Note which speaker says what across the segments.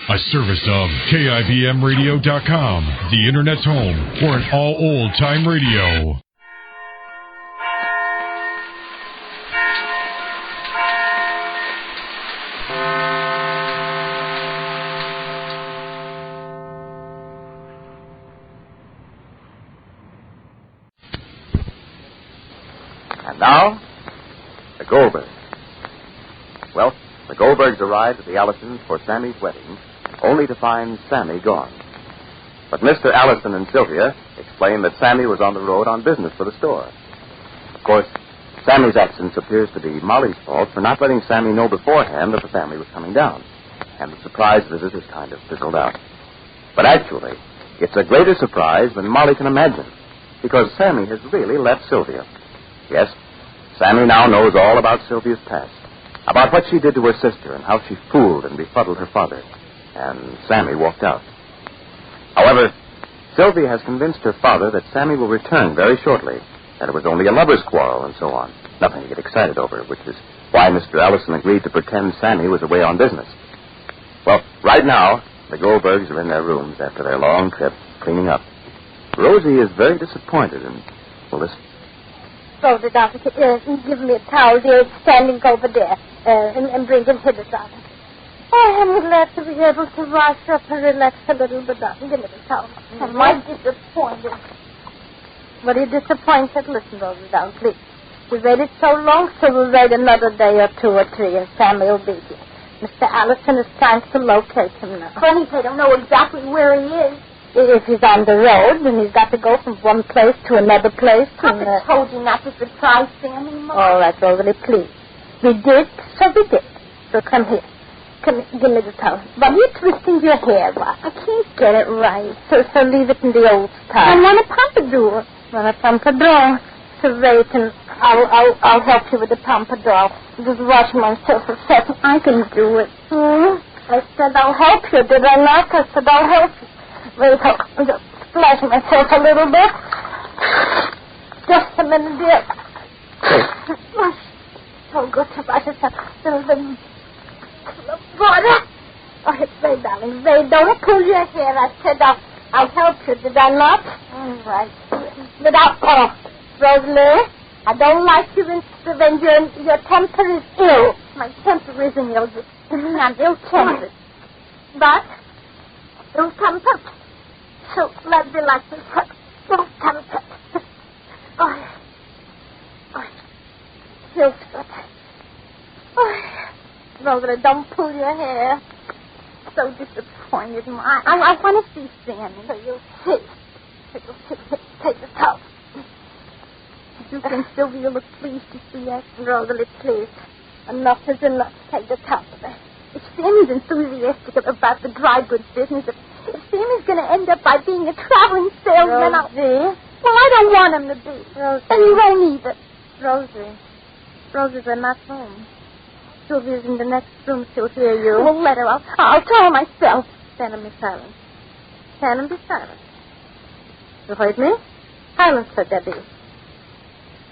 Speaker 1: A service of KIBMradio.com, the Internet's home for an all old-time radio.
Speaker 2: And now, the Goldbergs. Well, the Goldbergs arrived at the Allisons for Sammy's wedding, only to find Sammy gone. But Mr. Allison and Sylvia explained that Sammy was on the road on business for the store. Of course, Sammy's absence appears to be Molly's fault for not letting Sammy know beforehand that the family was coming down. And the surprise visit is kind of fizzled out. But actually, it's a greater surprise than Molly can imagine, because Sammy has really left Sylvia. Yes, Sammy now knows all about Sylvia's past, about what she did to her sister and how she fooled and befuddled her father. And Sammy walked out. However, Sylvia has convinced her father that Sammy will return very shortly, that it was only a lover's quarrel and so on. Nothing to get excited over, which is why Mr. Allison agreed to pretend Sammy was away on business. Well, right now, the Goldbergs are in their rooms after their long trip, cleaning up. Rosie is very disappointed and, well, listen.
Speaker 3: Rosie, darling, give me a towel, dear, standing over there, and bring him hither, darling. Oh, I'm glad to be able to wash up and relax a little bit, darling. Give me the towel. I'm quite disappointed. What are you disappointed? Listen, Rosie, darling, please. We waited so long, so we'll wait another day or two or three, and Sammy will be here. Mr. Allison is trying to locate him now. Funny, they don't know exactly where he is. If he's on the road, then he's got to go from one place to another place. Papa told you not to surprise Sammy, Mom. All right, Rosalie, please. We did, so we did. So come here. Come here, give me the towel. Why are you twisting your hair? I can't get it right. So leave it in the old style. I want a pompadour. Want a pompadour? So wait, and I'll help you with the pompadour. Just wash myself a second. I can do it. I said I'll help you. Did I not? I said I'll help you. Wait, I'll just splash myself a little bit. Just a minute, dear. So good to wash yourself. A little bit of water. Oh, it's very, darling. Very, don't pull your hair. I said I'll help you. Did I not? All right. Without, Rosalie, I don't like you when your temper is ill. My temper isn't ill. I'm ill-tempered. But ill-tempered. So let's be like this. Ill-tempered. Oh, feels good. Oh, Rosalie, don't pull your hair. So disappointed. I want to see Sammy. So you'll see. Take the towel. You think Sylvia look pleased to see us? Rosalie, please. Enough is enough. Take the towel. If Sammy's enthusiastic about the dry goods business, if Sammy's going to end up by being a traveling salesman, Rosie. Well, I don't want him to be. Rosie. And you won't either. Rosie, they're not home. Sylvia's in the next room. She'll hear you. Well, let her. I'll tell her myself. Stand and be silent. Stand and be silent. You heard me? Silence her, Debbie.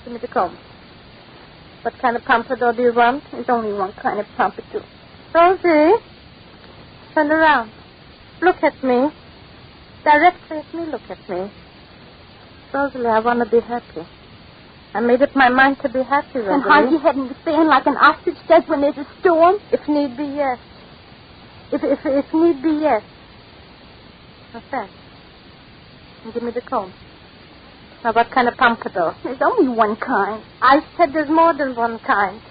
Speaker 3: Give me the comb. What kind of pompadour do you want? There's only one kind of pompadour. Rosie, turn around. Look at me. Directly at me, look at me. Rosalie, I want to be happy. I made up my mind to be happy, Rosalie. And hide your head in the sand like an ostrich does when there's a storm? If need be, yes. If need be, yes. What's that? And give me the comb. Now, what kind of pompadour? There's only one kind. I said there's more than one kind.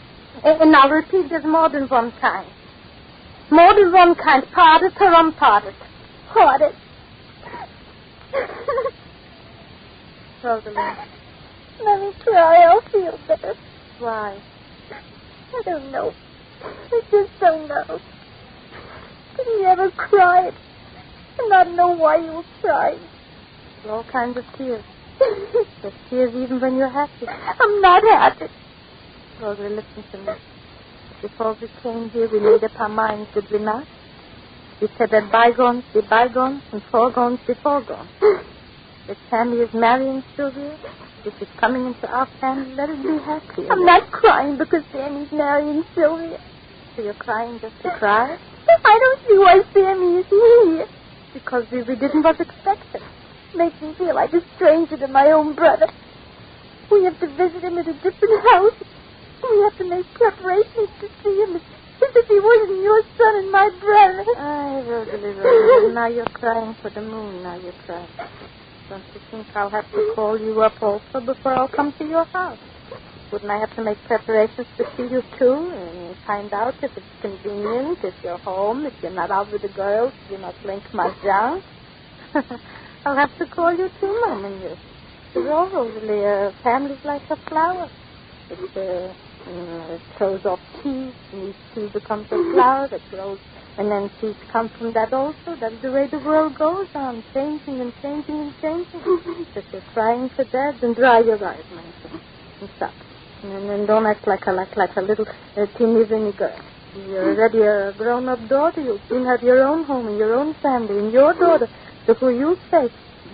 Speaker 3: And I'll repeat, there's more than one kind. More than one kind, parted or unparted. Parted. Rosalie. Let me try. I'll feel better. Why? I don't know. I just don't know. You never cried. And I know why you cried. All kinds of tears. There's tears even when you're happy. I'm not happy. Rosalie, listen to me. Before we came here, we made up our minds, did we not? We said that bygones be bygones and foregones be foregones. If Sammy is marrying Sylvia, if she's coming into our family, let us be happy. I'm not crying because Sammy's marrying Sylvia. So you're crying just to cry? I don't me why Sammy is here. Because we didn't was expected. Makes me feel like a stranger to my own brother. We have to visit him at a different house. We have to make preparations to see him as if he wasn't your son and my brother. Aye, Rosalie. Now you're crying for the moon. Now you're crying. Don't you think I'll have to call you up also before I'll come to your house? Wouldn't I have to make preparations to see you, too, and find out if it's convenient, if you're home, if you're not out with the girls, if you're not playing mahjong? I'll have to call you, too, Mom, and you. Rosalie, a family's like a flower. It throws off seeds, and each seed becomes a flower that grows, and then seeds come from that also. That's the way the world goes on, changing and changing and changing. If you're crying for that, then dry your eyes, my son, and stop. And then don't act like a little teeny weeny girl. You're already a grown-up daughter. You'll soon have your own home and your own family and your daughter. So who you say,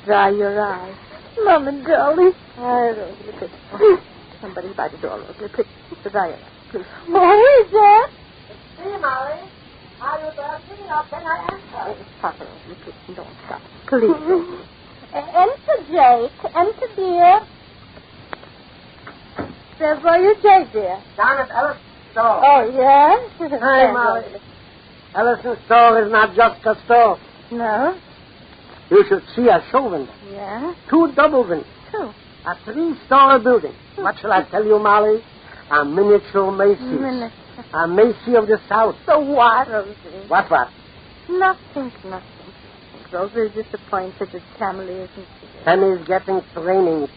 Speaker 3: dry your eyes. Mama, darling. Rosalie, please. Somebody by the door, Rosalie, please. Dry your eyes, please. Who is that?
Speaker 4: It's me, Molly. Are you bursting up? Then I answer.
Speaker 3: It's Papa, Rosalie, please. Don't stop. Please. Enter, Jake. Enter, dear. Where were you, Jake, dear?
Speaker 4: Down at Ellison's store.
Speaker 3: Oh, yeah?
Speaker 4: Hi, Molly. Ellison's store is not just a store.
Speaker 3: No?
Speaker 4: You should see a show window.
Speaker 3: Yeah?
Speaker 4: 2 double windows.
Speaker 3: 2.
Speaker 4: A 3-story building. What shall I tell you, Molly? A miniature Macy's. A Macy of the South.
Speaker 3: So what, Rosie?
Speaker 4: What?
Speaker 3: Nothing. Rosie is disappointed that family isn't here.
Speaker 4: Sammy's getting training.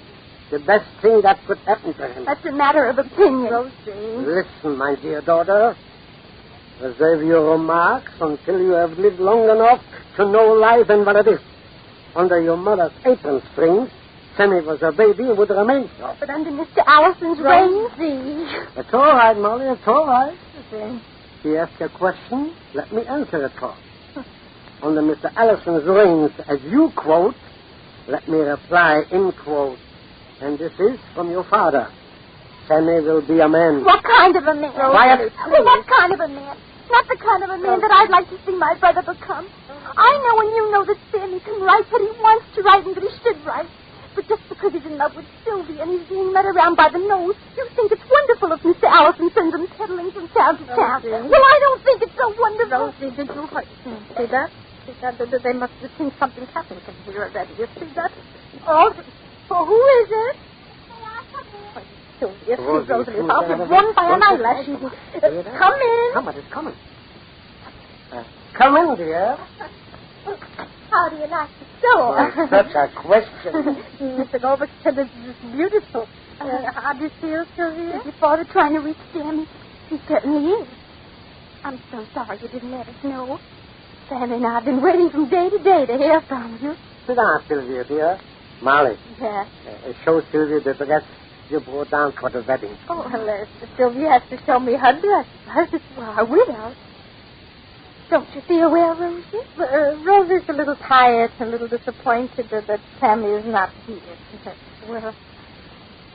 Speaker 4: The best thing that could happen to him.
Speaker 3: That's a matter of opinion. Rosie.
Speaker 4: Listen, my dear daughter. Reserve your remarks until you have lived long enough to know life and what it is. Under your mother's apron strings, Sammy was a baby and would remain so.
Speaker 3: But under Mr. Allison's reign,
Speaker 4: It's all right, Molly. It's all right.
Speaker 3: Okay.
Speaker 4: She asked a question. Let me answer it for her. Under Mr. Allison's reigns, as you quote, let me reply in quote. And this is from your father. Sammy will be a man.
Speaker 3: What kind of a man?
Speaker 4: Quiet.
Speaker 3: Well, what kind of a man? Not the kind of a man that I'd like to see my brother become. I know and you know that Sammy can write what he wants to write and that he should write. But just because he's in love with Sylvi and he's being led around by the nose, you think it's wonderful if Mr. Allison sends him peddling from town to town. Well, I don't think it's so wonderful. Rosie, did you see that? See that? They must have seen something happen from here already. You see that? Oh, who is it? Sylvia, Rosalie, I'll be one by an eyelash. Come in.
Speaker 4: Somebody's coming. Come in, dear.
Speaker 3: How do you like the store?
Speaker 4: Such a question.
Speaker 3: Mr. Goldbergs said this is beautiful. How do you feel, Sylvia? Your father trying to reach Sammy? He certainly is. I'm so sorry you didn't let us know. Sammy and I have been waiting from day to day to hear from you.
Speaker 4: Sit down, Sylvia, dear. Molly.
Speaker 3: Yeah.
Speaker 4: Show Sylvia the dress you brought down for the wedding.
Speaker 3: Oh, well, Sylvia has to show me her dress. Well, I will. Don't you feel well, Rosie? Rosie's a little tired, a little disappointed that Sammy is not here. Well,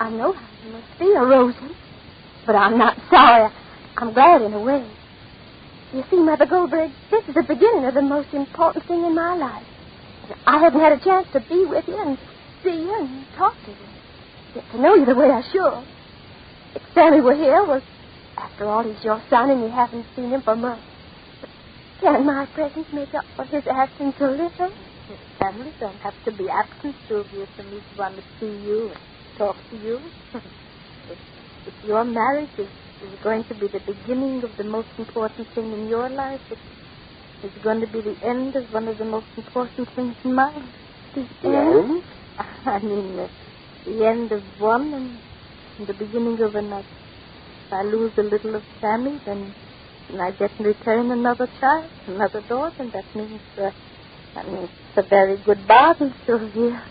Speaker 3: I know how you must feel, Rosie, but I'm not sorry. I'm glad in a way. You see, Mother Goldberg, this is the beginning of the most important thing in my life. I haven't had a chance to be with you and see you and talk to you. Get to know you the way I should. If Sammy were here, well, after all, he's your son and you haven't seen him for months. Can my presence make up for his absence a little? His family don't have to be absent, Sylvia, for me to want to see you and talk to you. If your marriage is going to be the beginning of the most important thing in your life, it's going to be the end of one of the most important things in mine. The end? I mean, the end of one and the beginning of another. If I lose a little of Sammy, then I get in return another child, another daughter, and that means it's a very good bargain, Sylvia.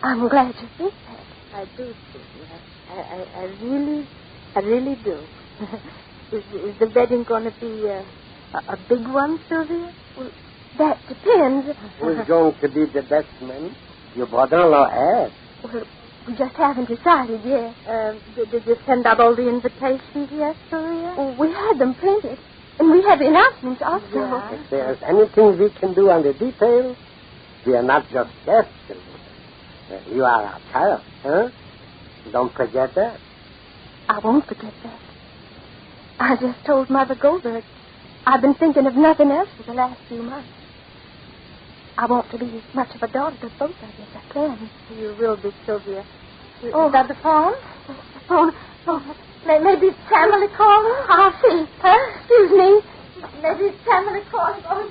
Speaker 3: I'm glad you think that. I do, Sylvia. I really do. Is the wedding going to be a big one, Sylvia? Well, that depends.
Speaker 4: Who's going to be the best man? Your brother-in-law asked.
Speaker 3: Well, we just haven't decided yet. Did you send out all the invitations yet, Sylvia? Oh, we had them printed. And we have the announcements also.
Speaker 4: Yeah. If there's anything we can do on the details, we are not just guests. You are our child, huh? Don't forget that.
Speaker 3: I won't forget that. I just told Mother Goldberg I've been thinking of nothing else for the last few months. I want to be as much of a daughter to both of you as I can.
Speaker 5: You will be, Sylvia. Is
Speaker 3: Oh.
Speaker 5: that the phone?
Speaker 3: The phone. Oh, maybe it's family calling. I'll see. Huh? Excuse me. Maybe it's family calling. Oh,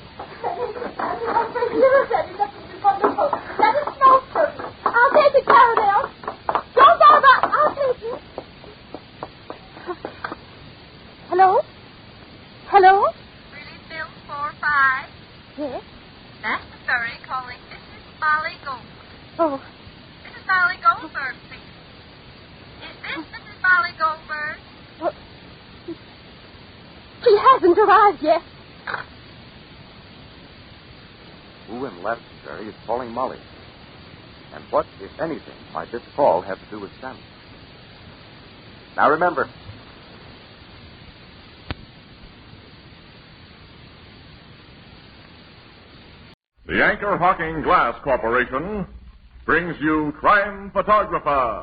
Speaker 3: let us know, Sylvia. I'll take it, Caradale. Don't go about. I'll take it. Hello? Hello?
Speaker 6: Really, Bill 45?
Speaker 3: Yes.
Speaker 6: That's the Surrey calling Mrs. Molly Goldberg.
Speaker 3: Oh,
Speaker 6: Mrs. Molly Goldberg, please. Is this Mrs. Molly Goldberg?
Speaker 3: well, she hasn't arrived yet.
Speaker 2: Who in Leicester is calling Molly? And what, if anything, might this call have to do with Sammy? Now remember,
Speaker 7: the Anchor Hawking Glass Corporation brings you Crime Photographer.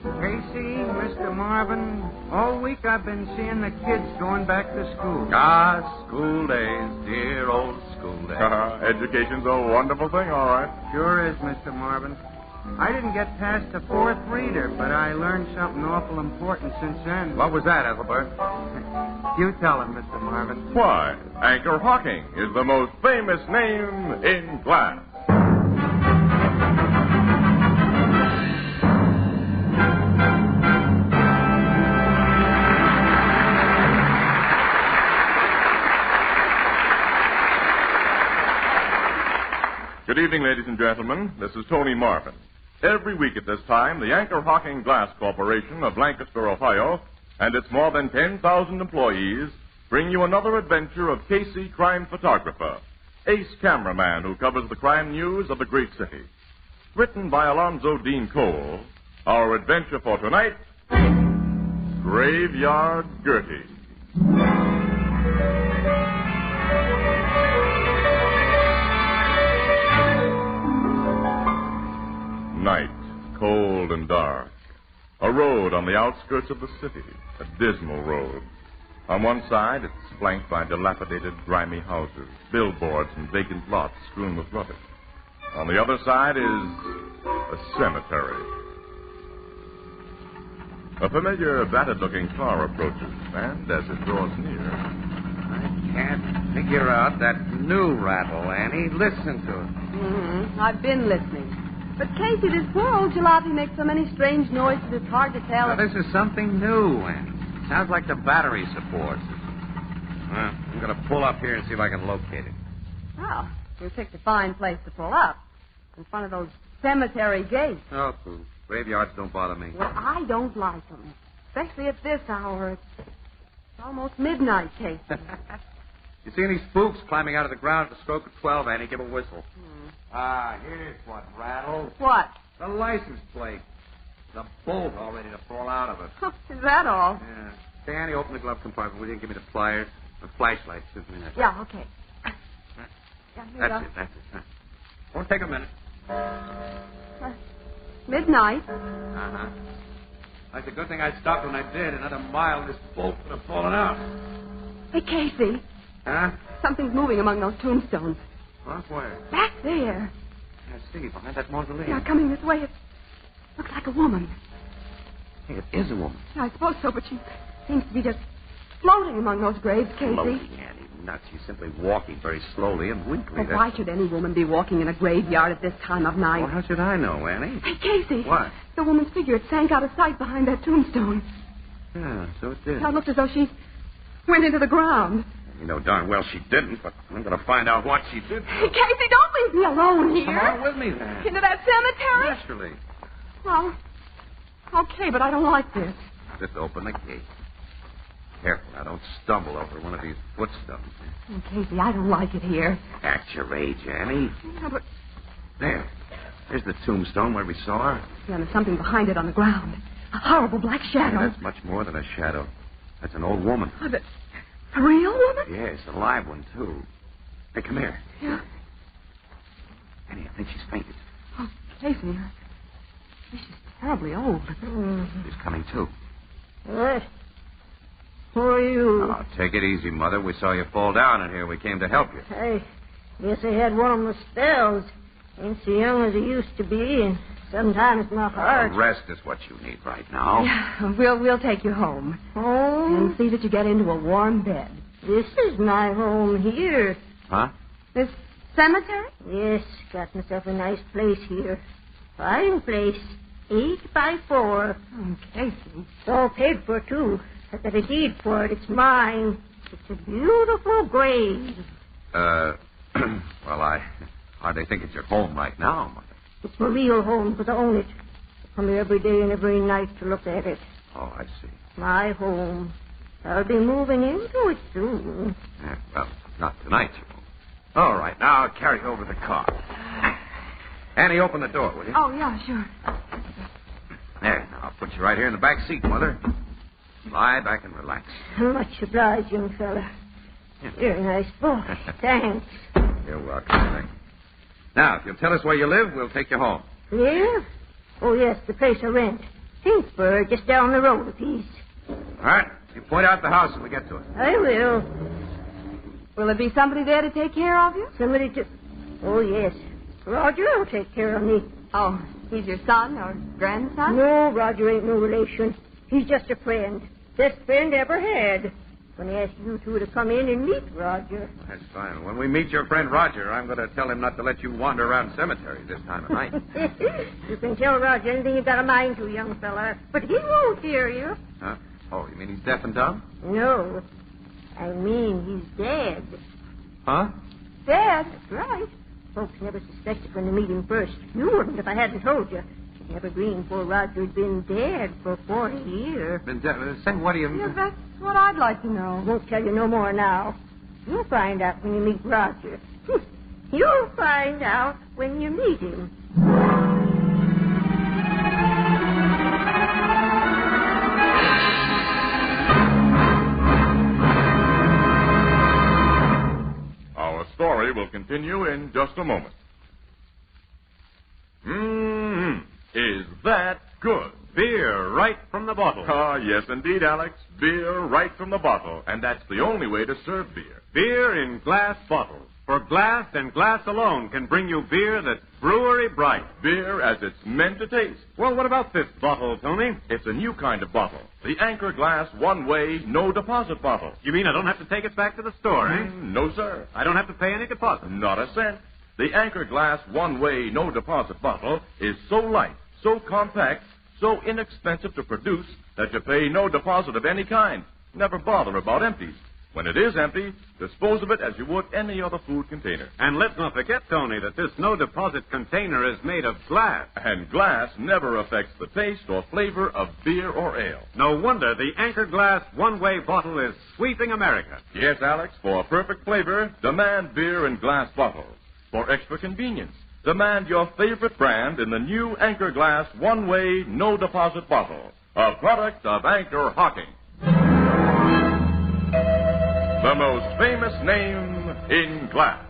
Speaker 8: Casey, Mr. Marvin, all week I've been seeing the kids going back to school.
Speaker 9: Ah, school days, dear old school days.
Speaker 7: Education's a wonderful thing, all right.
Speaker 8: Sure is, Mr. Marvin. I didn't get past the fourth reader, but I learned something awful important since then.
Speaker 9: What was that, Ethelbert?
Speaker 8: You tell him, Mr. Marvin.
Speaker 7: Why, Anchor Hawking is the most famous name in glass. Good evening, ladies and gentlemen. This is Tony Marvin. Every week at this time, the Anchor Hawking Glass Corporation of Lancaster, Ohio, and its more than 10,000 employees bring you another adventure of Casey, crime photographer, ace cameraman who covers the crime news of the great city. Written by Alonzo Dean Cole, our adventure for tonight, Graveyard Gertie. Night, cold and dark. A road on the outskirts of the city, a dismal road. On one side, it's flanked by dilapidated, grimy houses, billboards, and vacant lots strewn with rubbish. On the other side is a cemetery. A familiar, battered-looking car approaches, and as it draws near...
Speaker 9: I can't figure out that new rattle, Annie. Listen to it.
Speaker 5: I've been listening. But, Casey, this poor old jalopy makes so many strange noises, it's hard to tell.
Speaker 9: Now, this is something new, Annie. Sounds like the battery supports. Well, I'm going to pull up here and see if I can locate it.
Speaker 5: Oh, you picked a fine place to pull up. In front of those cemetery gates.
Speaker 9: Oh, pooh. Graveyards don't bother me.
Speaker 5: Well, I don't like them. Especially at this hour. It's almost midnight, Casey.
Speaker 9: You see any spooks climbing out of the ground at the stroke of 12, Annie? Give a whistle. Here's what rattles.
Speaker 5: What?
Speaker 9: The license plate. The bolt all ready to fall out of it.
Speaker 5: Is that all?
Speaker 9: Yeah. Say, Annie, open the glove compartment, will you? Give me the pliers. The flashlight. Just a minute.
Speaker 5: Yeah, okay. Yeah, here you
Speaker 9: That's it. Huh. Won't take a minute.
Speaker 5: go. Midnight.
Speaker 9: Uh-huh. That's a good thing I stopped when I did. Another mile, this bolt would have fallen out.
Speaker 5: Hey, Casey.
Speaker 9: Huh?
Speaker 5: Something's moving among those tombstones.
Speaker 9: Well, where?
Speaker 5: Back there.
Speaker 9: I see, behind that mausoleum.
Speaker 5: Yeah, coming this way. It looks like a woman.
Speaker 9: Hey, it is a woman.
Speaker 5: Yeah, I suppose so, but she seems to be just floating among those graves, Casey.
Speaker 9: Floating, Annie. Nuts. She's simply walking very slowly and weakly.
Speaker 5: But why should any woman be walking in a graveyard at this time of night?
Speaker 9: Well, how should I know, Annie?
Speaker 5: Hey, Casey.
Speaker 9: What?
Speaker 5: The woman's figure, it sank out of sight behind that tombstone.
Speaker 9: Yeah, so it did.
Speaker 5: Now, it looked as though she went into the ground.
Speaker 9: You know darn well she didn't, but I'm going to find out what she did.
Speaker 5: Hey, Casey, don't leave me alone here.
Speaker 9: Come on with me, then.
Speaker 5: Into that cemetery?
Speaker 9: Naturally.
Speaker 5: Well, okay, but I don't like this.
Speaker 9: Just open the gate. Careful now, don't stumble over one of these footstones.
Speaker 5: Oh, Casey, I don't like it here.
Speaker 9: At your age, Annie.
Speaker 5: Yeah, but
Speaker 9: There's the tombstone where we saw her.
Speaker 5: yeah, there's something behind it on the ground. A horrible black shadow.
Speaker 9: Yeah, that's much more than a shadow. That's an old woman.
Speaker 5: Oh, but a real woman?
Speaker 9: Yes, a live one, too. Hey, come here.
Speaker 5: Yeah.
Speaker 9: Annie, I think she's fainted.
Speaker 5: Oh, Casey, she's terribly old.
Speaker 9: She's coming, too.
Speaker 4: What? Who are you?
Speaker 9: Oh, take it easy, Mother. We saw you fall down in here. We came to help you.
Speaker 4: I guess I had one of my spells. Ain't so young as I used to be, and sometimes my heart...
Speaker 9: Rest is what you need right now.
Speaker 5: Yeah, we'll take you home.
Speaker 4: Home?
Speaker 5: And see that you get into a warm bed.
Speaker 4: This is my home here.
Speaker 9: Huh?
Speaker 5: This cemetery?
Speaker 4: Yes, got myself a nice place here. Fine place. 8 by 4.
Speaker 5: Oh, Casey.
Speaker 4: It's all paid for, too. I got a deed for it. It's mine. It's a beautiful grave.
Speaker 9: Well, I hardly think it's your home right now, Mother.
Speaker 4: It's my real home because I own it. I come here every day and every night to look at it.
Speaker 9: Oh, I see.
Speaker 4: My home. I'll be moving into it soon.
Speaker 9: Yeah, well, not tonight, you won't. All right, now I'll carry over the car. Annie, open the door, will you?
Speaker 5: Oh, yeah, sure.
Speaker 9: There, now I'll put you right here in the back seat, Mother. Lie back and relax.
Speaker 4: Much obliged, young fella. Very nice boy. Thanks.
Speaker 9: You're welcome, Annie. Now, if you'll tell us where you live, we'll take you home.
Speaker 4: Yeah? Oh, yes, the place I rent. Thingsburg, just down the road a piece.
Speaker 9: All right, you point out the house when we get to it.
Speaker 4: I will.
Speaker 5: Will there be somebody there to take care of you?
Speaker 4: Somebody to... Oh, yes. Roger will take care of me.
Speaker 5: Oh, he's your son or grandson?
Speaker 4: No, Roger ain't no relation. He's just a friend. Best friend ever had. When he asked you two to come in and meet Roger.
Speaker 9: That's fine. When we meet your friend Roger, I'm going to tell him not to let you wander around cemeteries this time of night.
Speaker 4: You can tell Roger anything you've got a mind to, young fella. But he won't hear you.
Speaker 9: Huh? Oh, you mean he's deaf and dumb?
Speaker 4: No. I mean he's dead.
Speaker 9: Huh?
Speaker 5: Dead? That's right.
Speaker 4: Folks never suspected when they meet him first. You wouldn't if I hadn't told you. It never dreamed poor Roger'd been dead for 40 years.
Speaker 9: Been deaf? Say, what do you...
Speaker 5: Yeah, that's what I'd like to know.
Speaker 4: Won't tell you no more now. You'll find out when you meet Roger. You'll find out when you meet him.
Speaker 7: Our story will continue in just a moment. Is that good?
Speaker 10: Beer right from the bottle.
Speaker 7: Ah, yes, indeed, Alex. Beer right from the bottle. And that's the only way to serve beer.
Speaker 10: Beer in glass bottles. For glass and glass alone can bring you beer that's brewery bright.
Speaker 7: Beer as it's meant to taste.
Speaker 10: Well, what about this bottle, Tony?
Speaker 7: It's a new kind of bottle. The Anchor Glass one-way, no-deposit bottle.
Speaker 10: You mean I don't have to take it back to the store, eh?
Speaker 7: No, sir.
Speaker 10: I don't have to pay any deposit?
Speaker 7: Not a cent. The Anchor Glass one-way, no-deposit bottle is so light, so compact, so inexpensive to produce that you pay no deposit of any kind. Never bother about empties. When it is empty, dispose of it as you would any other food container.
Speaker 10: And let's not forget, Tony, that this no-deposit container is made of glass.
Speaker 7: And glass never affects the taste or flavor of beer or ale.
Speaker 10: No wonder the Anchor Glass one-way bottle is sweeping America.
Speaker 7: Yes, Alex, for perfect flavor, demand beer in glass bottles. For extra convenience, demand your favorite brand in the new Anchor Glass one-way, no-deposit bottle, a product of Anchor Hocking. The most famous name in glass.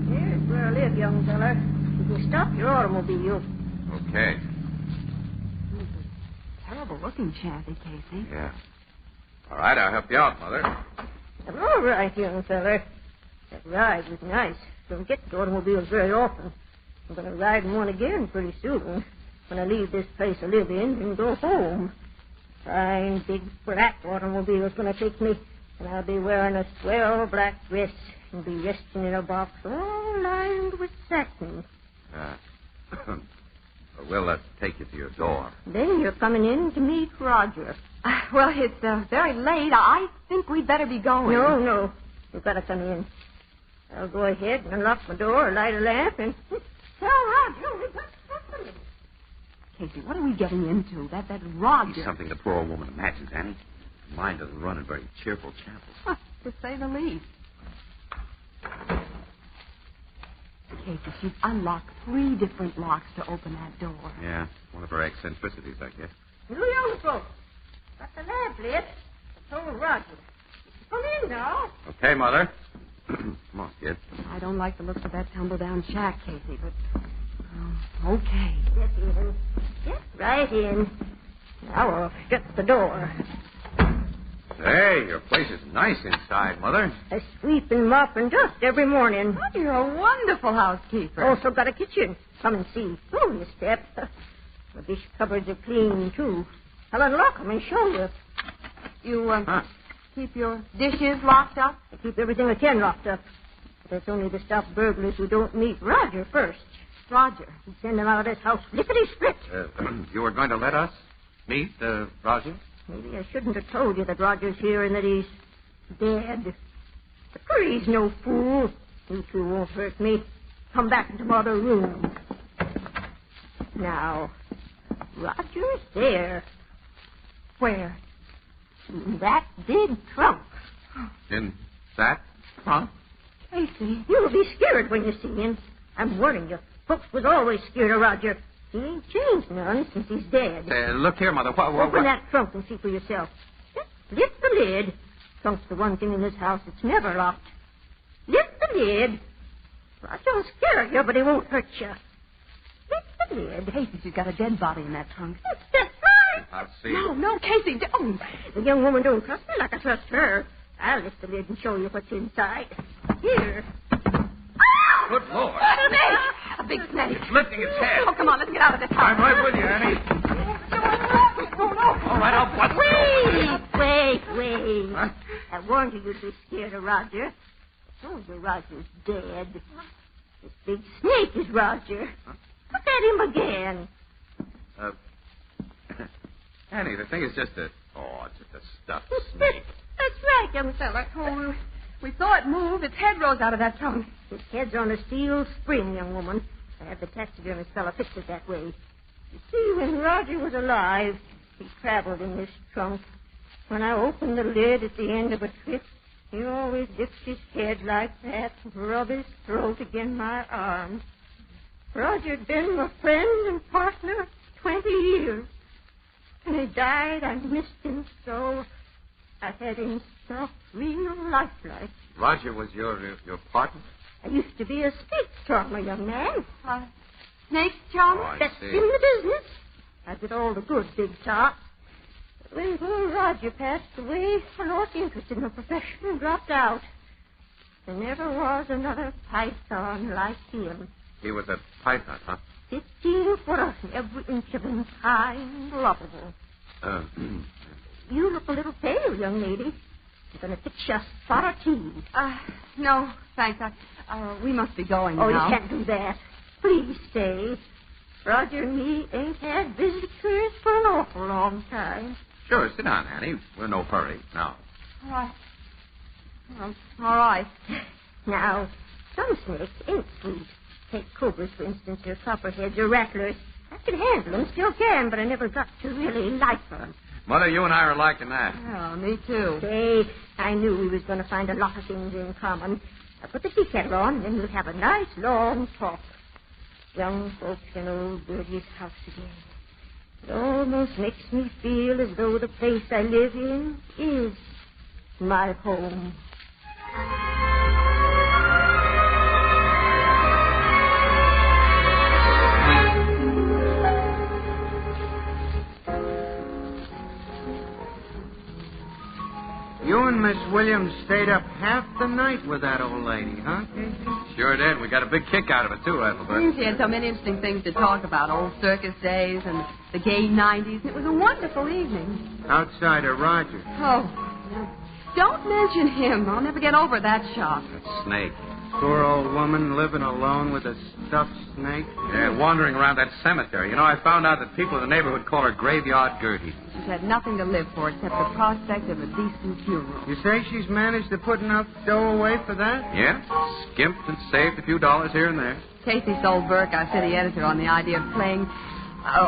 Speaker 4: Here's where I live, young fella. You can stop your automobile.
Speaker 9: Okay.
Speaker 5: Terrible-looking shanty, Casey.
Speaker 9: Yeah. All right, I'll help you out, Mother.
Speaker 4: All right, young fella. That ride was nice. Don't get to automobiles very often. I'm going to ride in one again pretty soon. When I leave this place I live in and go home. Fine, big, black automobile's going to take me. And I'll be wearing a swell black dress and be resting in a box all lined with satin.
Speaker 9: We'll take you to your door.
Speaker 11: Then you're coming in to meet Roger.
Speaker 5: Well, it's very late. I think we'd better be going.
Speaker 11: No. You've got to come in. I'll go ahead and unlock my door, light a lamp, and tell Roger we've got company.
Speaker 5: Casey, what are we getting into? That Roger.
Speaker 9: Something the poor old woman imagines, Annie. Her mind doesn't run in very cheerful channels.
Speaker 5: To say the least. Casey, she's unlocked 3 different locks to open that door.
Speaker 9: Yeah, one of her eccentricities, I guess.
Speaker 11: You young folks, got the lamp lit. I told Roger. Come in now.
Speaker 9: Okay, Mother. Come on, kid.
Speaker 5: I don't like the looks of that tumble-down shack, Casey, but... okay.
Speaker 11: Get in. Get right in. Now I'll shut the door.
Speaker 9: Hey, your place is nice inside, Mother.
Speaker 11: I sweep and mop and dust every morning.
Speaker 5: Oh, you're a wonderful housekeeper.
Speaker 11: Also got a kitchen. Come and see. Oh, you step. The dish cupboards are clean, too. I'll unlock them and show you.
Speaker 5: You, keep your dishes locked up?
Speaker 11: I keep everything I can locked up. But that's only to stop burglars who don't meet Roger first.
Speaker 5: Roger.
Speaker 11: He'd send them out of this house lickety-split.
Speaker 9: You were going to let us meet Roger?
Speaker 11: Maybe I shouldn't have told you that Roger's here and that he's dead. But he's no fool. You two won't hurt me. Come back into my other room. Now, Roger's there.
Speaker 5: Where?
Speaker 11: In that big trunk.
Speaker 9: In that trunk?
Speaker 11: Casey, you'll be scared when you see him. I'm warning you. Folks was always scared of Roger. He ain't changed none since he's dead.
Speaker 9: Look here, Mother. What?
Speaker 11: Open that trunk and see for yourself. Just lift the lid. Trunk's the one thing in this house that's never locked. Lift the lid. Roger'll scare you, but he won't hurt you. Lift the lid.
Speaker 5: Casey, she's got a dead body in that trunk.
Speaker 11: That's right.
Speaker 9: I'll see.
Speaker 5: No, Casey, don't.
Speaker 11: The young woman don't trust me like I trust her. I'll lift the lid and show you what's inside. Here.
Speaker 9: Good Lord.
Speaker 5: A big snake.
Speaker 9: It's lifting its head.
Speaker 5: Oh, come on, let's get out of this house.
Speaker 9: I'm right with you, Annie. All right, I'll bust
Speaker 11: Wait. Huh? I warned you you'd be scared of Roger. I told you Roger's dead. This big snake is Roger. Look at him again.
Speaker 9: Annie, the thing is just a stuffed snake.
Speaker 11: That's right, young fella.
Speaker 5: Oh, we saw it move. Its head rose out of that trunk.
Speaker 11: Its head's on a steel spring, young woman. I had the taxidermist fella fix it that way. You see, when Roger was alive, he traveled in this trunk. When I opened the lid at the end of a trip, he always dipped his head like that and rubbed his throat against my arm. Roger'd been my friend and partner 20 years. When he died, I missed him so. I had him soft, real lifelike.
Speaker 9: Roger was your partner?
Speaker 11: I used to be a snake charmer, young man.
Speaker 5: Snake charmer?
Speaker 9: Oh,
Speaker 11: That's in the business. I did all the good big talk. But when poor Roger passed away, I lost interest in the profession and dropped out. There never was another python like him.
Speaker 9: He was a python, huh?
Speaker 11: 15 foot and every inch of him high and lovable. You look a little pale, young lady. I'm going to fix you a spot or tea.
Speaker 5: No, thanks. We must be going now.
Speaker 11: Oh, you can't do that. Please stay. Roger and me ain't had visitors for an awful long time.
Speaker 9: Sure, sit down, Annie. We're in no hurry. Now.
Speaker 5: All right.
Speaker 11: Now, some snakes ain't sweet. Take cobras, for instance, or copperheads or rattlers. I can handle them, still can, but I never got to really like them.
Speaker 9: Mother, you and I are liking that.
Speaker 5: Oh, me too.
Speaker 11: Say, I knew we was going to find a lot of things in common. I'll put the tea kettle on, and then we'll have a nice, long talk. Young folks in old Gertie's house again. It almost makes me feel as though the place I live in is my home.
Speaker 8: You and Miss Williams stayed up half the night with that old lady, huh, Casey?
Speaker 9: Sure did. We got a big kick out of it, too, Ethelbert.
Speaker 5: She had so many interesting things to talk about. Old circus days and the gay 90s. And it was a wonderful evening.
Speaker 8: Outside of Roger.
Speaker 5: Oh, don't mention him. I'll never get over that shock.
Speaker 9: That snake.
Speaker 8: Poor old woman living alone with a stuffed snake.
Speaker 9: Yeah, wandering around that cemetery. You know, I found out that people in the neighborhood call her Graveyard Gertie.
Speaker 5: She's had nothing to live for except the prospect of a decent funeral.
Speaker 8: You say she's managed to put enough dough away for that?
Speaker 9: Yeah, skimped and saved a few dollars here and there.
Speaker 5: Casey sold Burke, our city editor, on the idea of playing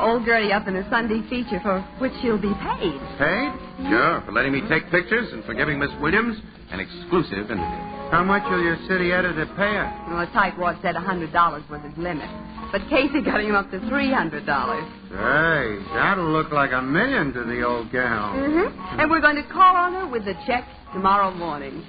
Speaker 5: old Gertie up in a Sunday feature for which she'll be paid.
Speaker 8: Paid?
Speaker 9: Sure, for letting me take pictures and for giving Miss Williams an exclusive interview.
Speaker 8: How much will your city editor pay her?
Speaker 5: Well, the tightwad said $100 was his limit. But Casey got him up to $300.
Speaker 8: Hey, that'll look like $1 million to the old gal.
Speaker 5: Mm-hmm. And we're going to call on her with the check tomorrow morning.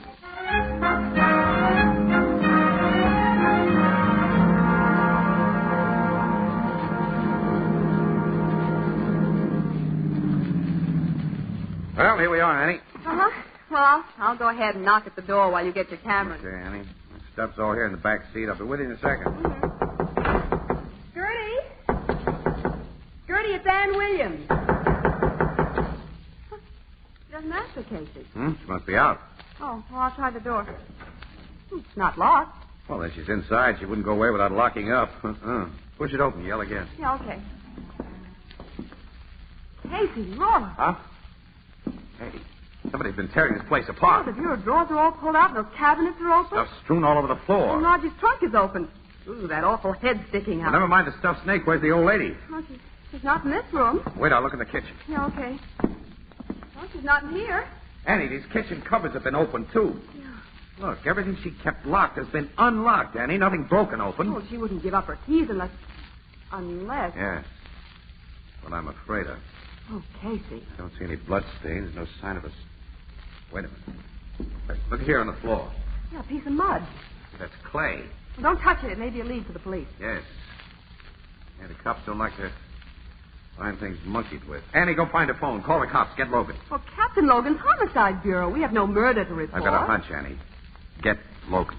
Speaker 9: Well, here we are, Annie.
Speaker 5: Uh-huh. Well, I'll go ahead and knock at the door while you get your camera.
Speaker 9: Okay, Annie. My stuff's all here in the back seat. I'll be with you in a second.
Speaker 5: Mm-hmm. Gertie? Gertie, it's Ann Williams. She doesn't answer, Casey.
Speaker 9: She must be out.
Speaker 5: Oh, well, I'll try the door. It's not locked.
Speaker 9: Well, then she's inside. She wouldn't go away without locking up. Push it open. Yell again.
Speaker 5: Yeah, okay. Casey, Laura.
Speaker 9: Huh? Hey, somebody's been tearing this place apart.
Speaker 5: Oh, the bureau drawers are all pulled out and those cabinets are open.
Speaker 9: Stuff strewn all over the floor.
Speaker 5: And Roger's trunk is open. Ooh, that awful head sticking out.
Speaker 9: Well, never mind the stuffed snake. Where's the old lady?
Speaker 5: Oh, she's not in this room.
Speaker 9: Wait, I'll look in the kitchen.
Speaker 5: Yeah, okay. Well, she's not in here.
Speaker 9: Annie, these kitchen cupboards have been opened, too.
Speaker 5: Yeah.
Speaker 9: Look, everything she kept locked has been unlocked, Annie. Nothing broken open.
Speaker 5: Oh, she wouldn't give up her keys unless...
Speaker 9: Yes. What I'm afraid of.
Speaker 5: Oh, Casey.
Speaker 9: I don't see any blood stains. No sign of us. Wait a minute. Wait, look here on the floor.
Speaker 5: Yeah, a piece of mud.
Speaker 9: That's clay.
Speaker 5: Well, don't touch it. It may be a lead for the police.
Speaker 9: Yes. Yeah, the cops don't like to find things monkeyed with. Annie, go find a phone. Call the cops. Get Logan.
Speaker 5: Well, Captain Logan's Homicide Bureau. We have no murder to report.
Speaker 9: I've got a hunch, Annie. Get Logan.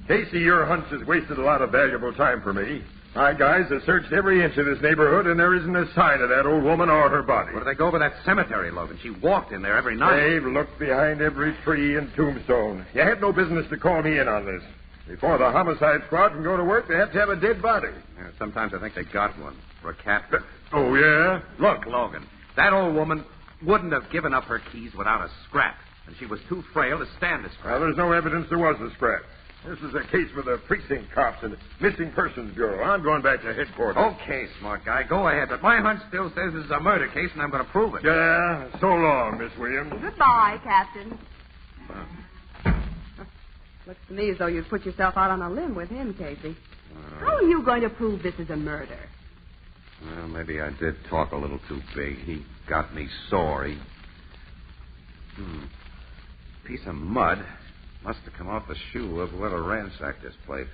Speaker 12: Casey, your hunch has wasted a lot of valuable time for me. My guys have searched every inch of this neighborhood, and there isn't a sign of that old woman or her body.
Speaker 9: Where do they go over that cemetery, Logan? She walked in there every night.
Speaker 12: They've looked behind every tree and tombstone. You had no business to call me in on this. Before the homicide squad can go to work, they have to have a dead body.
Speaker 9: Yeah, sometimes I think they got one. For a cat.
Speaker 12: Oh, yeah?
Speaker 9: Look, Logan, that old woman wouldn't have given up her keys without a scrap. And she was too frail to stand a scrap.
Speaker 12: Well, there's no evidence there was a scrap. This is a case for the precinct cops and the Missing Persons Bureau. I'm going back to headquarters.
Speaker 9: Okay, smart guy, go ahead. But my hunch still says this is a murder case, and I'm going to prove it.
Speaker 12: Yeah, so long, Miss Williams.
Speaker 5: Goodbye, Captain. Looks to me as though you'd put yourself out on a limb with him, Casey. How are you going to prove this is a murder?
Speaker 9: Well, maybe I did talk a little too big. He got me sore. Piece of mud. Must have come off the shoe of whoever ransacked this place.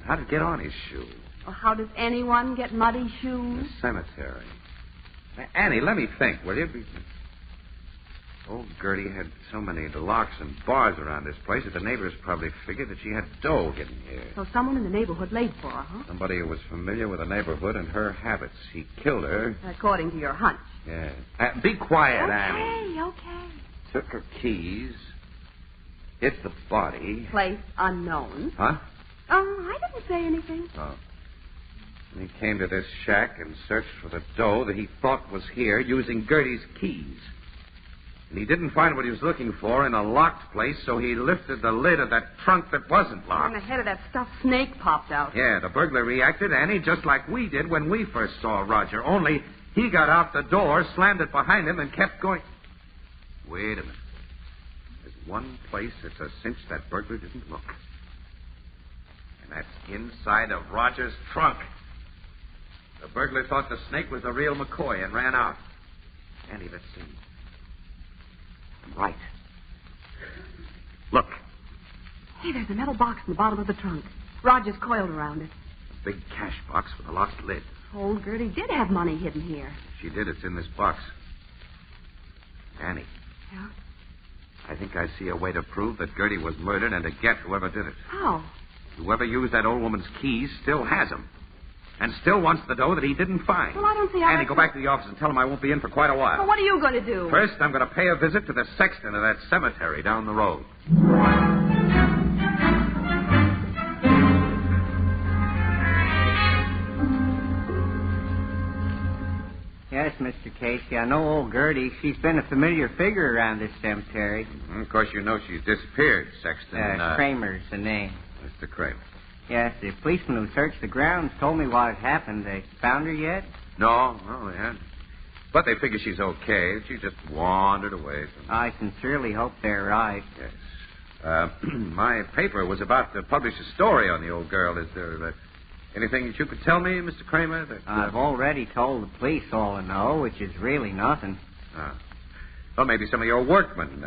Speaker 9: How did it get on his shoe?
Speaker 5: Well, how does anyone get muddy shoes?
Speaker 9: The cemetery. Now, Annie, let me think, will you? Old Gertie had so many locks and bars around this place that the neighbors probably figured that she had dough hidden here.
Speaker 5: So someone in the neighborhood laid for her, huh?
Speaker 9: Somebody who was familiar with the neighborhood and her habits. He killed her.
Speaker 5: According to your hunch.
Speaker 9: Yeah. Be quiet, Annie.
Speaker 5: Okay.
Speaker 9: Took her keys. Hit the body.
Speaker 5: Place unknown.
Speaker 9: Huh?
Speaker 5: I didn't say anything.
Speaker 9: Oh. And he came to this shack and searched for the dough that he thought was here using Gertie's keys. And he didn't find what he was looking for in a locked place, so he lifted the lid of that trunk that wasn't locked.
Speaker 5: And the head of that stuffed snake popped out.
Speaker 9: Yeah, the burglar reacted, Annie, just like we did when we first saw Roger. Only he got out the door, slammed it behind him, and kept going. Wait a minute. There's one place it's a cinch that burglar didn't look. And that's inside of Roger's trunk. The burglar thought the snake was the real McCoy and ran out. Annie, let's see. I'm right. Look.
Speaker 5: Hey, there's a metal box in the bottom of the trunk. Roger's coiled around it.
Speaker 9: A big cash box with a locked lid.
Speaker 5: Old Gertie did have money hidden here.
Speaker 9: She did. It's in this box. Annie.
Speaker 5: Yeah?
Speaker 9: I think I see a way to prove that Gertie was murdered and to get whoever did it.
Speaker 5: How?
Speaker 9: Whoever used that old woman's keys still has them. and still wants the dough that he didn't find.
Speaker 5: Well, I don't see how...
Speaker 9: Andy, go back to the office and tell him I won't be in for quite a while.
Speaker 5: Well, what are you going to do?
Speaker 9: First, I'm going to pay a visit to the sexton of that cemetery down the road.
Speaker 8: Yes, Mr. Casey, I know old Gertie. She's been a familiar figure around this cemetery.
Speaker 9: Of course, you know she's disappeared, Sexton.
Speaker 8: Kramer's the name.
Speaker 9: Mr. Kramer.
Speaker 8: Yes, the policeman who searched the grounds told me what had happened. They found her yet?
Speaker 9: No, they hadn't. But they figure she's okay. She just wandered away.
Speaker 8: I sincerely hope they're right.
Speaker 9: Yes. My paper was about to publish a story on the old girl. Is there anything that you could tell me, Mr. Kramer?
Speaker 8: I've already told the police all I know, which is really nothing.
Speaker 9: Well, maybe some of your workmen,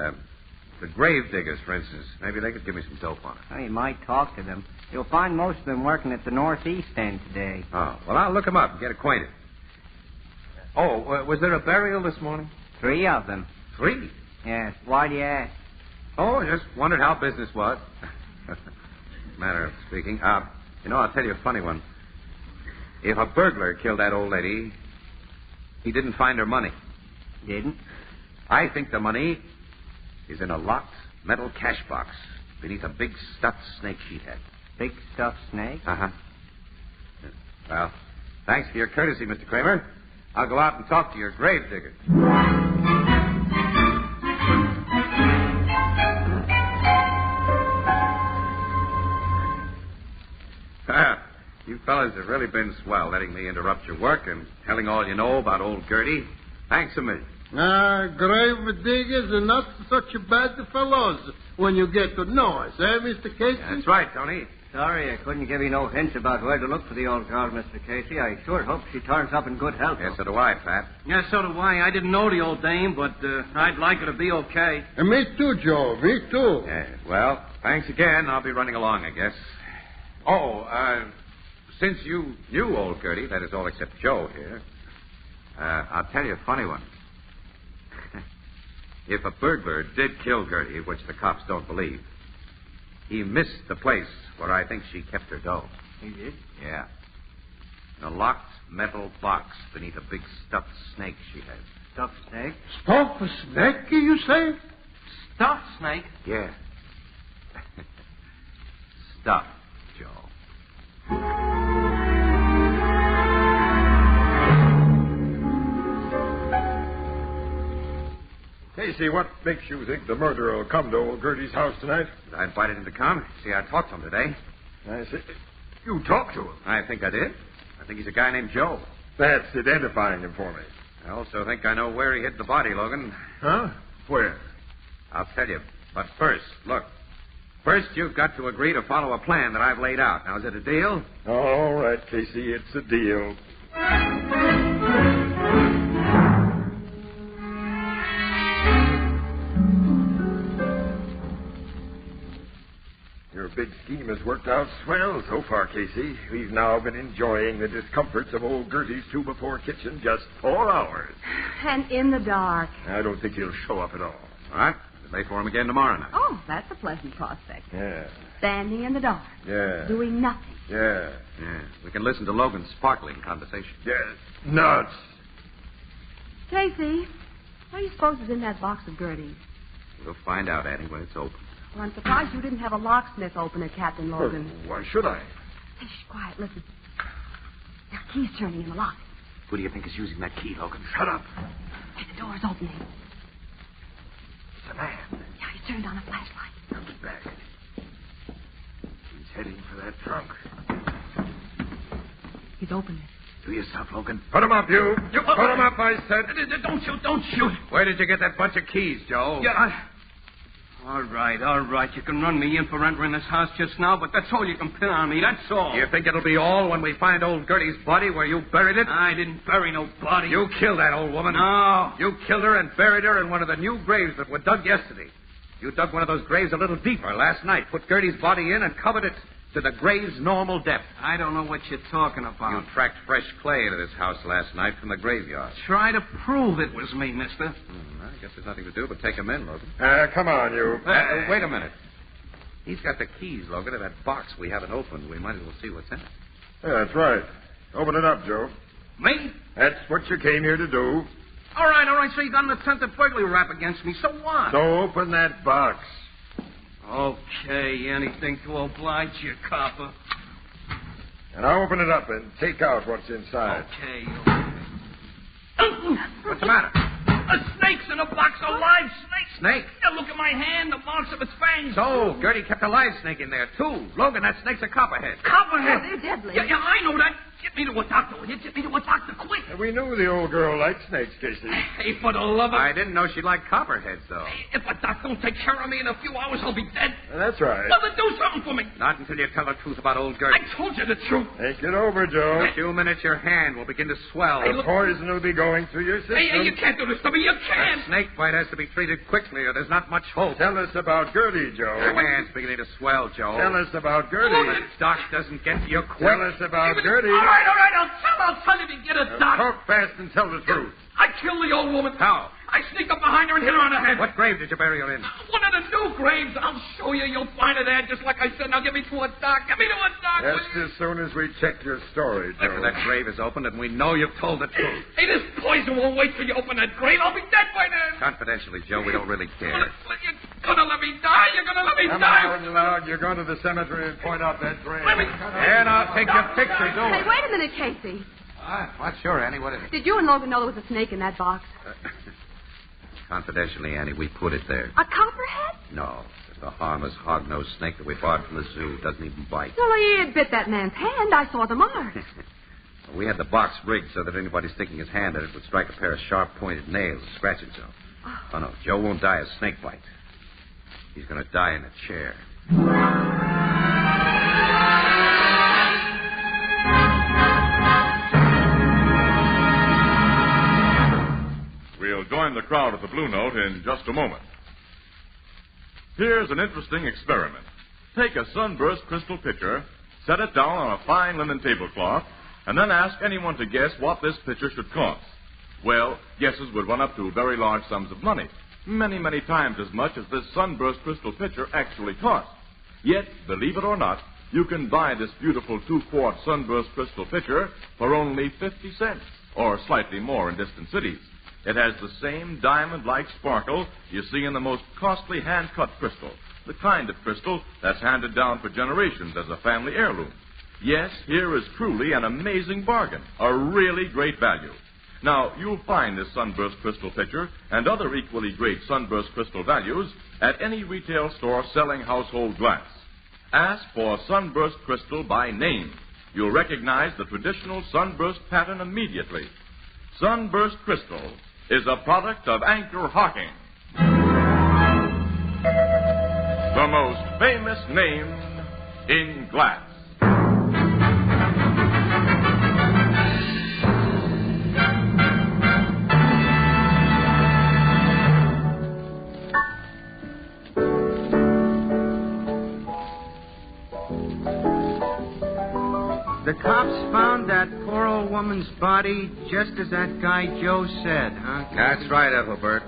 Speaker 9: the grave diggers, for instance. Maybe they could give me some dope on it.
Speaker 8: Well, you might talk to them. You'll find most of them working at the northeast end today.
Speaker 9: Oh, well, I'll look them up and get acquainted. Oh, was there a burial this morning?
Speaker 8: 3 of them.
Speaker 9: 3?
Speaker 8: Yes. Why do you ask?
Speaker 9: Oh, just wondered how business was. Matter of speaking. I'll tell you a funny one. If a burglar killed that old lady, he didn't find her money.
Speaker 8: Didn't?
Speaker 9: I think the money is in a locked metal cash box beneath a big stuffed snake she had.
Speaker 8: Big stuffed snake?
Speaker 9: Uh-huh. Well, thanks for your courtesy, Mr. Kramer. I'll go out and talk to your grave digger. You fellas have really been swell, letting me interrupt your work and telling all you know about old Gertie. Thanks a million.
Speaker 13: Grave diggers are not such a bad fellows when you get to know us, eh, Mr. Casey?
Speaker 9: That's right, Tony.
Speaker 8: Sorry I couldn't give you no hints about where to look for the old girl, Mr. Casey. I sure hope she turns up in good health.
Speaker 9: Yes, so do I, Pat.
Speaker 14: Yes, so do I. I didn't know the old dame, but I'd like her to be okay.
Speaker 13: And me too, Joe. Me too.
Speaker 9: Yes, well, thanks again. I'll be running along, I guess. Since you knew old Gertie, that is all except Joe here, I'll tell you a funny one. If a burglar did kill Gertie, which the cops don't believe, he missed the place where I think she kept her dough.
Speaker 8: He did?
Speaker 9: Yeah. In a locked metal box beneath a big stuffed snake she had.
Speaker 8: Stuffed snake?
Speaker 13: Stuffed snake, you say?
Speaker 14: Stuffed snake?
Speaker 9: Yeah. Stuffed, Joe.
Speaker 12: Casey, what makes you think the murderer will come to old Gertie's house tonight?
Speaker 9: I invited him to come. See, I talked to him today.
Speaker 12: I see. You talked to him?
Speaker 9: I think I did. I think he's a guy named Joe.
Speaker 12: That's identifying him for me.
Speaker 9: I also think I know where he hid the body, Logan.
Speaker 12: Huh? Where?
Speaker 9: I'll tell you. But first, look. First, you've got to agree to follow a plan that I've laid out. Now, is it a deal?
Speaker 12: All right, Casey, it's a deal. Your big scheme has worked out swell so far, Casey. We've now been enjoying the discomforts of old Gertie's 2-before kitchen just 4 hours.
Speaker 5: And in the dark.
Speaker 12: I don't think he'll show up at all.
Speaker 9: All right. We'll wait for him again tomorrow night.
Speaker 5: Oh, that's a pleasant prospect.
Speaker 12: Yeah.
Speaker 5: Standing in the dark.
Speaker 12: Yeah.
Speaker 5: Doing nothing.
Speaker 12: Yeah.
Speaker 9: Yeah. We can listen to Logan's sparkling conversation.
Speaker 12: Yes. Nuts.
Speaker 5: Casey, what do you suppose is in that box of Gertie's?
Speaker 9: We'll find out, Annie, when it's open.
Speaker 5: Well, I'm surprised you didn't have a locksmith open it, Captain Logan.
Speaker 12: Why should I?
Speaker 5: Hey, shh, quiet, listen. That key's turning in the lock.
Speaker 9: Who do you think is using that key, Logan?
Speaker 12: Shut up.
Speaker 5: Hey, the door's opening.
Speaker 12: It's a man.
Speaker 5: Yeah, he's turned on a flashlight.
Speaker 12: Comes back. He's heading for that trunk.
Speaker 5: He's opened it.
Speaker 9: Do yourself, Logan.
Speaker 12: Put him up, you. Put him up, I said.
Speaker 14: Don't shoot.
Speaker 9: Where did you get that bunch of keys, Joe?
Speaker 14: Yeah, All right. You can run me in for entering this house just now, but that's all you can pin on me. That's all.
Speaker 9: You think it'll be all when we find old Gertie's body where you buried it?
Speaker 14: I didn't bury no body.
Speaker 9: You killed that old woman.
Speaker 14: No.
Speaker 9: You killed her and buried her in one of the new graves that were dug yesterday. You dug one of those graves a little deeper last night, put Gertie's body in, and covered it to the grave's normal depth.
Speaker 14: I don't know what you're talking about.
Speaker 9: You tracked fresh clay into this house last night from the graveyard.
Speaker 14: Try to prove it was me, mister.
Speaker 9: I guess there's nothing to do but take him in, Logan.
Speaker 12: Come on, you.
Speaker 9: Wait a minute. He's got the keys, Logan, to that box we haven't opened. We might as well see what's in it.
Speaker 12: Yeah, that's right. Open it up, Joe.
Speaker 14: Me?
Speaker 12: That's what you came here to do.
Speaker 14: All right. So you got an attempted burglary rap against me. So what?
Speaker 12: So open that box.
Speaker 14: Okay, anything to oblige you, copper.
Speaker 12: And I'll open it up and take out what's inside.
Speaker 14: Okay.
Speaker 9: What's the matter?
Speaker 14: A snake's in a box, a live snake.
Speaker 9: Snake?
Speaker 14: Yeah, look at my hand, the marks of its fangs.
Speaker 9: So, Gertie kept a live snake in there, too. Logan, that snake's a copperhead.
Speaker 14: Copperhead?
Speaker 5: Oh, they're deadly.
Speaker 14: Yeah, I know that. Get me to a doctor, will you? Get me to a doctor, quick.
Speaker 12: We knew the old girl liked snakes, Casey.
Speaker 14: Hey, for the love of...
Speaker 9: I didn't know she liked copperheads, though.
Speaker 14: If a doc don't take care of me in a few hours, I'll be dead.
Speaker 12: That's right.
Speaker 14: Well, then do something for me.
Speaker 9: Not until you tell the truth about old Gertie.
Speaker 14: I told you the truth.
Speaker 12: Think it over, Joe.
Speaker 9: In a few minutes, your hand will begin to swell.
Speaker 12: The poison will be going through your system.
Speaker 14: Hey, you can't do this to me. You can't.
Speaker 9: That snake bite has to be treated quickly, or there's not much hope.
Speaker 12: Tell us about Gertie, Joe.
Speaker 9: Your hand's beginning to swell, Joe.
Speaker 12: Tell us about Gertie.
Speaker 9: The doc doesn't get to you quick.
Speaker 12: Tell us about Gertie.
Speaker 14: All right. I'll tell you to get a doc.
Speaker 12: Talk fast and tell the truth.
Speaker 14: I killed the old woman.
Speaker 9: How?
Speaker 14: I sneaked up behind her and hit her on the head.
Speaker 9: What grave did you bury her in?
Speaker 14: One of the new graves. I'll show you. You'll find her there, just like I said. Now get me to a doc. Get me to a doc.
Speaker 12: Just as soon as we check your story, Joe.
Speaker 9: After that grave is opened and we know you've told the truth.
Speaker 14: Hey, this poison won't wait till you open that grave. I'll be dead by then.
Speaker 9: Confidentially, Joe, we don't really care.
Speaker 14: You're gonna let me die. You're gonna let me
Speaker 12: Come
Speaker 14: die.
Speaker 12: on, loud. You're going to the cemetery and point out that grave.
Speaker 9: And I'll take your picture, do
Speaker 5: Hey,
Speaker 9: it.
Speaker 5: wait a minute, Casey.
Speaker 9: What? Sure, Annie. What is it?
Speaker 5: Did you and Logan know there was a snake in that box?
Speaker 9: Confidentially, Annie, we put it there.
Speaker 5: A copperhead?
Speaker 9: No, just a harmless hog-nosed snake that we bought from the zoo. Doesn't even bite.
Speaker 5: Well, it bit that man's hand. I saw the marks.
Speaker 9: We had the box rigged so that anybody sticking his hand in it would strike a pair of sharp-pointed nails and scratch himself. Oh, no, Joe won't die of snake bite. He's going to die in a chair.
Speaker 7: We'll join the crowd at the Blue Note in just a moment. Here's an interesting experiment. Take a sunburst crystal pitcher, set it down on a fine linen tablecloth, and then ask anyone to guess what this pitcher should cost. Well, guesses would run up to very large sums of money. Many, many times as much as this sunburst crystal pitcher actually costs. Yet, believe it or not, you can buy this beautiful 2-quart sunburst crystal pitcher for only 50 cents, or slightly more in distant cities. It has the same diamond-like sparkle you see in the most costly hand-cut crystal, the kind of crystal that's handed down for generations as a family heirloom. Yes, here is truly an amazing bargain, a really great value. Now, you'll find this sunburst crystal pitcher and other equally great sunburst crystal values at any retail store selling household glass. Ask for sunburst crystal by name. You'll recognize the traditional sunburst pattern immediately. Sunburst crystal is a product of Anchor Hocking, the most famous name in glass.
Speaker 8: The cops found that poor old woman's body just as that guy Joe said, huh?
Speaker 9: That's right, Ethelbert.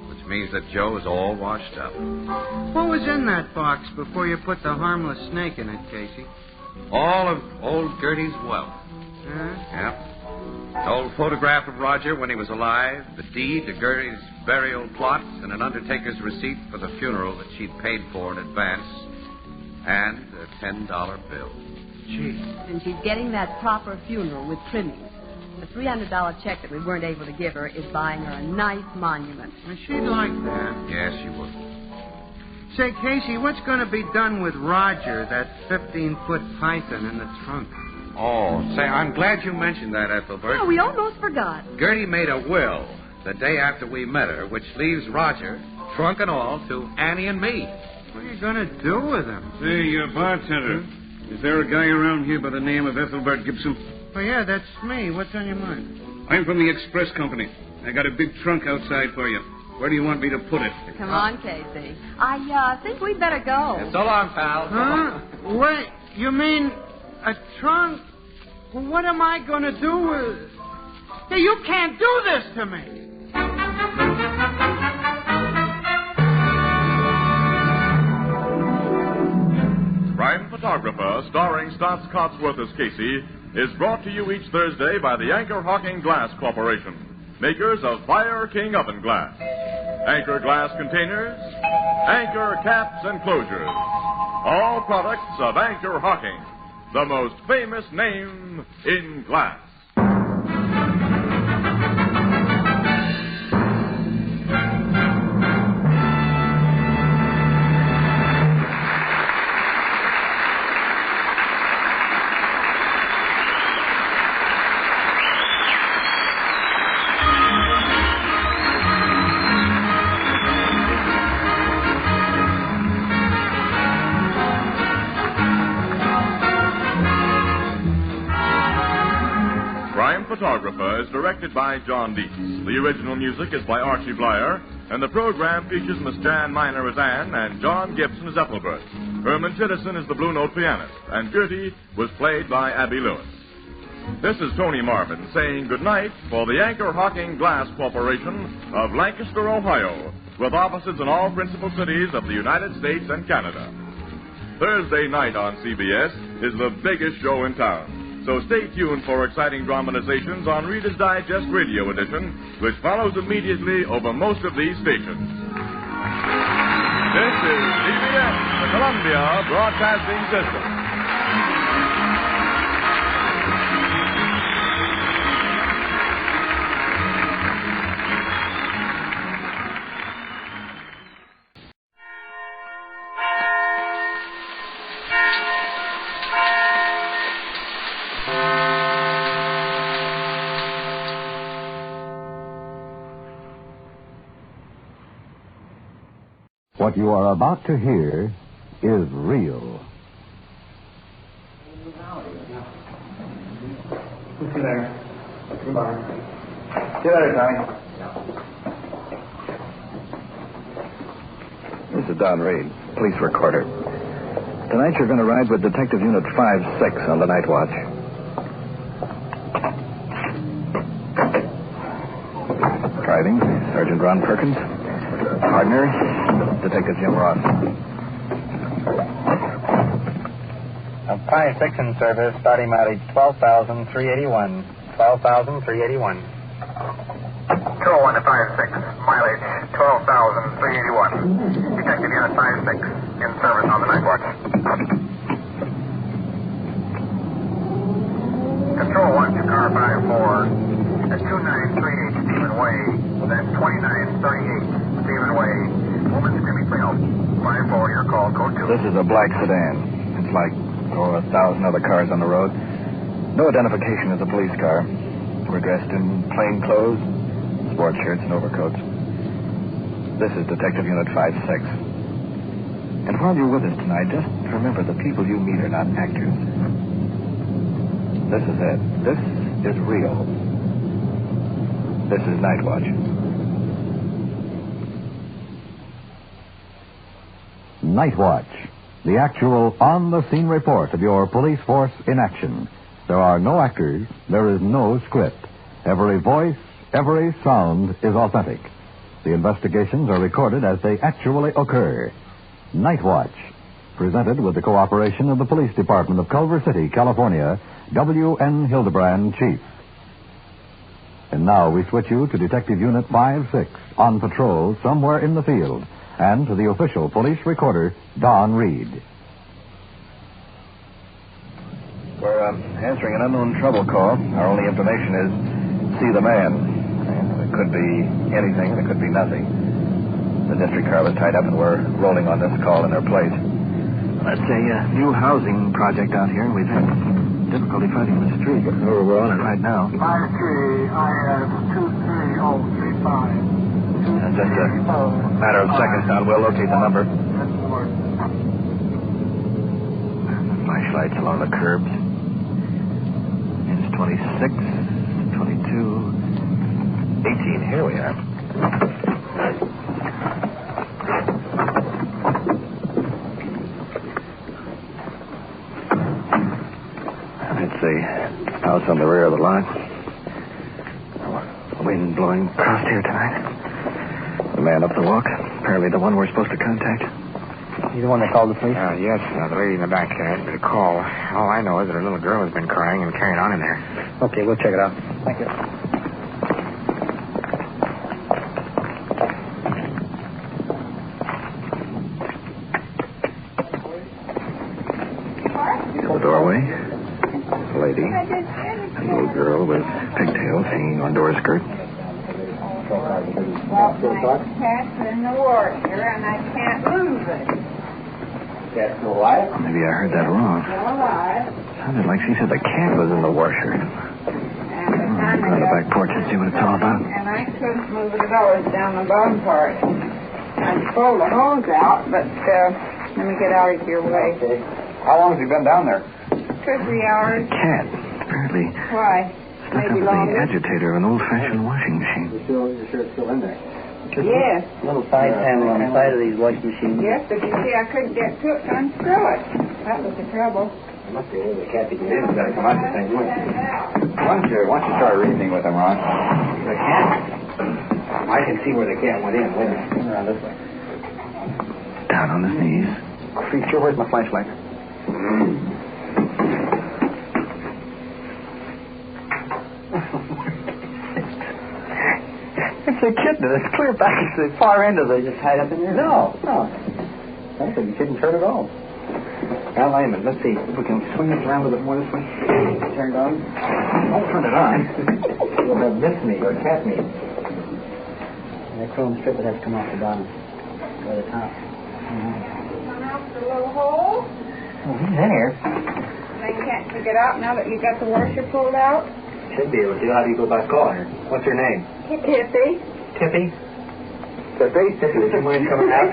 Speaker 9: Which means that Joe is all washed up.
Speaker 8: What was in that box before you put the harmless snake in it, Casey?
Speaker 9: All of old Gertie's wealth.
Speaker 8: Huh?
Speaker 9: Yep. An old photograph of Roger when he was alive, the deed to Gertie's burial plot, and an undertaker's receipt for the funeral that she'd paid for in advance, and a $10 bill.
Speaker 8: Gee.
Speaker 5: And she's getting that proper funeral with trimmings. The $300 check that we weren't able to give her is buying her a nice monument.
Speaker 8: Well, she'd like that.
Speaker 9: Yes, she would.
Speaker 8: Say, Casey, what's going to be done with Roger, that 15-foot python in the trunk?
Speaker 9: Oh, say, I'm glad you mentioned that, Ethelbert.
Speaker 5: Oh, we almost forgot.
Speaker 9: Gertie made a will the day after we met her, which leaves Roger, trunk and all, to Annie and me.
Speaker 8: What are you going to do with him?
Speaker 14: Say, bartender, is there a guy around here by the name of Ethelbert Gibson?
Speaker 8: Oh, yeah, that's me. What's on your mind?
Speaker 14: I'm from the express company. I got a big trunk outside for you. Where do you want me to put it?
Speaker 5: Come on, Casey. I think we'd better go.
Speaker 9: So long, pal.
Speaker 8: Huh? Wait, you mean a trunk? Well, what am I going to do with... Hey, you can't do this to me.
Speaker 7: Crime Photographer, starring Stotts Cotsworth as Casey, is brought to you each Thursday by the Anchor Hawking Glass Corporation, makers of Fire King Oven Glass. Anchor glass containers, Anchor caps and closures. All products of Anchor Hawking, the most famous name in glass. Photographer is directed by John Dietz. The original music is by Archie Blyer, and the program features Miss Jan Miner as Anne and John Gibson as Ethelbert. Herman Chittison is the Blue Note pianist, and Gertie was played by Abby Lewis. This is Tony Marvin saying goodnight for the Anchor Hawking Glass Corporation of Lancaster, Ohio, with offices in all principal cities of the United States and Canada. Thursday night on CBS is the biggest show in town. So stay tuned for exciting dramatizations on Reader's Digest Radio Edition, which follows immediately over most of these stations. This is CBS, the Columbia Broadcasting System.
Speaker 15: What you are about to hear is real.
Speaker 16: See you later. Goodbye. See you later, Tommy.
Speaker 17: This is Don Reed, police recorder. Tonight you're going to ride with Detective Unit 5-6 on the night watch. Driving, Sergeant Ron Perkins. Partner, Detective Jim Ross.
Speaker 16: 5-6 in service, starting mileage 12,381. 12,381.
Speaker 18: 201 to 5-6, mileage 12,381. Detective Unit 5-6 in service on the night watch. Control 1 to car 5-4 at 2938 Stephen Way, then 2938 Stephen Way. Woman screaming for help. 5-4, your call, code 2.
Speaker 17: This is a black sedan. It's like 1,000 other cars on the road. No identification as a police car. We're dressed in plain clothes, sports shirts and overcoats. This is Detective Unit 5-6. And while you're with us tonight, just remember the people you meet are not actors. This is it. This is real. This is Night Watch.
Speaker 15: Night Watch, the actual on-the-scene report of your police force in action. There are no actors. There is no script. Every voice, every sound is authentic. The investigations are recorded as they actually occur. Night Watch, presented with the cooperation of the Police Department of Culver City, California, W.N. Hildebrand, Chief. And now we switch you to Detective Unit 5-6 on patrol somewhere in the field, and to the official police recorder, Don Reed.
Speaker 17: We're answering an unknown trouble call. Our only information is, see the man. And it could be anything, and it could be nothing. The district car was tied up, and we're rolling on this call in their place. That's a new housing project out here, and we've had difficulty finding the street. We're on it right now.
Speaker 18: 5-3, I have 23035.
Speaker 17: And just a matter of seconds now, we'll locate the number. Flashlights along the curbs. It's 26, 22, 18. Here we are. It's the house on the rear of the lot. Wind blowing across here tonight. The man up the walk, apparently the one we're supposed to contact.
Speaker 19: You the one that called the police?
Speaker 20: Yes. The lady in the back asked me to call. All I know is that her little girl has been crying and carrying on in there.
Speaker 19: Okay, we'll check it out.
Speaker 20: Thank you.
Speaker 17: The doorway. A lady. A little girl with pigtails hanging onto her skirt.
Speaker 6: Well, my cat's in the washer, and I can't lose it.
Speaker 19: Cat's still alive?
Speaker 17: Maybe I heard that wrong.
Speaker 6: Still alive.
Speaker 17: Sounded like she said the cat was in the washer. Go to the back porch and see what it's all about.
Speaker 6: And I couldn't move the doors down the bottom part. I'd pull the hose out, but let me get out of your way.
Speaker 19: Okay. How long has he been down there?
Speaker 6: 2 or 3 hours.
Speaker 17: Cat, apparently.
Speaker 6: Why?
Speaker 17: Stuck
Speaker 6: Maybe
Speaker 17: up
Speaker 6: longer.
Speaker 17: the agitator of an old-fashioned washing machine.
Speaker 19: You're sure it's still in there?
Speaker 6: Yes.
Speaker 19: Little side panel on the side of these washing machines.
Speaker 6: Yes, but you see, I couldn't get to it to unscrew it. That was the trouble.
Speaker 19: It must be the cat that you did. It's got to come out the same way. Why don't you start reasoning with him, Ron? The cat? I can see where the cat went in. Wait a minute. Come around this way.
Speaker 17: Down on his knees.
Speaker 19: Creature, where's my flashlight? It's a kitten. It's clear back to the far end of it. Just tied up in there. No. I think you shouldn't turn it off. Now, Lyman, let's see. If we can swing this around a little bit more this way. Turned on. Don't turn it on. You'll have miss me or cat me. That chrome strip would have to come off the bottom. Or the top.
Speaker 6: Come out the little hole.
Speaker 19: Oh, he's in here.
Speaker 6: Then can't you get out now that you got the washer pulled out?
Speaker 19: Should be able to. How do you go about calling her? What's her name?
Speaker 6: Tippy.
Speaker 19: Tippy? Tippy, would you mind coming out?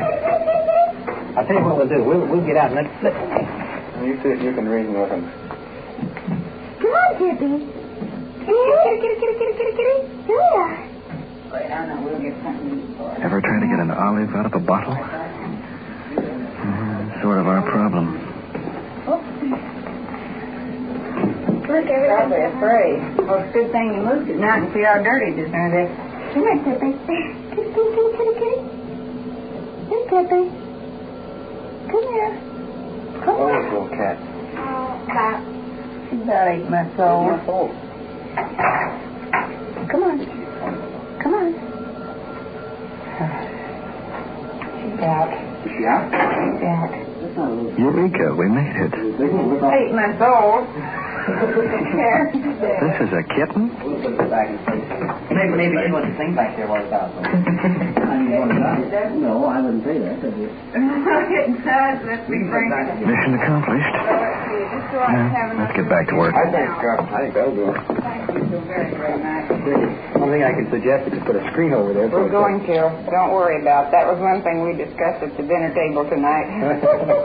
Speaker 19: I'll tell you what we'll do. We'll get out and let's... You see if you can reason with him.
Speaker 3: Come on, Tippy. Kitty. Here.
Speaker 6: Wait, I know. We'll get something for her.
Speaker 17: Ever try to get an olive out of a bottle? Sort of our problem.
Speaker 6: Look, everybody's afraid. Well, it's a good thing you moved it now and see how dirty it is under there.
Speaker 3: Come here, Tippy. Kitty. Hey, Tippy. Come here. Come
Speaker 19: Oh,
Speaker 3: on.
Speaker 19: little cat.
Speaker 6: She's about 8 months old.
Speaker 3: Come on.
Speaker 6: She's out.
Speaker 19: Is she out?
Speaker 6: She's out.
Speaker 17: Eureka, we made it.
Speaker 6: 8 months old.
Speaker 17: This is a kitten?
Speaker 19: We'll put it back in place. Maybe she wants to sing back there while it's out. No, I wouldn't say that.
Speaker 17: Mission accomplished. Let's get back to work.
Speaker 19: I think that'll do it.
Speaker 6: Thank you so very, very much.
Speaker 19: One thing I could suggest is to put a screen over there.
Speaker 6: We're going to. Don't worry about that. Was one thing we discussed at the dinner table tonight.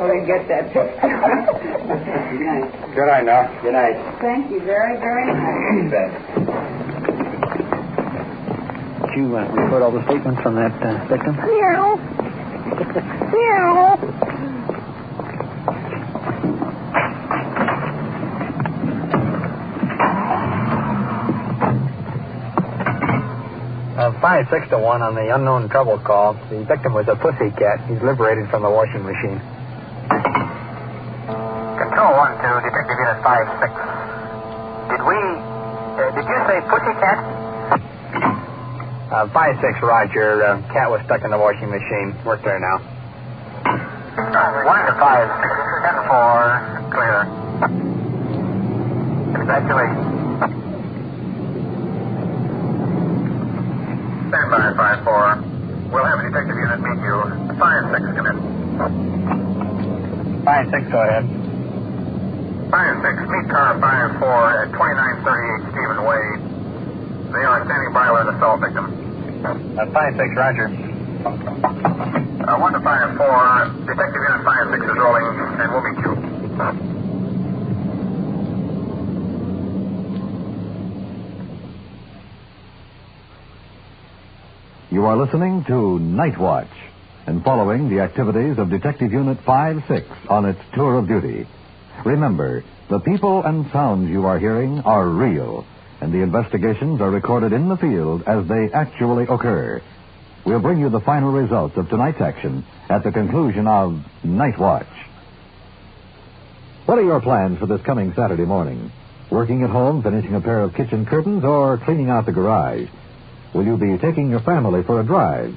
Speaker 6: We get that.
Speaker 19: Good night now. Good night.
Speaker 6: Thank you very, very much.
Speaker 19: You bet. Did you record all the statements from that victim?
Speaker 3: Meow.
Speaker 19: 5-6 to 1 on the unknown trouble call. The victim was a pussy cat. He's liberated from the washing machine.
Speaker 18: Control 1 to Detective Unit 5-6. Did you say pussy cat?
Speaker 19: 5-6, Roger. Cat was stuck in the washing machine. We're clear now.
Speaker 18: 1 to 5-6, 10-4, clear. Congratulations. Stand by, 5-4. We'll have a detective unit meet you. 5-6, come in.
Speaker 19: 5-6, go ahead.
Speaker 18: 5-6, meet car 5-4 at 2938 Stephen Way. They are standing by with an assault victim.
Speaker 19: 5-6, Roger.
Speaker 18: 1 to 5-4, detective unit 5-6 is rolling, and we'll meet you.
Speaker 15: You are listening to Night Watch and following the activities of Detective Unit 5-6 on its tour of duty. Remember, the people and sounds you are hearing are real, and the investigations are recorded in the field as they actually occur. We'll bring you the final results of tonight's action at the conclusion of Night Watch. What are your plans for this coming Saturday morning? Working at home, finishing a pair of kitchen curtains, or cleaning out the garage? Will you be taking your family for a drive?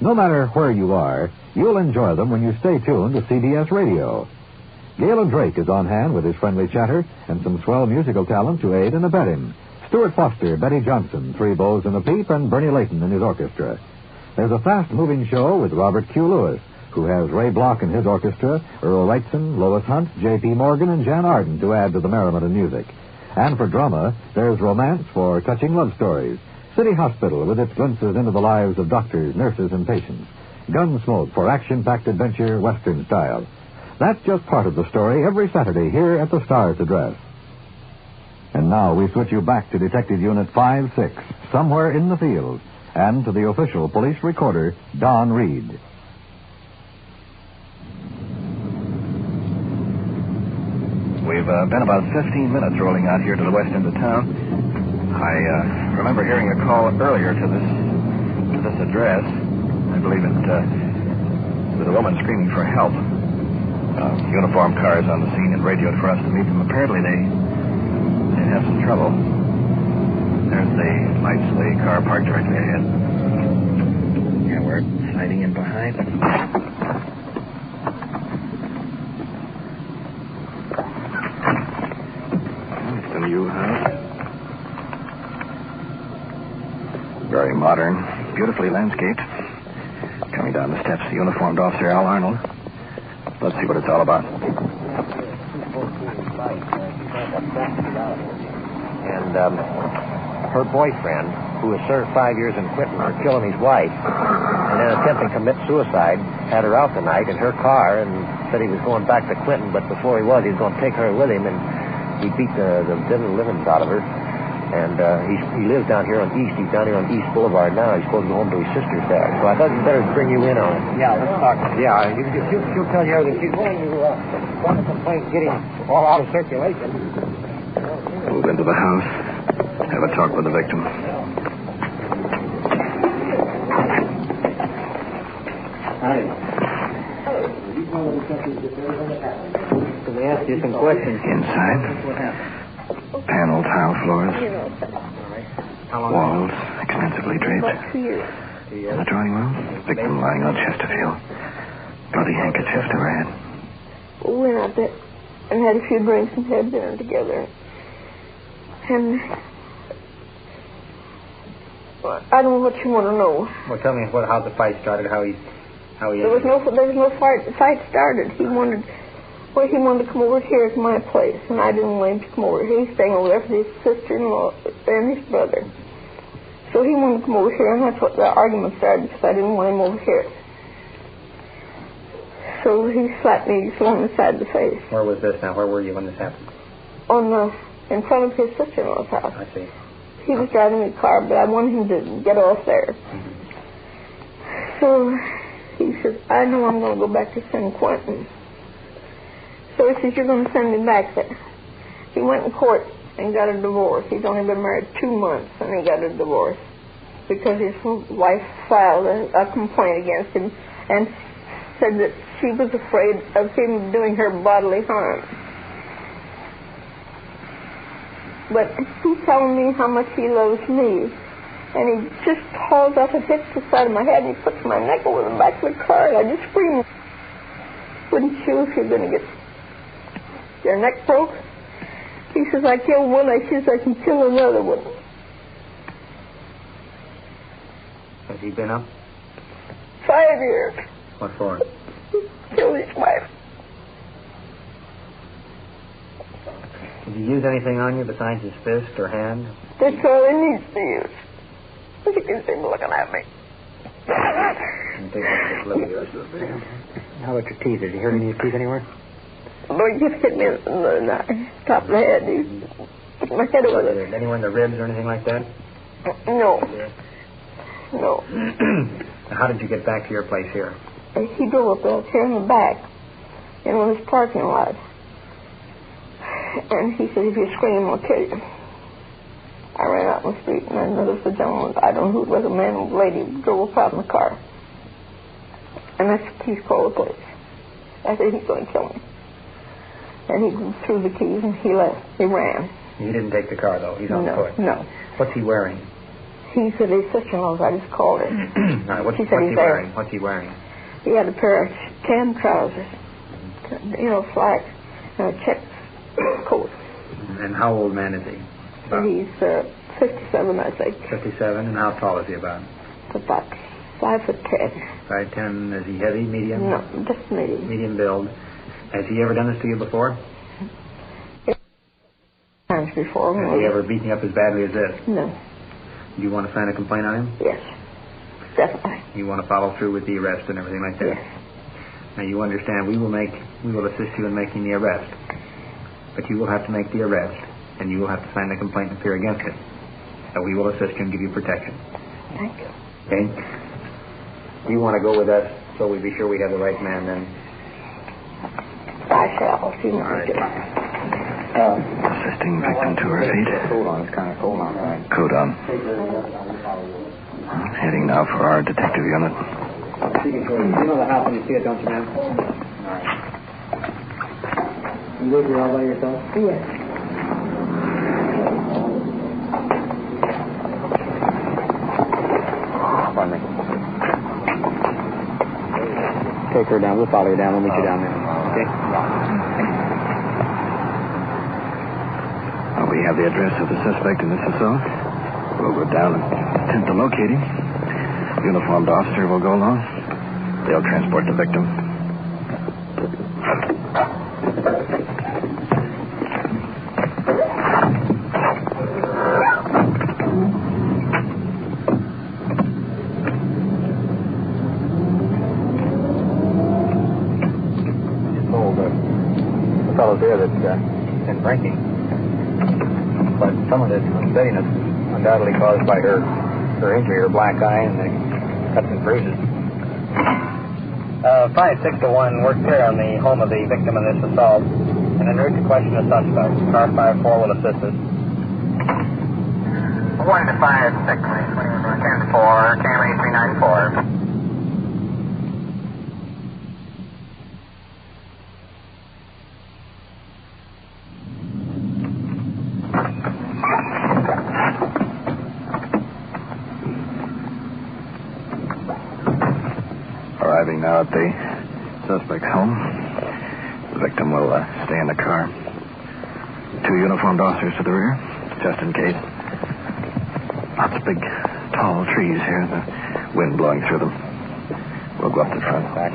Speaker 15: No matter where you are, you'll enjoy them when you stay tuned to CBS Radio. Galen Drake is on hand with his friendly chatter and some swell musical talent to aid and abet him. Stuart Foster, Betty Johnson, Three Bows and a Peep, and Bernie Layton in his orchestra. There's a fast-moving show with Robert Q. Lewis, who has Ray Block and his orchestra, Earl Wrightson, Lois Hunt, J.P. Morgan, and Jan Arden to add to the merriment and music. And for drama, there's romance for touching love stories. City Hospital with its glimpses into the lives of doctors, nurses, and patients. Gunsmoke for action-packed adventure, Western style. That's just part of the story every Saturday here at the Star's Address. And now we switch you back to Detective Unit 5-6, somewhere in the field, and to the official police recorder, Don Reed.
Speaker 17: We've been about 15 minutes rolling out here to the west end of town. I remember hearing a call earlier to this address. I believe it was a woman screaming for help. Uniformed cars on the scene and radioed for us to meet them. Apparently they have some trouble. There's the lights of the car parked directly ahead. Yeah, we're sliding in behind. It's a new house. Very modern, beautifully landscaped. Coming down the steps, the uniformed officer, Al Arnold. Let's see what it's all about.
Speaker 19: And her boyfriend, who was served 5 years in Quinton for killing his wife and then attempting to commit suicide, had her out the night in her car and said he was going back to Quinton, but before he was going to take her with him, and he beat the living out of her. And he lives down here on East. He's down here on East Boulevard now. He's supposed to go home to his sister's there. So I thought you'd better bring you in on it. Yeah, let's talk. Yeah, she'll tell you everything. She's willing to file a complaint, get him all out of circulation.
Speaker 17: Move into the house. Have a talk with the victim.
Speaker 19: Hi. Can we ask you some questions?
Speaker 17: Inside. Panel tile floors. Walls extensively draped. In the drawing room, victim lying on Chesterfield. Bloody handkerchief to her head.
Speaker 3: We went out there and had a few drinks and had dinner together. And I don't know what you want to know.
Speaker 19: Well, tell me how the fight started, how he
Speaker 3: There was no fight. The fight started. He wanted to come over here to my place, and I didn't want him to come over here. He's staying over there for his sister-in-law and his brother. So he wanted to come over here, and that's what the argument started, because I didn't want him over here. So he slapped me on the side of the face.
Speaker 19: Where was this now? Where were you when this happened?
Speaker 3: In front of his sister-in-law's house.
Speaker 19: I see.
Speaker 3: He was driving a car, but I wanted him to get off there. Mm-hmm. So he says, I know I'm going to go back to San Quentin. So he says, you're going to send me back there. He went in court and got a divorce. He's only been married 2 months, and he got a divorce because his wife filed a complaint against him and said that she was afraid of him doing her bodily harm. But he's telling me how much he loves me. And he just hauls up and hits the side of my head, and he puts my neck over the back of the car, and I just scream. Wouldn't you if you're going to get your neck broke? He says, I killed one, I says I can kill another one.
Speaker 19: Has he been up?
Speaker 3: 5 years.
Speaker 19: What for?
Speaker 3: Killed his wife.
Speaker 19: Did he use anything on you besides his fist or hand?
Speaker 3: That's all he needs to use. You can see him looking at me.
Speaker 19: How about your teeth? Did you hear any of your teeth anywhere?
Speaker 3: No, he just hit me in the top of the head. He hit my head over there.
Speaker 19: Anywhere in the ribs or anything like that?
Speaker 3: No. No.
Speaker 19: How did you get back to your place here?
Speaker 3: He drove up there in the back in one of his parking lots. And he said, if you scream, I'll kill you.
Speaker 11: I ran out in the street and I noticed the gentleman. I don't know who it was, a man and a lady drove up out in the car. And I said, please call the police. I said, he's going to kill me. And he threw the keys and he left. He ran.
Speaker 19: He didn't take the car, though. He's on foot.
Speaker 11: No.
Speaker 19: What's he wearing?
Speaker 11: He said his sister-in-law's. I just called her.
Speaker 19: What's he wearing? What's he wearing?
Speaker 11: He had a pair of tan trousers, slacks, and a check coat.
Speaker 19: And how old man is he?
Speaker 11: He's 57, I think.
Speaker 19: 57, and how tall is he about?
Speaker 11: About 5'10".
Speaker 19: 5'10". Is he heavy, medium?
Speaker 11: No, just medium.
Speaker 19: Medium build. Has he ever done this to you before?
Speaker 11: Times before.
Speaker 19: Has he ever beaten you up as badly as this?
Speaker 11: No.
Speaker 19: Do you want to sign a complaint on him?
Speaker 11: Yes, definitely.
Speaker 19: You want to follow through with the arrest and everything like that?
Speaker 11: Yes.
Speaker 19: Now you understand we will assist you in making the arrest. But you will have to make the arrest, and you will have to sign the complaint and appear against it. So we will assist you and give you protection.
Speaker 11: Thank you.
Speaker 19: Okay? You want to go with us so we be sure we have the right man then?
Speaker 11: I shall. See you.
Speaker 19: All right.
Speaker 15: Assisting victim to her feet.
Speaker 19: Hold on, it's kind of cold outside.
Speaker 15: Coat on. Heading now for our detective unit.
Speaker 19: You know the house when you see it, don't you, ma'am? All right. You live here all by yourself?
Speaker 11: Yes.
Speaker 19: Pardon me. Take her down. We'll follow you down. We'll meet you down there. Okay?
Speaker 15: We have the address of the suspect in this assault. We'll go down and attempt to locate him. Uniformed officer will go along. They'll transport the victim.
Speaker 19: The fellow there that's been drinking. But some of this unsteadiness is undoubtedly caused by her injury, her black eye, and the cuts and bruises. 5-6-1, we're clear on the home of the victim in this assault. And en route to question the suspect. Car 5-4 will assist us.
Speaker 18: 1 to 5-6, 10-4, Camry 394.
Speaker 15: Arriving now at the suspect's home. The victim will stay in the car. 2 uniformed officers to the rear, just in case. Lots of big, tall trees here, the wind blowing through them. We'll go up the front.
Speaker 19: Back.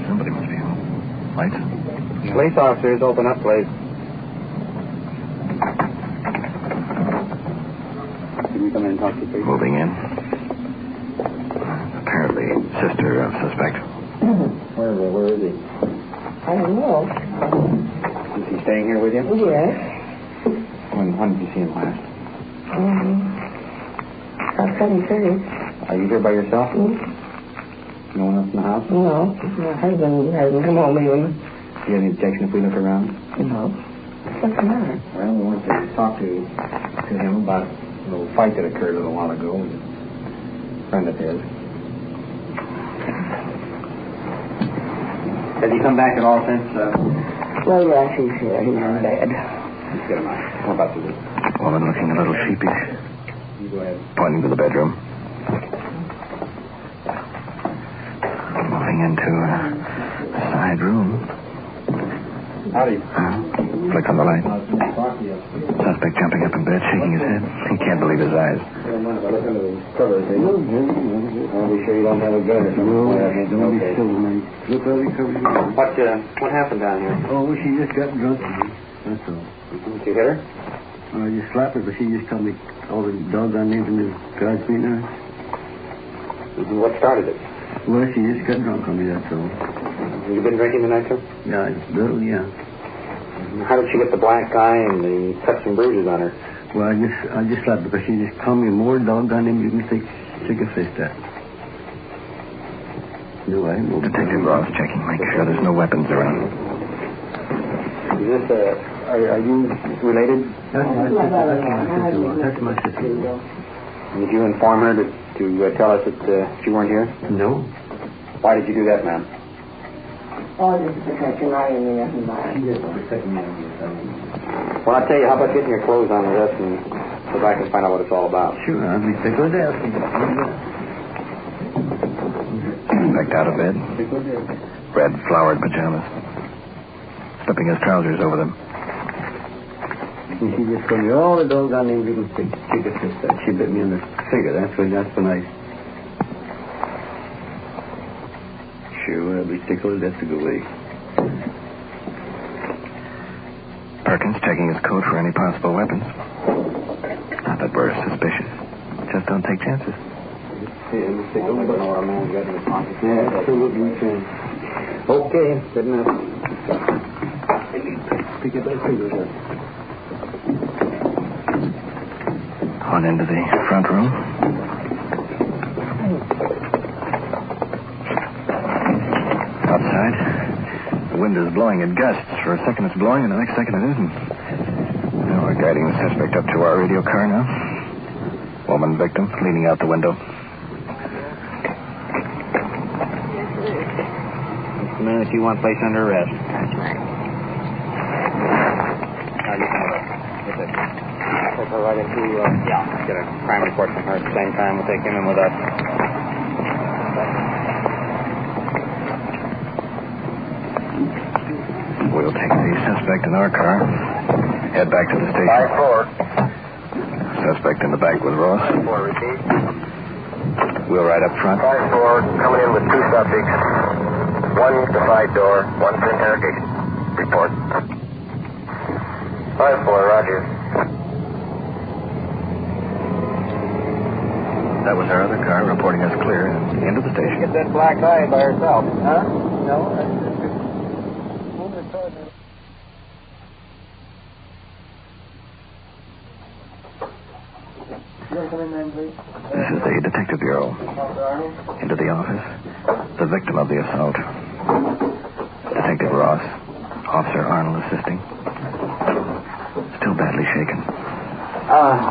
Speaker 15: Somebody must be home. Lights?
Speaker 19: Police officers, open up, please. Can we come in and talk to you, please?
Speaker 15: Moving in. Apparently, sister of suspect.
Speaker 19: Where is he?
Speaker 11: I don't know.
Speaker 19: Is he staying here with you?
Speaker 11: Yes.
Speaker 19: When did you see him last?
Speaker 11: About 7:30.
Speaker 19: Are you here by yourself?
Speaker 11: Mm-hmm.
Speaker 19: No one else in the house?
Speaker 11: No. My husband hasn't come home even.
Speaker 19: Do you have any objection if we look around?
Speaker 11: No. What's the matter?
Speaker 19: Well, we wanted to talk to him about a little fight that occurred a little while ago with a friend of his. Has he come back at all since?
Speaker 11: Well, yes, he's here. He's in bed.
Speaker 19: Let's get him out. How about this?
Speaker 15: Woman looking a little sheepish.
Speaker 19: You go ahead.
Speaker 15: Pointing to the bedroom. Moving into a side room.
Speaker 19: Howdy.
Speaker 15: Flick on the light. Suspect jumping up in bed, shaking his head. He can't believe his eyes.
Speaker 19: Don't mind if I look under the covers, eh? I'll be sure you don't have a gun or something.
Speaker 4: Don't be silly, man. Look how he covers you.
Speaker 19: What happened down here?
Speaker 4: Oh, she just got drunk. That's all.
Speaker 19: Did you hit her?
Speaker 4: I just slapped her, but she just told me all the doggone names in the garage feet now.
Speaker 19: What started it?
Speaker 4: Well, she just got drunk on me, that's all.
Speaker 19: You been drinking tonight, sir?
Speaker 4: Yeah, little, yeah.
Speaker 19: How did she get the black eye and the cuts and bruises on her?
Speaker 4: Well, I just slapped her because she just called me more doggone names you can think.
Speaker 19: Stick a fist up. No, I won't.
Speaker 17: Detective Ross checking. Make sure there's no weapons around.
Speaker 19: Is this, are you related? That's my sister. Did you inform her to tell us that she weren't here? No. Why did you do that, ma'am?
Speaker 11: Oh, just protecting my nothing by.
Speaker 19: She just protecting me. Well, I'll tell you, how about getting your clothes on with us and so I can find out what it's all about? Sure, I'll be tickled to death.
Speaker 17: Backed out of bed. Red flowered pajamas. Slipping his trousers over them.
Speaker 19: And she just told me all the doggone names you can stick a fist up. She bit me in the finger. That's when I... Sure, I'll be tickled to death to go away.
Speaker 17: Perkins checking his coat for any possible weapons. Not that we're suspicious. Just don't take chances.
Speaker 19: Yeah, let's take a look at what our man's got in his pocket. Yeah, absolutely. Okay, good enough. Pick up that finger there.
Speaker 17: On into the front room. Outside, the wind is blowing in gusts. For a second it's blowing, and the next second it isn't. Now we're guiding the suspect up to our radio car now. Woman victim leaning out the window.
Speaker 19: That's the man that you want placed under arrest. That's right. Take her right into, get a crime report from her at the same time. We'll take him in with us.
Speaker 17: We'll take the suspect in our car, head back to the station.
Speaker 18: 5-4.
Speaker 17: Suspect in the back with Ross.
Speaker 18: 5-4, repeat.
Speaker 17: We'll ride up front.
Speaker 18: 5-4, coming in with 2 subjects. One to the side door, one for interrogation. Report. 5-4, roger.
Speaker 17: That was our other car reporting us clear into the station.
Speaker 19: Get that black eye by herself. Huh? No,
Speaker 17: This is the Detective Bureau. Into the office. The victim of the assault. Detective Ross. Officer Arnold assisting. Still badly shaken.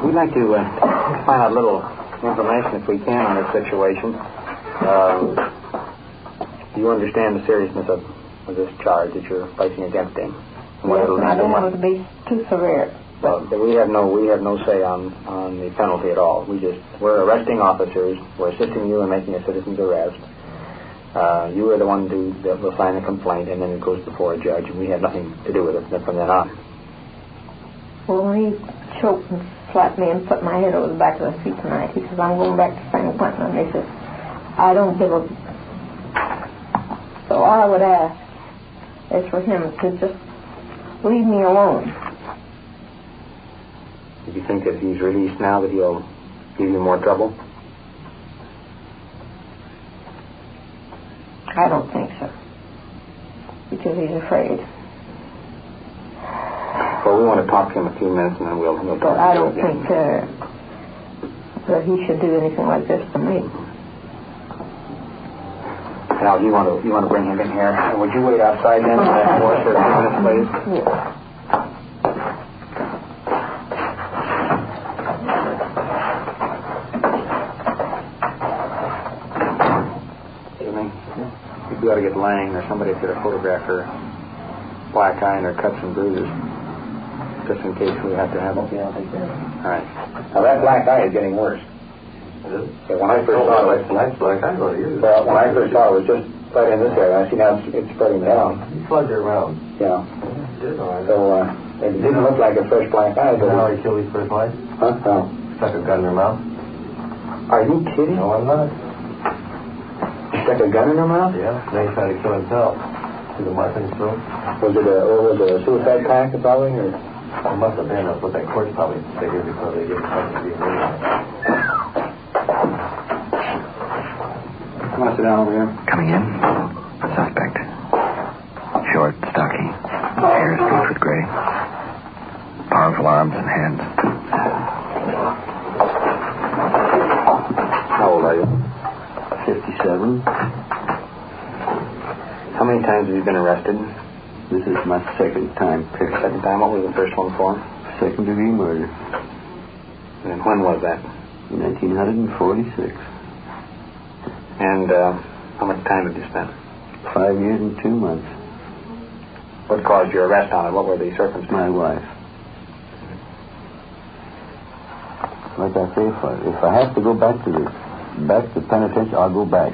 Speaker 19: We'd like to find out a little information, if we can, on this situation. Do you understand the seriousness of this charge that you're placing against him?
Speaker 11: Yes, I don't want it to be too severe.
Speaker 19: Well, we have no say on the penalty at all. We're arresting officers. We're assisting you in making a citizen's arrest. You are the one that will sign a complaint, and then it goes before a judge, and we have nothing to do with it from then on.
Speaker 11: Well, when he choked and slapped me and put my head over the back of the seat tonight, he says, I'm going back to San Quentin. And he says, I don't give a... So all I would ask is for him to just leave me alone.
Speaker 19: Do you think if he's released now that he'll give you more trouble?
Speaker 11: I don't think so. Because he's afraid.
Speaker 19: Well, we want to talk to him a few minutes and then we'll talk to him.
Speaker 11: But I don't think that he should do anything like this to me.
Speaker 19: Now, do you want to bring him in here? And would you wait outside then for a few minutes, please?
Speaker 11: Yeah.
Speaker 19: We ought to get Lang or somebody to photograph her black eye and her cuts and bruises, just in case we have to have them.
Speaker 11: Yeah, I'll take that.
Speaker 19: All right. Now that black eye is getting worse. Yeah, when I first saw it,
Speaker 18: black eye, what it is.
Speaker 19: Well, when I first saw it, it was just right in this area. I see now it's spreading down.
Speaker 18: You plugged it around.
Speaker 19: Yeah. So it didn't look like a fresh black eye. But
Speaker 18: how he killed his first wife?
Speaker 19: Huh? No.
Speaker 18: Stuck a gun in her mouth.
Speaker 19: Are you kidding?
Speaker 18: No, I'm not.
Speaker 19: Stuck a gun in her mouth?
Speaker 18: Yeah. Then he tried to kill himself. See the mark in his throat?
Speaker 19: Was it a suicide pact probably, or?
Speaker 18: It must have been. That's what that court's probably figured because they didn't have to be
Speaker 19: Come on, sit down over here.
Speaker 17: Coming in. Suspect. Short, stocky. Hair streaked with gray. Powerful arms and hands.
Speaker 19: How old are are you?
Speaker 4: 57.
Speaker 19: How many times have you been arrested?
Speaker 4: This is my second time.
Speaker 19: Second time? What was the first one for?
Speaker 4: Second-degree murder.
Speaker 19: And when was that?
Speaker 4: 1946.
Speaker 19: And how much time did you spend?
Speaker 4: 5 years and 2 months.
Speaker 19: What caused your arrest on it? What were the circumstances?
Speaker 4: My wife. Like I say, if I have to go back to the penitentiary, I'll go back.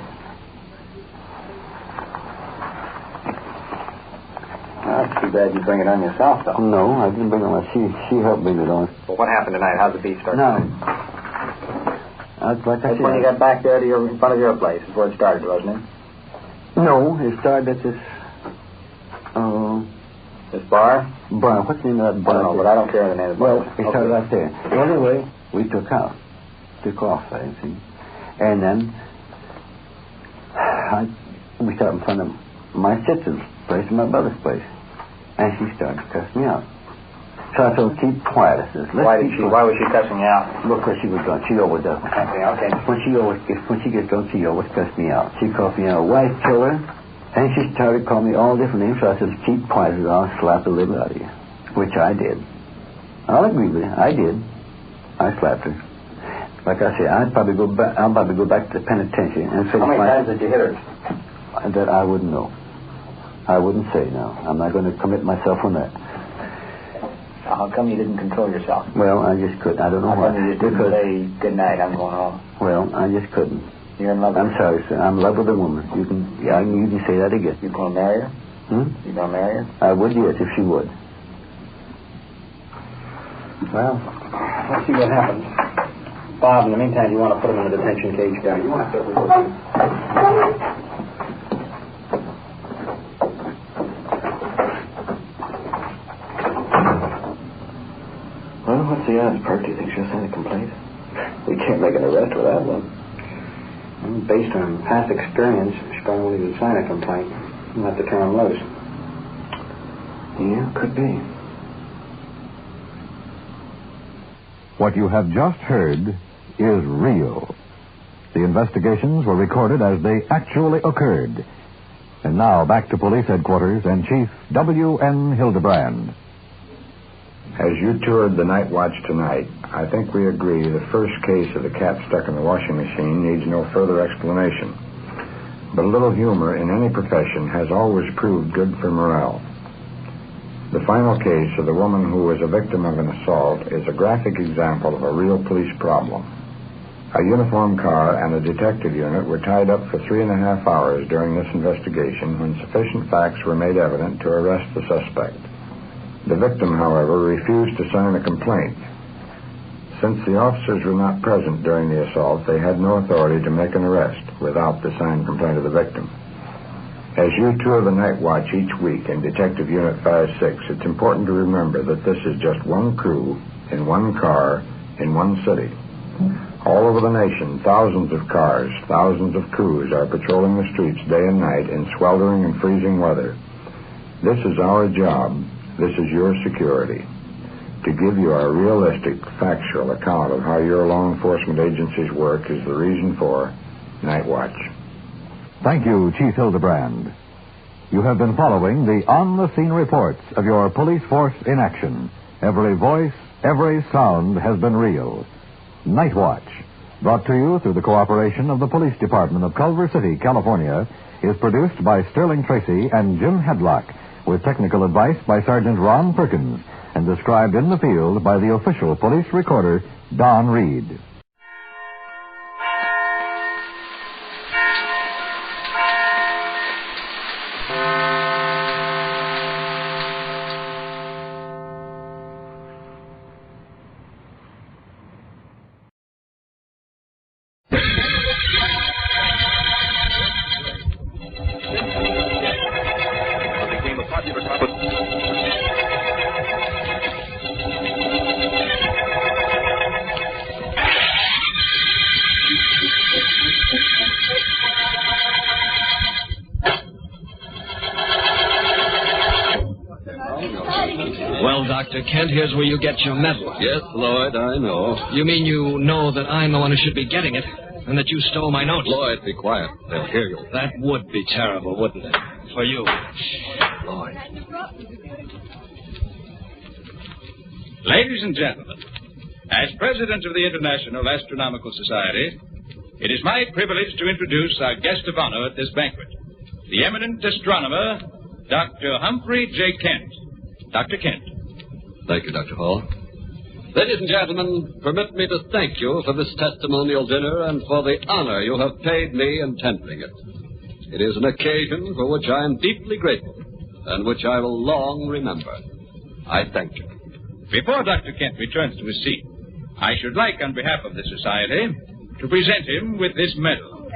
Speaker 19: Well, that's too bad you bring it on yourself, though.
Speaker 4: No, I didn't bring it on. She helped bring it on.
Speaker 19: Well, what happened tonight? How'd the beef start?
Speaker 4: No. Like I
Speaker 19: That's
Speaker 4: said,
Speaker 19: when you got back there to in front of your place. Is where it started, wasn't it?
Speaker 4: No, it started at this...
Speaker 19: This bar?
Speaker 4: Bar. What's the name of that bar?
Speaker 19: I don't know, but I don't care the name of the bar.
Speaker 4: Well, it started right there. Well, anyway, we took off, I see. And then we started in front of my sister's place and my brother's place. And she started to cuss me out. So I told her, keep quiet. I said,
Speaker 19: why was she cussing you out?
Speaker 4: Because she was drunk. She always does.
Speaker 19: Okay.
Speaker 4: When she gets drunk, she always cuss me out. She called me a white killer. And she started calling me all different names. So I said, keep quiet or I'll slap the liver out of you. Which I did. I'll agree with you. I did. I slapped her. Like I say, I'll probably go back to the penitentiary and finish.
Speaker 19: How many times did you hit her?
Speaker 4: That I wouldn't know. I wouldn't say now. I'm not going to commit myself on that.
Speaker 19: How come you didn't control yourself?
Speaker 4: Well, I just couldn't. I don't know why.
Speaker 19: How come you just didn't say, good night, I'm going home?
Speaker 4: Well, I just couldn't.
Speaker 19: You're in love with her?
Speaker 4: I'm sorry, sir. I'm in love with a woman. You can say that again.
Speaker 19: You going to marry her? You going to marry her?
Speaker 4: I would, yes, if she would.
Speaker 19: Well, let's see what happens. Bob, in the meantime, you want to put him in the detention cage down. You want to...
Speaker 4: Well, what's the odds, Park? Do you think she'll send a complaint? We can't make an arrest without one. Based on past experience, she probably won't even sign a complaint. We'll have to turn them loose. Yeah, could be.
Speaker 15: What you have just heard is real. The investigations were recorded as they actually occurred. And now back to police headquarters and Chief W.N. Hildebrand.
Speaker 21: As you toured the night watch tonight, I think we agree the first case of the cat stuck in the washing machine needs no further explanation. But a little humor in any profession has always proved good for morale. The final case of the woman who was a victim of an assault is a graphic example of a real police problem. A uniformed car and a detective unit were tied up for 3.5 hours during this investigation when sufficient facts were made evident to arrest the suspect. The victim, however, refused to sign a complaint. Since the officers were not present during the assault, they had no authority to make an arrest without the signed complaint of the victim. As you tour the night watch each week in Detective Unit 5-6, it's important to remember that this is just one crew in one car in one city. All over the nation, thousands of cars, thousands of crews are patrolling the streets day and night in sweltering and freezing weather. This is our job. This is your security. To give you a realistic, factual account of how your law enforcement agencies work is the reason for Night Watch.
Speaker 15: Thank you, Chief Hildebrand. You have been following the on-the-scene reports of your police force in action. Every voice, every sound has been real. Night Watch, brought to you through the cooperation of the Police Department of Culver City, California, is produced by Sterling Tracy and Jim Hedlock, with technical advice by Sergeant Ron Perkins, and described in the field by the official police recorder, Don Reed.
Speaker 22: Well, Dr. Kent, here's where you get your medal.
Speaker 23: Yes, Lloyd, I know.
Speaker 22: You mean you know that I'm the one who should be getting it? and that you stole my notes.
Speaker 1: Lloyd, be quiet. They'll hear you.
Speaker 22: That would be terrible, wouldn't it? For you. Lloyd.
Speaker 2: Ladies and gentlemen, as president of the International Astronomical Society, it is my privilege to introduce our guest of honor at this banquet, the eminent astronomer, Dr. Humphrey J. Kent. Dr. Kent.
Speaker 1: Thank you, Dr. Hall. Ladies and gentlemen, permit me to thank you for this testimonial dinner and for the honor you have paid me in tendering it. It is an occasion for which I am deeply grateful and which I will long remember. I thank you.
Speaker 2: Before Dr. Kent returns to his seat, I should like, on behalf of the Society, to present him with this medal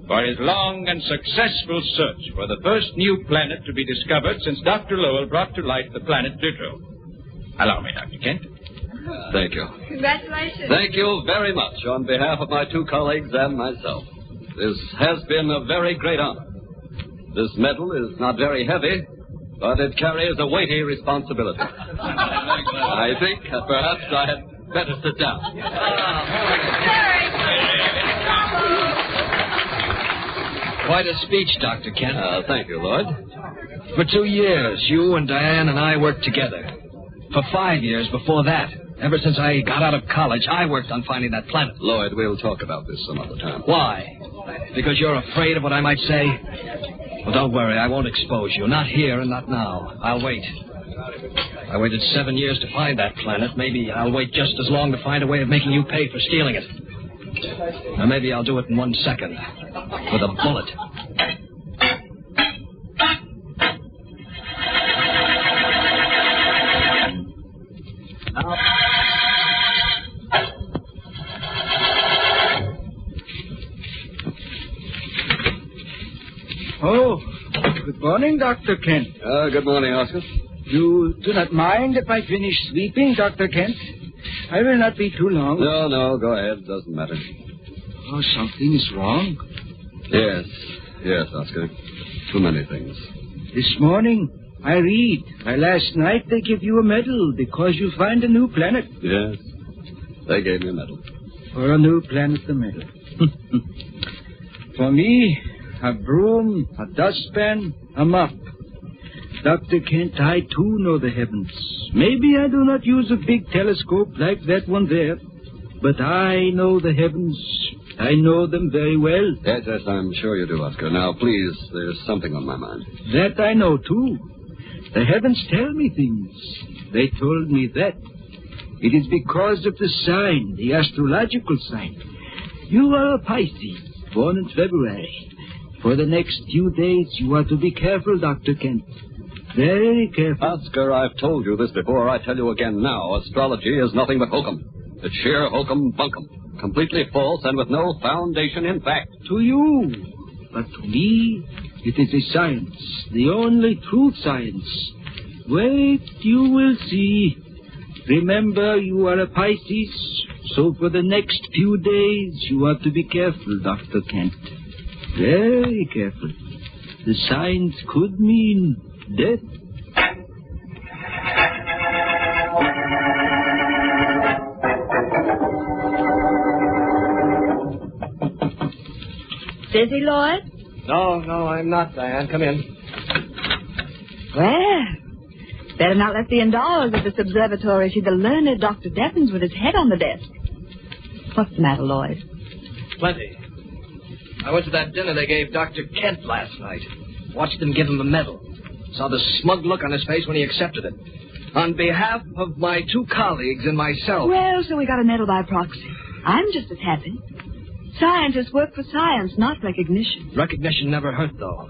Speaker 2: for his long and successful search for the first new planet to be discovered since Dr. Lowell brought to light the planet Pluto. Allow me, Dr. Kent.
Speaker 1: Thank you.
Speaker 11: Congratulations.
Speaker 1: Thank you very much on behalf of my two colleagues and myself. This has been a very great honor. This medal is not very heavy, but it carries a weighty responsibility. I think perhaps I had better sit down.
Speaker 22: Quite a speech, Dr. Kent.
Speaker 1: Thank you, Lloyd.
Speaker 22: For 2 years, you and Diane and I worked together. For 5 years before that, ever since I got out of college, I worked on finding that planet.
Speaker 1: Lloyd, we'll talk about this some other time.
Speaker 22: Why? Because you're afraid of what I might say? Well, don't worry, I won't expose you. Not here and not now. I'll wait. I waited 7 years to find that planet. Maybe I'll wait just as long to find a way of making you pay for stealing it. Or maybe I'll do it in 1 second. With a bullet.
Speaker 8: Oh, good morning, Dr. Kent.
Speaker 1: Good morning, Oscar.
Speaker 8: You do not mind if I finish sweeping, Dr. Kent? I will not be too long.
Speaker 1: No, go ahead. Doesn't matter.
Speaker 8: Oh, something is wrong.
Speaker 1: Yes, Oscar. Too many things.
Speaker 8: This morning, I read. Last night they give you a medal because you find a new planet.
Speaker 1: Yes, they gave me a medal.
Speaker 8: For a new planet, the medal. For me, a broom, a dustpan, a mop. Dr. Kent, I too know the heavens. Maybe I do not use a big telescope like that one there, but I know the heavens. I know them very well.
Speaker 1: Yes, I'm sure you do, Oscar. Now, please, there's something on my mind.
Speaker 8: That I know, too. The heavens tell me things. They told me that. It is because of the sign, the astrological sign. You are a Pisces, born in February. For the next few days, you are to be careful, Dr. Kent. Very careful.
Speaker 1: Oscar, I've told you this before. I tell you again now. Astrology is nothing but hokum. It's sheer hokum bunkum. Completely false and with no foundation in fact.
Speaker 8: To you. But to me, it is a science. The only true science. Wait, you will see. Remember, you are a Pisces. So for the next few days, you are to be careful, Dr. Kent. Very careful. The signs could mean death.
Speaker 11: Busy, Lloyd?
Speaker 19: No, I'm not, Diane. Come in.
Speaker 23: Well, better not let the indoors of this observatory see the learned Dr. Devons with his head on the desk. What's the matter, Lloyd?
Speaker 22: Plenty. I went to that dinner they gave Dr. Kent last night. Watched them give him a medal. Saw the smug look on his face when he accepted it. On behalf of my two colleagues and myself.
Speaker 23: Well, so we got a medal by proxy. I'm just as happy. Scientists work for science, not recognition.
Speaker 22: Recognition never hurt, though.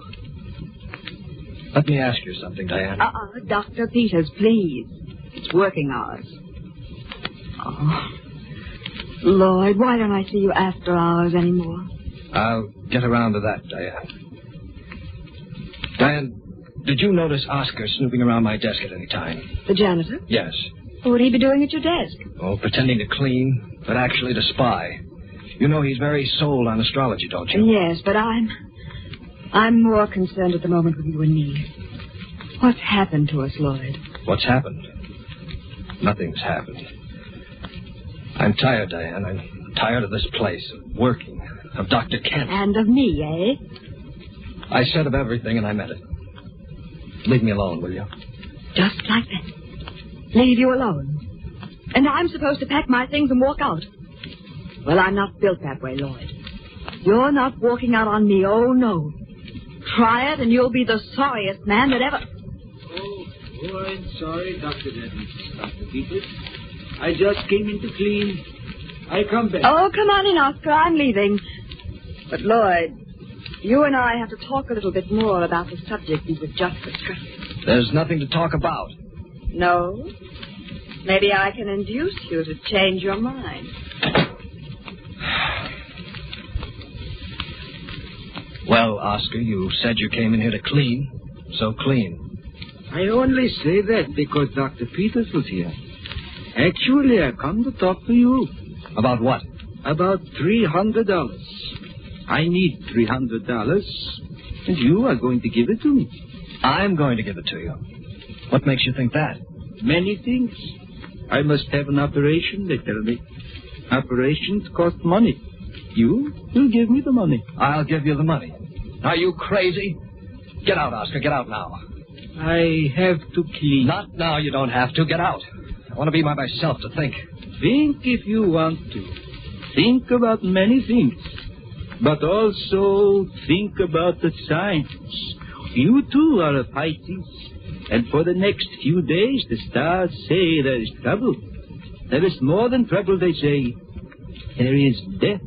Speaker 22: Let me ask you something, Diane.
Speaker 23: Dr. Peters, please. It's working hours. Oh. Lloyd, why don't I see you after hours anymore?
Speaker 22: I'll get around to that, Diane. Diane, did you notice Oscar snooping around my desk at any time?
Speaker 23: The janitor?
Speaker 22: Yes.
Speaker 23: What would he be doing at your desk?
Speaker 22: Oh, pretending to clean, but actually to spy. You know he's very sold on astrology, don't you?
Speaker 23: Yes, but I'm more concerned at the moment with you and me. What's happened to us, Lloyd?
Speaker 22: What's happened? Nothing's happened. I'm tired, Diane. I'm Tired of this place, of working, of Dr. Kent.
Speaker 23: And of me, eh?
Speaker 22: I said of everything, and I meant it. Leave me alone, will you?
Speaker 23: Just like that. Leave you alone. And I'm supposed to pack my things and walk out. Well, I'm not built that way, Lloyd. You're not walking out on me, oh, no. Try it, and you'll be the sorriest man that ever...
Speaker 8: Oh, I'm sorry, Dr. Evans. Dr. Peters. I just came in to clean. I come back.
Speaker 23: Oh, come on in, Oscar. I'm leaving. But, Lloyd, you and I have to talk a little bit more about the subject we were just discussing.
Speaker 22: There's nothing to talk about.
Speaker 23: No? Maybe I can induce you to change your mind.
Speaker 22: Well, Oscar, you said you came in here to clean. So clean.
Speaker 8: I only say that because Dr. Peters was here. Actually, I come to talk to you.
Speaker 22: About what?
Speaker 8: About $300. I need $300, and you are going to give it to me.
Speaker 22: I'm going to give it to you. What makes you think that?
Speaker 8: Many things. I must have an operation, they tell me. Operations cost money. You will give me the money.
Speaker 22: I'll give you the money. Are you crazy? Get out, Oscar. Get out now.
Speaker 8: I have to clean.
Speaker 22: Not now. You don't have to. Get out. I want to be by myself to think.
Speaker 8: Think if you want to. Think about many things. But also think about the signs. You too are a Pisces. And for the next few days, the stars say there is trouble. There is more than trouble, they say. There is death.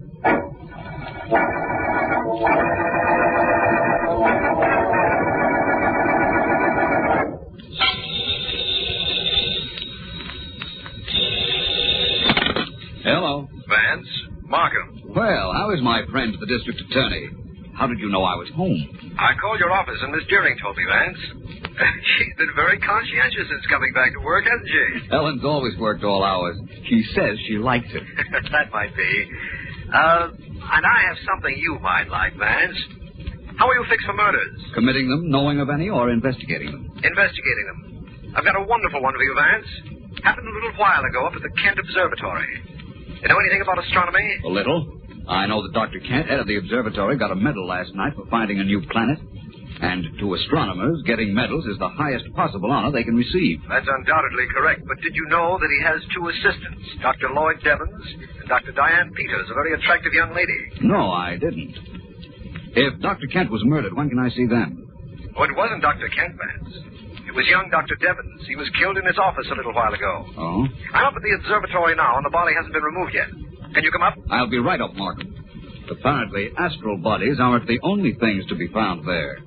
Speaker 10: Hello.
Speaker 18: Vance, Markham.
Speaker 10: Well, how is my friend, the district attorney? How did you know I was home?
Speaker 18: I called your office and Miss Deering told me, Vance. She's been very conscientious since coming back to work, hasn't she?
Speaker 10: Ellen's always worked all hours. She says she likes it.
Speaker 18: That might be. And I have something you might like, Vance. How are you fixed for murders?
Speaker 10: Committing them, knowing of any, or investigating them?
Speaker 18: Investigating them. I've got a wonderful one for you, Vance. Happened a little while ago up at the Kent Observatory. You know anything about astronomy?
Speaker 10: A little. I know that Dr. Kent, head of the observatory, got a medal last night for finding a new planet. And to astronomers, getting medals is the highest possible honor they can receive.
Speaker 18: That's undoubtedly correct. But did you know that he has two assistants, Dr. Lloyd Devons and Dr. Diane Peters, a very attractive young lady?
Speaker 10: No, I didn't. If Dr. Kent was murdered, when can I see them?
Speaker 18: Oh, it wasn't Dr. Kent, Vance. It was young Dr. Devons. He was killed in his office a little while ago.
Speaker 10: Oh?
Speaker 18: I'm up at the observatory now, and the body hasn't been removed yet. Can you come up?
Speaker 10: I'll be right up, Markham. Apparently, astral bodies aren't the only things to be found there.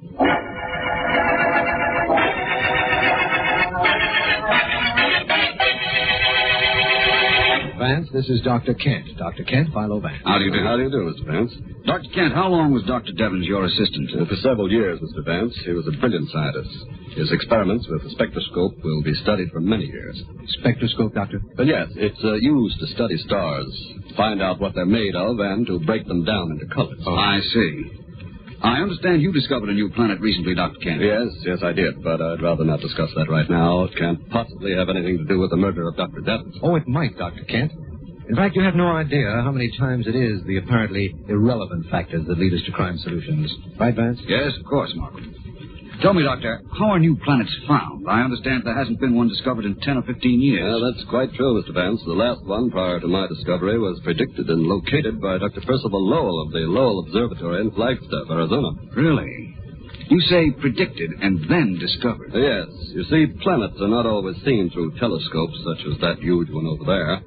Speaker 22: Vance, this is Dr. Kent. Dr. Kent, Philo Vance.
Speaker 1: How do you do, Mr. Vance?
Speaker 10: Dr. Kent, how long was Dr. Devons your assistant?
Speaker 1: For several years, Mr. Vance. He was a brilliant scientist. His experiments with the spectroscope will be studied for many years.
Speaker 22: Spectroscope, Doctor?
Speaker 1: But yes, it's used to study stars, find out what they're made of, and to break them down into colors.
Speaker 10: Oh, I see. I understand you discovered a new planet recently, Dr. Kent.
Speaker 1: Yes, I did, but I'd rather not discuss that right now. It can't possibly have anything to do with the murder of Dr. Devons.
Speaker 22: Oh, it might, Dr. Kent. In fact, you have no idea how many times it is the apparently irrelevant factors that lead us to crime solutions. Right, Vance?
Speaker 10: Yes, of course, Markham. Tell me, Doctor, how are new planets found? I understand there hasn't been one discovered in 10 or 15 years.
Speaker 1: Yeah, that's quite true, Mr. Vance. The last one prior to my discovery was predicted and located by Dr. Percival Lowell of the Lowell Observatory in Flagstaff, Arizona.
Speaker 10: Really? You say predicted and then discovered?
Speaker 1: Yes. You see, planets are not always seen through telescopes such as that huge one over there.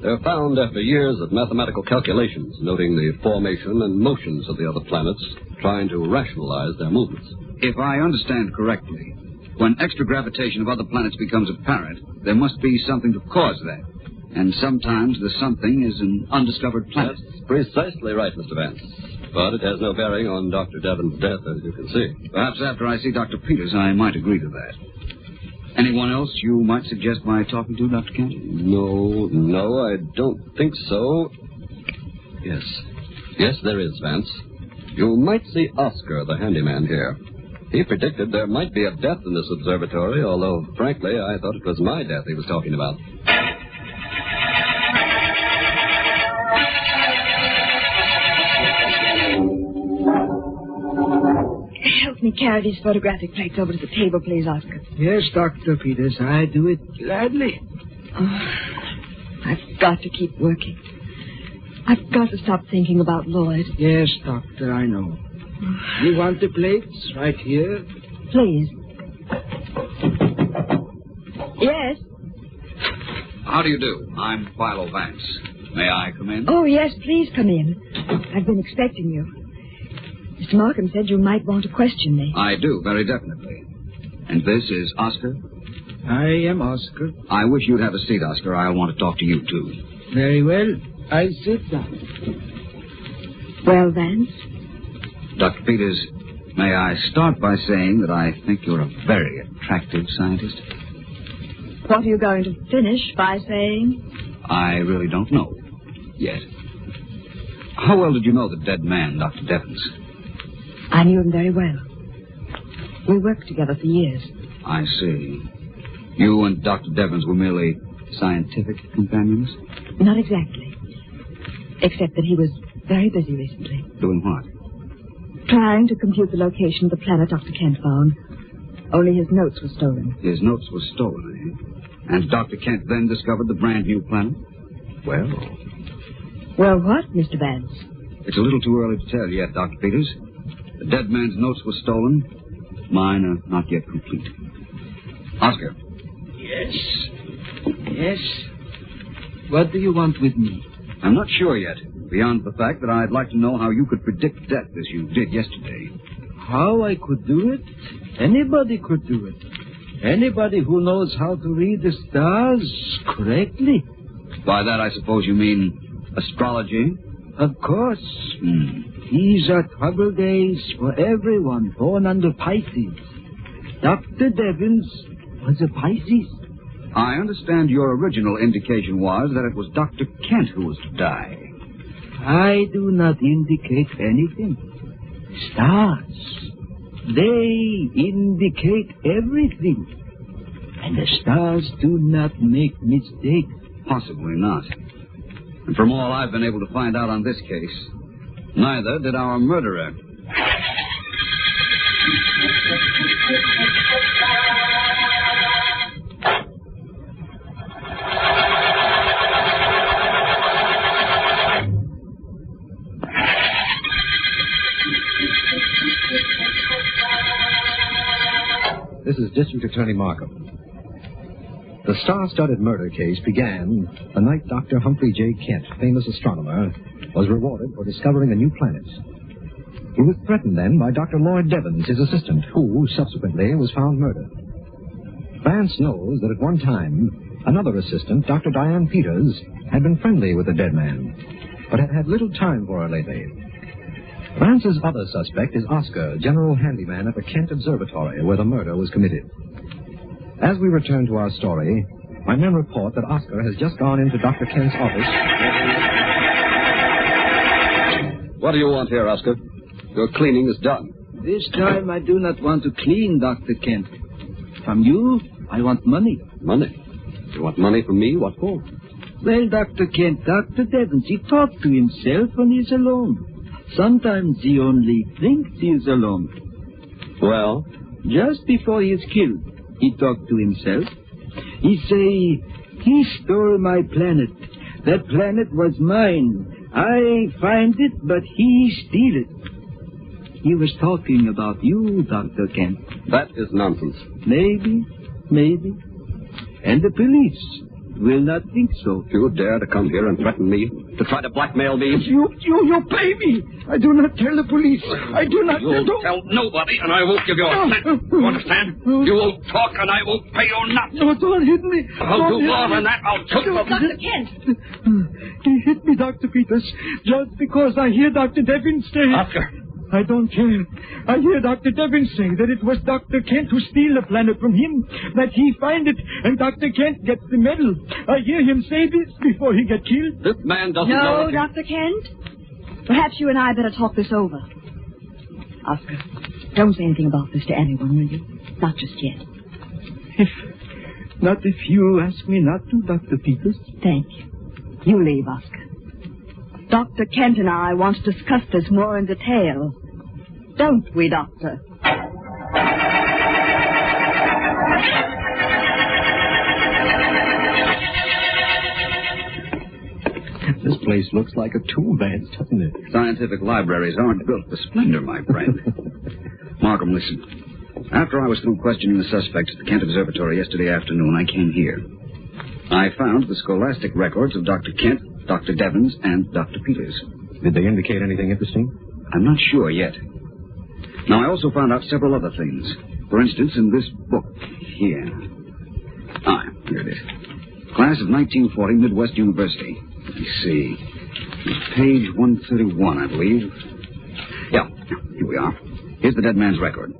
Speaker 1: They're found after years of mathematical calculations, noting the formation and motions of the other planets, trying to rationalize their movements.
Speaker 10: If I understand correctly, when extragravitation of other planets becomes apparent, there must be something to cause that. And sometimes the something is an undiscovered planet.
Speaker 1: That's precisely right, Mr. Vance. But it has no bearing on Dr. Devon's death, as you can see.
Speaker 10: Perhaps after I see Dr. Peters, I might agree to that. Anyone else you might suggest my talking to, Dr. Kent?
Speaker 1: No, I don't think so. Yes, there is, Vance. You might see Oscar, the handyman here. He predicted there might be a death in this observatory, although, frankly, I thought it was my death he was talking about.
Speaker 23: me carry these photographic plates over to the table, please, Oscar?
Speaker 8: Yes, Dr. Peters, I do it gladly.
Speaker 23: Oh, I've got to keep working. I've got to stop thinking about Lloyd.
Speaker 8: Yes, Doctor, I know. You want the plates right here?
Speaker 23: Please. Yes?
Speaker 10: How do you do? I'm Philo Vance. May I come in?
Speaker 23: Oh, yes, please come in. I've been expecting you. Mr. Markham said you might want to question me.
Speaker 10: I do, very definitely. And this is Oscar?
Speaker 8: I am Oscar.
Speaker 10: I wish you'd have a seat, Oscar. I want to talk to you, too.
Speaker 8: Very well. I sit down.
Speaker 23: Well, Vance?
Speaker 10: Dr. Peters, may I start by saying that I think you're a very attractive scientist?
Speaker 23: What are you going to finish by saying?
Speaker 10: I really don't know yet. How well did you know the dead man, Dr. Devons?
Speaker 23: I knew him very well. We worked together for years.
Speaker 10: I see. You and Dr. Devons were merely scientific companions?
Speaker 23: Not exactly. Except that he was very busy recently.
Speaker 10: Doing what?
Speaker 23: Trying to compute the location of the planet Dr. Kent found. Only his notes were stolen.
Speaker 10: His notes were stolen, eh? And Dr. Kent then discovered the brand new planet? Well...
Speaker 23: Well, what, Mr. Vance?
Speaker 10: It's a little too early to tell yet, Dr. Peters. The dead man's notes were stolen. Mine are not yet complete. Oscar.
Speaker 8: Yes. Yes. What do you want with me?
Speaker 10: I'm not sure yet, beyond the fact that I'd like to know how you could predict death as you did yesterday.
Speaker 8: How I could do it? Anybody could do it. Anybody who knows how to read the stars correctly.
Speaker 10: By that, I suppose you mean astrology?
Speaker 8: Of course. These are trouble days for everyone born under Pisces. Dr. Devons was a Pisces.
Speaker 10: I understand your original indication was that it was Dr. Kent who was to die.
Speaker 8: I do not indicate anything. Stars. They indicate everything. And the stars do not make mistakes.
Speaker 10: Possibly not. And from all I've been able to find out on this case, neither did our murderer.
Speaker 12: This is District Attorney Markham. The star-studded murder case began the night Dr. Humphrey J. Kent, famous astronomer, was rewarded for discovering a new planet. He was threatened then by Dr. Lloyd Devons, his assistant, who, subsequently, was found murdered. Vance knows that at one time, another assistant, Dr. Diane Peters, had been friendly with the dead man, but had had little time for her lately. Vance's other suspect is Oscar, general handyman at the Kent Observatory, where the murder was committed. As we return to our story, my men report that Oscar has just gone into Dr. Kent's office.
Speaker 1: What do you want here, Oscar? Your cleaning is done.
Speaker 8: This time I do not want to clean, Dr. Kent. From you, I want money.
Speaker 1: Money? You want money from me? What for?
Speaker 8: Well, Dr. Kent, Dr. Devons, he talks to himself when he's alone. Sometimes he only thinks he's alone.
Speaker 1: Well?
Speaker 8: Just before he is killed, he talked to himself. He say, he stole my planet. That planet was mine. I find it, but he steal it. He was talking about you, Dr. Kent.
Speaker 1: That is nonsense.
Speaker 8: Maybe. And the police will not think so.
Speaker 1: You dare to come here and threaten me? To try to blackmail me?
Speaker 8: You pay me. I do not tell the police. I do not...
Speaker 1: You'll tell nobody, and I won't give you a cent. You understand? You won't talk, and I won't pay you nothing.
Speaker 8: No, don't hit me.
Speaker 1: I'll do more than that. I'll choke you.
Speaker 23: Dr. Kent.
Speaker 8: He hit me, Dr. Peters, just because I hear Dr. Devons say...
Speaker 1: Oscar.
Speaker 8: I don't care. I hear Dr. Devons say that it was Dr. Kent who steal the planet from him, that he find it, and Dr. Kent gets the medal. I hear him say this before he get killed.
Speaker 1: This man doesn't know...
Speaker 23: No, Dr. Kent. Perhaps you and I better talk this over. Oscar, don't say anything about this to anyone, will you? Not just yet.
Speaker 8: If you ask me not to, Dr. Peters.
Speaker 23: Thank you. You leave, Oscar. Dr. Kent and I want to discuss this more in detail. Don't we, Doctor?
Speaker 12: This place looks like a tomb, Vance, doesn't it?
Speaker 10: Scientific libraries aren't built for splendor, my friend. Markham, listen. After I was through questioning the suspects at the Kent Observatory yesterday afternoon, I came here. I found the scholastic records of Dr. Kent, Dr. Devons, and Dr. Peters.
Speaker 12: Did they indicate anything interesting?
Speaker 10: I'm not sure yet. Now, I also found out several other things. For instance, in this book here. Here it is. Class of 1940, Midwest University. Let me see. Page 131, I believe. Yeah, here we are. Here's the dead man's record.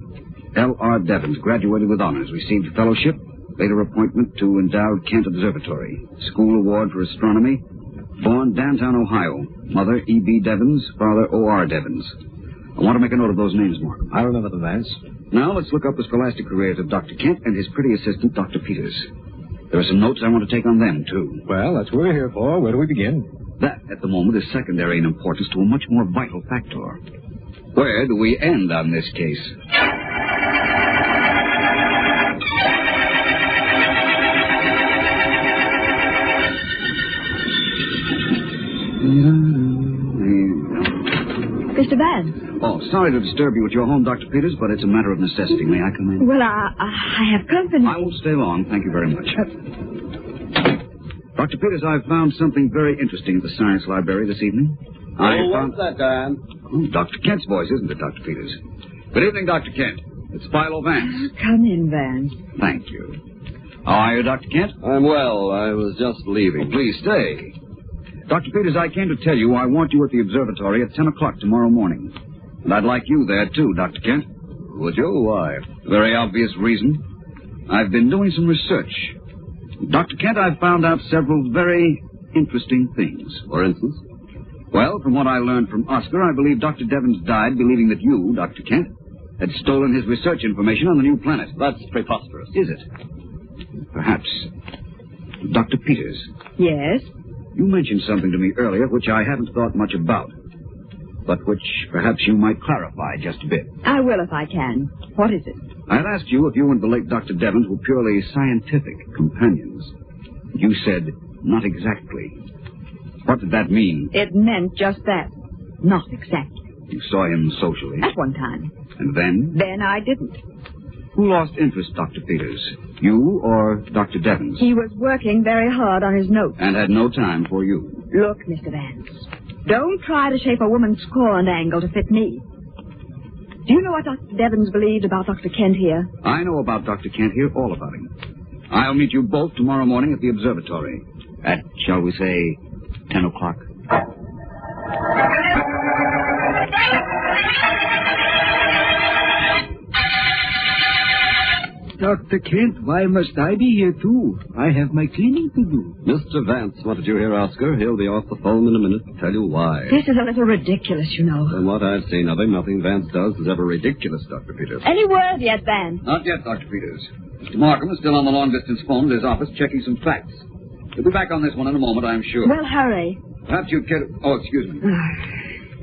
Speaker 10: L.R. Devons, graduated with honors, received fellowship, later appointment to endowed Kent Observatory, school award for astronomy, born downtown Ohio, mother E.B. Devons, father O.R. Devons. I want to make a note of those names, Mark.
Speaker 12: I remember them, Vance.
Speaker 10: Now let's look up the scholastic careers of Dr. Kent and his pretty assistant, Dr. Peters. There are some notes I want to take on them, too.
Speaker 12: Well, that's what we're here for. Where do we begin?
Speaker 10: That, at the moment, is secondary in importance to a much more vital factor. Where do we end on this case?
Speaker 23: Mr. Vance.
Speaker 10: Oh, sorry to disturb you at your home, Dr. Peters, but it's a matter of necessity. May I come in?
Speaker 23: Well, I have company.
Speaker 10: I won't stay long. Thank you very much. Dr. Peters, I've found something very interesting at the science library this evening.
Speaker 1: What's that, Dan?
Speaker 10: Oh, Dr. Kent's voice, isn't it, Dr. Peters? Good evening, Dr. Kent. It's Philo Vance.
Speaker 23: Come in, Vance.
Speaker 10: Thank you. How are you, Dr. Kent?
Speaker 1: I'm well. I was just leaving.
Speaker 10: Well, please stay. Dr. Peters, I came to tell you I want you at the observatory at 10 o'clock tomorrow morning. And I'd like you there, too, Dr. Kent.
Speaker 1: Would you? Why?
Speaker 10: Very obvious reason. I've been doing some research. Dr. Kent, I've found out several very interesting things.
Speaker 1: For instance?
Speaker 10: Well, from what I learned from Oscar, I believe Dr. Devons died believing that you, Dr. Kent, had stolen his research information on the new planet.
Speaker 1: That's preposterous.
Speaker 10: Is it? Perhaps. Dr. Peters.
Speaker 23: Yes?
Speaker 10: You mentioned something to me earlier which I haven't thought much about, but which perhaps you might clarify just a bit.
Speaker 23: I will if I can. What is it?
Speaker 10: I had asked you if you and the late Dr. Devons were purely scientific companions. You said, not exactly. What did that mean?
Speaker 23: It meant just that. Not exactly.
Speaker 10: You saw him socially?
Speaker 23: At one time.
Speaker 10: And then?
Speaker 23: Then I didn't.
Speaker 10: Who lost interest, Dr. Peters? You or Dr. Devons?
Speaker 23: He was working very hard on his notes.
Speaker 10: And had no time for you.
Speaker 23: Look, Mr. Vance, don't try to shape a woman's scorn angle to fit me. Do you know what Dr. Devons believed about Dr. Kent here?
Speaker 10: I know about Dr. Kent here, all about him. I'll meet you both tomorrow morning at the observatory. At, shall we say, 10 o'clock.
Speaker 8: Dr. Kent, why must I be here, too? I have my cleaning to do.
Speaker 1: Mr. Vance, what did you hear, Oscar? He'll be off the phone in a minute to tell you why.
Speaker 23: This is a little ridiculous, you know.
Speaker 1: From what I've seen of him, nothing Vance does is ever ridiculous, Dr. Peters.
Speaker 23: Any word yet, Vance?
Speaker 10: Not yet, Dr. Peters. Mr. Markham is still on the long-distance phone at his office checking some facts. He'll be back on this one in a moment, I'm sure.
Speaker 23: Well, hurry.
Speaker 10: Perhaps you'd care to... Oh, excuse me.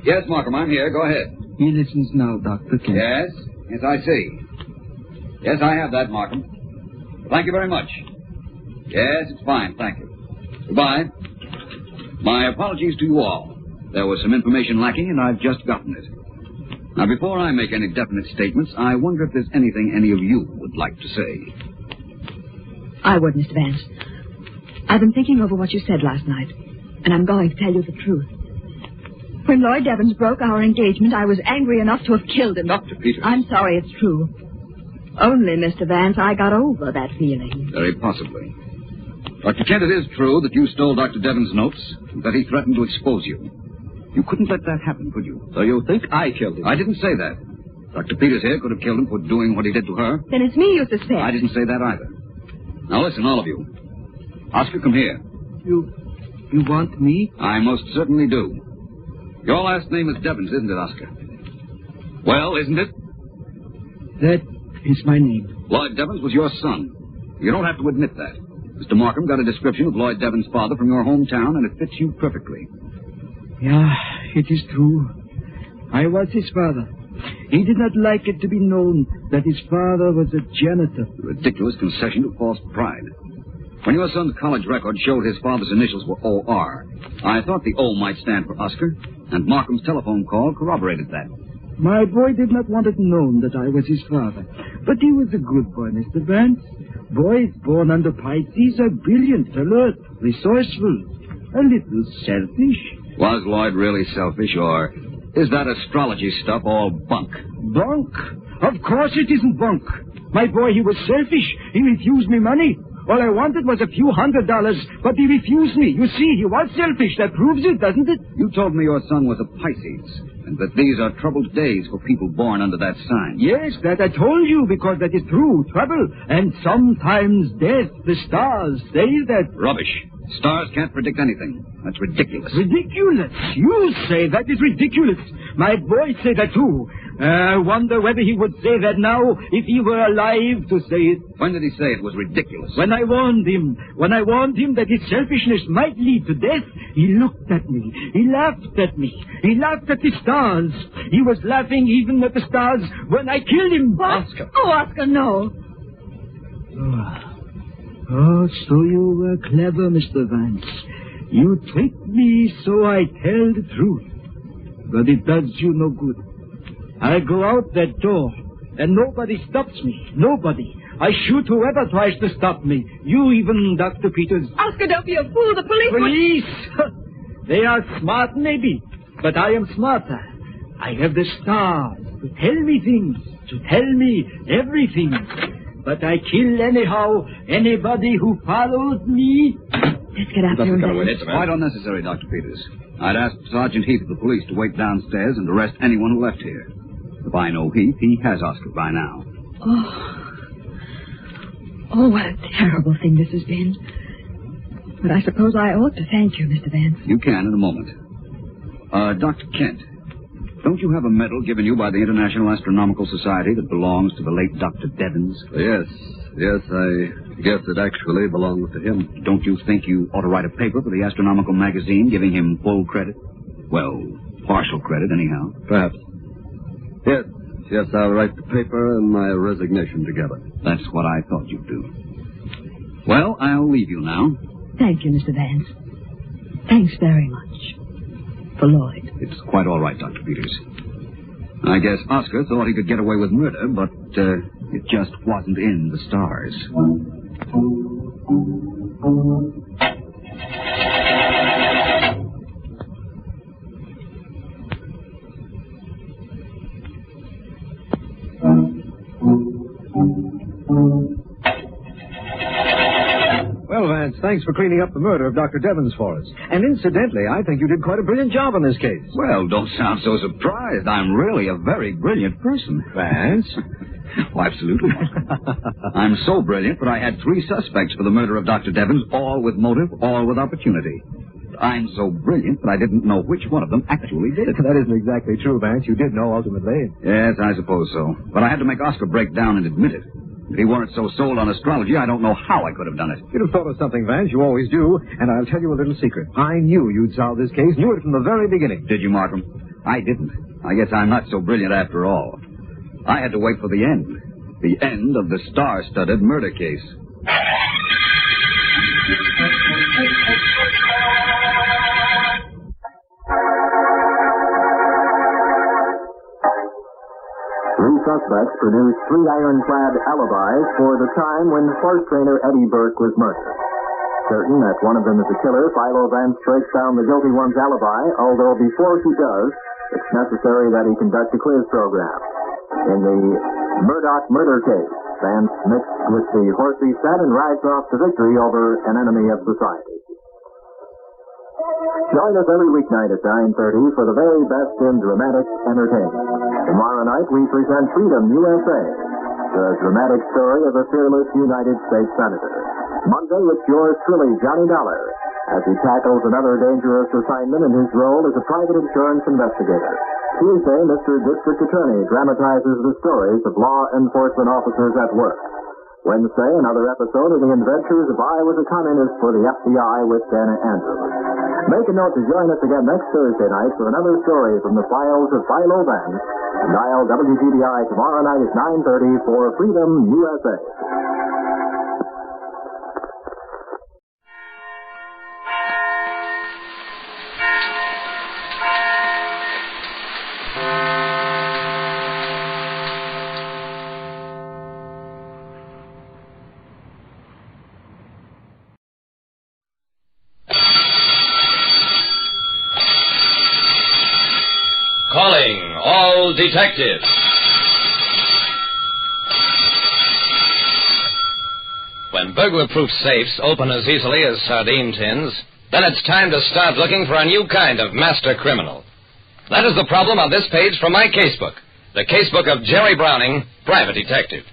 Speaker 10: Yes, Markham, I'm here. Go ahead.
Speaker 8: He listens now, Dr. Kent.
Speaker 10: Yes? Yes, I see. Yes, I have that, Markham. Thank you very much. Yes, it's fine. Thank you. Goodbye. My apologies to you all. There was some information lacking, and I've just gotten it. Now, before I make any definite statements, I wonder if there's anything any of you would like to say.
Speaker 23: I would, Mr. Vance. I've been thinking over what you said last night, and I'm going to tell you the truth. When Lloyd Devons broke our engagement, I was angry enough to have killed him.
Speaker 10: Dr. Peters.
Speaker 23: I'm sorry, it's true. Only, Mr. Vance, I got over that feeling.
Speaker 10: Very possibly. Dr. Kent, it is true that you stole Dr. Devons' notes, and that he threatened to expose you. You couldn't let that happen, could you?
Speaker 1: So you think I killed him?
Speaker 10: I didn't say that. Dr. Peters here could have killed him for doing what he did to her.
Speaker 23: Then it's me you suspect.
Speaker 10: I didn't say that either. Now listen, all of you. Oscar, come here.
Speaker 8: You want me?
Speaker 10: I most certainly do. Your last name is Devons, isn't it, Oscar? Well, isn't it?
Speaker 8: That is my name.
Speaker 10: Lloyd Devons was your son. You don't have to admit that. Mr. Markham got a description of Lloyd Devons' father from your hometown, and it fits you perfectly.
Speaker 8: Yeah, it is true. I was his father. He did not like it to be known that his father was a janitor.
Speaker 10: A ridiculous concession to false pride. When your son's college record showed his father's initials were O.R., I thought the O might stand for Oscar, and Markham's telephone call corroborated that.
Speaker 8: My boy did not want it known that I was his father. But he was a good boy, Mr. Vance. Boys born under Pisces are brilliant, alert, resourceful, a little selfish.
Speaker 10: Was Lloyd really selfish, or is that astrology stuff all bunk?
Speaker 8: Bunk? Of course it isn't bunk. My boy, he was selfish. He refused me money. All I wanted was a few $100, but he refused me. You see, he was selfish. That proves it, doesn't it?
Speaker 10: You told me your son was a Pisces, and that these are troubled days for people born under that sign.
Speaker 8: Yes, that I told you, because that is true. Trouble, and sometimes death. The stars say that.
Speaker 10: Rubbish. Stars can't predict anything. That's ridiculous.
Speaker 8: Ridiculous? You say that is ridiculous. My boy say that too. I wonder whether he would say that now if he were alive to say it.
Speaker 10: When did he say it was ridiculous?
Speaker 8: When I warned him. When I warned him that his selfishness might lead to death, he looked at me. He laughed at me. He laughed at the stars. He was laughing even at the stars when I killed him.
Speaker 23: What?
Speaker 8: Oscar.
Speaker 23: Oh, Oscar, no.
Speaker 8: Oh, so you were clever, Mr. Vance. You tricked me so I tell the truth. But it does you no good. I go out that door, and nobody stops me. Nobody. I shoot whoever tries to stop me. You even, Dr. Peters.
Speaker 23: Oscar, don't be a fool. The police...
Speaker 8: Police? They are smart, maybe. But I am smarter. I have the stars to tell me things, to tell me everything. But I kill anyhow anybody who follows me.
Speaker 23: Let's get after him.
Speaker 10: It's quite unnecessary, Dr. Peters. I'd ask Sergeant Heath of the police to wait downstairs and arrest anyone who left here. If I know Heath, he has Oscar by now.
Speaker 23: Oh, what a terrible thing this has been. But I suppose I ought to thank you, Mr. Vance.
Speaker 10: You can in a moment. Dr. Kent, don't you have a medal given you by the International Astronomical Society that belongs to the late Dr. Devons?
Speaker 1: Yes, I guess it actually belongs to him.
Speaker 10: Don't you think you ought to write a paper for the Astronomical Magazine giving him full credit? Well, partial credit, anyhow.
Speaker 1: Perhaps. Yes, I'll write the paper and my resignation together.
Speaker 10: That's what I thought you'd do. Well, I'll leave you now.
Speaker 23: Thank you, Mr. Vance. Thanks very much. For Lloyd.
Speaker 10: It's quite all right, Dr. Peters. I guess Oscar thought he could get away with murder, but it just wasn't in the stars.
Speaker 12: Well, Vance, thanks for cleaning up the murder of Dr. Devons for us. And incidentally, I think you did quite a brilliant job on this case.
Speaker 10: Well, don't sound so surprised. I'm really a very brilliant person.
Speaker 12: Vance?
Speaker 10: Oh, absolutely. I'm so brilliant that I had 3 suspects for the murder of Dr. Devons, all with motive, all with opportunity. I'm so brilliant that I didn't know which one of them actually did it.
Speaker 12: That isn't exactly true, Vance. You did know ultimately.
Speaker 10: Yes, I suppose so. But I had to make Oscar break down and admit it. If he weren't so sold on astrology, I don't know how I could have done it.
Speaker 12: You'd have thought of something, Vance. You always do. And I'll tell you a little secret. I knew you'd solve this case. Knew it from the very beginning.
Speaker 10: Did you, Markham? I didn't. I guess I'm not so brilliant after all. I had to wait for the end. The end of the star-studded murder case.
Speaker 5: Three suspects produced 3 ironclad alibis for the time when horse trainer Eddie Burke was murdered. Certain that one of them is the killer, Philo Vance tracks down the guilty one's alibi, although before he does, it's necessary that he conduct a quiz program. In the Murdoch murder case, Vance mixed with the horse he sat and rides off to victory over an enemy of society. Join us every weeknight at 9:30 for the very best in dramatic entertainment. Tomorrow night we present Freedom USA, the dramatic story of a fearless United States Senator. Monday it's yours truly, Johnny Dollar, as he tackles another dangerous assignment in his role as a private insurance investigator. Tuesday, Mr. District Attorney dramatizes the stories of law enforcement officers at work. Wednesday, another episode of The Adventures of I Was a Communist for the FBI with Dana Andrews. Make a note to join us again next Thursday night for another story from the files of Philo Vance. And dial WGBI tomorrow night at 9:30 for Freedom USA.
Speaker 9: Calling all detectives. When burglar-proof safes open as easily as sardine tins, then it's time to start looking for a new kind of master criminal. That is the problem on this page from my casebook, the casebook of Jerry Browning, private detective.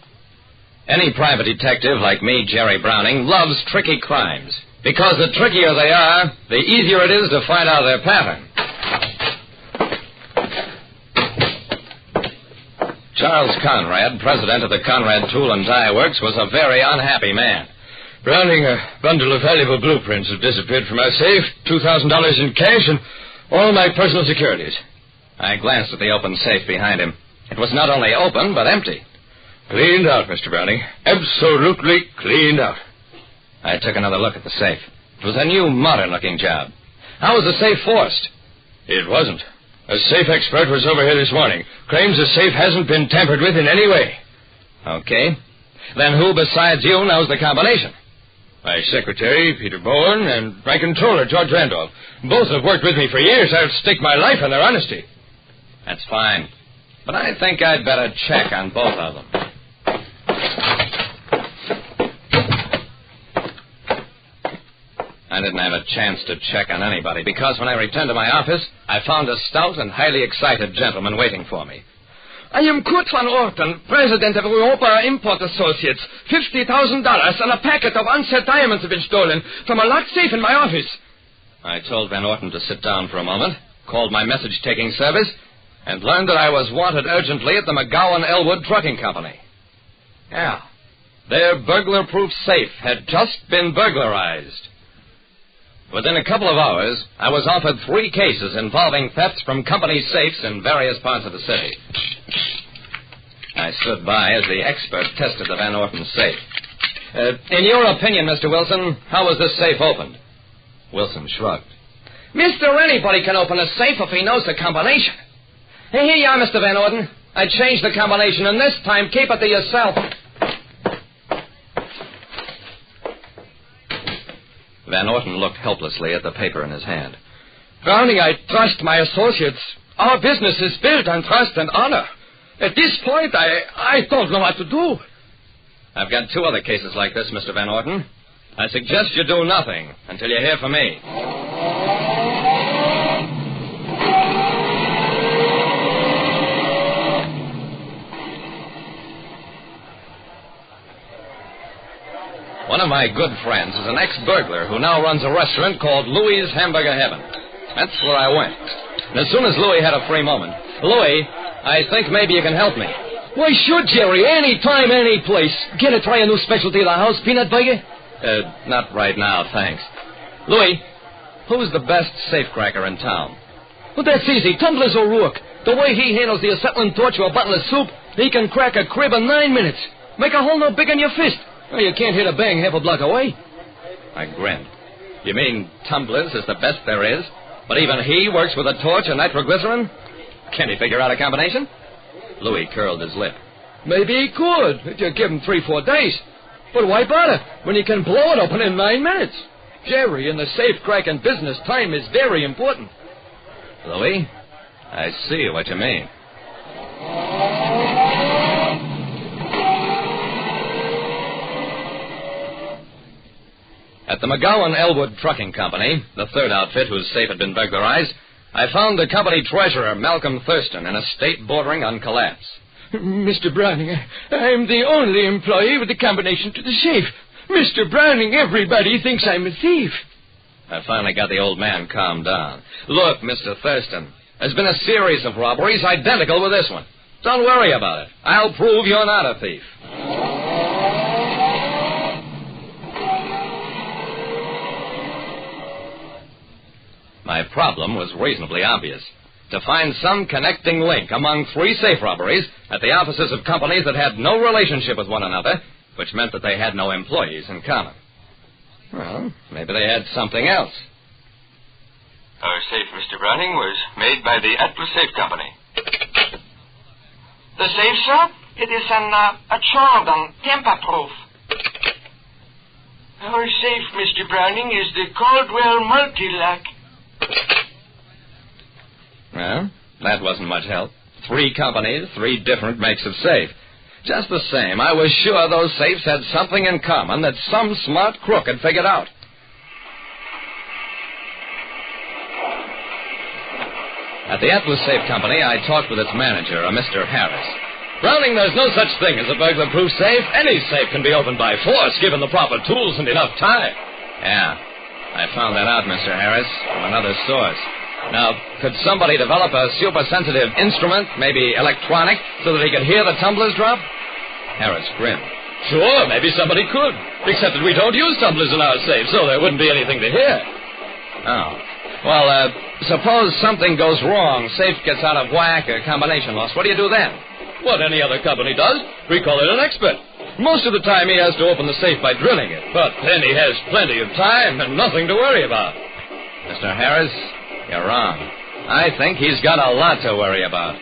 Speaker 9: Any private detective like me, Jerry Browning, loves tricky crimes, because the trickier they are, the easier it is to find out their pattern. Charles Conrad, president of the Conrad Tool and Die Works, was a very unhappy man.
Speaker 13: Browning, a bundle of valuable blueprints have disappeared from our safe, $2,000 in cash, and all my personal securities.
Speaker 9: I glanced at the open safe behind him. It was not only open, but empty.
Speaker 13: Cleaned out, Mr. Browning. Absolutely cleaned out.
Speaker 9: I took another look at the safe. It was a new, modern-looking job. How was the safe forced?
Speaker 13: It wasn't. A safe expert was over here this morning. Claims the safe hasn't been tampered with in any way.
Speaker 9: Okay. Then who besides you knows the combination?
Speaker 13: My secretary, Peter Bowen, and my controller, George Randolph. Both have worked with me for years. I'll stake my life on their honesty.
Speaker 9: That's fine. But I think I'd better check on both of them. I didn't have a chance to check on anybody, because when I returned to my office, I found a stout and highly excited gentleman waiting for me.
Speaker 14: I am Kurt van Orten, president of Europa Import Associates. $50,000 and a packet of unset diamonds have been stolen from a locked safe in my office.
Speaker 9: I told Van Orten to sit down for a moment, called my message-taking service, and learned that I was wanted urgently at the McGowan-Elwood Trucking Company. Yeah, their burglar-proof safe had just been burglarized. Within a couple of hours, I was offered 3 cases involving thefts from company safes in various parts of the city. I stood by as the expert tested the Van Orten safe. In your opinion, Mr. Wilson, how was this safe opened? Wilson shrugged.
Speaker 14: Mr. Anybody can open a safe if he knows the combination. Hey, here you are, Mr. Van Orten. I changed the combination, and this time keep it to yourself.
Speaker 9: Van Orten looked helplessly at the paper in his hand.
Speaker 14: Browning, I trust my associates. Our business is built on trust and honor. At this point, I don't know what to do.
Speaker 9: I've got 2 other cases like this, Mr. Van Orten. I suggest you do nothing until you hear from me. One of my good friends is an ex-burglar who now runs a restaurant called Louie's Hamburger Heaven. That's where I went. And as soon as Louie had a free moment, Louie, I think maybe you can help me.
Speaker 14: Why, sure, Jerry. Any time, any place. Get to try a new specialty of the house, peanut burger?
Speaker 9: Not right now, thanks. Louie, who's the best safecracker in town?
Speaker 14: Well, that's easy. Tumblers O'Rourke. The way he handles the acetylene torch or a bottle of soup, he can crack a crib in 9 minutes. Make a hole no bigger than your fist. Well, you can't hit a bang half a block away.
Speaker 9: I grinned. You mean Tumblers is the best there is? But even he works with a torch and nitroglycerin? Can he figure out a combination? Louis curled his lip.
Speaker 14: Maybe he could, if you give him 3-4 days. But why bother when you can blow it open in 9 minutes? Jerry, in the safe-cracking business, time is very important.
Speaker 9: Louis, I see what you mean. At the McGowan-Elwood Trucking Company, the third outfit whose safe had been burglarized, I found the company treasurer, Malcolm Thurston, in a state bordering on collapse.
Speaker 14: Mr. Browning, I'm the only employee with the combination to the safe. Mr. Browning, everybody thinks I'm a thief.
Speaker 9: I finally got the old man calmed down. Look, Mr. Thurston, there's been a series of robberies identical with this one. Don't worry about it. I'll prove you're not a thief. My problem was reasonably obvious. To find some connecting link among 3 safe robberies at the offices of companies that had no relationship with one another, which meant that they had no employees in common. Well, maybe they had something else.
Speaker 24: Our safe, Mr. Browning, was made by the Atlas Safe Company.
Speaker 25: The safe, sir? It is a Jordan, tamper-proof.
Speaker 24: Our safe, Mr. Browning, is the Caldwell Multilac.
Speaker 9: Well, That wasn't much help. 3 companies, 3 different makes of safe. Just the same, I was sure those safes had something in common that some smart crook had figured out. At the Atlas Safe Company, I talked with its manager, a Mr. Harris.
Speaker 14: Browning, there's no such thing as a burglar-proof safe. Any safe can be opened by force, given the proper tools and enough time.
Speaker 9: Yeah, I found that out, Mr. Harris, from another source. Now, could somebody develop a super-sensitive instrument, maybe electronic, so that he could hear the tumblers drop? Harris grinned.
Speaker 14: Sure, maybe somebody could. Except that we don't use tumblers in our safe, so there wouldn't be anything to hear.
Speaker 9: Oh. Well, suppose something goes wrong, safe gets out of whack, or combination lost. What do you do then?
Speaker 14: What any other company does, we call it an expert. Most of the time he has to open the safe by drilling it, but then he has plenty of time and nothing to worry about.
Speaker 9: Mr. Harris, you're wrong. I think he's got a lot to worry about.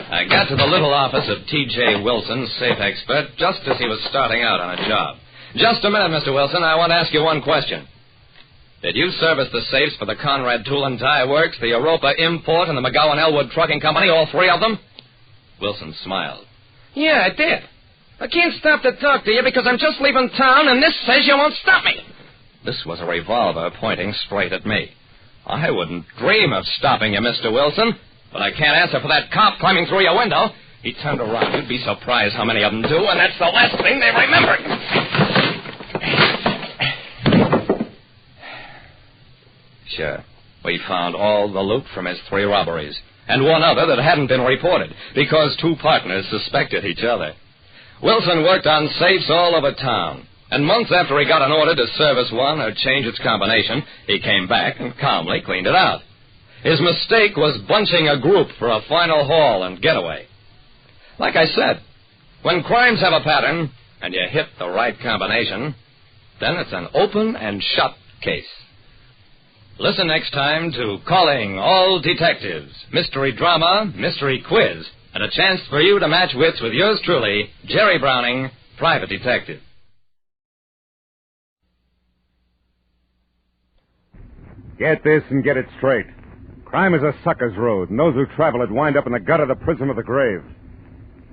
Speaker 9: I got to the little office of T.J. Wilson, safe expert, just as he was starting out on a job. Just a minute, Mr. Wilson. I want to ask you one question. Did you service the safes for the Conrad Tool and Die Works, the Europa Import, and the McGowan Elwood Trucking Company, all 3 of them? Wilson smiled.
Speaker 14: Yeah, I did. I can't stop to talk to you because I'm just leaving town, and this says you won't stop me.
Speaker 9: This was a revolver pointing straight at me. I wouldn't dream of stopping you, Mr. Wilson. But I can't answer for that cop climbing through your window. He turned around. You'd be surprised how many of them do, and that's the last thing they remember. Sure. We found all the loot from his 3 robberies, and one other that hadn't been reported, because 2 partners suspected each other. Wilson worked on safes all over town, and months after he got an order to service one or change its combination, he came back and calmly cleaned it out. His mistake was bunching a group for a final haul and getaway. Like I said, when crimes have a pattern and you hit the right combination, then it's an open and shut case. Listen next time to Calling All Detectives, mystery drama, mystery quiz, and a chance for you to match wits with yours truly, Jerry Browning, private detective.
Speaker 3: Get this and get it straight. Crime is a sucker's road, and those who travel it wind up in the gut of the prison of the grave.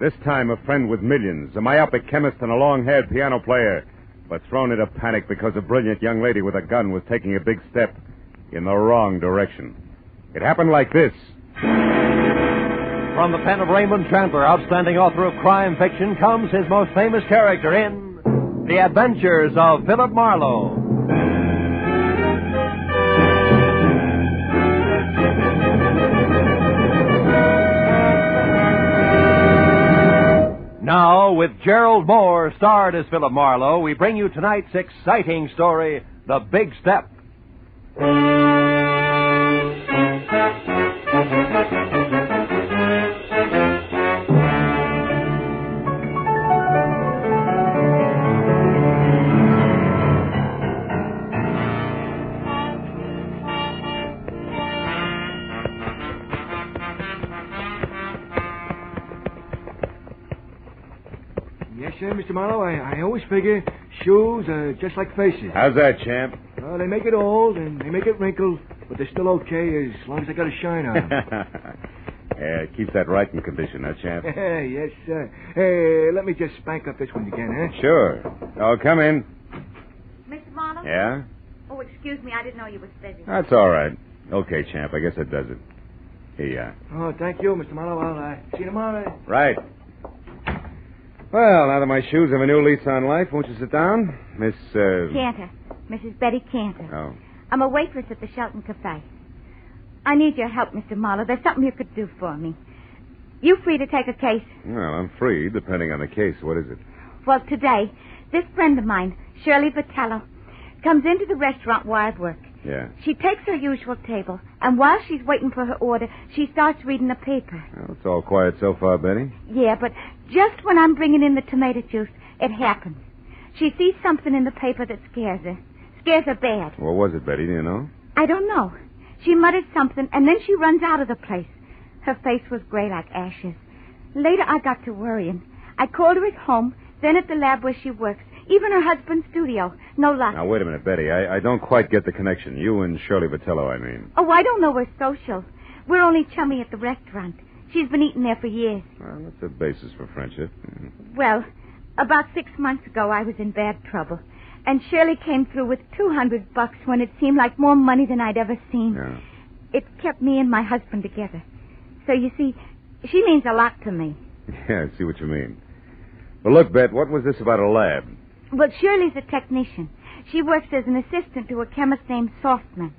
Speaker 3: This time, a friend with millions, a myopic chemist and a long-haired piano player, but thrown into panic because a brilliant young lady with a gun was taking a big step in the wrong direction. It happened like this.
Speaker 6: From the pen of Raymond Chandler, outstanding author of crime fiction, comes his most famous character in The Adventures of Philip Marlowe. Now, with Gerald Moore starred as Philip Marlowe, we bring you tonight's exciting story, The Big Step.
Speaker 7: Yes, sir, Mr. Marlowe. I always figure shoes are just like faces.
Speaker 3: How's that, champ?
Speaker 7: Well, they make it old and they make it wrinkled, but they're still okay as long as they got a shine on them.
Speaker 3: Yeah, it keeps that right in condition, huh, champ?
Speaker 7: Yes, sir. Hey, let me just spank up this one again, huh?
Speaker 3: Sure. Oh, come in.
Speaker 16: Mr. Marlowe?
Speaker 3: Yeah?
Speaker 16: Oh, excuse me. I didn't know you were busy.
Speaker 3: That's all right. Okay, champ. I guess that does it. Here you are.
Speaker 7: Oh, thank you, Mr. Marlowe. I'll see you tomorrow.
Speaker 3: Right. Well, now that my shoes have a new lease on life, won't you sit down? Miss,
Speaker 16: Cantor. Mrs. Betty Cantor.
Speaker 3: Oh.
Speaker 16: I'm a waitress at the Shelton Cafe. I need your help, Mr. Marlowe. There's something you could do for me. You free to take a case?
Speaker 3: Well, I'm free, depending on the case. What is it?
Speaker 16: Well, today, this friend of mine, Shirley Vitello, comes into the restaurant where I work.
Speaker 3: Yeah.
Speaker 16: She takes her usual table, and while she's waiting for her order, she starts reading the paper.
Speaker 3: Well, it's all quiet so far, Betty.
Speaker 16: Yeah, but just when I'm bringing in the tomato juice, it happens. She sees something in the paper that scares her. Scares her bad.
Speaker 3: What was it, Betty? Do you know?
Speaker 16: I don't know. She mutters something, and then she runs out of the place. Her face was gray like ashes. Later, I got to worrying. I called her at home, then at the lab where she works. Even her husband's studio. No luck.
Speaker 3: Now, wait a minute, Betty. I don't quite get the connection. You and Shirley Vitello, I mean.
Speaker 16: Oh, I don't know we're social. We're only chummy at the restaurant. She's been eating there for years.
Speaker 3: Well, that's a basis for friendship.
Speaker 16: Well, about 6 months ago, I was in bad trouble. And Shirley came through with $200 when it seemed like more money than I'd ever seen.
Speaker 3: Yeah.
Speaker 16: It kept me and my husband together. So, you see, she means a lot to me.
Speaker 3: Yeah, I see what you mean. Well, look, Bet, what was this about a lab?
Speaker 16: Well, Shirley's a technician. She works as an assistant to a chemist named Softman.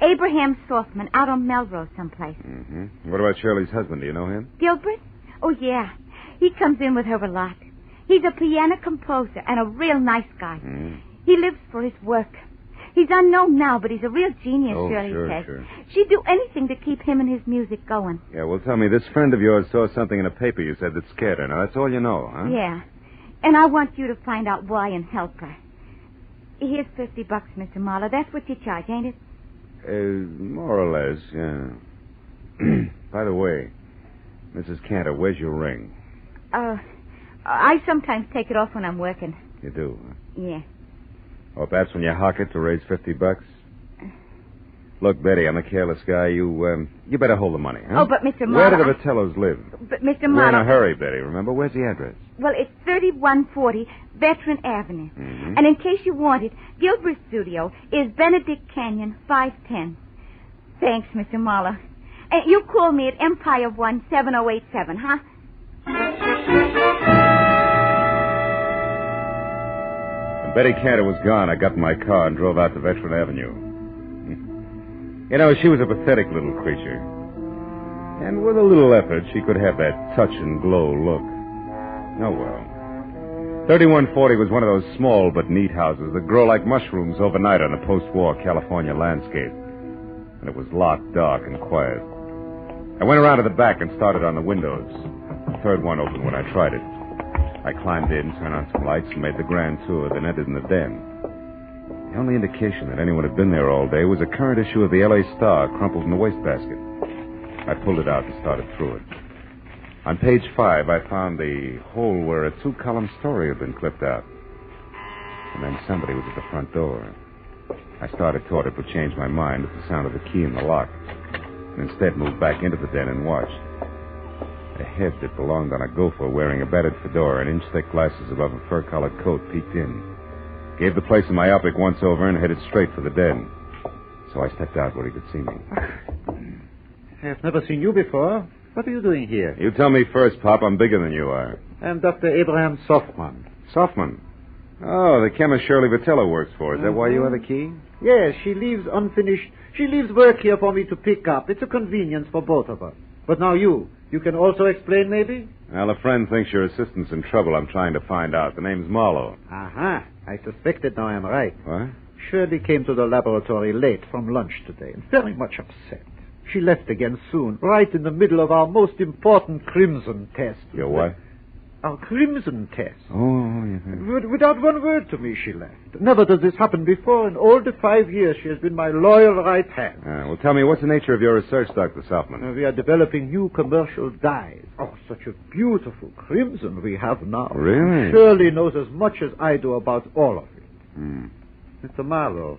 Speaker 16: Abraham Softman, out on Melrose someplace.
Speaker 3: Mm-hmm. What about Shirley's husband? Do you know him?
Speaker 16: Gilbert? Oh, yeah. He comes in with her a lot. He's a piano composer and a real nice guy.
Speaker 3: Mm.
Speaker 16: He lives for his work. He's unknown now, but he's a real genius,
Speaker 3: Oh,
Speaker 16: Shirley
Speaker 3: sure,
Speaker 16: says.
Speaker 3: sure.
Speaker 16: She'd do anything to keep him and his music going.
Speaker 3: Yeah, well, tell me, this friend of yours saw something in a paper you said that scared her. Now, that's all you know, huh?
Speaker 16: Yeah. And I want you to find out why and help her. Here's $50, Mr. Marlowe. That's what you charge, ain't it?
Speaker 3: More or less, yeah. By the way, Mrs. Cantor, where's your ring?
Speaker 16: I sometimes take it off when I'm working.
Speaker 3: You do, huh?
Speaker 16: Yeah.
Speaker 3: Or perhaps when you hock it to raise $50? Look, Betty, I'm a careless guy. You better hold the money, huh?
Speaker 16: Oh, but Mr. Marlowe...
Speaker 3: Where do the Vitellos live?
Speaker 16: But Mr.
Speaker 3: We're in
Speaker 16: Marlowe...
Speaker 3: a hurry, Betty, remember? Where's the address?
Speaker 16: Well, it's 3140 Veteran Avenue.
Speaker 3: Mm-hmm.
Speaker 16: And in case you want it, Gilbert's studio is Benedict Canyon, 510. Thanks, Mr. Marlowe. And you call me at Empire 17087, huh?
Speaker 3: When Betty Cantor was gone, I got in my car and drove out to Veteran Avenue. You know, she was a pathetic little creature. And with a little effort, she could have that touch and glow look. Oh, well. 3140 was one of those small but neat houses that grow like mushrooms overnight on a post-war California landscape. And it was locked, dark, and quiet. I went around to the back and started on the windows. The third one opened when I tried it. I climbed in, turned on some lights, and made the grand tour, then entered in the den. The only indication that anyone had been there all day was a current issue of the L.A. Star crumpled in the wastebasket. I pulled it out and started through it. On page 5, I found the hole where a 2-column story had been clipped out. And then somebody was at the front door. I started toward it, but changed my mind at the sound of the key in the lock. And instead moved back into the den and watched. A head that belonged on a gopher wearing a battered fedora and inch-thick glasses above a fur-collared coat peeked in. Gave the place a myopic once-over and headed straight for the den. So I stepped out where he could see me.
Speaker 4: I've never seen you before. What are you doing here?
Speaker 3: You tell me first, Pop. I'm bigger than you are.
Speaker 4: I'm Dr. Abraham Softman.
Speaker 3: Softman? Oh, the chemist Shirley Vitello works for. Is that why you have the key?
Speaker 4: Yes, she leaves unfinished. She leaves work here for me to pick up. It's a convenience for both of us. But now you can also explain, maybe?
Speaker 3: Well, a friend thinks your assistant's in trouble. I'm trying to find out. The name's Marlowe.
Speaker 4: Aha. I suspected now I'm right.
Speaker 3: What?
Speaker 4: Shirley came to the laboratory late from lunch today and very much upset. She left again soon, right in the middle of our most important crimson test.
Speaker 3: Your what?
Speaker 4: Our crimson test.
Speaker 3: Oh, yeah.
Speaker 4: Without one word to me, she left. Never does this happen before. In all the 5 years, she has been my loyal right hand.
Speaker 3: Well, tell me, what's the nature of your research, Dr. Softman?
Speaker 4: We are developing new commercial dyes. Oh, such a beautiful crimson we have now.
Speaker 3: Really?
Speaker 4: Shirley knows as much as I do about all of it. Mr. Marlowe.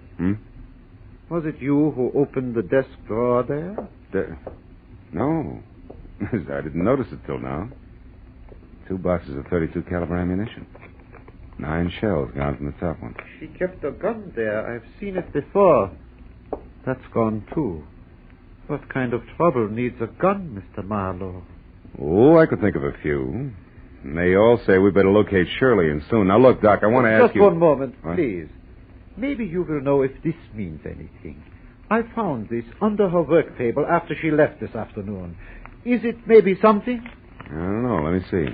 Speaker 4: Was it you who opened the desk drawer there?
Speaker 3: No. I didn't notice it till now. 2 boxes of .32 caliber ammunition. 9 shells gone from the top one.
Speaker 4: She kept a gun there. I've seen it before. That's gone, too. What kind of trouble needs a gun, Mr. Marlowe?
Speaker 3: Oh, I could think of a few. And they all say we better locate Shirley, and soon. Now, look, Doc, I want to ask you...
Speaker 4: Just one moment,
Speaker 3: what?
Speaker 4: Please. Maybe you will know if this means anything. I found this under her work table after she left this afternoon. Is it maybe something?
Speaker 3: I don't know. Let me see.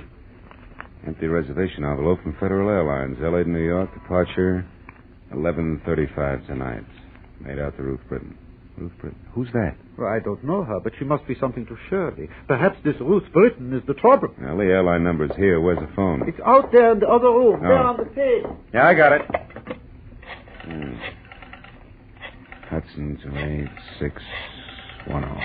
Speaker 3: Empty reservation envelope from Federal Airlines, L.A. to New York, departure 11:35 tonight. Made out to Ruth Britton. Ruth Britton? Who's that?
Speaker 4: Well, I don't know her, but she must be something to Shirley. Perhaps this Ruth Britton is the trouble.
Speaker 3: Well, the airline number's here. Where's the phone?
Speaker 4: It's out there in the other room,
Speaker 3: Oh.
Speaker 4: there on the table.
Speaker 3: Yeah, I got it. Hudson to 8610.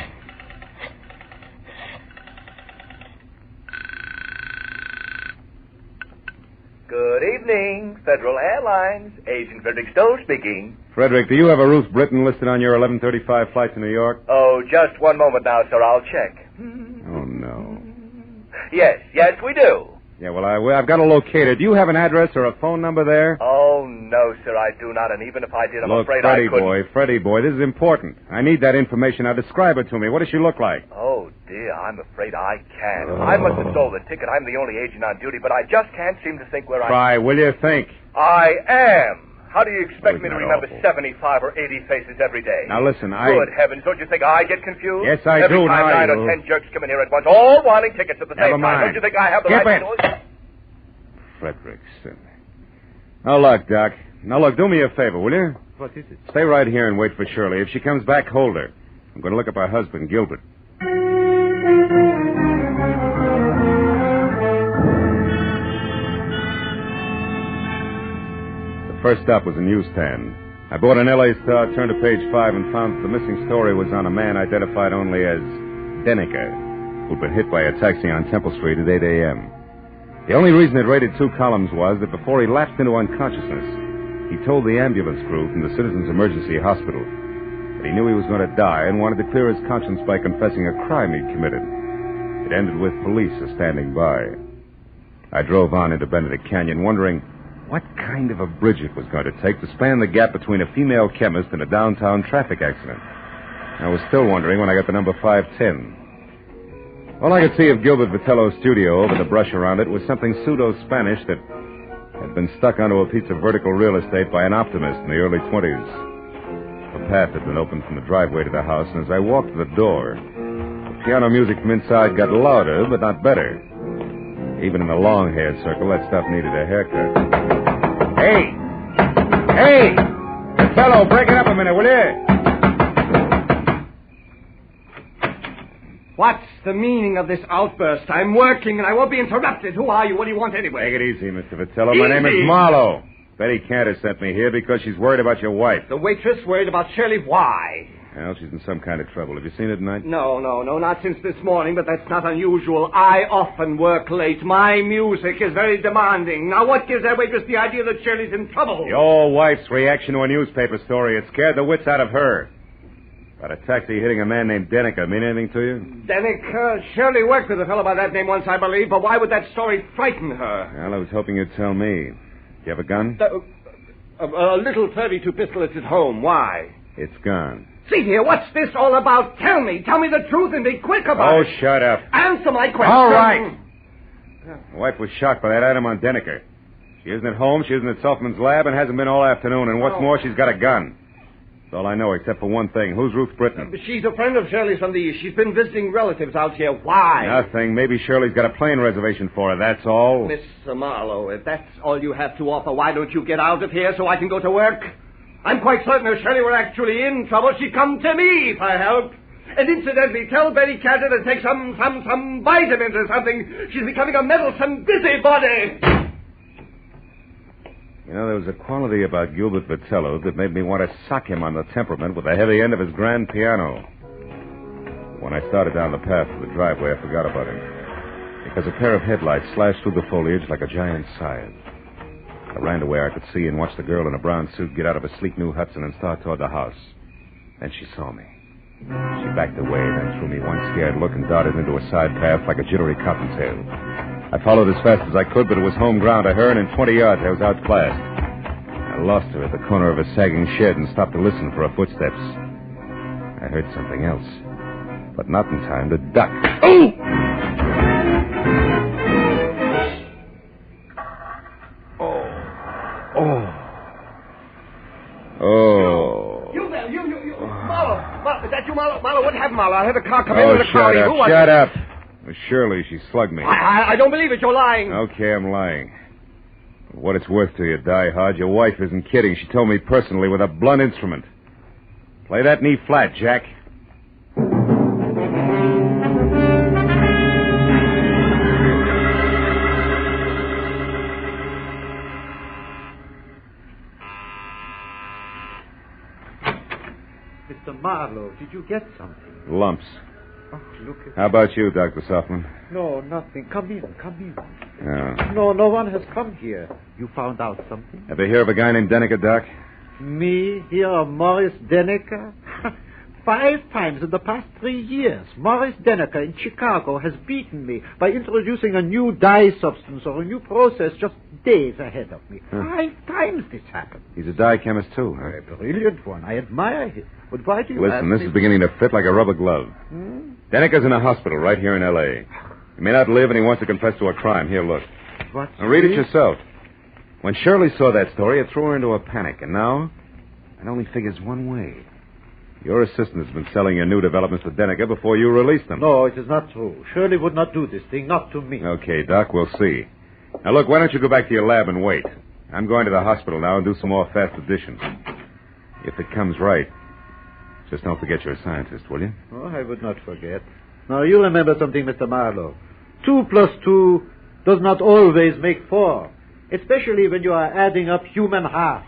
Speaker 2: Good evening. Federal Airlines. Agent Frederick Stowe speaking.
Speaker 3: Frederick, do you have a Ruth Britton listed on your 11:35 flight to New York?
Speaker 2: Oh, just one moment now, sir. I'll check.
Speaker 3: Oh, no.
Speaker 2: Yes, we do.
Speaker 3: Yeah, well, I've got to locate it. Do you have an address or a phone number there?
Speaker 2: Oh, no, sir, I do not. And even if I did, I'm afraid I couldn't.
Speaker 3: Freddie boy, this is important. I need that information. Now, describe it to me. What does she look like?
Speaker 2: Oh, dear, I'm afraid I can't. I must have sold the ticket. I'm the only agent on duty, but I just can't seem to think where
Speaker 3: Try, will you? Think.
Speaker 2: I am. How do you expect me to remember
Speaker 3: awful.
Speaker 2: 75 or 80 faces every day?
Speaker 3: Now, listen,
Speaker 2: Good heavens, don't you think I get confused?
Speaker 3: Yes, I
Speaker 2: every
Speaker 3: do.
Speaker 2: Time
Speaker 3: Now
Speaker 2: 9 or 10 jerks come in here at once, all wanting tickets at the
Speaker 3: Never
Speaker 2: same
Speaker 3: mind.
Speaker 2: time. Don't you think I have the
Speaker 3: Skip
Speaker 2: right
Speaker 3: it.
Speaker 2: to do it?
Speaker 3: Frederickson. Now, look, Doc. Now, look, do me a favor, will you?
Speaker 4: What is it?
Speaker 3: Stay right here and wait for Shirley. If she comes back, hold her. I'm going to look up her husband, Gilbert. The first stop was a newsstand. I bought an L.A. Star, turned to page 5, and found that the missing story was on a man identified only as Dagger, who'd been hit by a taxi on Temple Street at 8 a.m. The only reason it rated 2 columns was that before he lapsed into unconsciousness, he told the ambulance crew from the Citizens Emergency Hospital that he knew he was going to die and wanted to clear his conscience by confessing a crime he'd committed. It ended with police standing by. I drove on into Benedict Canyon, wondering what kind of a bridge it was going to take to span the gap between a female chemist and a downtown traffic accident. I was still wondering when I got the number 510. All I could see of Gilbert Vitello's studio over the brush around it was something pseudo-Spanish that had been stuck onto a piece of vertical real estate by an optimist in the early 20s. A path had been opened from the driveway to the house, and as I walked to the door, the piano music from inside got louder, but not better. Even in the long-haired circle, that stuff needed a haircut. Hey! Hey! Vitello, break it up a minute, will you?
Speaker 14: What's the meaning of this outburst? I'm working and I won't be interrupted. Who are you? What do you want anyway?
Speaker 3: Take it easy, Mr. Vitello. My name is Marlowe. Betty Cantor sent me here because she's worried about your wife.
Speaker 14: The waitress worried about Shirley. Why?
Speaker 3: Well, she's in some kind of trouble. Have you seen her tonight?
Speaker 14: No, not since this morning, but that's not unusual. I often work late. My music is very demanding. Now, what gives that waitress the idea that Shirley's in trouble?
Speaker 3: Your wife's reaction to a newspaper story. It scared the wits out of her. About a taxi hitting a man named Dagger mean anything to you?
Speaker 14: Dagger? Shirley worked with a fellow by that name once, I believe, but why would that story frighten her?
Speaker 3: Well, I was hoping you'd tell me. You have a gun?
Speaker 14: A little .32 pistol is at home. Why?
Speaker 3: It's gone.
Speaker 14: See here, what's this all about? Tell me the truth and be quick about it.
Speaker 3: Oh, shut up.
Speaker 14: Answer my question.
Speaker 3: All right. My wife was shocked by that item on Dagger. She isn't at home, she isn't at Selfman's lab, and hasn't been all afternoon, and what's more, she's got a gun. That's all I know, except for one thing. Who's Ruth Britton?
Speaker 14: She's a friend of Shirley's from the East. She's been visiting relatives out here. Why?
Speaker 3: Nothing. Maybe Shirley's got a plane reservation for her, that's all.
Speaker 14: Mr. Marlowe, if that's all you have to offer, why don't you get out of here so I can go to work? I'm quite certain if Shirley were actually in trouble, she'd come to me for help. And incidentally, tell Betty Cantor to take some vitamins or something. She's becoming a meddlesome busybody.
Speaker 3: You know, there was a quality about Gilbert Vitello that made me want to sock him on the temperament with the heavy end of his grand piano. When I started down the path to the driveway, I forgot about him. Because a pair of headlights slashed through the foliage like a giant scythe. I ran to where I could see and watched the girl in a brown suit get out of a sleek new Hudson and start toward the house. Then she saw me. She backed away, then threw me one scared look and darted into a side path like a jittery cottontail. I followed as fast as I could, but it was home ground to her, and in 20 yards I was outclassed. I lost her at the corner of a sagging shed and stopped to listen for her footsteps. I heard something else, but not in time to duck. Oh! Oh.
Speaker 14: You there, you. Marlowe, is that you, Marlowe? Marlowe, what happened, Marlowe? I heard a car come into the car.
Speaker 3: Shut up. Surely she slugged me.
Speaker 14: I don't believe it. You're lying.
Speaker 3: Okay, I'm lying. For what it's worth to you, diehard, your wife isn't kidding. She told me personally with a blunt instrument. Play that knee flat, Jack.
Speaker 4: Mr. Marlowe, did you get something?
Speaker 3: Lumps.
Speaker 4: Oh, look at
Speaker 3: How about you, Dr. Softman?
Speaker 4: No, nothing. Come in.
Speaker 3: Yeah.
Speaker 4: No one has come here. You found out something?
Speaker 3: Ever hear of a guy named Dagger, Doc?
Speaker 4: Me hear of Morris Denneker? 5 times in the past 3 years, Morris Denneker in Chicago has beaten me by introducing a new dye substance or a new process just days ahead of me. 5 times this happened.
Speaker 3: He's a dye chemist, too. Huh?
Speaker 4: A brilliant one. I admire him. But why do you
Speaker 3: Listen, this is beginning to fit like a rubber glove. Denneker's in a hospital right here in L.A. He may not live, and he wants to confess to a crime. Here, look.
Speaker 4: What's
Speaker 3: now, read it yourself. When Shirley saw that story, it threw her into a panic, and now it only figures one way. Your assistant has been selling your new developments with Denneker before you released them.
Speaker 4: No, it is not true. Shirley would not do this thing, not to me.
Speaker 3: Okay, Doc, we'll see. Now, look, why don't you go back to your lab and wait? I'm going to the hospital now and do some more fast additions. If it comes right, just don't forget you're a scientist, will you?
Speaker 4: Oh, I would not forget. Now, you remember something, Mr. Marlowe. 2 + 2 does not always make 4, especially when you are adding up human halves.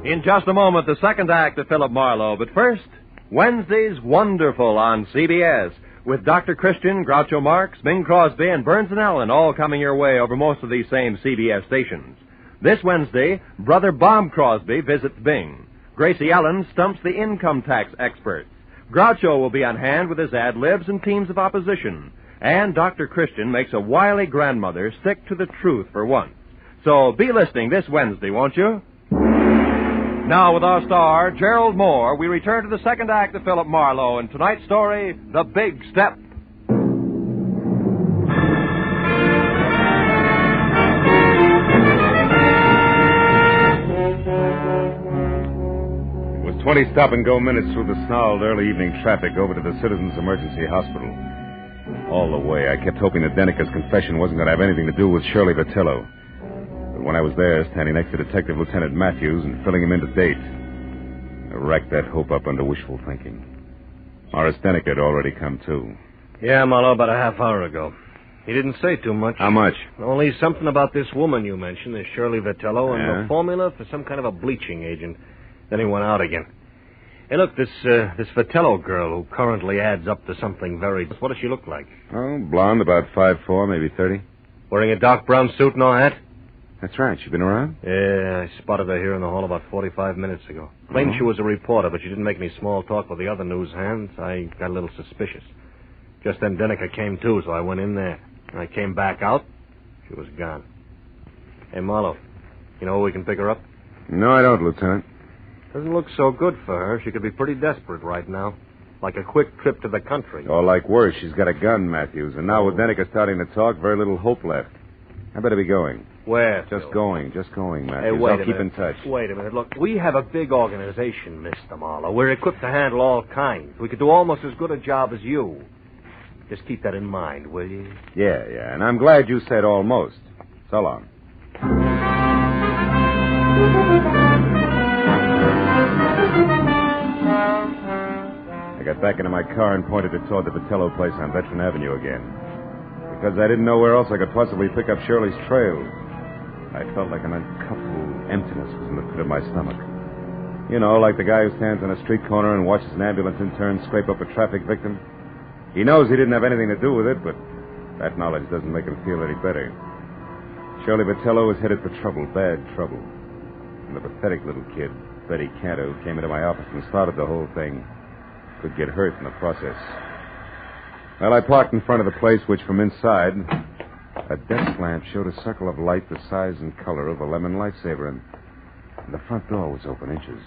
Speaker 6: In just a moment, the second act of Philip Marlowe. But first, Wednesday's Wonderful on CBS, with Dr. Christian, Groucho Marx, Bing Crosby, and Burns and Allen all coming your way over most of these same CBS stations. This Wednesday, Brother Bob Crosby visits Bing. Gracie Allen stumps the income tax experts. Groucho will be on hand with his ad-libs and teams of opposition. And Dr. Christian makes a wily grandmother stick to the truth for once. So be listening this Wednesday, won't you? Now, with our star, Gerald Moore, we return to the second act of Philip Marlowe in tonight's story, The Big Step.
Speaker 3: It was 20 stop-and-go minutes through the snarled early evening traffic over to the Citizens Emergency Hospital. All the way, I kept hoping that Denneker's confession wasn't going to have anything to do with Shirley Vitello. But when I was there, standing next to Detective Lieutenant Matthews and filling him in to date, I racked that hope up under wishful thinking. Morris Denneker had already come, too.
Speaker 11: Yeah, Marlowe, about a half hour ago. He didn't say too much.
Speaker 3: How much?
Speaker 11: Only something about this woman you mentioned, this Shirley Vitello, and the formula for some kind of a bleaching agent. Then he went out again. Hey, look, this Vitello girl who currently adds up to something very... What does she look like?
Speaker 3: Oh, blonde, about 5'4", maybe 30.
Speaker 11: Wearing a dark brown suit, no hat?
Speaker 3: That's right. She been around?
Speaker 11: Yeah, I spotted her here in the hall about 45 minutes ago. Claimed she was a reporter, but she didn't make any small talk with the other news hands. I got a little suspicious. Just then Denneker came too, so I went in there. When I came back out, she was gone. Hey, Marlowe, you know where we can pick her up?
Speaker 3: No, I don't, Lieutenant.
Speaker 11: Doesn't look so good for her. She could be pretty desperate right now. Like a quick trip to the country.
Speaker 3: Or like worse, she's got a gun, Matthews. And now with Denneker starting to talk, very little hope left. I better be going.
Speaker 11: Where?
Speaker 3: Just going, Matthews.
Speaker 11: Hey, wait
Speaker 3: I'll keep in touch.
Speaker 11: Wait a minute. Look, we have a big organization, Mr. Marlowe. We're equipped to handle all kinds. We could do almost as good a job as you. Just keep that in mind, will you?
Speaker 3: Yeah. And I'm glad you said almost. So long. I got back into my car and pointed it toward the Vitello place on Veteran Avenue again. Because I didn't know where else I could possibly pick up Shirley's trail. I felt like an uncomfortable emptiness was in the pit of my stomach. You know, like the guy who stands on a street corner and watches an ambulance intern scrape up a traffic victim. He knows he didn't have anything to do with it, but that knowledge doesn't make him feel any better. Shirley Vitello was headed for trouble, bad trouble. And the pathetic little kid, Betty Cantor, who came into my office and started the whole thing, could get hurt in the process. Well, I parked in front of the place, which from inside, a desk lamp showed a circle of light the size and color of a lemon lifesaver, and the front door was open inches,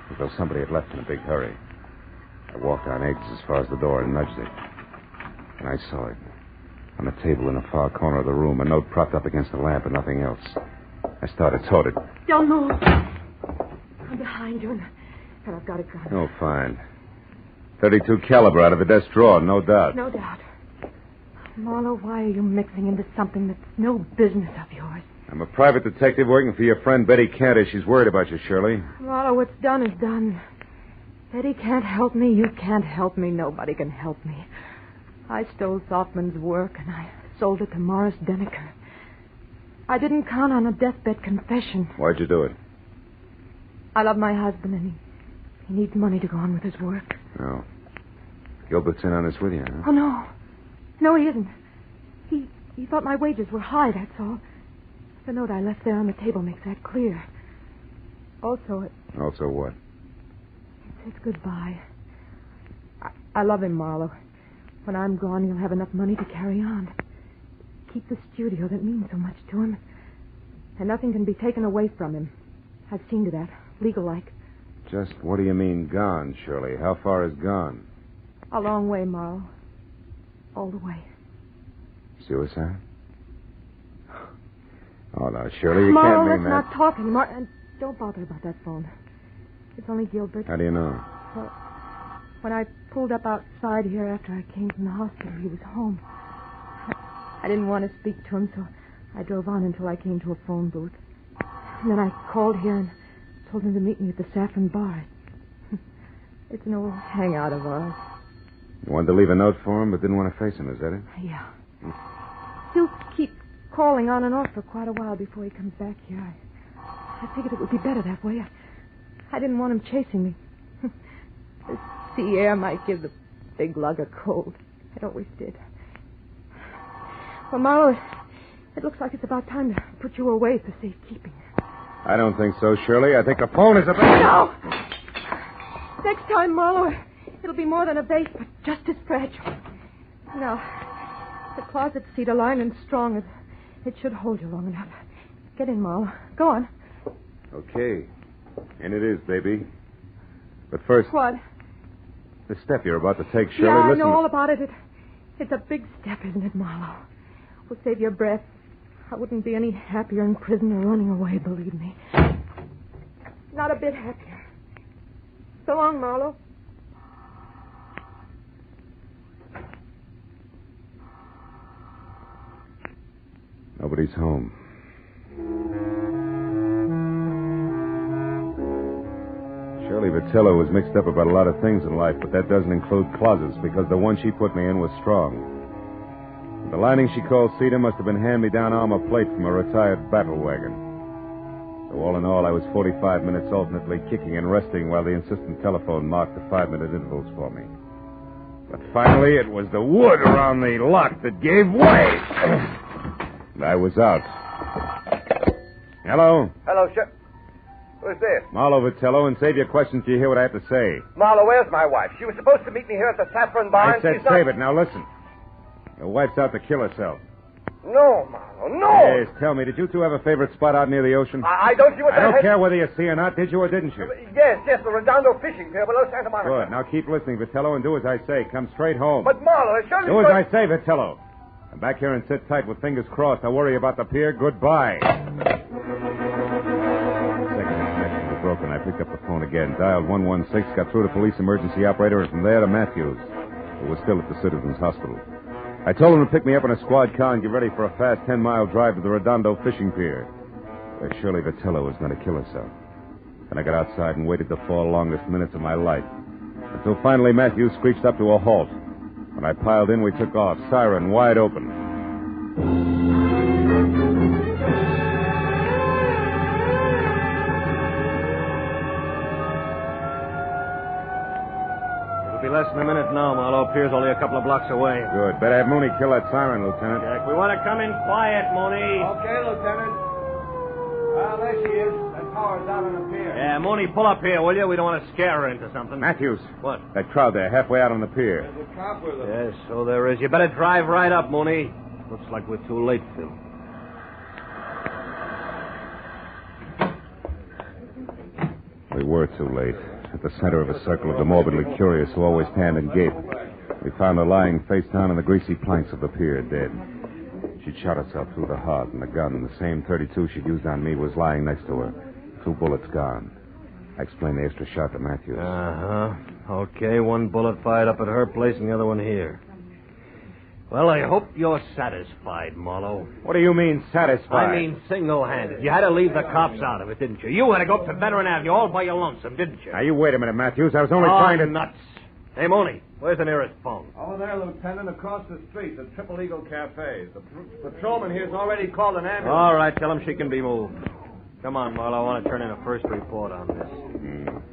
Speaker 3: as though somebody had left in a big hurry. I walked on eggs as far as the door and nudged it. And I saw it. On the table in the far corner of the room, a note propped up against the lamp and nothing else. I started toward it.
Speaker 15: Don't move. I'm behind you, and I've got a gun.
Speaker 3: Oh, fine. .32 caliber out of the desk drawer, no doubt.
Speaker 15: No doubt. Marlowe, why are you mixing into something that's no business of yours?
Speaker 3: I'm a private detective working for your friend Betty Cantor. She's worried about you, Shirley.
Speaker 15: Marlowe, what's done is done. Betty can't help me. You can't help me. Nobody can help me. I stole Softman's work, and I sold it to Morris Deniker. I didn't count on a deathbed confession.
Speaker 3: Why'd you do it?
Speaker 15: I love my husband, and he needs money to go on with his work.
Speaker 3: Oh. Gilbert's in on this with you, huh?
Speaker 15: Oh, no. No, he isn't. He thought my wages were high, that's all. The note I left there on the table makes that clear. Also,
Speaker 3: Also what?
Speaker 15: it's goodbye. I love him, Marlowe. When I'm gone, he'll have enough money to carry on. Keep the studio that means so much to him. And nothing can be taken away from him. I've seen to that, legal-like.
Speaker 3: Just what do you mean gone, Shirley? How far is gone?
Speaker 15: A long way, Marlowe. All the way.
Speaker 3: Suicide? Oh, no, Shirley, you
Speaker 15: Marlowe,
Speaker 3: can't mean
Speaker 15: let's
Speaker 3: that.
Speaker 15: not talk anymore. And don't bother about that phone. It's only Gilbert.
Speaker 3: How do you know?
Speaker 15: Well, when I pulled up outside here after I came from the hospital, he was home. I didn't want to speak to him, so I drove on until I came to a phone booth. And then I called here and told him to meet me at the Saffron Bar. It's an old hangout of ours.
Speaker 3: You wanted to leave a note for him, but didn't want to face him, is that it?
Speaker 15: Yeah. He'll keep calling on and off for quite a while before he comes back here. I figured it would be better that way. I didn't want him chasing me. The sea air might give the big lug a cold. It always did. Well, Marlowe, it looks like it's about time to put you away for safekeeping.
Speaker 3: I don't think so, Shirley. I think the phone is about...
Speaker 15: No! Next time, Marlowe, it'll be more than a vase, but just as fragile. Now, the closet cedar lined and strong. It should hold you long enough. Get in, Marlowe. Go on.
Speaker 3: Okay. And it is, baby. But first...
Speaker 15: What?
Speaker 3: The step you're about to take, Shirley,
Speaker 15: yeah, I
Speaker 3: listen...
Speaker 15: know all about it. It's a big step, isn't it, Marlowe? We'll save your breath. I wouldn't be any happier in prison or running away, believe me. Not a bit happier. So long, Marlowe.
Speaker 3: Nobody's home. Shirley Vitello was mixed up about a lot of things in life, but that doesn't include closets, because the one she put me in was strong. The lining she called cedar must have been hand-me-down armor plate from a retired battle wagon. So all in all, I was 45 minutes alternately kicking and resting while the insistent telephone marked the 5-minute intervals for me. But finally, it was the wood around the lock that gave way. And I was out. Hello?
Speaker 2: Hello, sir. Who's this?
Speaker 3: Marlowe Vitello, and save your questions till you hear what I have to say.
Speaker 2: Marlowe, where's my wife? She was supposed to meet me here at the Saffron Bar.
Speaker 3: I said save it. Now listen. Your wife's out to kill herself.
Speaker 2: No, Marlowe, no!
Speaker 3: Yes, tell me, did you two have a favorite spot out near the ocean?
Speaker 2: I don't see what
Speaker 3: I don't care whether you see or not, did you or didn't you?
Speaker 2: Yes, the Redondo fishing pier below Santa Monica.
Speaker 3: Good. Now keep listening, Vitello, and do as I say. Come straight home.
Speaker 2: But, Marlowe, I surely...
Speaker 3: Do as I say, Vitello. Come back here and sit tight with fingers crossed. I'll worry about the pier. Goodbye. Broken. I picked up the phone again, dialed 116, got through to police emergency operator, and from there to Matthews, who was still at the Citizens Hospital. I told him to pick me up in a squad car and get ready for a fast 10-mile drive to the Redondo fishing pier, where Shirley Vitello was going to kill herself. Then I got outside and waited the 4 longest minutes of my life, until finally Matthews screeched up to a halt. When I piled in, we took off, siren wide open.
Speaker 11: Less than a minute now, Marlowe. Pier's only a couple of blocks away.
Speaker 3: Good. Better have Mooney kill that siren, Lieutenant.
Speaker 11: Jack, we want to come in quiet, Mooney.
Speaker 14: Okay, Lieutenant. Well, there she is. That power's out on the pier.
Speaker 11: Yeah, Mooney, pull up here, will you? We don't want to scare her into something.
Speaker 3: Matthews.
Speaker 11: What?
Speaker 3: That crowd there, halfway out on the pier.
Speaker 14: There's a cop with them.
Speaker 11: Yes, so there is. You better drive right up, Mooney. Looks like we're too late, Phil.
Speaker 3: We were too late. At the center of a circle of the morbidly curious who always stand and gape, we found her lying face down on the greasy planks of the pier, dead. She'd shot herself through the heart, and the gun, the same .32 she'd used on me, was lying next to her. 2 bullets gone. I explained the extra shot to Matthews.
Speaker 11: Uh-huh. Okay, 1 bullet fired up at her place and the other one here. Well, I hope you're satisfied, Marlowe.
Speaker 3: What do you mean, satisfied?
Speaker 11: I mean single-handed. You had to leave the cops out of it, didn't you? You had to go up to Veteran Avenue all by your lonesome, didn't you?
Speaker 3: Now, you wait a minute, Matthews. I was only trying to...
Speaker 11: nuts. Hey, Mooney, where's the nearest phone?
Speaker 14: Over there, Lieutenant, across the street, the Triple Eagle Cafe. The patrolman here's already called an ambulance.
Speaker 11: All right, tell him she can be moved. Come on, Marlowe, I want to turn in a first report on this.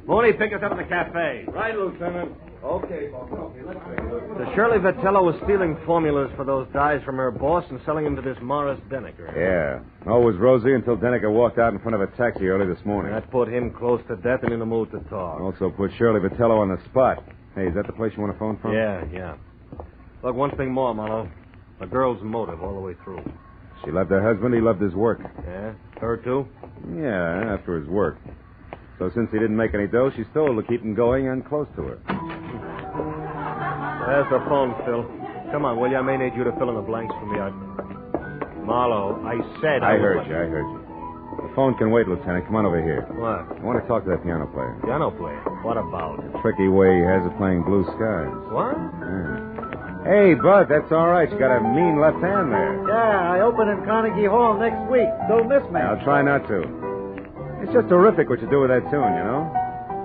Speaker 11: Mooney, pick us up at the cafe.
Speaker 14: Right, Lieutenant. Okay, boss. Okay, let's go.
Speaker 11: The Shirley Vitello was stealing formulas for those dyes from her boss and selling them to this Morris Dagger.
Speaker 3: Yeah. All was rosy until Dagger walked out in front of a taxi early this morning.
Speaker 11: That put him close to death and in the mood to talk.
Speaker 3: Also put Shirley Vitello on the spot. Hey, is that the place you want to phone from?
Speaker 11: Yeah. Look, one thing more, Marlowe. The girl's motive all the way through.
Speaker 3: She loved her husband, he loved his work.
Speaker 11: Yeah? Her, too?
Speaker 3: Yeah, after his work. So since he didn't make any dough, she stole to keep him going and close to her.
Speaker 11: There's the phone, Phil. Come on, will you? I may need you to fill in the blanks for me. Marlowe, I said
Speaker 3: I heard you. The phone can wait, Lieutenant. Come on over here.
Speaker 11: What?
Speaker 3: I want to talk to that piano player.
Speaker 11: Piano player? What about?
Speaker 3: The tricky way he has of playing Blue Skies.
Speaker 11: What?
Speaker 3: Yeah. Hey, Bud, that's all right. You got a mean left hand there.
Speaker 4: Yeah, I open in Carnegie Hall next week. Don't miss me.
Speaker 3: I'll try not to. It's just terrific what you do with that tune, you know?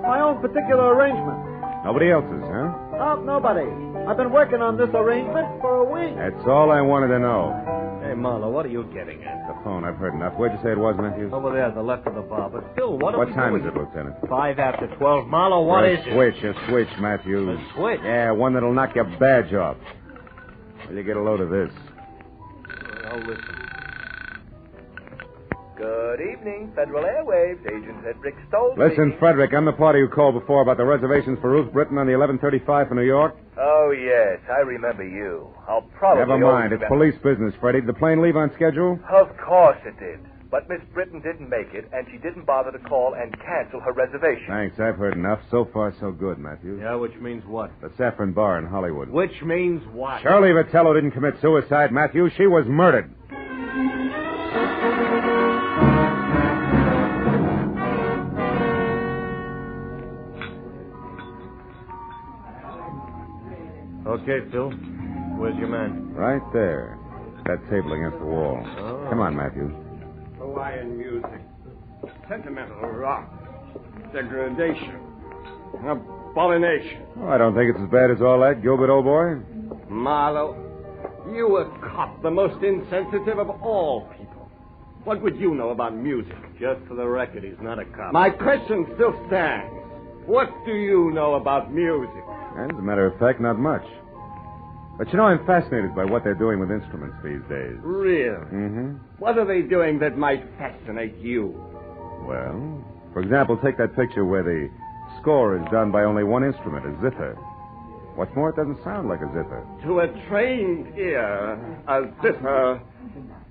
Speaker 4: My own particular arrangement.
Speaker 3: Nobody else's, huh?
Speaker 4: Oh, nobody. I've been working on this arrangement for a week.
Speaker 3: That's all I wanted to know.
Speaker 11: Hey, Marlowe, what are you getting at?
Speaker 3: The phone, I've heard enough. Where'd you say it was, Matthews?
Speaker 11: Over there, the left of the bar. But still, what
Speaker 3: time is it, Lieutenant?
Speaker 11: 5 after 12. Marlowe, what is it?
Speaker 3: A switch, Matthews.
Speaker 11: A switch?
Speaker 3: Yeah, one that'll knock your badge off. Will you get a load of this?
Speaker 11: I'll listen.
Speaker 2: Good evening, Federal Airwaves. Agent Edric Stoll.
Speaker 3: Listen, Frederick, I'm the party who called before about the reservations for Ruth Britton on the 11:35 for New York.
Speaker 2: Oh, yes, I remember you. I'll probably...
Speaker 3: Never mind, it's police business, Freddie. Did the plane leave on schedule?
Speaker 2: Of course it did. But Miss Britton didn't make it, and she didn't bother to call and cancel her reservation.
Speaker 3: Thanks, I've heard enough. So far, so good, Matthews.
Speaker 11: Yeah, which means what?
Speaker 3: The Saffron Bar in Hollywood.
Speaker 11: Which means what?
Speaker 3: Shirley Vitello didn't commit suicide, Matthews. She was murdered.
Speaker 11: Okay, Phil. Where's your man?
Speaker 3: Right there. That table against the wall.
Speaker 11: Oh.
Speaker 3: Come on, Matthews.
Speaker 14: Hawaiian music. Sentimental rock. Degradation. Abomination.
Speaker 3: Oh, I don't think it's as bad as all that, Gilbert, old boy.
Speaker 14: Marlowe, you a cop, the most insensitive of all people. What would you know about music?
Speaker 11: Just for the record, he's not a cop.
Speaker 14: My question still stands. What do you know about music?
Speaker 3: As a matter of fact, not much. But you know, I'm fascinated by what they're doing with instruments these days.
Speaker 14: Really?
Speaker 3: Mm-hmm.
Speaker 14: What are they doing that might fascinate you?
Speaker 3: Well, for example, take that picture where the score is done by only one instrument, a zither. What's more, it doesn't sound like a zither.
Speaker 14: To a trained ear, a zither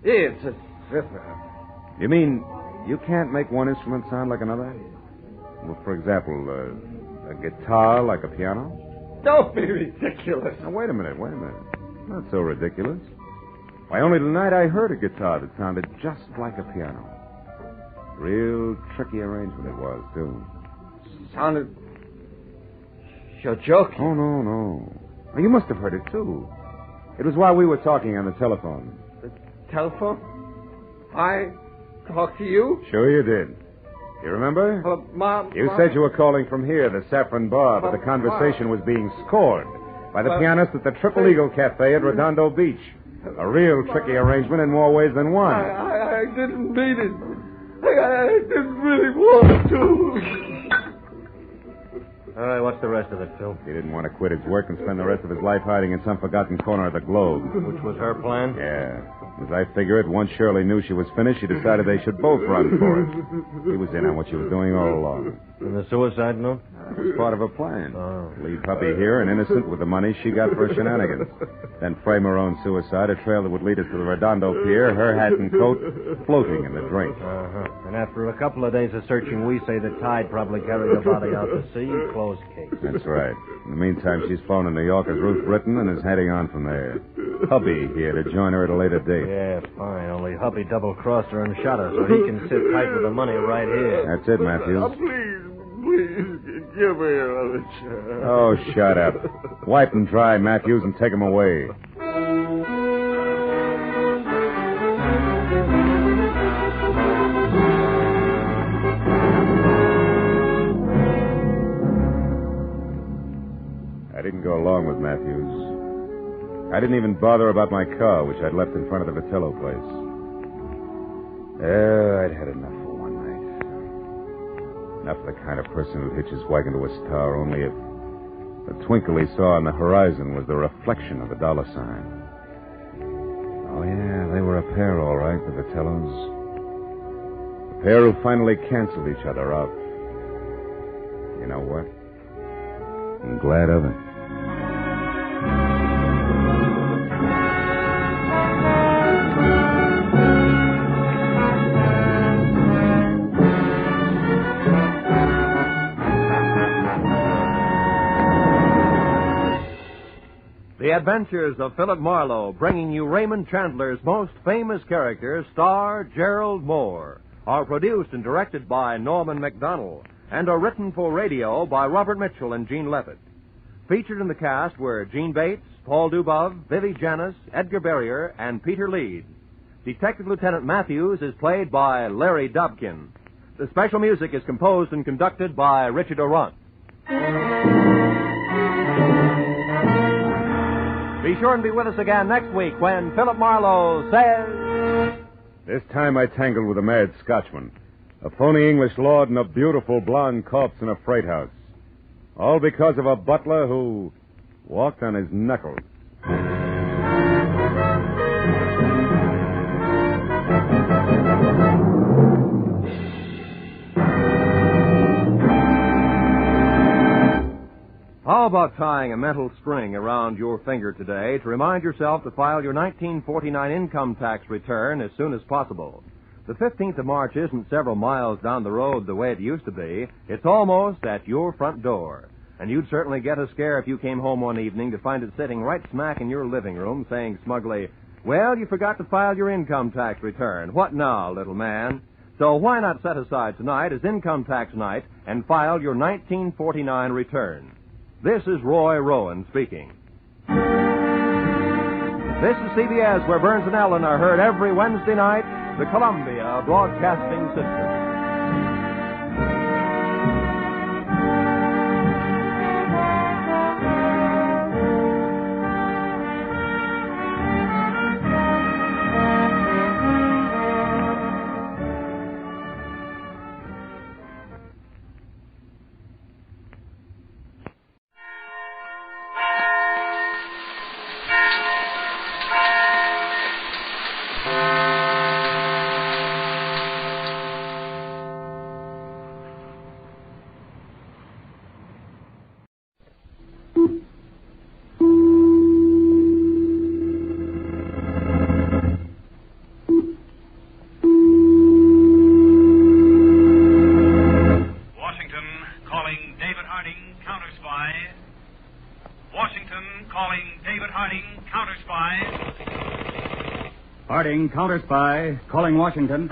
Speaker 14: is a zither.
Speaker 3: You mean you can't make one instrument sound like another? Well, for example, a guitar like a piano?
Speaker 14: Don't be ridiculous.
Speaker 3: Now, wait a minute. Not so ridiculous. Why, only tonight I heard a guitar that sounded just like a piano. Real tricky arrangement it was, too.
Speaker 14: Sounded... You're joking.
Speaker 3: Oh, no. Well, you must have heard it, too. It was while we were talking on the telephone.
Speaker 14: The telephone? I talked to you?
Speaker 3: Sure you did. You remember?
Speaker 14: Mom...
Speaker 3: You said you were calling from here, the Saffron Bar, but the conversation was being scored by the pianist at the Triple Eagle Cafe at Redondo Beach. A real tricky arrangement in more ways than one.
Speaker 14: I didn't mean it. I didn't really want to.
Speaker 11: All right, what's the rest of it, Phil?
Speaker 3: He didn't want to quit his work and spend the rest of his life hiding in some forgotten corner of the globe.
Speaker 11: Which was her plan?
Speaker 3: Yeah. As I figure it, once Shirley knew she was finished, she decided they should both run for it. He was in on what she was doing all along.
Speaker 11: And the suicide note?
Speaker 3: That was part of her plan.
Speaker 11: Oh.
Speaker 3: Leave Puppy here and innocent with the money she got for her shenanigans. Then frame her own suicide, a trail that would lead us to the Redondo Pier, her hat and coat floating in the drink.
Speaker 11: Uh-huh. And after a couple of days of searching, we say the tide probably carried the body out to sea. Closed case.
Speaker 3: That's right. In the meantime, she's flown to New York as Ruth Britton and is heading on from there. Hubby here to join her at a later date.
Speaker 11: Yeah, fine. Only Hubby double-crossed her and shot her so he can sit tight with the money right here.
Speaker 3: That's it, Matthews.
Speaker 14: Please, give me another chance.
Speaker 3: Oh, shut up. Wipe them dry, Matthews, and take them away. At go along with Matthews. I didn't even bother about my car, which I'd left in front of the Vitello place. I'd had enough for one night. Not for the kind of person who'd hitch his wagon to a star, only if the twinkle he saw on the horizon was the reflection of a dollar sign. Oh, yeah, they were a pair, all right, the Vitellos. A pair who finally canceled each other out. You know what? I'm glad of it.
Speaker 6: The Adventures of Philip Marlowe, bringing you Raymond Chandler's most famous character, star Gerald Moore, are produced and directed by Norman MacDonald and are written for radio by Robert Mitchell and Gene Levitt. Featured in the cast were Gene Bates, Paul Dubov, Vivi Janis, Edgar Barrier, and Peter Leeds. Detective Lieutenant Matthews is played by Larry Dobkin. The special music is composed and conducted by Richard Orant. Be sure and be with us again next week when Philip Marlowe says...
Speaker 3: This time I tangled with a mad Scotchman, a phony English lord, and a beautiful blonde corpse in a freight house. All because of a butler who walked on his knuckles.
Speaker 6: How about tying a mental string around your finger today to remind yourself to file your 1949 income tax return as soon as possible? The 15th of March isn't several miles down the road the way it used to be. It's almost at your front door. And you'd certainly get a scare if you came home one evening to find it sitting right smack in your living room saying smugly, "Well, you forgot to file your income tax return. What now, little man?" So why not set aside tonight as income tax night and file your 1949 return? This is Roy Rowan speaking. This is CBS, where Burns and Allen are heard every Wednesday night, the Columbia Broadcasting System.
Speaker 17: Counterspy, calling Washington.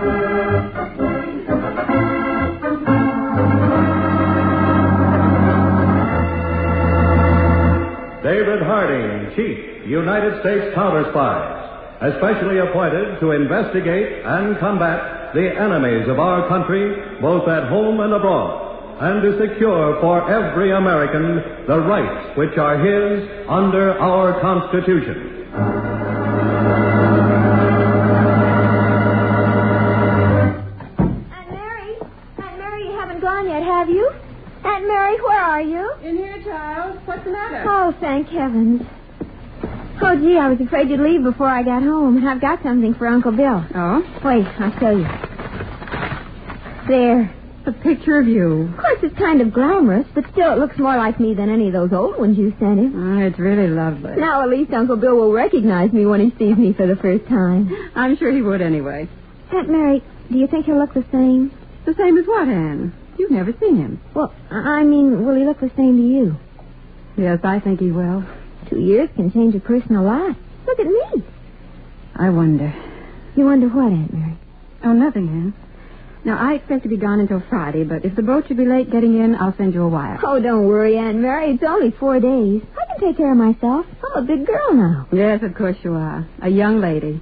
Speaker 17: David Harding, Chief, United States Counterspies, especially appointed to investigate and combat the enemies of our country, both at home and abroad, and to secure for every American the rights which are his under our Constitution.
Speaker 16: Have you? Aunt Mary, where are you?
Speaker 15: In here, child. What's the matter?
Speaker 16: Oh, thank heavens. Oh, gee, I was afraid you'd leave before I got home, and I've got something for Uncle Bill.
Speaker 15: Oh?
Speaker 16: Wait, I'll show you. There.
Speaker 15: A picture of you.
Speaker 16: Of course, it's kind of glamorous, but still it looks more like me than any of those old ones you sent him.
Speaker 15: Oh, it's really lovely.
Speaker 16: Now, at least Uncle Bill will recognize me when he sees me for the first time.
Speaker 15: I'm sure he would anyway.
Speaker 16: Aunt Mary, do you think he'll look the same?
Speaker 15: The same as what, Anne? You've never seen him.
Speaker 16: Well, I mean, will he look the same to you?
Speaker 15: Yes, I think he will.
Speaker 16: 2 years can change a person a lot. Look at me.
Speaker 15: I wonder.
Speaker 16: You wonder what, Aunt Mary?
Speaker 15: Oh, nothing, Anne. Now, I expect to be gone until Friday, but if the boat should be late getting in, I'll send you a wire.
Speaker 16: Oh, don't worry, Aunt Mary. It's only 4 days. I can take care of myself. I'm a big girl now.
Speaker 15: Yes, of course you are. A young lady.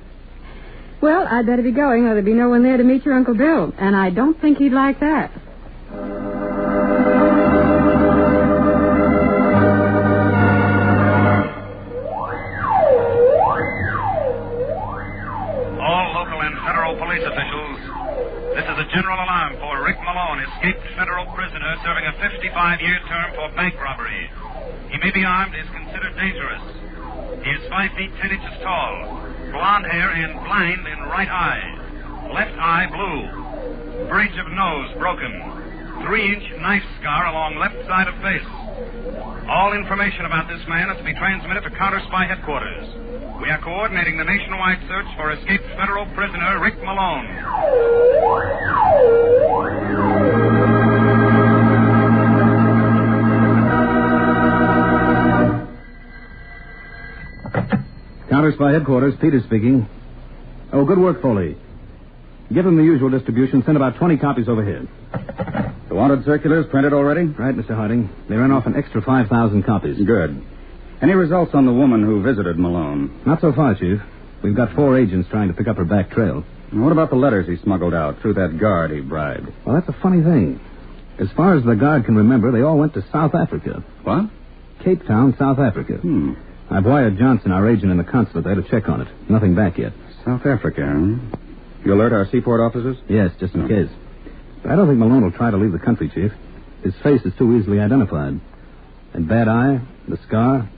Speaker 15: Well, I'd better be going, or there'll be no one there to meet your Uncle Bill, and I don't think he'd like that.
Speaker 18: serving a 55-year term for bank robbery. He may be armed, is considered dangerous. He is 5 feet 10 inches tall, blonde hair and blind in right eye. Left eye blue. Bridge of nose broken. 3-inch knife scar along left side of face. All information about this man is to be transmitted to Counterspy headquarters. We are coordinating the nationwide search for escaped federal prisoner Rick Malone.
Speaker 19: Counterspy headquarters, Peter speaking. Oh, good work, Foley. Give them the usual distribution. Send about 20 copies over here.
Speaker 20: The wanted circulars printed already?
Speaker 19: Right, Mr. Harding. They ran off an extra 5,000 copies.
Speaker 20: Good. Any results on the woman who visited Malone?
Speaker 19: Not so far, Chief. We've got 4 agents trying to pick up her back trail.
Speaker 20: And what about the letters he smuggled out through that guard he bribed?
Speaker 19: Well, that's a funny thing. As far as the guard can remember, they all went to South Africa.
Speaker 20: What?
Speaker 19: Cape Town, South Africa. I've wired Johnson, our agent in the consulate there, to check on it. Nothing back yet.
Speaker 20: South Africa, huh? You alert our seaport officers?
Speaker 19: Yes, just in case. But I don't think Malone will try to leave the country, Chief. His face is too easily identified. That bad eye, the scar,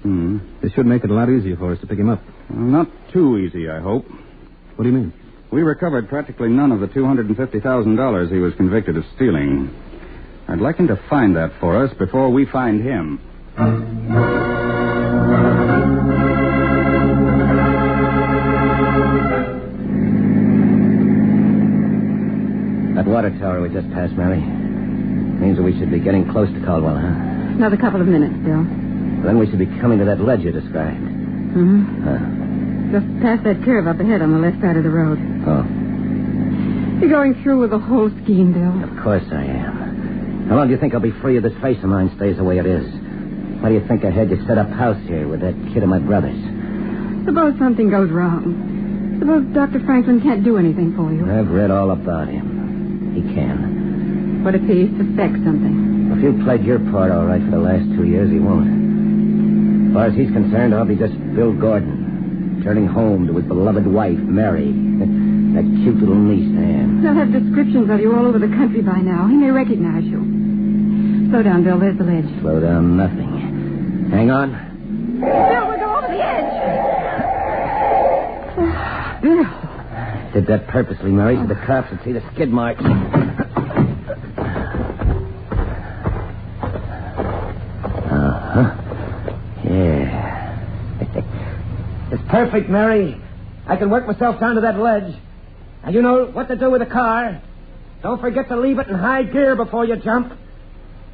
Speaker 19: This should make it a lot easier for us to pick him up.
Speaker 20: Well, not too easy, I hope.
Speaker 19: What do you mean?
Speaker 20: We recovered practically none of the $250,000 he was convicted of stealing. I'd like him to find that for us before we find him.
Speaker 21: That water tower we just passed, Mary, means that we should be getting close to Caldwell, huh?
Speaker 15: Another couple of minutes, Bill.
Speaker 21: Then we should be coming to that ledge you described.
Speaker 15: Just past that curve up ahead on the left side of the road.
Speaker 21: Oh.
Speaker 15: You're going through with the whole scheme, Bill.
Speaker 21: Of course I am. How long do you think I'll be free if this face of mine stays the way it is? Why do you think I had you set up house here with that kid of my brother's?
Speaker 15: Suppose something goes wrong. Suppose Dr. Franklin can't do anything for you.
Speaker 21: I've read all about him. He can.
Speaker 15: What if he suspects something?
Speaker 21: If you played your part all right for the last 2 years, he won't. As far as he's concerned, I'll be just Bill Gordon, returning home to his beloved wife, Mary. That cute little niece, Anne.
Speaker 15: They'll have descriptions of you all over the country by now. He may recognize you. Slow down, Bill. There's the ledge.
Speaker 21: Slow down nothing. Hang on.
Speaker 15: Bill, we'll go over the edge. Bill.
Speaker 21: Did that purposely, Mary, so the cops would see the skid marks. Yeah. It's perfect, Mary. I can work myself down to that ledge. And you know what to do with the car. Don't forget to leave it in high gear before you jump.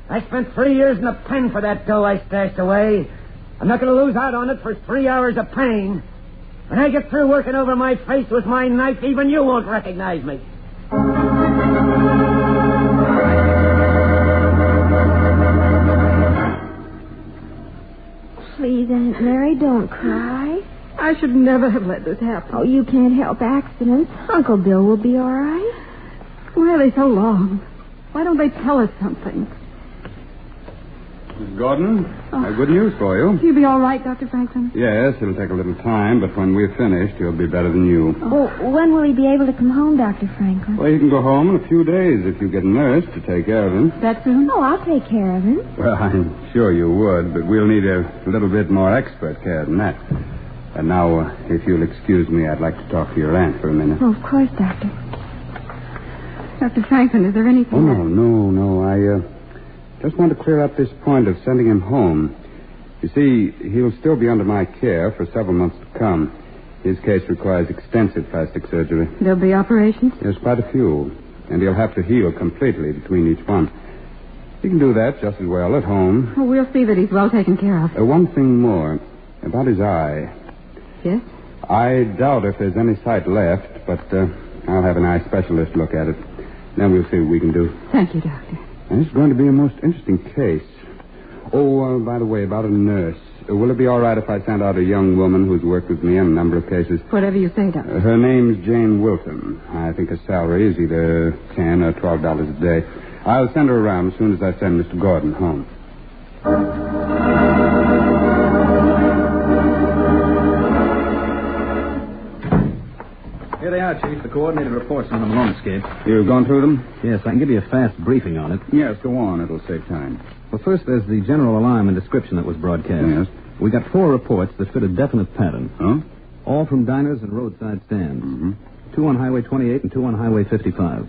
Speaker 21: I spent 3 years in the pen for that dough I stashed away. I'm not going to lose out on it for 3 hours of pain. When I get through working over my face with my knife, even you won't recognize me.
Speaker 22: Please, Aunt Mary, don't cry.
Speaker 15: I should never have let this happen.
Speaker 22: Oh, you can't help accidents. Uncle Bill will be all right.
Speaker 15: Why are they so long? Why don't they tell us something?
Speaker 20: Miss Gordon, I have good news for you.
Speaker 15: You'll be all right, Dr. Franklin?
Speaker 20: Yes, it'll take a little time, but when we're finished, he'll be better than you.
Speaker 22: Oh, when will he be able to come home, Dr. Franklin?
Speaker 20: Well, he can go home in a few days if you get a nurse to take care of him.
Speaker 15: That soon?
Speaker 22: Oh, I'll take care of him.
Speaker 20: Well, I'm sure you would, but we'll need a little bit more expert care than that. And now, if you'll excuse me, I'd like to talk to your aunt for a minute.
Speaker 22: Oh, of course, Doctor.
Speaker 15: Dr. Franklin, is there anything...
Speaker 20: Oh, no. I just want to clear up this point of sending him home. You see, he'll still be under my care for several months to come. His case requires extensive plastic surgery.
Speaker 15: There'll be operations?
Speaker 20: There's quite a few, and he'll have to heal completely between each one. He can do that just as well at home.
Speaker 15: Oh, we'll see that he's well taken care of.
Speaker 20: One thing more, about his eye.
Speaker 15: Yes?
Speaker 20: I doubt if there's any sight left, but I'll have an eye specialist look at it. Then we'll see what we can do.
Speaker 15: Thank you, Doctor.
Speaker 20: And it's going to be a most interesting case. Oh, by the way, about a nurse. Will it be all right if I send out a young woman who's worked with me in a number of cases?
Speaker 15: Whatever you say, Doctor.
Speaker 20: Her name's Jane Wilton. I think her salary is either $10 or $12 a day. I'll send her around as soon as I send Mr. Gordon home.
Speaker 19: Here they are, Chief. The coordinated reports on the Malone escape.
Speaker 20: You've gone through them?
Speaker 19: Yes, I can give you a fast briefing on it.
Speaker 20: Yes, go on. It'll save time.
Speaker 19: Well, first, there's the general alarm and description that was broadcast.
Speaker 20: Yes.
Speaker 19: We got 4 reports that fit a definite pattern.
Speaker 20: Huh?
Speaker 19: All from diners and roadside stands.
Speaker 20: Mm-hmm.
Speaker 19: 2 on Highway 28 and 2 on Highway 55.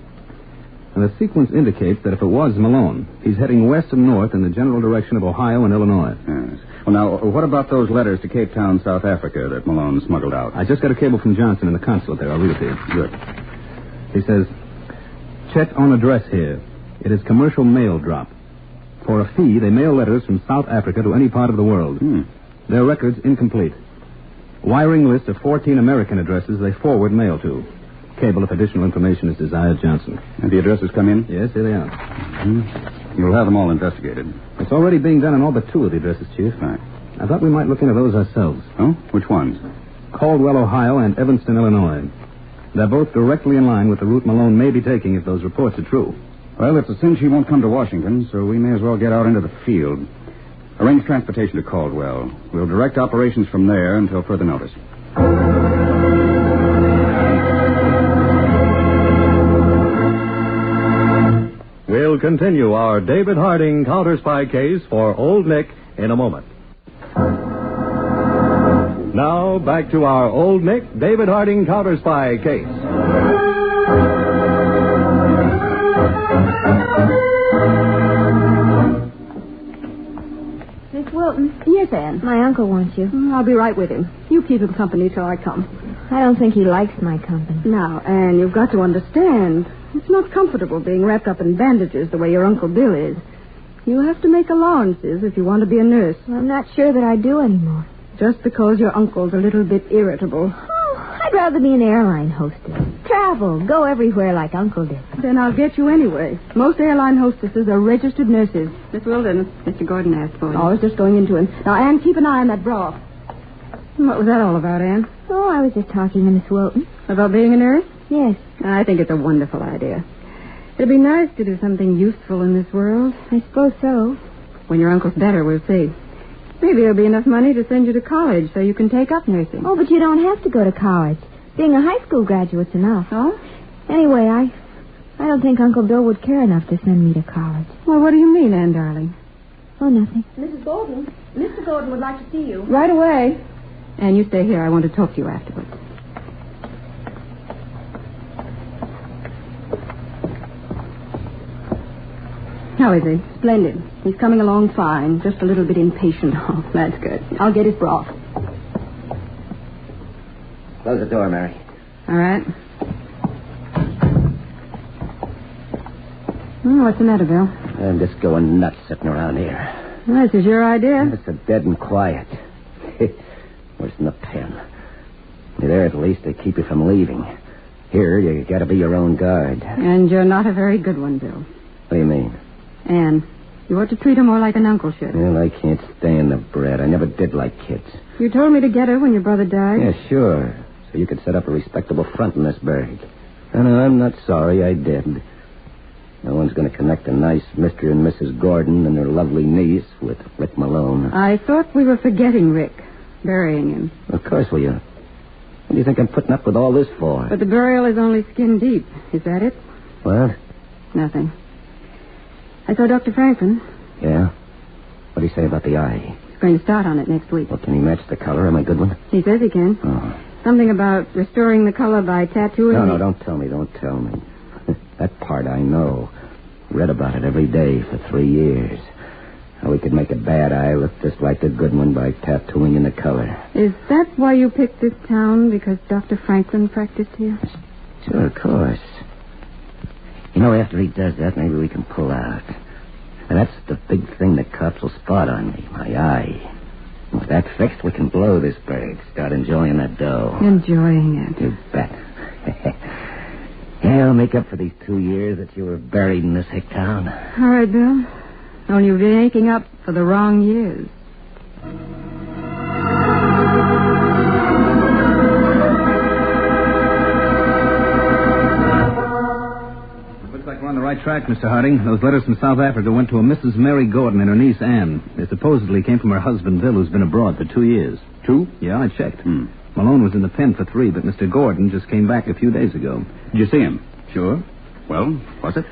Speaker 19: And the sequence indicates that if it was Malone, he's heading west and north in the general direction of Ohio and Illinois.
Speaker 20: Yes. Well, now, what about those letters to Cape Town, South Africa that Malone smuggled out?
Speaker 19: I just got a cable from Johnson in the consulate there. I'll read it to you.
Speaker 20: Good.
Speaker 19: He says, check on address here. It is commercial mail drop. For a fee, they mail letters from South Africa to any part of the world. Their records incomplete. Wiring list of 14 American addresses they forward mail to. Cable if additional information is desired, Johnson.
Speaker 20: And the addresses come in?
Speaker 19: Yes, here they are.
Speaker 20: Mm-hmm. You'll have them all investigated.
Speaker 19: It's already being done on all but 2 of the addresses, Chief.
Speaker 20: Right.
Speaker 19: I thought we might look into those ourselves.
Speaker 20: Oh? Which ones?
Speaker 19: Caldwell, Ohio, and Evanston, Illinois. They're both directly in line with the route Malone may be taking if those reports are true.
Speaker 20: Well, it's a cinch he won't come to Washington, so we may as well get out into the field. Arrange transportation to Caldwell. We'll direct operations from there until further notice.
Speaker 17: We'll continue our David Harding counter-spy case for Old Nick in a moment. Now, back to our Old Nick David Harding counter-spy case.
Speaker 15: Miss Wilton?
Speaker 1: Yes, Anne?
Speaker 15: My uncle wants you.
Speaker 1: I'll be right with him. You keep him company till I come.
Speaker 15: I don't think he likes my company.
Speaker 1: Now, Anne, you've got to understand. It's not comfortable being wrapped up in bandages the way your Uncle Bill is. You have to make allowances if you want to be a nurse.
Speaker 15: I'm not sure that I do anymore.
Speaker 1: Just because your uncle's a little bit irritable.
Speaker 15: Oh, I'd rather be an airline hostess. Travel, go everywhere like Uncle did.
Speaker 1: Then I'll get you anyway. Most airline hostesses are registered nurses. Miss Wilton, Mr. Gordon asked for you. Oh, I was just going into him. Now, Anne, keep an eye on that bra. What was that all about, Anne?
Speaker 15: Oh, I was just talking to Miss Wilton.
Speaker 1: About being a nurse?
Speaker 15: Yes.
Speaker 1: I think it's a wonderful idea. It'd be nice to do something useful in this world.
Speaker 15: I suppose so.
Speaker 1: When your uncle's better, we'll see. Maybe there'll be enough money to send you to college so you can take up nursing.
Speaker 15: Oh, but you don't have to go to college. Being a high school graduate's enough.
Speaker 1: Oh?
Speaker 15: Anyway, I don't think Uncle Bill would care enough to send me to college.
Speaker 1: Well, what do you mean, Anne, darling?
Speaker 15: Oh, nothing.
Speaker 1: Mrs. Gordon, Mr. Gordon would like to see you. Right away. And you stay here. I want to talk to you afterwards. How is he? Splendid. He's coming along fine. Just a little bit impatient. Oh, that's good. I'll get his broth.
Speaker 21: Close the door, Mary.
Speaker 1: All right. What's the matter, Bill?
Speaker 21: I'm just going nuts sitting around here.
Speaker 1: Well, this is your idea.
Speaker 21: It's so dead and quiet. Worse than the pen. You're there at least to keep you from leaving. Here, you got to be your own guard.
Speaker 1: And you're not a very good one, Bill.
Speaker 21: What do you mean?
Speaker 1: Anne, you ought to treat her more like an uncle should.
Speaker 21: Well, I can't stand the bread. I never did like kids.
Speaker 1: You told me to get her when your brother died.
Speaker 21: Yeah, sure. So you could set up a respectable front in this burg. And I'm not sorry I did. No one's going to connect a nice Mr. and Mrs. Gordon and their lovely niece with Rick Malone.
Speaker 1: I thought we were forgetting Rick, burying him.
Speaker 21: Of course we are. What do you think I'm putting up with all this for?
Speaker 1: But the burial is only skin deep. Is that it?
Speaker 21: What?
Speaker 1: Nothing. I saw Dr. Franklin.
Speaker 21: Yeah? What do you say about the eye?
Speaker 1: He's going to start on it next week.
Speaker 21: Well, can he match the color? Am I good one?
Speaker 1: He says he can.
Speaker 21: Oh.
Speaker 1: Something about restoring the color by tattooing.
Speaker 21: No, don't tell me. That part I know. Read about it every day for 3 years. How we could make a bad eye look just like a good one by tattooing in the color.
Speaker 1: Is that why you picked this town? Because Dr. Franklin practiced here?
Speaker 21: Sure, of course. You know, after he does that, maybe we can pull out. And that's the big thing the cops will spot on me, my eye. With that fixed, we can blow this burg. Start enjoying that dough.
Speaker 1: Enjoying it?
Speaker 21: You bet. Yeah, I'll make up for these 2 years that you were buried in this hick town.
Speaker 1: All right, Bill. Only you've been making up for the wrong years.
Speaker 19: Looks like we're on the right track, Mr. Harding. Those letters from South Africa went to a Mrs. Mary Gordon and her niece Anne. They supposedly came from her husband, Bill, who's been abroad for 2 years.
Speaker 20: 2?
Speaker 19: Yeah, I checked. Malone was in the pen for 3, but Mr. Gordon just came back a few days ago.
Speaker 20: Did you see him?
Speaker 19: Sure.
Speaker 20: Well, was it?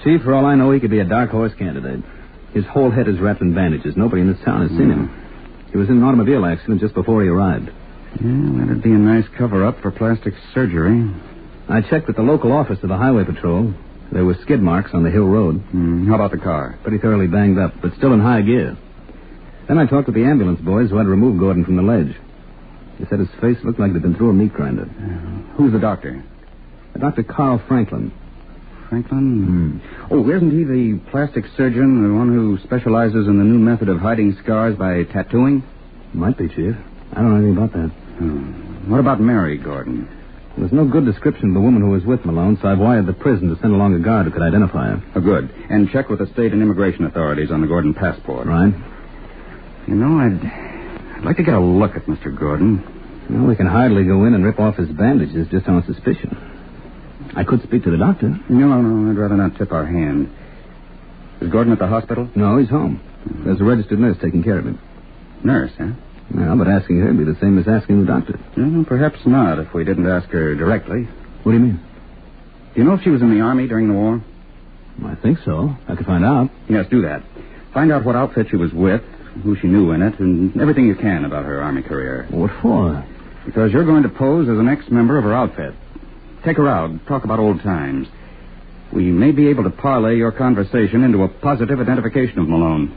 Speaker 19: Chief, for all I know, he could be a dark horse candidate. His whole head is wrapped in bandages. Nobody in this town has seen him. He was in an automobile accident just before he arrived.
Speaker 20: Yeah, that'd be a nice cover-up for plastic surgery.
Speaker 19: I checked with the local office of the Highway Patrol. There were skid marks on the hill road.
Speaker 20: How about the car?
Speaker 19: Pretty thoroughly banged up, but still in high gear. Then I talked with the ambulance boys who had to remove Gordon from the ledge. They said his face looked like it had been through a meat grinder.
Speaker 20: Who's the doctor?
Speaker 19: Dr. Carl Franklin.
Speaker 20: Franklin? Oh, isn't he the plastic surgeon, the one who specializes in the new method of hiding scars by tattooing?
Speaker 19: Might be, Chief. I don't know anything about that.
Speaker 20: What about Mary Gordon?
Speaker 19: There's no good description of the woman who was with Malone, so I've wired the prison to send along a guard who could identify her.
Speaker 20: Oh, good. And check with the state and immigration authorities on the Gordon passport.
Speaker 19: Right.
Speaker 20: You know, I'd like to get a look at Mr. Gordon.
Speaker 19: Well, we can hardly go in and rip off his bandages just on suspicion. I could speak to the doctor.
Speaker 20: No, I'd rather not tip our hand. Is Gordon at the hospital?
Speaker 19: No, he's home. There's a registered nurse taking care of him.
Speaker 20: Nurse, huh?
Speaker 19: Well, but asking her would be the same as asking the doctor.
Speaker 20: Well, perhaps not if we didn't ask her directly.
Speaker 19: What do you mean?
Speaker 20: Do you know if she was in the Army during the war?
Speaker 19: I think so. I could find out.
Speaker 20: Yes, do that. Find out what outfit she was with, who she knew in it, and everything you can about her Army career.
Speaker 19: What for?
Speaker 20: Because you're going to pose as an ex-member of her outfit. Take her out, talk about old times. We may be able to parlay your conversation into a positive identification of Malone.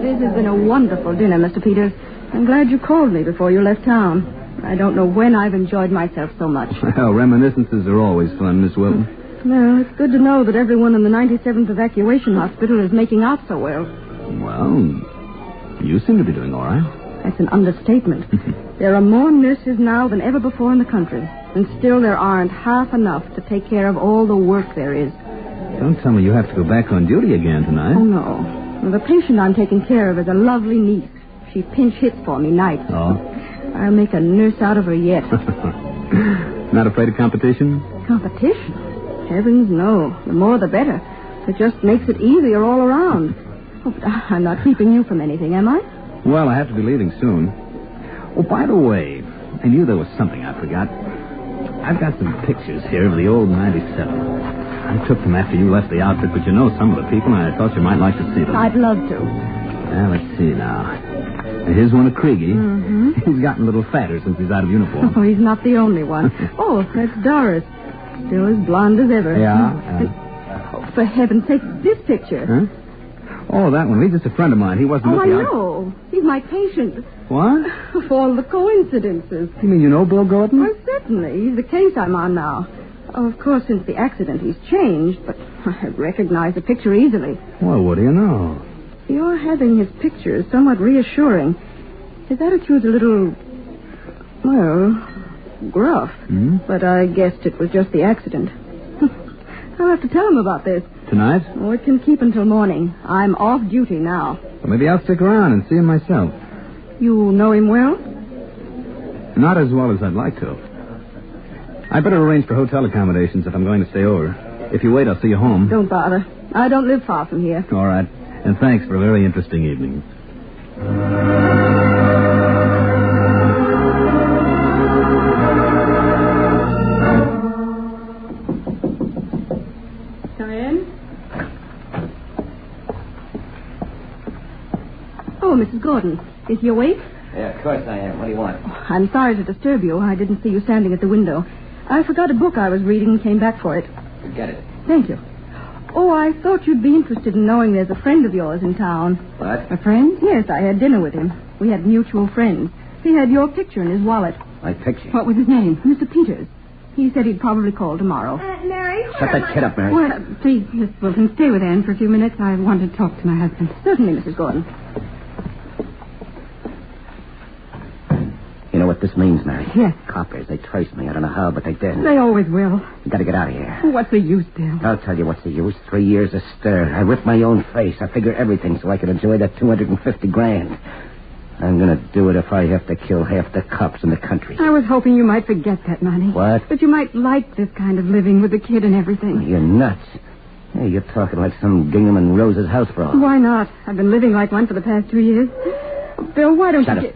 Speaker 1: This has been a wonderful dinner, Mr. Peters. I'm glad you called me before you left town. I don't know when I've enjoyed myself so much.
Speaker 19: Well, reminiscences are always fun, Miss Wilton.
Speaker 1: Well, it's good to know that everyone in the 97th Evacuation Hospital is making out so well.
Speaker 19: Well, you seem to be doing all right.
Speaker 1: That's an understatement. There are more nurses now than ever before in the country, and still there aren't half enough to take care of all the work there is.
Speaker 19: Don't tell me you have to go back on duty again tonight.
Speaker 1: Oh, no. Well, the patient I'm taking care of is a lovely niece. She pinch hits for me nights.
Speaker 19: Oh?
Speaker 1: I'll make a nurse out of her yet.
Speaker 19: Not afraid of competition?
Speaker 1: Competition? Heavens, no. The more the better. It just makes it easier all around. Oh, but I'm not keeping you from anything, am I?
Speaker 19: Well, I have to be leaving soon. Oh, by the way, I knew there was something I forgot. I've got some pictures here of the old 97. I took them after you left the outfit, but you know some of the people, and I thought you might like to see them.
Speaker 1: I'd love to.
Speaker 19: Well, let's see now. Here's one of Kriege.
Speaker 1: Mm-hmm.
Speaker 19: He's gotten a little fatter since he's out of uniform.
Speaker 1: Oh, he's not the only one. Oh, that's Doris. Still as blonde as ever.
Speaker 19: Yeah.
Speaker 1: Oh, for heaven's sake, this picture.
Speaker 19: Huh? Oh, that one. He's just a friend of mine. He wasn't
Speaker 1: Oh,
Speaker 19: with
Speaker 1: I
Speaker 19: the
Speaker 1: know. He's my patient.
Speaker 19: What?
Speaker 1: Of all the coincidences.
Speaker 19: You mean you know Bill Gordon?
Speaker 1: Well, certainly. He's the case I'm on now. Oh, of course, since the accident, he's changed, but I recognize the picture easily.
Speaker 19: Well, what do you know?
Speaker 1: Your having his picture is somewhat reassuring. His attitude's a little, well, gruff. But I guessed it was just the accident. I'll have to tell him about this.
Speaker 19: Tonight?
Speaker 1: Oh, it can keep until morning. I'm off duty now.
Speaker 19: Well, maybe I'll stick around and see him myself.
Speaker 1: You know him well?
Speaker 19: Not as well as I'd like to. I better arrange for hotel accommodations if I'm going to stay over. If you wait, I'll see you home.
Speaker 1: Don't bother. I don't live far from here.
Speaker 19: All right. And thanks for a very interesting evening.
Speaker 1: Come in. Oh, Mrs. Gordon. Is he awake?
Speaker 21: Yeah, of course I am. What do you want?
Speaker 1: I'm sorry to disturb you. I didn't see you standing at the window. I forgot a book I was reading and came back for it.
Speaker 21: Forget it.
Speaker 1: Thank you. Oh, I thought you'd be interested in knowing there's a friend of yours in town.
Speaker 21: What?
Speaker 1: A friend? Yes, I had dinner with him. We had mutual friends. He had your picture in his wallet.
Speaker 21: My picture?
Speaker 1: What was his name? Mr. Peters. He said he'd probably call tomorrow.
Speaker 16: Mary?
Speaker 21: Shut that kid up, Mary.
Speaker 1: Well, please, Miss Wilton, stay with Anne for a few minutes. I want to talk to my husband. Certainly, Mrs. Gordon.
Speaker 21: You know what this means, Mary?
Speaker 1: Yes.
Speaker 21: Coppers. They traced me. I don't know how, but they did.
Speaker 1: They always will.
Speaker 21: You gotta get out of here.
Speaker 1: What's the use, Bill?
Speaker 21: I'll tell you what's the use. 3 years of stir. I ripped my own face. I figure everything so I can enjoy that $250,000. I'm going to do it if I have to kill half the cops in the country.
Speaker 1: I was hoping you might forget that, Monty.
Speaker 21: What?
Speaker 1: That you might like this kind of living with the kid and everything.
Speaker 21: You're nuts. Hey, you're talking like some Gingham and Rose's housebroad.
Speaker 1: Why not? I've been living like one for the past 2 years. Bill, why don't
Speaker 21: Shut
Speaker 1: you...
Speaker 21: up.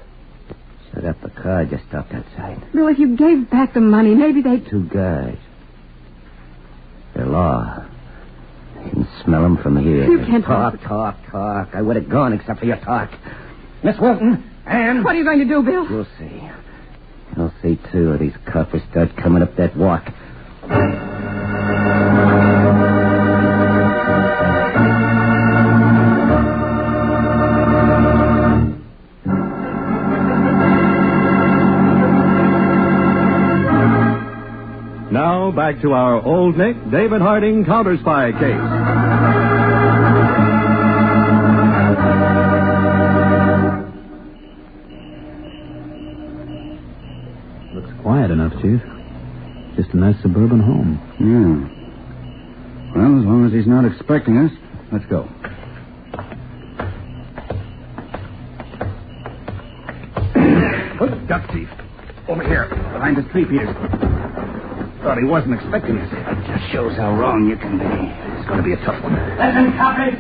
Speaker 21: Shut up. The car just stopped outside.
Speaker 1: Bill, if you gave back the money, maybe they'd...
Speaker 21: 2 guys. They're law. I can smell them from here.
Speaker 1: You can't...
Speaker 21: Talk. I would have gone except for your talk. Miss Wilton, Anne...
Speaker 1: What are you going to do, Bill?
Speaker 21: You'll see. You'll see, too, if these coppers start coming up that walk.
Speaker 17: Now, back to our Old Nick, David Harding Counterspy case.
Speaker 19: Looks quiet enough, Chief. Just a nice suburban home.
Speaker 20: Yeah. Well, as long as he's not expecting us, let's go.
Speaker 5: Duck thief. Over here, behind this tree, Peters. Thought he wasn't expecting us. It just shows how wrong you can be. It's going to be a tough one.
Speaker 21: Listen, coppers.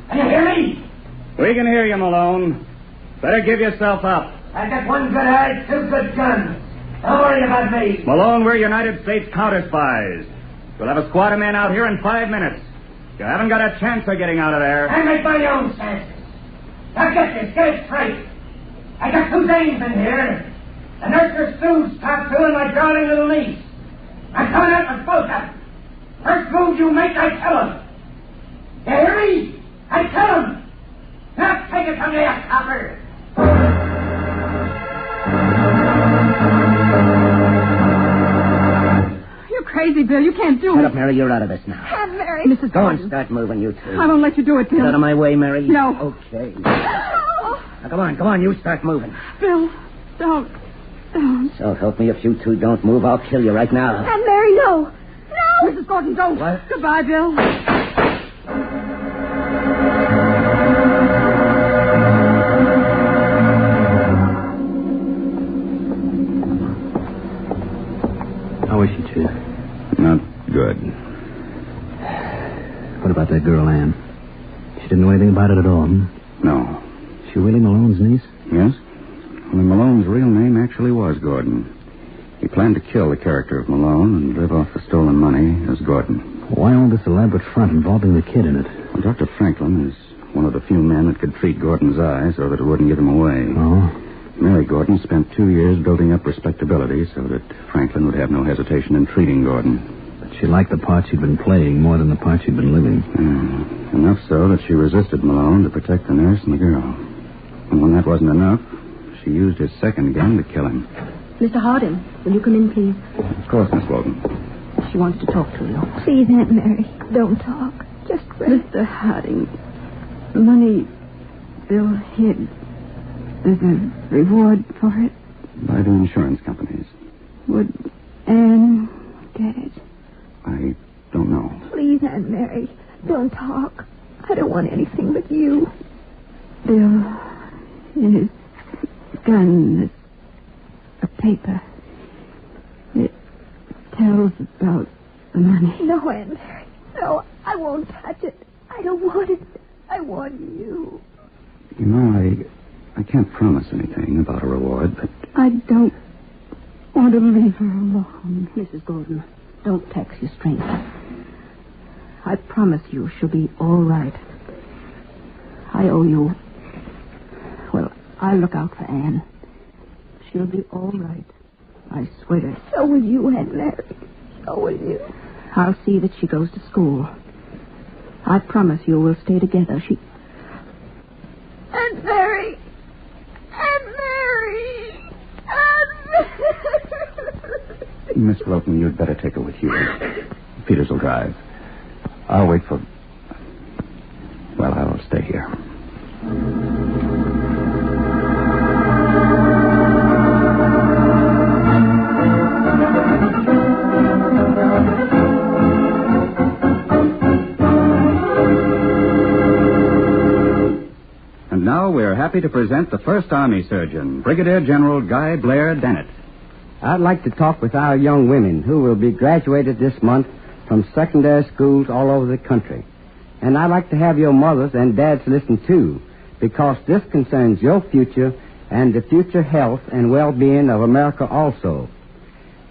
Speaker 21: Can you hear me?
Speaker 5: We can hear you, Malone. Better give yourself up.
Speaker 21: I got 1 good eye, 2 good guns. Don't worry about me.
Speaker 5: Malone, we're United States counterspies. We'll have a squad of men out here in 5 minutes. You haven't got a chance of getting out of there.
Speaker 21: I make my own chances. Now get it straight. I got 2 dames in here. The nurse's Sue's top 2 and my darling little niece. I'm coming out with both of them. First move you make, I tell them. You hear me? I tell them. Now take it from there, copper.
Speaker 1: You're crazy, Bill. You can't do it.
Speaker 21: Shut up, Mary. You're out of this now.
Speaker 1: Aunt Mary. Mrs.
Speaker 21: Go
Speaker 1: Gordon.
Speaker 21: and start moving, you two.
Speaker 1: I won't let you do it, Bill.
Speaker 21: Get out of my way, Mary.
Speaker 1: No.
Speaker 21: Okay. Now, come on. You start moving.
Speaker 1: Bill, don't.
Speaker 21: So help me, if you two don't move, I'll kill you right now.
Speaker 1: Aunt Mary, no. No. Mrs. Gordon, don't.
Speaker 21: What?
Speaker 1: Goodbye, Bill.
Speaker 19: How is she, Chief?
Speaker 20: Not good.
Speaker 19: What about that girl, Anne? She didn't know anything about it at all, hmm?
Speaker 20: No.
Speaker 19: She really Malone's niece?
Speaker 20: Yes? Well, Malone's real name actually was Gordon. He planned to kill the character of Malone and live off the stolen money as Gordon.
Speaker 19: Why all this elaborate front involving the kid in it?
Speaker 20: Well, Dr. Franklin is one of the few men that could treat Gordon's eye so that it wouldn't give him away.
Speaker 19: Oh?
Speaker 20: Mary Gordon spent 2 years building up respectability so that Franklin would have no hesitation in treating Gordon.
Speaker 19: But she liked the part she'd been playing more than the part she'd been living.
Speaker 20: Enough so that she resisted Malone to protect the nurse and the girl. And when that wasn't enough, she used his second gun to kill him.
Speaker 1: Mr. Harding, will you come in, please?
Speaker 20: Of course, Miss Walton.
Speaker 1: She wants to talk to you.
Speaker 22: Please, Aunt Mary, don't talk. Just rest.
Speaker 1: Mr. Harding, money Bill hid. There's a reward for it.
Speaker 20: By the insurance companies.
Speaker 1: Would Anne get it?
Speaker 20: I don't know.
Speaker 22: Please, Aunt Mary, don't talk. I don't want anything but you.
Speaker 1: Bill, in his gun, there's a paper. It tells about the money.
Speaker 22: No, Aunt Mary. No, I won't touch it. I don't want it. I want you.
Speaker 20: You know, I can't promise anything about a reward, but...
Speaker 1: I don't want to leave her alone. Mrs. Gordon, don't tax your strength. I promise you she'll be all right. I owe you... Well, I'll look out for Anne. She'll be all right. I swear.
Speaker 22: So will you, Aunt Mary. So will you.
Speaker 1: I'll see that she goes to school. I promise you we'll stay together.
Speaker 22: Aunt Mary! Aunt Mary! Aunt Mary!
Speaker 20: Miss Wilton, you'd better take her with you. Peters will drive. I'll wait for... Well, I'll stay here.
Speaker 8: And now we're happy happy to present the First Army Surgeon, Brigadier General Guy Blair Dennett.
Speaker 10: I'd like to talk with our young women who will be graduated this month from secondary schools all over the country. And I'd like to have your mothers and dads listen, too, because this concerns your future and the future health and well-being of America also.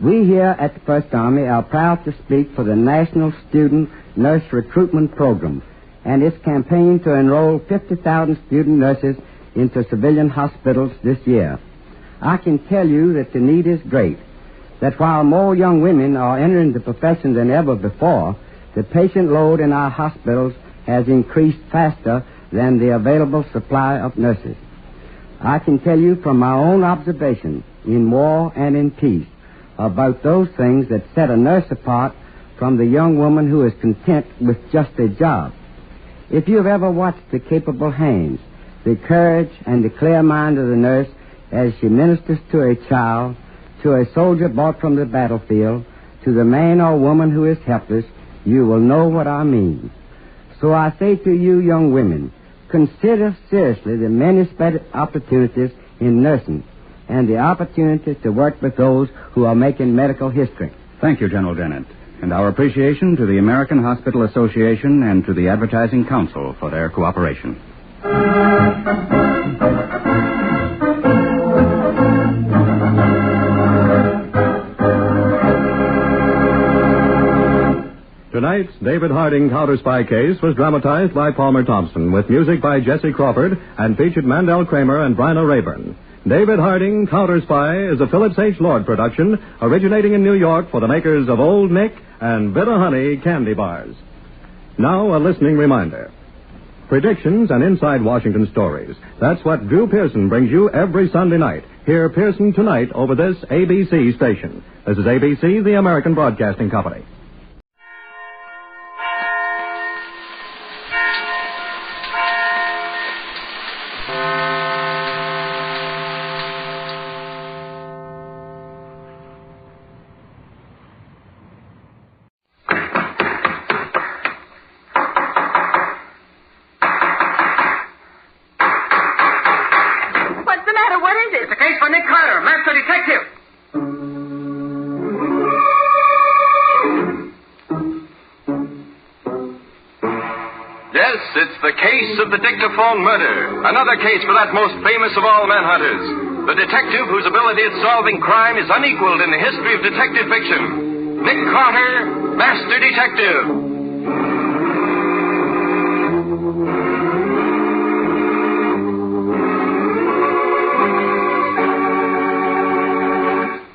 Speaker 10: We here at the First Army are proud to speak for the National Student Nurse Recruitment Program and its campaign to enroll 50,000 student nurses into civilian hospitals this year. I can tell you that the need is great, that while more young women are entering the profession than ever before, the patient load in our hospitals has increased faster than the available supply of nurses. I can tell you from my own observation in war and in peace about those things that set a nurse apart from the young woman who is content with just a job. If you've ever watched the capable hands, the courage and the clear mind of the nurse as she ministers to a child, to a soldier brought from the battlefield, to the man or woman who is helpless, you will know what I mean. So I say to you young women, consider seriously the many spread opportunities in nursing and the opportunity to work with those who are making medical history.
Speaker 8: Thank you, General Dennett. And our appreciation to the American Hospital Association and to the Advertising Council for their cooperation.
Speaker 17: Tonight's David Harding Counterspy case was dramatized by Palmer Thompson with music by Jesse Crawford and featured Mandel Kramer and Bryna Rayburn. David Harding Counterspy is a Phillips H. Lord production originating in New York for the makers of Old Nick and Bitter Honey candy bars. Now a listening reminder. Predictions and inside Washington stories. That's what Drew Pearson brings you every Sunday night. Hear Pearson tonight over this ABC station. This is ABC, the American Broadcasting Company.
Speaker 12: Of the dictaphone murder. Another case for that most famous of all manhunters. The detective whose ability at solving crime is unequaled in the history of detective fiction. Nick Carter, Master Detective.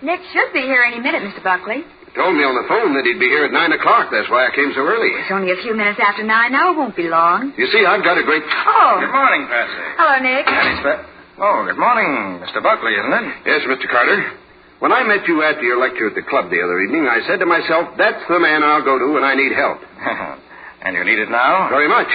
Speaker 13: Nick should be here any minute, Mr. Buckley.
Speaker 23: Told me on the phone that he'd be here at 9 o'clock. That's why I came so early.
Speaker 13: It's only a few minutes after 9 now. It won't be long.
Speaker 23: You see, I've got a great...
Speaker 13: Oh.
Speaker 23: Good morning, Patsy.
Speaker 13: Hello, Nick.
Speaker 23: Oh, good morning, Mr. Buckley, isn't it? Yes, Mr. Carter. When I met you after your lecture at the club the other evening, I said to myself, that's the man I'll go to when I need help.
Speaker 12: And you need it now?
Speaker 23: Very much.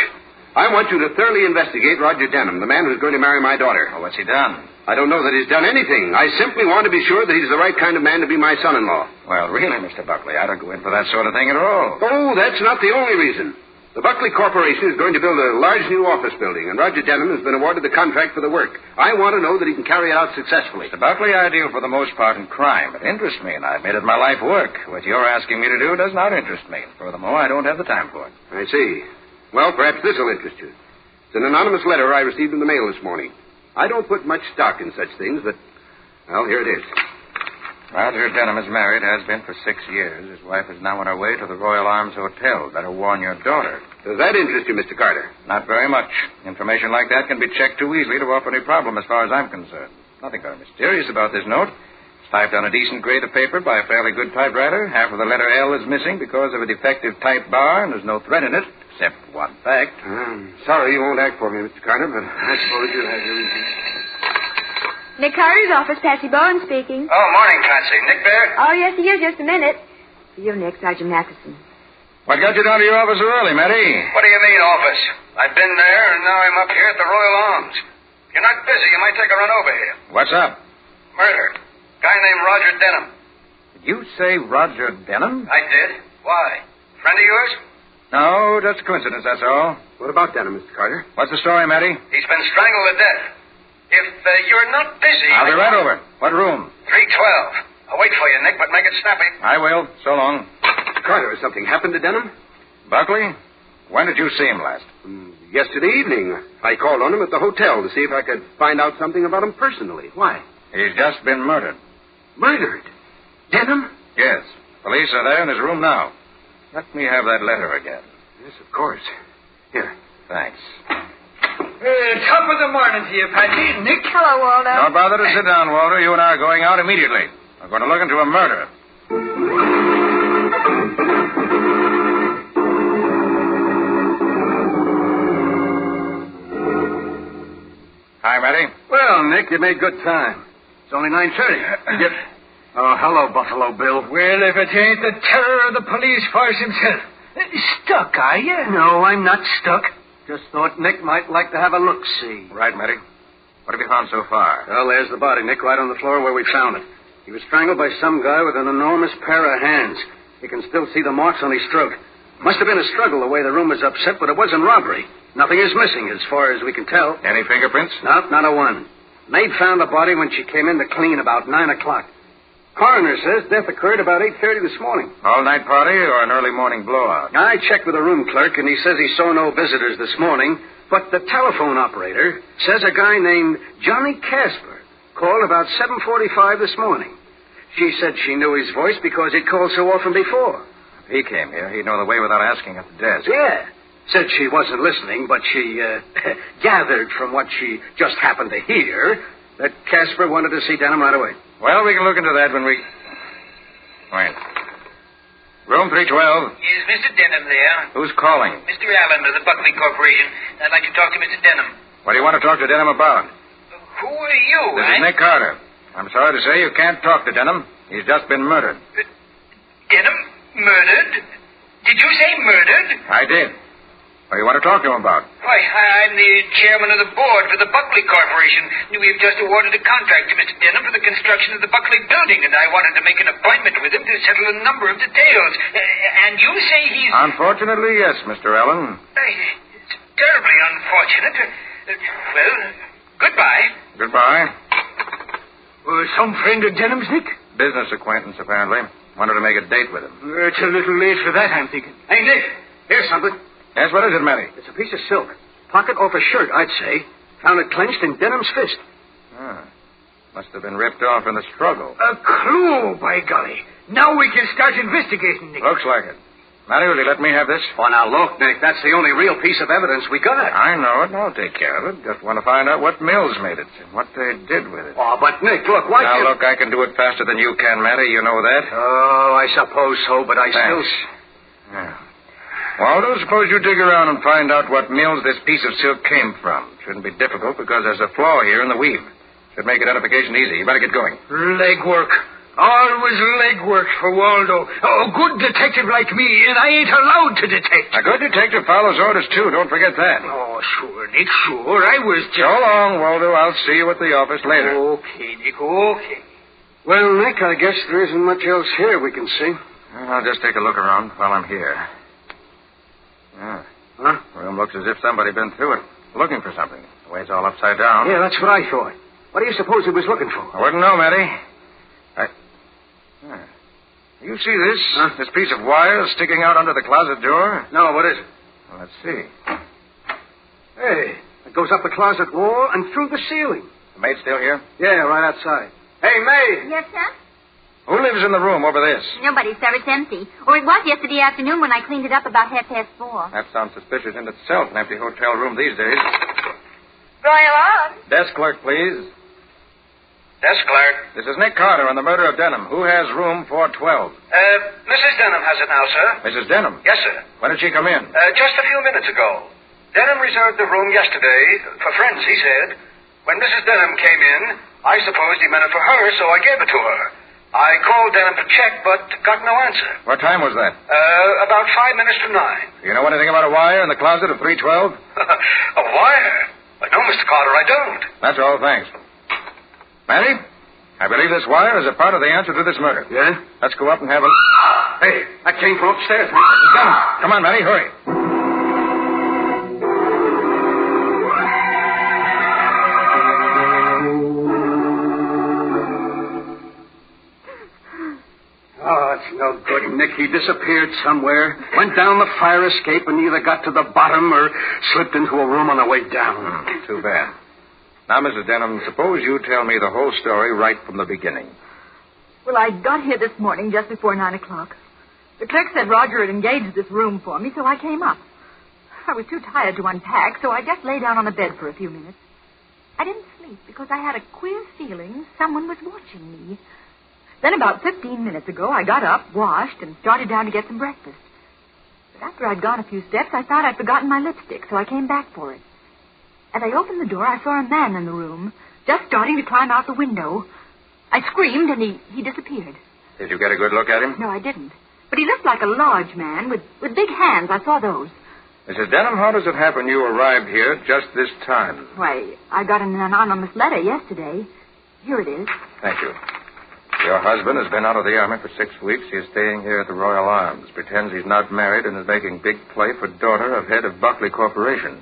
Speaker 23: I want you to thoroughly investigate Roger Denham, the man who's going to marry my daughter.
Speaker 12: Oh, what's he done?
Speaker 23: I don't know that he's done anything. I simply want to be sure that he's the right kind of man to be my son-in-law.
Speaker 12: Well, really, Mr. Buckley, I don't go in for that sort of thing at all.
Speaker 23: Oh, that's not the only reason. The Buckley Corporation is going to build a large new office building, and Roger Denham has been awarded the contract for the work. I want to know that he can carry it out successfully.
Speaker 12: Mr. Buckley, I deal for the most part in crime. It interests me, and I've made it my life work. What you're asking me to do does not interest me. Furthermore, I don't have the time for it.
Speaker 23: I see. Well, perhaps this will interest you. It's an anonymous letter I received in the mail this morning. I don't put much stock in such things, but, well, here it is.
Speaker 12: Roger Denham is married, has been for 6 years. His wife is now on her way to the Royal Arms Hotel. Better warn your daughter.
Speaker 23: Does that interest you, Mr. Carter?
Speaker 12: Not very much. Information like that can be checked too easily to offer any problem as far as I'm concerned. Nothing very mysterious about this note. It's typed on a decent grade of paper by a fairly good typewriter. Half of the letter L is missing because of a defective type bar, and there's no thread in it, except one fact.
Speaker 23: Sorry you won't act for me, Mr. Carter, but I suppose you'll have your reasons.
Speaker 13: Nick Carter's office, Patsy Bowen speaking.
Speaker 23: Oh, morning, Patsy. Nick there?
Speaker 13: Oh, yes, he is. Just a minute. For you, Nick, Sergeant Matheson.
Speaker 12: What got you down to your office so early, Matty?
Speaker 23: What do you mean, office? I've been there, and now I'm up here at the Royal Arms. If you're not busy, you might take a run over here.
Speaker 12: What's up?
Speaker 23: Murder. Guy named Roger Denham.
Speaker 12: Did you say Roger Denham?
Speaker 23: I did. Why? Friend of yours?
Speaker 12: No, just a coincidence, that's all.
Speaker 23: What about Denham, Mr. Carter?
Speaker 12: What's the story, Matty?
Speaker 23: He's been strangled to death.
Speaker 12: If you're not busy...
Speaker 23: I'll be right over. What room?
Speaker 12: 312. I'll wait for you, Nick, but make it snappy.
Speaker 23: I will. So long. Carter, has something happened to Denham?
Speaker 12: Buckley, when did you see him last?
Speaker 23: Yesterday evening. I called on him at the hotel to see if I could find out something about him personally. Why?
Speaker 12: He's just been murdered.
Speaker 23: Murdered? Denham?
Speaker 12: Yes. Police are there in his room now. Let me have that letter again.
Speaker 23: Yes, of course. Here.
Speaker 12: Thanks.
Speaker 14: Top of the morning to you, Patsy. Nick.
Speaker 13: Hello, Waldo.
Speaker 12: Don't bother to sit down, Walter. You and I are going out immediately. We're going to look into a murder. Hi, Matty.
Speaker 23: Well, Nick, you made good time. It's only 9:30. Oh, hello, Buffalo Bill.
Speaker 14: Well, if it ain't the terror of the police force himself. Stuck, are you?
Speaker 23: No, I'm not stuck. Just thought Nick might like to have a look-see.
Speaker 12: Right, Matty. What have you found so far?
Speaker 23: Well, there's the body, Nick, right on the floor where we found it. He was strangled by some guy with an enormous pair of hands. You can still see the marks on his throat. Must have been a struggle the way the room was upset, but it wasn't robbery. Nothing is missing as far as we can tell.
Speaker 12: Any fingerprints?
Speaker 23: No, not a one. Maid found the body when she came in to clean about 9 o'clock. Coroner says death occurred about 8:30 this morning.
Speaker 12: All-night party or an early morning blowout?
Speaker 23: I checked with the room clerk, and he says he saw no visitors this morning, but the telephone operator says a guy named Johnny Casper called about 7:45 this morning. She said she knew his voice because he'd called so often before.
Speaker 12: If he came here, he'd know the way without asking at the desk.
Speaker 23: Yeah. Said she wasn't listening, but she gathered from what she just happened to hear that Casper wanted to see Denham right away.
Speaker 12: Well, we can look into that when we... Wait. Room 312.
Speaker 4: Is Mr. Denham there?
Speaker 12: Who's calling?
Speaker 4: Mr. Allen of the Buckley Corporation. I'd like to talk to Mr. Denham.
Speaker 12: What do you want to talk to Denham about?
Speaker 4: Who are you?
Speaker 12: This is Nick Carter. I'm sorry to say you can't talk to Denham. He's just been murdered.
Speaker 4: Denham? Murdered? Did you say murdered?
Speaker 12: I did. What do you want to talk to him about?
Speaker 4: Why, I'm the chairman of the board for the Buckley Corporation. We've just awarded a contract to Mr. Denham for the construction of the Buckley building, and I wanted to make an appointment with him to settle a number of details. And you say he's...
Speaker 12: Unfortunately, yes, Mr. Allen.
Speaker 4: It's terribly unfortunate. Well, goodbye.
Speaker 12: Goodbye.
Speaker 23: Some friend of Denham's, Nick?
Speaker 12: Business acquaintance, apparently. Wanted to make a date with him.
Speaker 23: It's a little late for that, I'm thinking. Hey, Nick, here's something.
Speaker 12: Yes, what is it, Matty?
Speaker 23: It's a piece of silk. Pocket off a shirt, I'd say. Found it clenched in Denham's fist.
Speaker 12: Must have been ripped off in the struggle.
Speaker 23: A clue, by golly. Now we can start investigating, Nick.
Speaker 12: Looks like it. Matty, will you let me have this?
Speaker 23: Oh, now, look, Nick, that's the only real piece of evidence we got.
Speaker 12: I know it, and I'll take care of it. Just want to find out what mills made it and what they did with it.
Speaker 23: Oh, but, Nick, look, why
Speaker 12: Now, look, I can do it faster than you can, Matty. You know that.
Speaker 23: Oh, I suppose so, but I still...
Speaker 12: Yeah. Waldo, suppose you dig around and find out what mills this piece of silk came from. Shouldn't be difficult because there's a flaw here in the weave. Should make identification easy. You better get going.
Speaker 23: Legwork. Always legwork for Waldo. Oh, a good detective like me, and I ain't allowed to detect.
Speaker 12: A good detective follows orders, too. Don't forget that.
Speaker 23: Oh, sure, Nick, sure. I was just...
Speaker 12: So long, Waldo. I'll see you at the office later.
Speaker 23: Okay, Nick, okay. Well, Nick, I guess there isn't much else here we can see.
Speaker 12: I'll just take a look around while I'm here. Yeah.
Speaker 23: Huh?
Speaker 12: Room looks as if somebody been through it, looking for something. The way it's all upside down.
Speaker 23: Yeah, that's what I thought. What do you suppose he was looking for?
Speaker 12: I wouldn't know, Matty. You see this?
Speaker 23: Huh?
Speaker 12: This piece of wire sticking out under the closet door?
Speaker 23: No, what is it?
Speaker 12: Well, let's see.
Speaker 23: Hey, it goes up the closet wall and through the ceiling.
Speaker 12: The maid still here?
Speaker 23: Yeah, right outside. Hey, maid!
Speaker 13: Yes, sir?
Speaker 12: Who lives in the room over this?
Speaker 13: Nobody, sir. It's empty. Or it was yesterday afternoon when I cleaned it up about 4:30.
Speaker 12: That sounds suspicious in itself, an empty hotel room these days.
Speaker 13: Going on.
Speaker 12: Desk clerk, please.
Speaker 4: Desk clerk.
Speaker 12: This is Nick Carter on the murder of Denham. Who has room 412?
Speaker 4: Mrs. Denham has it now, sir.
Speaker 12: Mrs. Denham?
Speaker 4: Yes, sir.
Speaker 12: When did she come in?
Speaker 4: Just a few minutes ago. Denham reserved the room yesterday for friends, he said. When Mrs. Denham came in, I supposed he meant it for her, so I gave it to her. I called Denham to check, but got no answer.
Speaker 12: What time was that?
Speaker 4: About 5 minutes to 9.
Speaker 12: Do you know anything about a wire in the closet of 312?
Speaker 4: A wire? No, Mr. Carter, I don't.
Speaker 12: That's all, thanks. Matty, I believe this wire is a part of the answer to this murder.
Speaker 23: Yeah?
Speaker 12: Let's go up and have a...
Speaker 23: Hey, that came from upstairs.
Speaker 12: Come on, Matty, hurry.
Speaker 23: Oh, it's no good, Nick. He disappeared somewhere, went down the fire escape, and either got to the bottom or slipped into a room on the way down.
Speaker 12: Too bad. Now, Mrs. Denham, suppose you tell me the whole story right from the beginning.
Speaker 2: Well, I got here this morning just before 9 o'clock. The clerk said Roger had engaged this room for me, so I came up. I was too tired to unpack, so I just lay down on the bed for a few minutes. I didn't sleep because I had a queer feeling someone was watching me. Then about 15 minutes ago, I got up, washed, and started down to get some breakfast. But after I'd gone a few steps, I thought I'd forgotten my lipstick, so I came back for it. As I opened the door, I saw a man in the room, just starting to climb out the window. I screamed, and he disappeared.
Speaker 12: Did you get a good look at him?
Speaker 2: No, I didn't. But he looked like a large man with big hands. I saw those.
Speaker 12: Mrs. Denham, how does it happen you arrived here just this time?
Speaker 2: Why, I got an anonymous letter yesterday. Here it is.
Speaker 12: Thank you. Your husband has been out of the Army for 6 weeks. He is staying here at the Royal Arms. Pretends he's not married and is making big play for daughter of head of Buckley Corporation.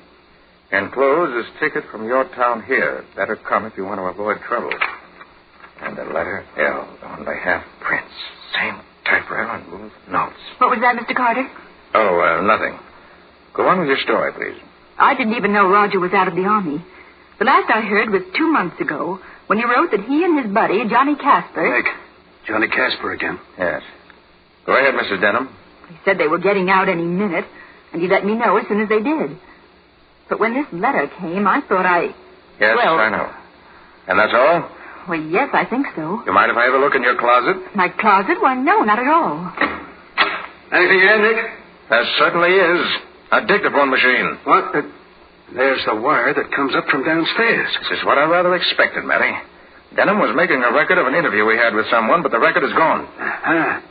Speaker 12: Enclosed is ticket from your town here. Better come if you want to avoid trouble. And a letter L on behalf Prince. Same typewriter and Wolfe notes.
Speaker 2: What was that, Mr. Carter?
Speaker 12: Oh, nothing. Go on with your story, please.
Speaker 2: I didn't even know Roger was out of the Army. The last I heard was 2 months ago when he wrote that he and his buddy, Johnny Casper...
Speaker 23: Nick, Johnny Casper again.
Speaker 12: Yes. Go ahead, Mrs. Denham.
Speaker 2: He said they were getting out any minute, and he let me know as soon as they did. But when this letter came, I thought
Speaker 12: Yes, I know. And that's all?
Speaker 2: Well, yes, I think so.
Speaker 12: You mind if I have a look in your closet?
Speaker 2: My closet? Why, no, not at all.
Speaker 23: Anything here, Nick?
Speaker 12: There certainly is. A dictaphone machine.
Speaker 23: What? There's the wire that comes up from downstairs.
Speaker 12: This is what I rather expected, Matty. Denham was making a record of an interview we had with someone, but the record is gone.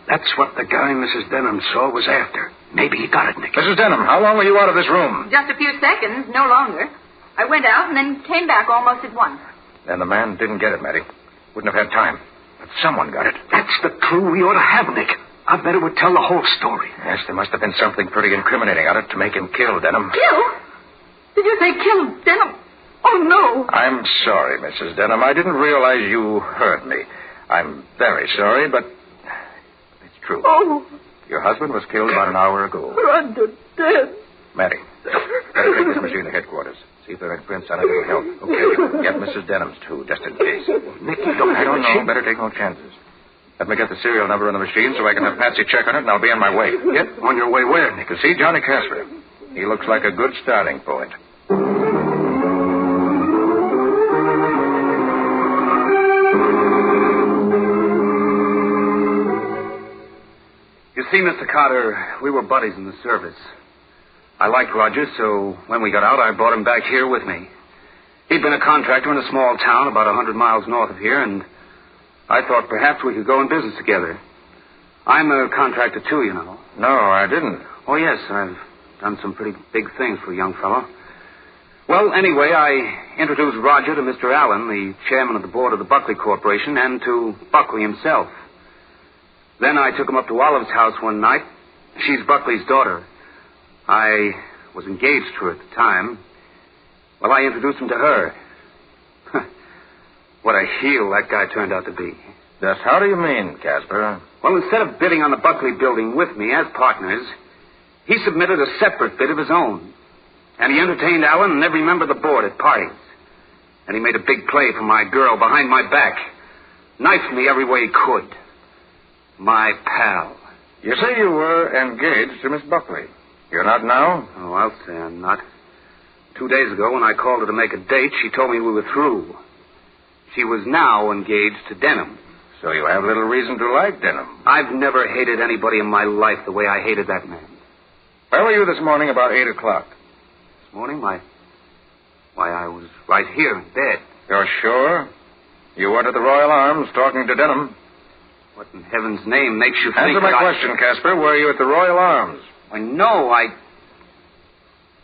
Speaker 23: That's what the guy Mrs. Denham saw was after. Maybe he got it, Nick.
Speaker 12: Mrs. Denham, how long were you out of this room?
Speaker 2: Just a few seconds, no longer. I went out and then came back almost at once.
Speaker 12: Then the man didn't get it, Matty. Wouldn't have had time. But someone got it.
Speaker 23: That's the clue we ought to have, Nick. I bet it would tell the whole story.
Speaker 12: Yes, there must have been something pretty incriminating on it to make him kill Denham.
Speaker 2: Kill? Did you say kill Denham? Oh, no.
Speaker 12: I'm sorry, Mrs. Denham. I didn't realize you heard me. I'm very sorry, but it's true.
Speaker 2: Oh.
Speaker 12: Your husband was killed about an hour ago.
Speaker 2: Roger, dead.
Speaker 12: Matty, better take this machine to headquarters. See if there are prints on it that'll help. Okay, get Mrs. Denham's, too, just in case.
Speaker 23: Nick, you don't
Speaker 12: I don't know. Better take no chances. Let me get the serial number on the machine so I can have Patsy check on it, and I'll be on my way.
Speaker 23: Get on your way where, Nick?
Speaker 12: To see Johnny Casper. He looks like a good starting point.
Speaker 20: You see, Mr. Carter, we were buddies in the service. I liked Roger, so when we got out, I brought him back here with me. He'd been a contractor in a small town about 100 miles north of here, and I thought perhaps we could go in business together. I'm a contractor, too, you know.
Speaker 12: No, I didn't.
Speaker 20: Oh, yes, I've done some pretty big things for a young fellow. Well, anyway, I introduced Roger to Mr. Allen, the chairman of the board of the Buckley Corporation, and to Buckley himself. Then I took him up to Olive's house one night. She's Buckley's daughter. I was engaged to her at the time. Well, I introduced him to her. What a heel that guy turned out to be.
Speaker 12: Just how do you mean, Casper?
Speaker 20: Well, instead of bidding on the Buckley building with me as partners, he submitted a separate bid of his own. And he entertained Allen and every member of the board at parties. And he made a big play for my girl behind my back. Knifed me every way he could. My pal.
Speaker 12: You say you were engaged to Miss Buckley. You're not now?
Speaker 20: Oh, I'll say I'm not. 2 days ago, when I called her to make a date, she told me we were through. She was now engaged to Denham.
Speaker 12: So you have little reason to like Denham.
Speaker 20: I've never hated anybody in my life the way I hated that man.
Speaker 12: Where were you this morning about 8 o'clock?
Speaker 20: This morning? Why, I was right here in bed.
Speaker 12: You're sure? You weren't at the Royal Arms talking to Denham?
Speaker 20: What in heaven's name makes you think
Speaker 12: Answer my question, Casper. Were you at the Royal Arms?
Speaker 20: Why, no,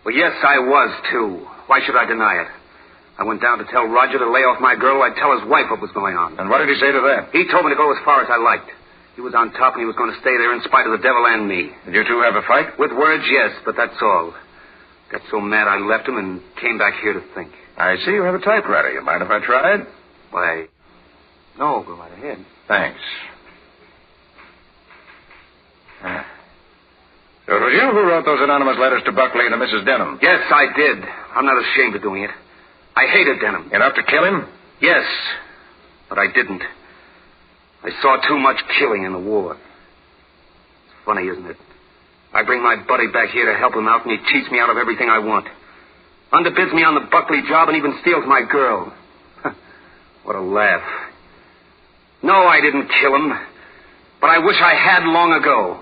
Speaker 20: Well, yes, I was, too. Why should I deny it? I went down to tell Roger to lay off my girl. I'd tell his wife what was going on.
Speaker 12: And what did he say to that?
Speaker 20: He told me to go as far as I liked. He was on top, and he was going to stay there in spite of the devil and me.
Speaker 12: Did you two have a fight?
Speaker 20: With words, yes, but that's all. Got so mad I left him and came back here to think.
Speaker 12: I see you have a typewriter. You mind if I tried?
Speaker 20: Why, no, go right ahead.
Speaker 12: Thanks. you who wrote those anonymous letters to Buckley and to Mrs. Denham?
Speaker 23: Yes, I did. I'm not ashamed of doing it. I hated Denham.
Speaker 12: Enough to kill him?
Speaker 23: Yes, but I didn't. I saw too much killing in the war. It's funny, isn't it? I bring my buddy back here to help him out, and he cheats me out of everything I want. Underbids me on the Buckley job and even steals my girl. What a laugh. No, I didn't kill him, but I wish I had long ago.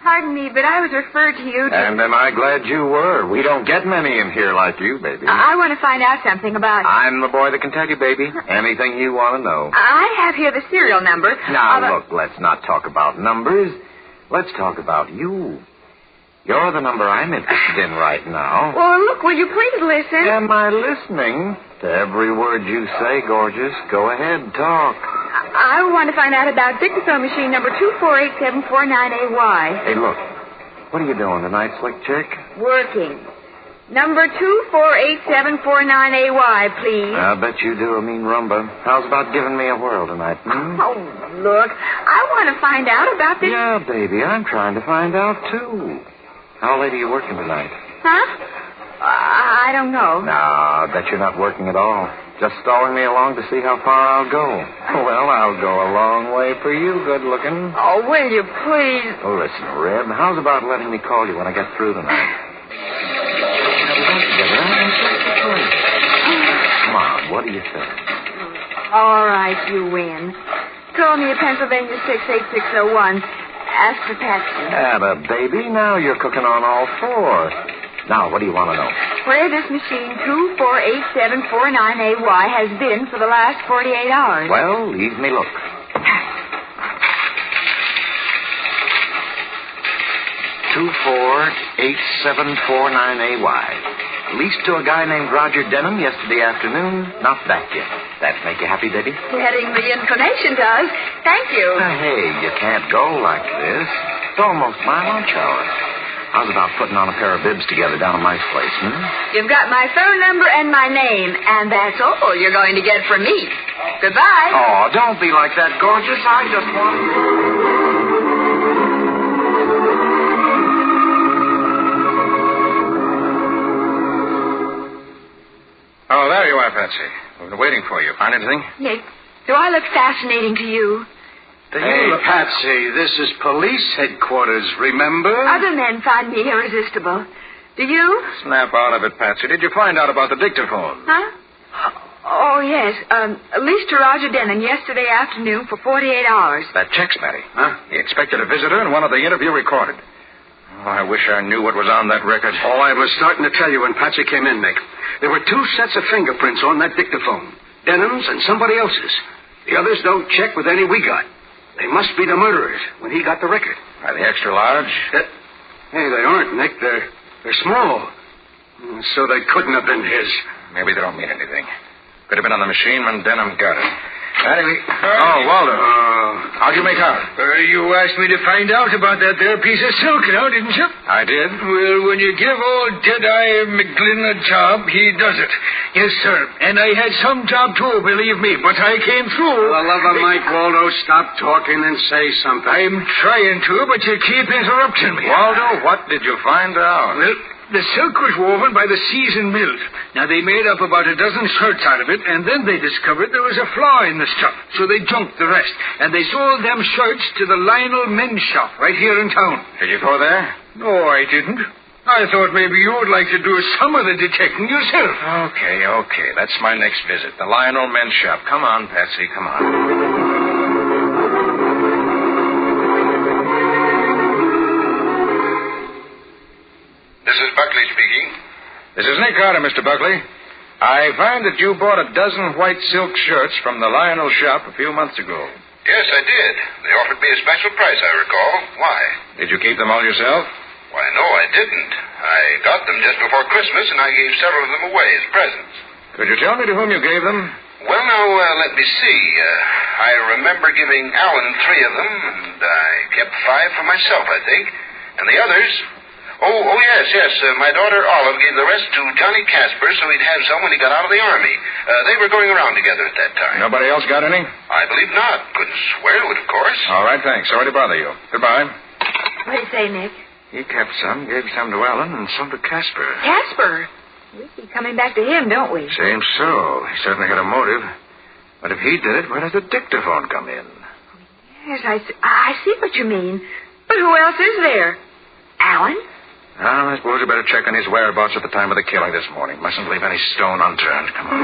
Speaker 2: Pardon me, but I was referred to you to...
Speaker 12: And am I glad you were? We don't get many in here like you, baby.
Speaker 2: I want to find out something about...
Speaker 12: I'm the boy that can tell you, baby. Anything you want to know.
Speaker 2: I have here the serial number.
Speaker 12: Now, look, let's not talk about numbers. Let's talk about you. You're the number I'm interested in right now.
Speaker 2: Well, look, will you please listen?
Speaker 12: Am I listening to every word you say, gorgeous? Go ahead, talk.
Speaker 2: I want to find out about dictaphone machine number 248749AY.
Speaker 12: Hey, look. What are you doing tonight, slick chick?
Speaker 2: Working. Number 248749AY, please.
Speaker 12: I bet you do a mean rumba. How's about giving me a whirl tonight, hmm?
Speaker 2: Oh, look. I want to find out about this...
Speaker 12: Yeah, baby, I'm trying to find out, too. How late are you working tonight?
Speaker 2: Huh? I don't know.
Speaker 12: No, I bet you're not working at all. Just stalling me along to see how far I'll go. Well, I'll go a long way for you, good-looking.
Speaker 2: Oh, will you please?
Speaker 12: Oh, listen, Reb, how's about letting me call you when I get through tonight? Come on, what do you say?
Speaker 2: All right, you win. Call me at Pennsylvania 68601. Ask for Patsy.
Speaker 12: But baby, now you're cooking on all four. Now, what do you want to know?
Speaker 2: Where this machine 248749AY has been for the last 48 hours.
Speaker 12: Well, leave me look. 248749AY. Leased to a guy named Roger Denham yesterday afternoon. Not back yet. That make you happy, baby?
Speaker 2: Getting the information does. Thank you.
Speaker 12: Hey, you can't go like this. It's almost my lunch hour. How's about putting on a pair of bibs together down at Mike's place, hmm?
Speaker 2: You've got my phone number and my name, and that's all you're going to get from me. Goodbye.
Speaker 12: Oh, don't be like that, gorgeous. I just want... Oh, there you are, Patsy. We've been waiting for you. Find anything?
Speaker 2: Nick, do I look fascinating to you?
Speaker 23: Hey, Patsy, this is police headquarters, remember?
Speaker 2: Other men find me irresistible. Do you?
Speaker 12: Snap out of it, Patsy. Did you find out about the dictaphone?
Speaker 2: Huh? Oh, yes. Leased to Roger Denham yesterday afternoon for 48 hours.
Speaker 12: That check's Matty. Huh? He expected a visitor and wanted the interview recorded. Oh, I wish I knew what was on that record.
Speaker 23: Oh, I was starting to tell you when Patsy came in, Nick. There were 2 sets of fingerprints on that dictaphone. Denham's and somebody else's. The others don't check with any we got. They must be the murderers when he got the record.
Speaker 12: Are they extra large?
Speaker 23: Hey, they aren't, Nick. They're small. So they couldn't have been his.
Speaker 12: Maybe they don't mean anything. Could have been on the machine when Denham got it. Anyway. Oh, Waldo. How'd you make out?
Speaker 7: You asked me to find out about that there piece of silk now, didn't you?
Speaker 12: I did.
Speaker 7: Well, when you give old Deadeye McGlynn a job, he does it. Yes, sir. And I had some job, too, believe me. But I came through.
Speaker 23: For the love of Mike, Waldo, stop talking and say something.
Speaker 7: I'm trying to, but you keep interrupting me.
Speaker 12: Waldo, what did you find out?
Speaker 7: Well, the silk was woven by the seasoned mills. Now, they made up about a dozen shirts out of it, and then they discovered there was a flaw in the stuff, so they junked the rest. And they sold them shirts to the Lionel Men's Shop right here in town.
Speaker 12: Did you go there?
Speaker 7: No, I didn't. I thought maybe you would like to do some of the detecting yourself.
Speaker 12: Okay. That's my next visit. The Lionel Men's Shop. Come on, Patsy, come on.
Speaker 9: This is Buckley speaking.
Speaker 12: This is Nick Carter, Mr. Buckley. I find that you bought a dozen white silk shirts from the Lionel shop a few months ago.
Speaker 9: Yes, I did. They offered me a special price, I recall. Why?
Speaker 12: Did you keep them all yourself?
Speaker 9: Why, no, I didn't. I got them just before Christmas, and I gave several of them away as presents.
Speaker 12: Could you tell me to whom you gave them?
Speaker 9: Well, now, let me see. I remember giving Alan 3 of them, and I kept 5 for myself, I think. And the others... Oh, yes. My daughter Olive gave the rest to Johnny Casper so he'd have some when he got out of the Army. They were going around together at that time.
Speaker 12: Nobody else got any?
Speaker 9: I believe not. Couldn't swear to it, of course.
Speaker 12: All right, thanks. Sorry to bother you. Goodbye.
Speaker 2: What do you say, Nick?
Speaker 12: He kept some, gave some to Ellen, and some to Casper.
Speaker 2: Casper? We keep coming back to him, don't we?
Speaker 12: Seems so. He certainly had a motive. But if he did it, where does the dictaphone come in?
Speaker 2: Yes, I see what you mean. But who else is there? Alan?
Speaker 12: Well, I suppose you better check on his whereabouts at the time of the killing this morning. Mustn't leave any stone unturned. Come on.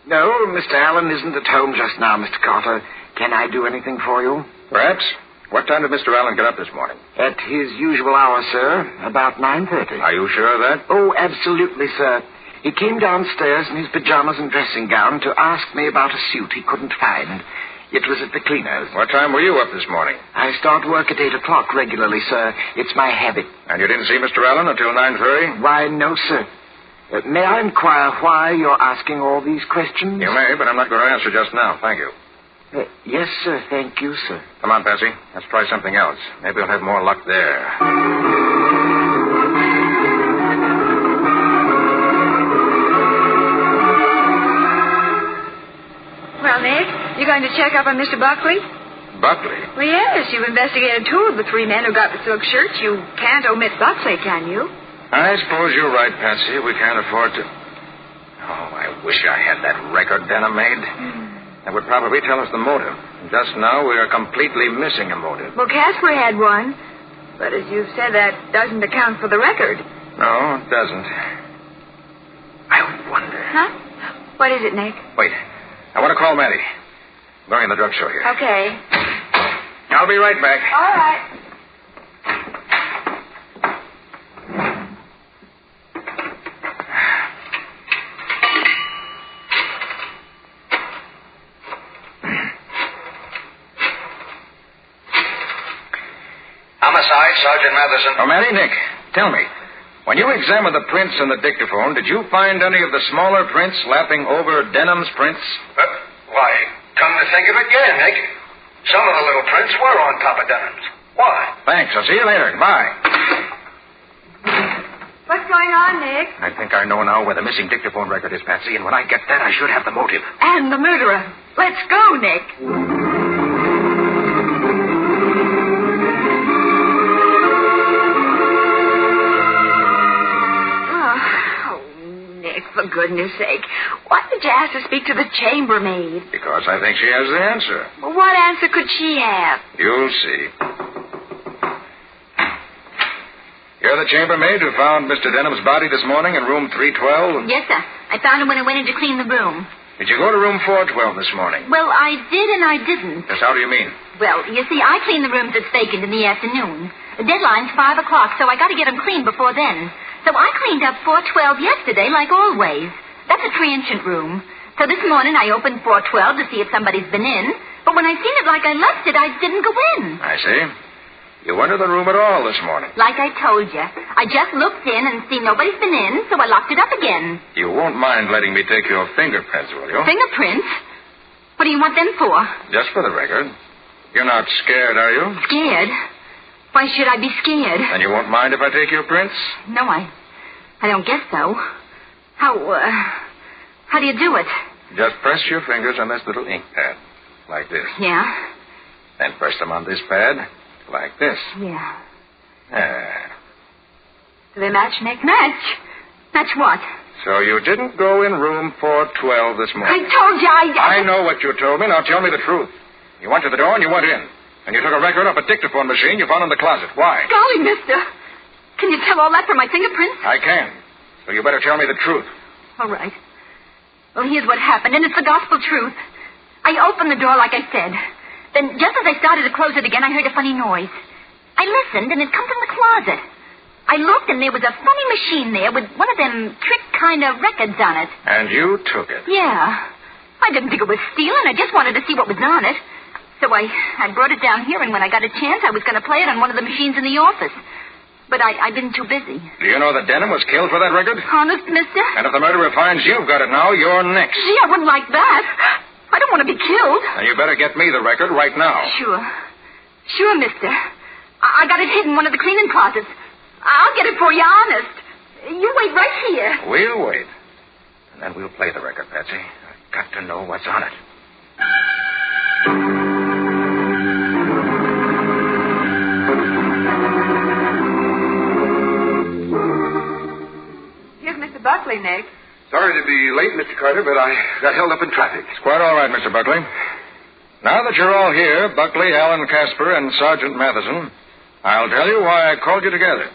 Speaker 3: No, Mr. Allen isn't at home just now, Mr. Carter. Can I do anything for you?
Speaker 12: Perhaps. What time did Mr. Allen get up this morning?
Speaker 3: At his usual hour, sir. About 9:30.
Speaker 12: Are you sure of that?
Speaker 3: Oh, absolutely, sir. He came downstairs in his pajamas and dressing gown to ask me about a suit he couldn't find. It was at the cleaner's.
Speaker 12: What time were you up this morning?
Speaker 3: I start work at 8 o'clock regularly, sir. It's my habit.
Speaker 12: And you didn't see Mr. Allen until 9:30?
Speaker 3: Why, no, sir. May I inquire why you're asking all these questions?
Speaker 12: You may, but I'm not going to answer just now. Thank you.
Speaker 3: Yes, sir. Thank you, sir.
Speaker 12: Come on, Patsy. Let's try something else. Maybe we'll have more luck there.
Speaker 2: Well, Nick, you going to check up on Mr. Buckley?
Speaker 12: Buckley?
Speaker 2: Well, yes. You've investigated two of the three men who got the silk shirts. You can't omit Buckley, can you?
Speaker 12: I suppose you're right, Patsy. We can't afford to... Oh, I wish I had that record Denham made. That would probably tell us the motive. Just now, we are completely missing a motive.
Speaker 2: Well, Casper had one. But as you've said, that doesn't account for the record.
Speaker 12: No, it doesn't. I wonder...
Speaker 2: Huh? What is it, Nick?
Speaker 12: Wait. I want to call Matty. I'm going in the drugstore here.
Speaker 2: Okay.
Speaker 12: I'll be right back.
Speaker 2: All right.
Speaker 9: Homicide, Sergeant Matheson.
Speaker 12: Oh, Matty, Nick, tell me. When you examined the prints in the dictaphone, did you find any of the smaller prints lapping over Denham's prints?
Speaker 9: Why, come to think of it, yeah, Nick. Some of the little prints were on top of Denham's. Why?
Speaker 12: Thanks. I'll see you later. Bye.
Speaker 2: What's going on, Nick?
Speaker 12: I think I know now where the missing dictaphone record is, Patsy, and when I get that, I should have the motive.
Speaker 2: And the murderer. Let's go, Nick. For goodness sake, why did you ask to speak to the chambermaid?
Speaker 12: Because I think she has the answer.
Speaker 2: Well, what answer could she have?
Speaker 12: You'll see. You're the chambermaid who found Mr. Denham's body this morning in room 312?
Speaker 13: Yes, sir. I found him when I went in to clean the room.
Speaker 12: Did you go to room 412 this morning?
Speaker 13: Well, I did and I didn't.
Speaker 12: Yes, how do you mean?
Speaker 13: Well, you see, I clean the rooms that's vacant in the afternoon. The deadline's 5 o'clock, so I got to get them cleaned before then. So I cleaned up 412 yesterday, like always. That's a transient room. So this morning I opened 412 to see if somebody's been in. But when I seen it like I left it, I didn't go in.
Speaker 12: I see. You went to the room at all this morning.
Speaker 13: Like I told you. I just looked in and seen nobody's been in, so I locked it up again.
Speaker 12: You won't mind letting me take your fingerprints, will you?
Speaker 13: Fingerprints? What do you want them for?
Speaker 12: Just for the record. You're not scared, are you?
Speaker 13: Scared? Why should I be scared?
Speaker 12: And you won't mind if I take your prints?
Speaker 13: No, I don't guess so. How do you do it?
Speaker 12: Just press your fingers on this little ink pad. Like this.
Speaker 13: Yeah?
Speaker 12: Then press them on this pad. Like this.
Speaker 13: Yeah.
Speaker 2: Do they match, Nick?
Speaker 13: Match? Match what?
Speaker 12: So you didn't go in room 412 this morning?
Speaker 13: I told you
Speaker 12: I know what you told me. Now tell me the truth. You went to the door and you went in. And you took a record off a dictaphone machine you found in the closet. Why?
Speaker 13: Golly, mister. Can you tell all that from my fingerprints?
Speaker 12: I can. So you better tell me the truth.
Speaker 13: All right. Well, here's what happened, and it's the gospel truth. I opened the door like I said. Then just as I started to close it again, I heard a funny noise. I listened, and it come from the closet. I looked, and there was a funny machine there with one of them trick kind of records on it.
Speaker 12: And you took it?
Speaker 13: Yeah. I didn't think it was stealing. I just wanted to see what was on it. So I brought it down here, and when I got a chance, I was going to play it on one of the machines in the office. But I've been too busy.
Speaker 12: Do you know that Denham was killed for that record?
Speaker 13: Honest, mister?
Speaker 12: And if the murderer finds you've got it now, you're next.
Speaker 13: Gee, I wouldn't like that.
Speaker 2: I don't want to be killed.
Speaker 12: Now, you better get me the record right now.
Speaker 2: Sure, mister. I got it hidden in one of the cleaning closets. I'll get it for you, honest. You wait right here.
Speaker 12: We'll wait. And then we'll play the record, Patsy. I've got to know what's on it.
Speaker 2: Here's Mr. Buckley, Nick.
Speaker 9: Sorry to be late, Mr. Carter, but I got held up in traffic.
Speaker 12: It's quite all right, Mr. Buckley. Now that you're all here, Buckley, Allen, Casper, and Sergeant Matheson, I'll tell you why I called you together.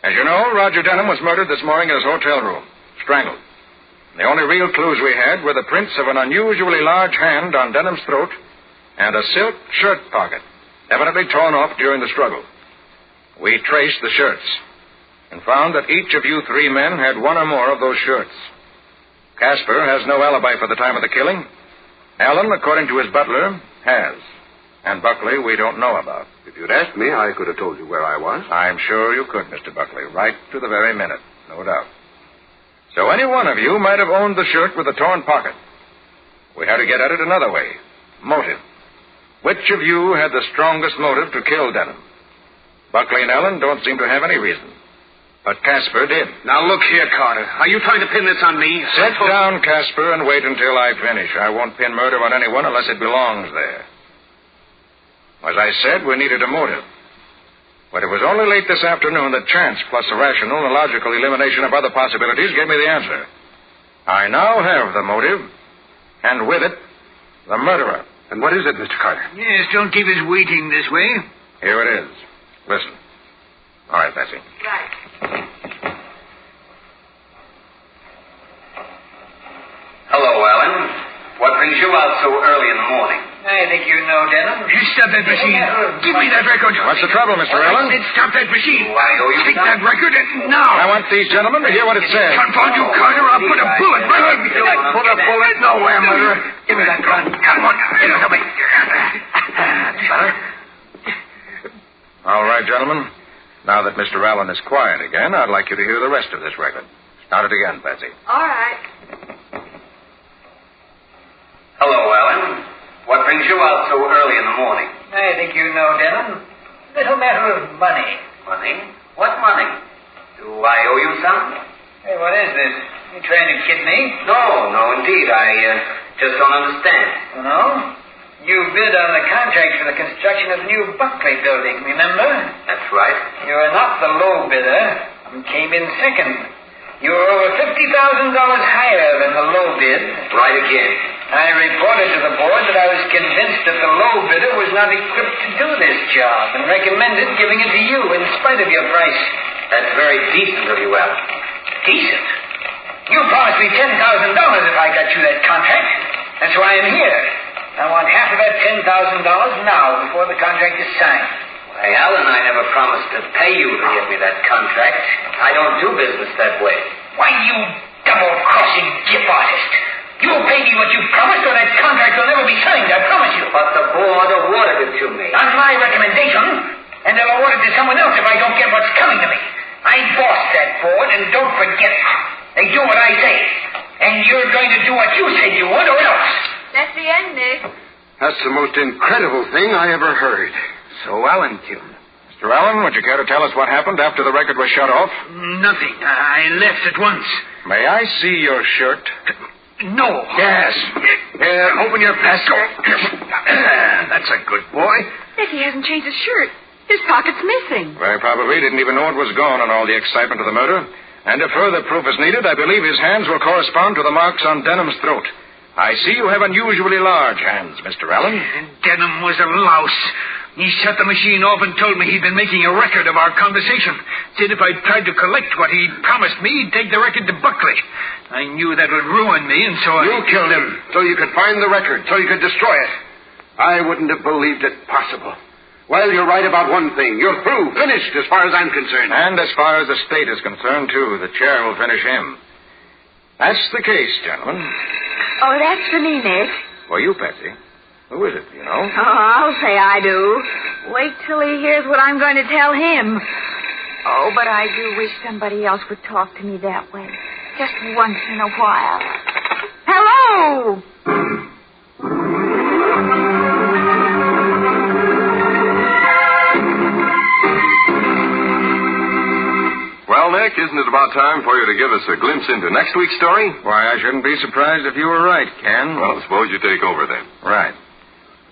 Speaker 12: As you know, Roger Denham was murdered this morning in his hotel room, strangled. The only real clues we had were the prints of an unusually large hand on Denham's throat and a silk shirt pocket, evidently torn off during the struggle. We traced the shirts and found that each of you three men had one or more of those shirts. Casper has no alibi for the time of the killing. Allen, according to his butler, has. And Buckley, we don't know about.
Speaker 9: If you'd asked me, I could have told you where I was.
Speaker 12: I'm sure you could, Mr. Buckley, right to the very minute, no doubt. So any one of you might have owned the shirt with the torn pocket. We had to get at it another way. Motive. Which of you had the strongest motive to kill Denham? Buckley and Allen don't seem to have any reason. But Casper did.
Speaker 23: Now, look here, Carter. Are you trying to pin this on me?
Speaker 12: Sit down, Casper, and wait until I finish. I won't pin murder on anyone unless it belongs there. As I said, we needed a motive. But it was only late this afternoon that chance plus a rational and logical elimination of other possibilities gave me the answer. I now have the motive, and with it, the murderer.
Speaker 9: And what is it, Mr. Carter?
Speaker 7: Yes, don't keep us waiting this way.
Speaker 12: Here it is. Listen. All right, Patsy.
Speaker 2: Right.
Speaker 23: Hello, Allen. What brings you out so early in the morning?
Speaker 4: I think you know, Denham.
Speaker 7: You stop that machine. Give me that record.
Speaker 12: What's the trouble, Mr. Allen?
Speaker 7: Stop that machine.
Speaker 23: Why,
Speaker 7: Take that record and now.
Speaker 12: I want these gentlemen to hear what it says.
Speaker 7: Confound you, Carter. I'll put a bullet right in you.
Speaker 23: Put a bullet nowhere, murderer.
Speaker 7: Give me that gun. Come on. Get it to me.
Speaker 23: Better?
Speaker 12: All right, gentlemen. Now that Mr. Allen is quiet again, I'd like you to hear the rest of this record. Start it again, Patsy.
Speaker 2: All right.
Speaker 23: Hello, Allen. What brings you out so early in the morning?
Speaker 4: I think you know, Denham. Little matter of money.
Speaker 23: Money? What money? Do I owe you some?
Speaker 4: Hey, what is this? You trying to kid me?
Speaker 23: No, indeed. I just don't understand.
Speaker 4: No? You bid on the contract for the construction of the new Buckley building, remember?
Speaker 23: That's right.
Speaker 4: You were not the low bidder and came in second. You were over $50,000 higher than the low bid.
Speaker 23: Right again.
Speaker 4: I reported to the board that I was convinced that the low bidder was not equipped to do this job and recommended giving it to you in spite of your price.
Speaker 23: That's very decent of you, Allen.
Speaker 4: Decent? You promised me $10,000 if I got you that contract. That's why I'm here. I want half of that $10,000 now before the contract is signed.
Speaker 23: Why, Allen, I never promised to pay you to give me that contract. I don't do business that way.
Speaker 4: Why, you double-crossing gip artist. You'll pay me what you promised or that contract will never be signed, I promise you.
Speaker 23: But the board awarded it to me.
Speaker 4: On my recommendation, and they'll award it to someone else if I don't get what's coming to me. I bossed that board, and don't forget it. They do what I say. And you're going to do what you said you would, or else.
Speaker 2: That's the end, Nick.
Speaker 9: That's the most incredible thing I ever heard. So Allen killed him.
Speaker 12: Mr. Allen, would you care to tell us what happened after the record was shut off?
Speaker 7: Nothing. I left at once.
Speaker 12: May I see your shirt?
Speaker 7: No.
Speaker 12: Yes. Open your pistol. That's a good boy.
Speaker 2: Nick, he hasn't changed his shirt. His pocket's missing.
Speaker 12: Very probably didn't even know it was gone in all the excitement of the murder. And if further proof is needed, I believe his hands will correspond to the marks on Denham's throat. I see you have unusually large hands, Mr. Allen.
Speaker 7: Denham was a louse. He shut the machine off and told me he'd been making a record of our conversation. Said if I tried to collect what he promised me, he'd take the record to Buckley. I knew that would ruin me, and so
Speaker 9: You killed him so you could find the record, so you could destroy it. I wouldn't have believed it possible. Well, you're right about one thing. You're through, finished, as far as I'm concerned.
Speaker 12: And as far as the state is concerned, too. The chair will finish him. That's the case, gentlemen.
Speaker 2: Oh, that's for me, Nick.
Speaker 12: For you, Patsy. Who is it, you know?
Speaker 2: Oh, I'll say I do. Wait till he hears what I'm going to tell him. Oh, but I do wish somebody else would talk to me that way. Just once in a while. Hello!
Speaker 6: Nick, isn't it about time for you to give us a glimpse into next week's story?
Speaker 12: Why, I shouldn't be surprised if you were right, Ken.
Speaker 6: Well, suppose you take over then.
Speaker 12: Right.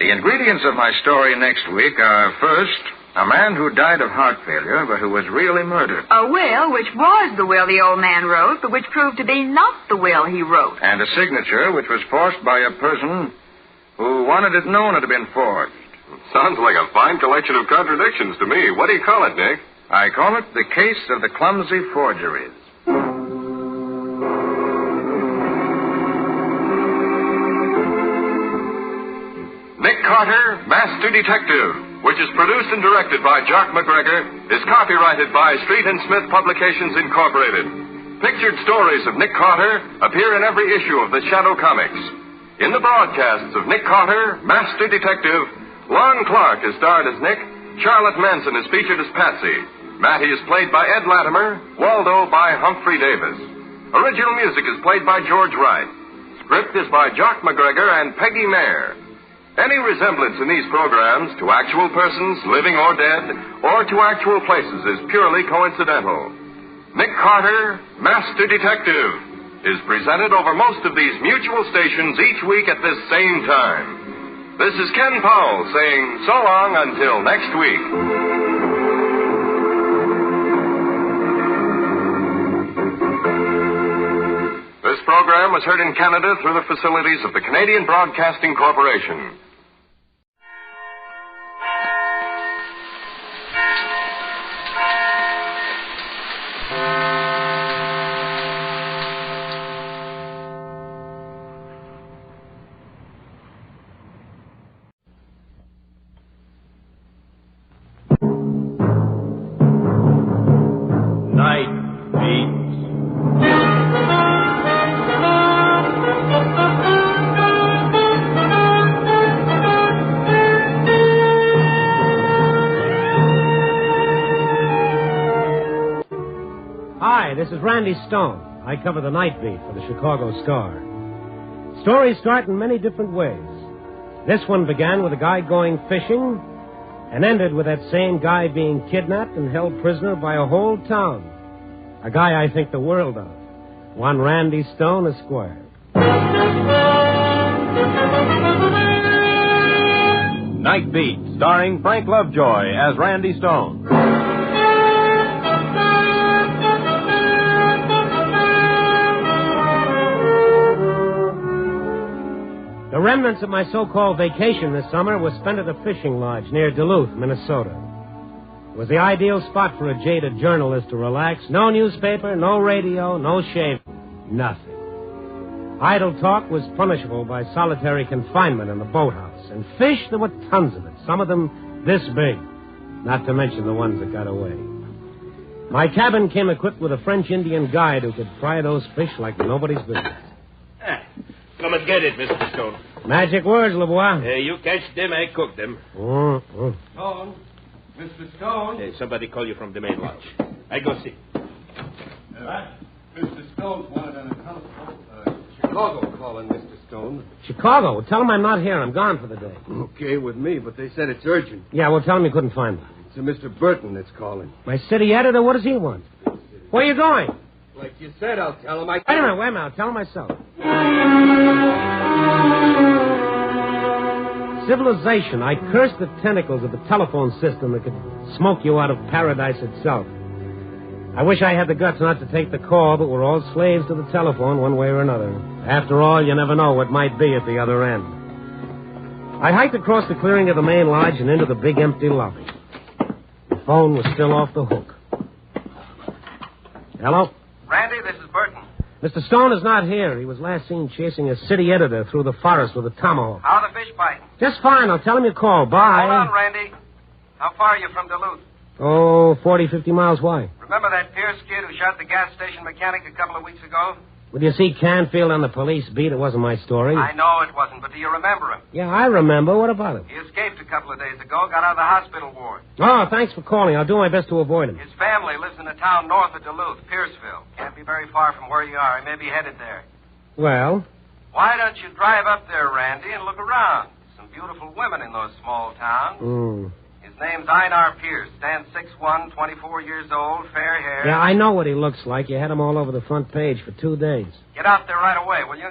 Speaker 12: The ingredients of my story next week are, first, a man who died of heart failure, but who was really murdered.
Speaker 2: A will, which was the will the old man wrote, but which proved to be not the will he wrote.
Speaker 12: And a signature which was forged by a person who wanted it known it had been forged.
Speaker 6: Sounds like a fine collection of contradictions to me. What do you call it, Nick?
Speaker 12: I call it the case of the clumsy forgeries.
Speaker 6: Nick Carter, Master Detective, which is produced and directed by Jock McGregor, is copyrighted by Street and Smith Publications, Incorporated. Pictured stories of Nick Carter appear in every issue of the Shadow Comics. In the broadcasts of Nick Carter, Master Detective, Lon Clark is starred as Nick, Charlotte Manson is featured as Patsy, Matty is played by Ed Latimer, Waldo by Humphrey Davis. Original music is played by George Wright. Script is by Jock McGregor and Peggy Mayer. Any resemblance in these programs to actual persons, living or dead, or to actual places is purely coincidental. Nick Carter, Master Detective, is presented over most of these mutual stations each week at this same time. This is Ken Powell saying so long until next week. This program was heard in Canada through the facilities of the Canadian Broadcasting Corporation.
Speaker 11: This is Randy Stone. I cover the night beat for the Chicago Star. Stories start in many different ways. This one began with a guy going fishing and ended with that same guy being kidnapped and held prisoner by a whole town. A guy I think the world of. One Randy Stone, Esquire.
Speaker 17: Night Beat, starring Frank Lovejoy as Randy Stone.
Speaker 11: The remnants of my so-called vacation this summer was spent at a fishing lodge near Duluth, Minnesota. It was the ideal spot for a jaded journalist to relax. No newspaper, no radio, no shave, nothing. Idle talk was punishable by solitary confinement in the boathouse. And fish, there were tons of it, some of them this big, not to mention the ones that got away. My cabin came equipped with a French Indian guide who could fry those fish like nobody's business.
Speaker 14: Come and get it, Mr. Stone.
Speaker 11: Magic words, LeBois.
Speaker 14: You catch them, I cook them.
Speaker 11: Stone. Mr. Stone.
Speaker 14: Hey, somebody call you from the main lodge. I go see.
Speaker 18: Mr. Stone's wanted on a telephone. Chicago calling, Mr. Stone.
Speaker 11: Chicago? Well, tell him I'm not here. I'm gone for the day.
Speaker 18: Okay with me, but they said it's urgent.
Speaker 11: Yeah, well, tell him you couldn't find me.
Speaker 18: It's a Mr. Burton that's calling.
Speaker 11: My city editor? What does he want? Where are you going?
Speaker 18: Like you said, I'll tell him.
Speaker 11: Wait a minute. I'll tell him myself. Civilization. I cursed the tentacles of the telephone system that could smoke you out of paradise itself. I wish I had the guts not to take the call, but we're all slaves to the telephone one way or another. After all, you never know what might be at the other end. I hiked across the clearing of the main lodge and into the big empty lobby. The phone was still off the hook. Hello?
Speaker 24: Randy, this is Burton.
Speaker 11: Mr. Stone is not here. He was last seen chasing a city editor through the forest with a tomahawk.
Speaker 24: How are the fish biting?
Speaker 11: Just fine. I'll tell him you called. Bye.
Speaker 24: Hold on, Randy. How far are you from Duluth?
Speaker 11: Oh, 40, 50 miles. Why?
Speaker 24: Remember that Pierce kid who shot the gas station mechanic a couple of weeks ago?
Speaker 11: Well, you see Canfield on the police beat? It wasn't my story.
Speaker 24: I know it wasn't, but do you remember him?
Speaker 11: Yeah, I remember. What about it?
Speaker 24: He escaped a couple of days ago, got out of the hospital ward.
Speaker 11: Oh, thanks for calling. I'll do my best to avoid him.
Speaker 24: His family lives in a town north of Duluth, Pierceville. Can't be very far from where you are. He may be headed there.
Speaker 11: Well?
Speaker 24: Why don't you drive up there, Randy, and look around? Some beautiful women in those small towns. His His name's Einar Pierce. Stands 6'1", 24 years old, fair hair.
Speaker 11: Yeah, I know what he looks like. You had him all over the front page for 2 days.
Speaker 24: Get out there right away, will you?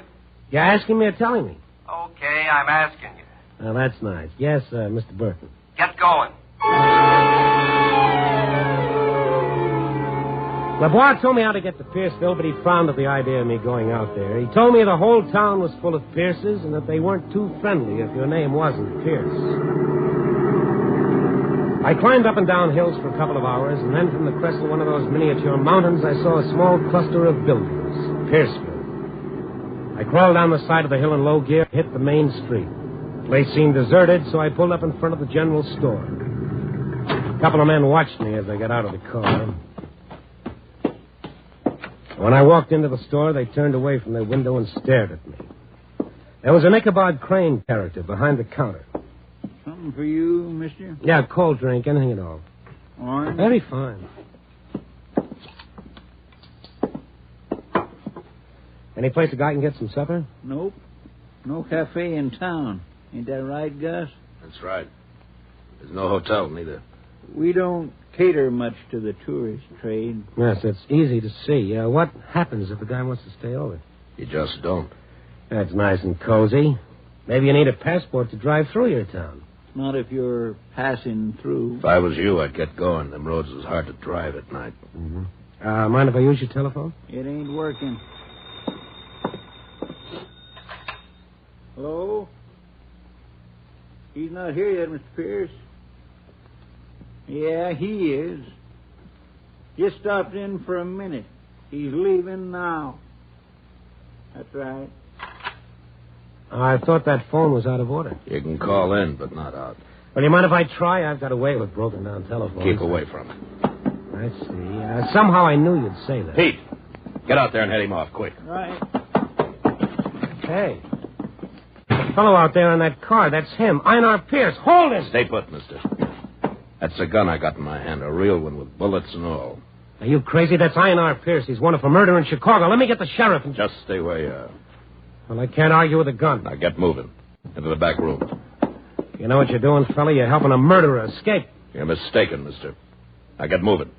Speaker 11: You asking me or telling me?
Speaker 24: Okay, I'm asking you.
Speaker 11: Well, that's nice. Yes, Mr. Burton.
Speaker 24: Get going.
Speaker 11: LeBois told me how to get to Pierceville, but he frowned at the idea of me going out there. He told me the whole town was full of Pierces and that they weren't too friendly if your name wasn't Pierce. I climbed up and down hills for a couple of hours, and then from the crest of one of those miniature mountains, I saw a small cluster of buildings, Pierceville. I crawled down the side of the hill in low gear, hit the main street. The place seemed deserted, so I pulled up in front of the general store. A couple of men watched me as I got out of the car. When I walked into the store, they turned away from their window and stared at me. There was an Ichabod Crane character behind the counter.
Speaker 5: Something for you, mister?
Speaker 11: Yeah, cold drink, anything at all.
Speaker 5: Orange?
Speaker 11: Very fine. Any place a guy can get some supper?
Speaker 5: Nope. No cafe in town. Ain't that right, Gus?
Speaker 15: That's right. There's no hotel, neither.
Speaker 5: We don't cater much to the tourist trade.
Speaker 11: Yes, it's easy to see. What happens if a guy wants to stay over?
Speaker 15: You just don't.
Speaker 11: That's nice and cozy. Maybe you need a passport to drive through your town.
Speaker 5: Not if you're passing through.
Speaker 15: If I was you, I'd get going. Them roads is hard to drive at night.
Speaker 11: Mm-hmm. Mind if I use your telephone?
Speaker 5: It ain't working. Hello? He's not here yet, Mr. Pierce. Yeah, he is. Just stopped in for a minute. He's leaving now. That's right.
Speaker 11: I thought that phone was out of order.
Speaker 15: You can call in, but not out.
Speaker 11: Well, you mind if I try? I've got a way with broken down telephones.
Speaker 15: Keep away from it.
Speaker 11: I see. Somehow I knew you'd say that.
Speaker 15: Pete, get out there and head him off, quick.
Speaker 5: Right.
Speaker 11: Hey. The fellow out there in that car, that's him. Einar Pierce. Hold him!
Speaker 15: Stay put, mister. That's the gun I got in my hand, a real one with bullets and all.
Speaker 11: Are you crazy? That's Einar Pierce. He's wanted for murder in Chicago. Let me get the sheriff and...
Speaker 15: Just stay where you are.
Speaker 11: Well, I can't argue with a gun.
Speaker 15: Now get moving. Into the back room.
Speaker 11: You know what you're doing, fella? You're helping a murderer escape.
Speaker 15: You're mistaken, mister. Now get moving.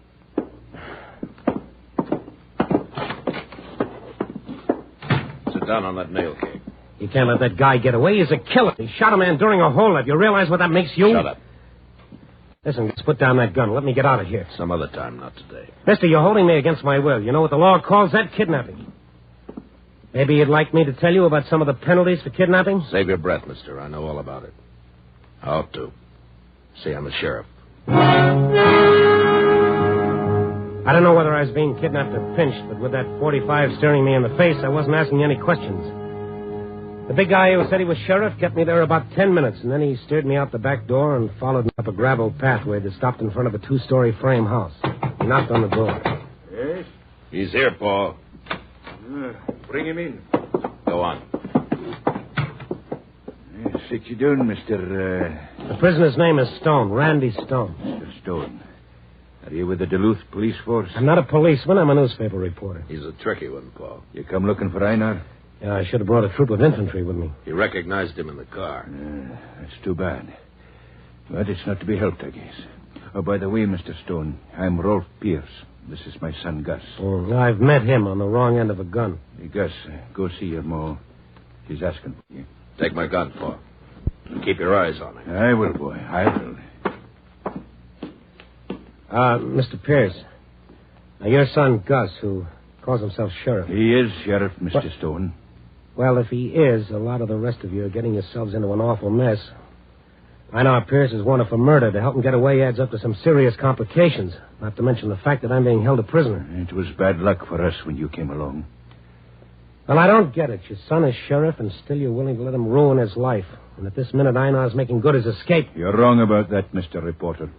Speaker 15: Sit down on that nail keg.
Speaker 11: You can't let that guy get away. He's a killer. He shot a man during a holdup. You realize what that makes you?
Speaker 15: Shut up.
Speaker 11: Listen, just put down that gun. Let me get out of here.
Speaker 15: Some other time, not today.
Speaker 11: Mister, you're holding me against my will. You know what the law calls that? Kidnapping. Maybe you'd like me to tell you about some of the penalties for kidnapping?
Speaker 15: Save your breath, mister. I know all about it. I ought to. See, I'm the sheriff.
Speaker 11: I don't know whether I was being kidnapped or pinched, but with that .45 staring me in the face, I wasn't asking any questions. The big guy who said he was sheriff kept me there about 10 minutes, and then he steered me out the back door and followed me up a gravel pathway that stopped in front of a 2-story frame house. He knocked on the door.
Speaker 5: Yes?
Speaker 15: He's here, Paul.
Speaker 5: Bring him in.
Speaker 15: Go on.
Speaker 5: Sit you down, Mr.
Speaker 11: The prisoner's name is Stone, Randy Stone.
Speaker 5: Mr. Stone. Are you with the Duluth police force?
Speaker 11: I'm not a policeman. I'm a newspaper reporter.
Speaker 15: He's a tricky one, Paul.
Speaker 5: You come looking for Einar?
Speaker 11: Yeah, I should have brought a troop of infantry with me.
Speaker 15: You recognized him in the car.
Speaker 5: That's too bad. But it's not to be helped, I guess. Oh, by the way, Mr. Stone, I'm Rolf Pierce. This is my son, Gus.
Speaker 11: I've met him on the wrong end of a gun.
Speaker 5: Hey, Gus, go see your ma. She's asking for you.
Speaker 15: Take my gun, Paul. Keep your eyes on him.
Speaker 5: I will, boy. I will.
Speaker 11: Mr. Pierce. Now, your son, Gus, who calls himself sheriff.
Speaker 5: He is sheriff, Mr. Stone.
Speaker 11: Well, if he is, a lot of the rest of you are getting yourselves into an awful mess. Einar Pierce is wanted for murder. To help him get away adds up to some serious complications. Not to mention the fact that I'm being held a prisoner.
Speaker 5: It was bad luck for us when you came along.
Speaker 11: Well, I don't get it. Your son is sheriff, and still you're willing to let him ruin his life. And at this minute, Einar's making good his escape.
Speaker 5: You're wrong about that, Mr. Reporter.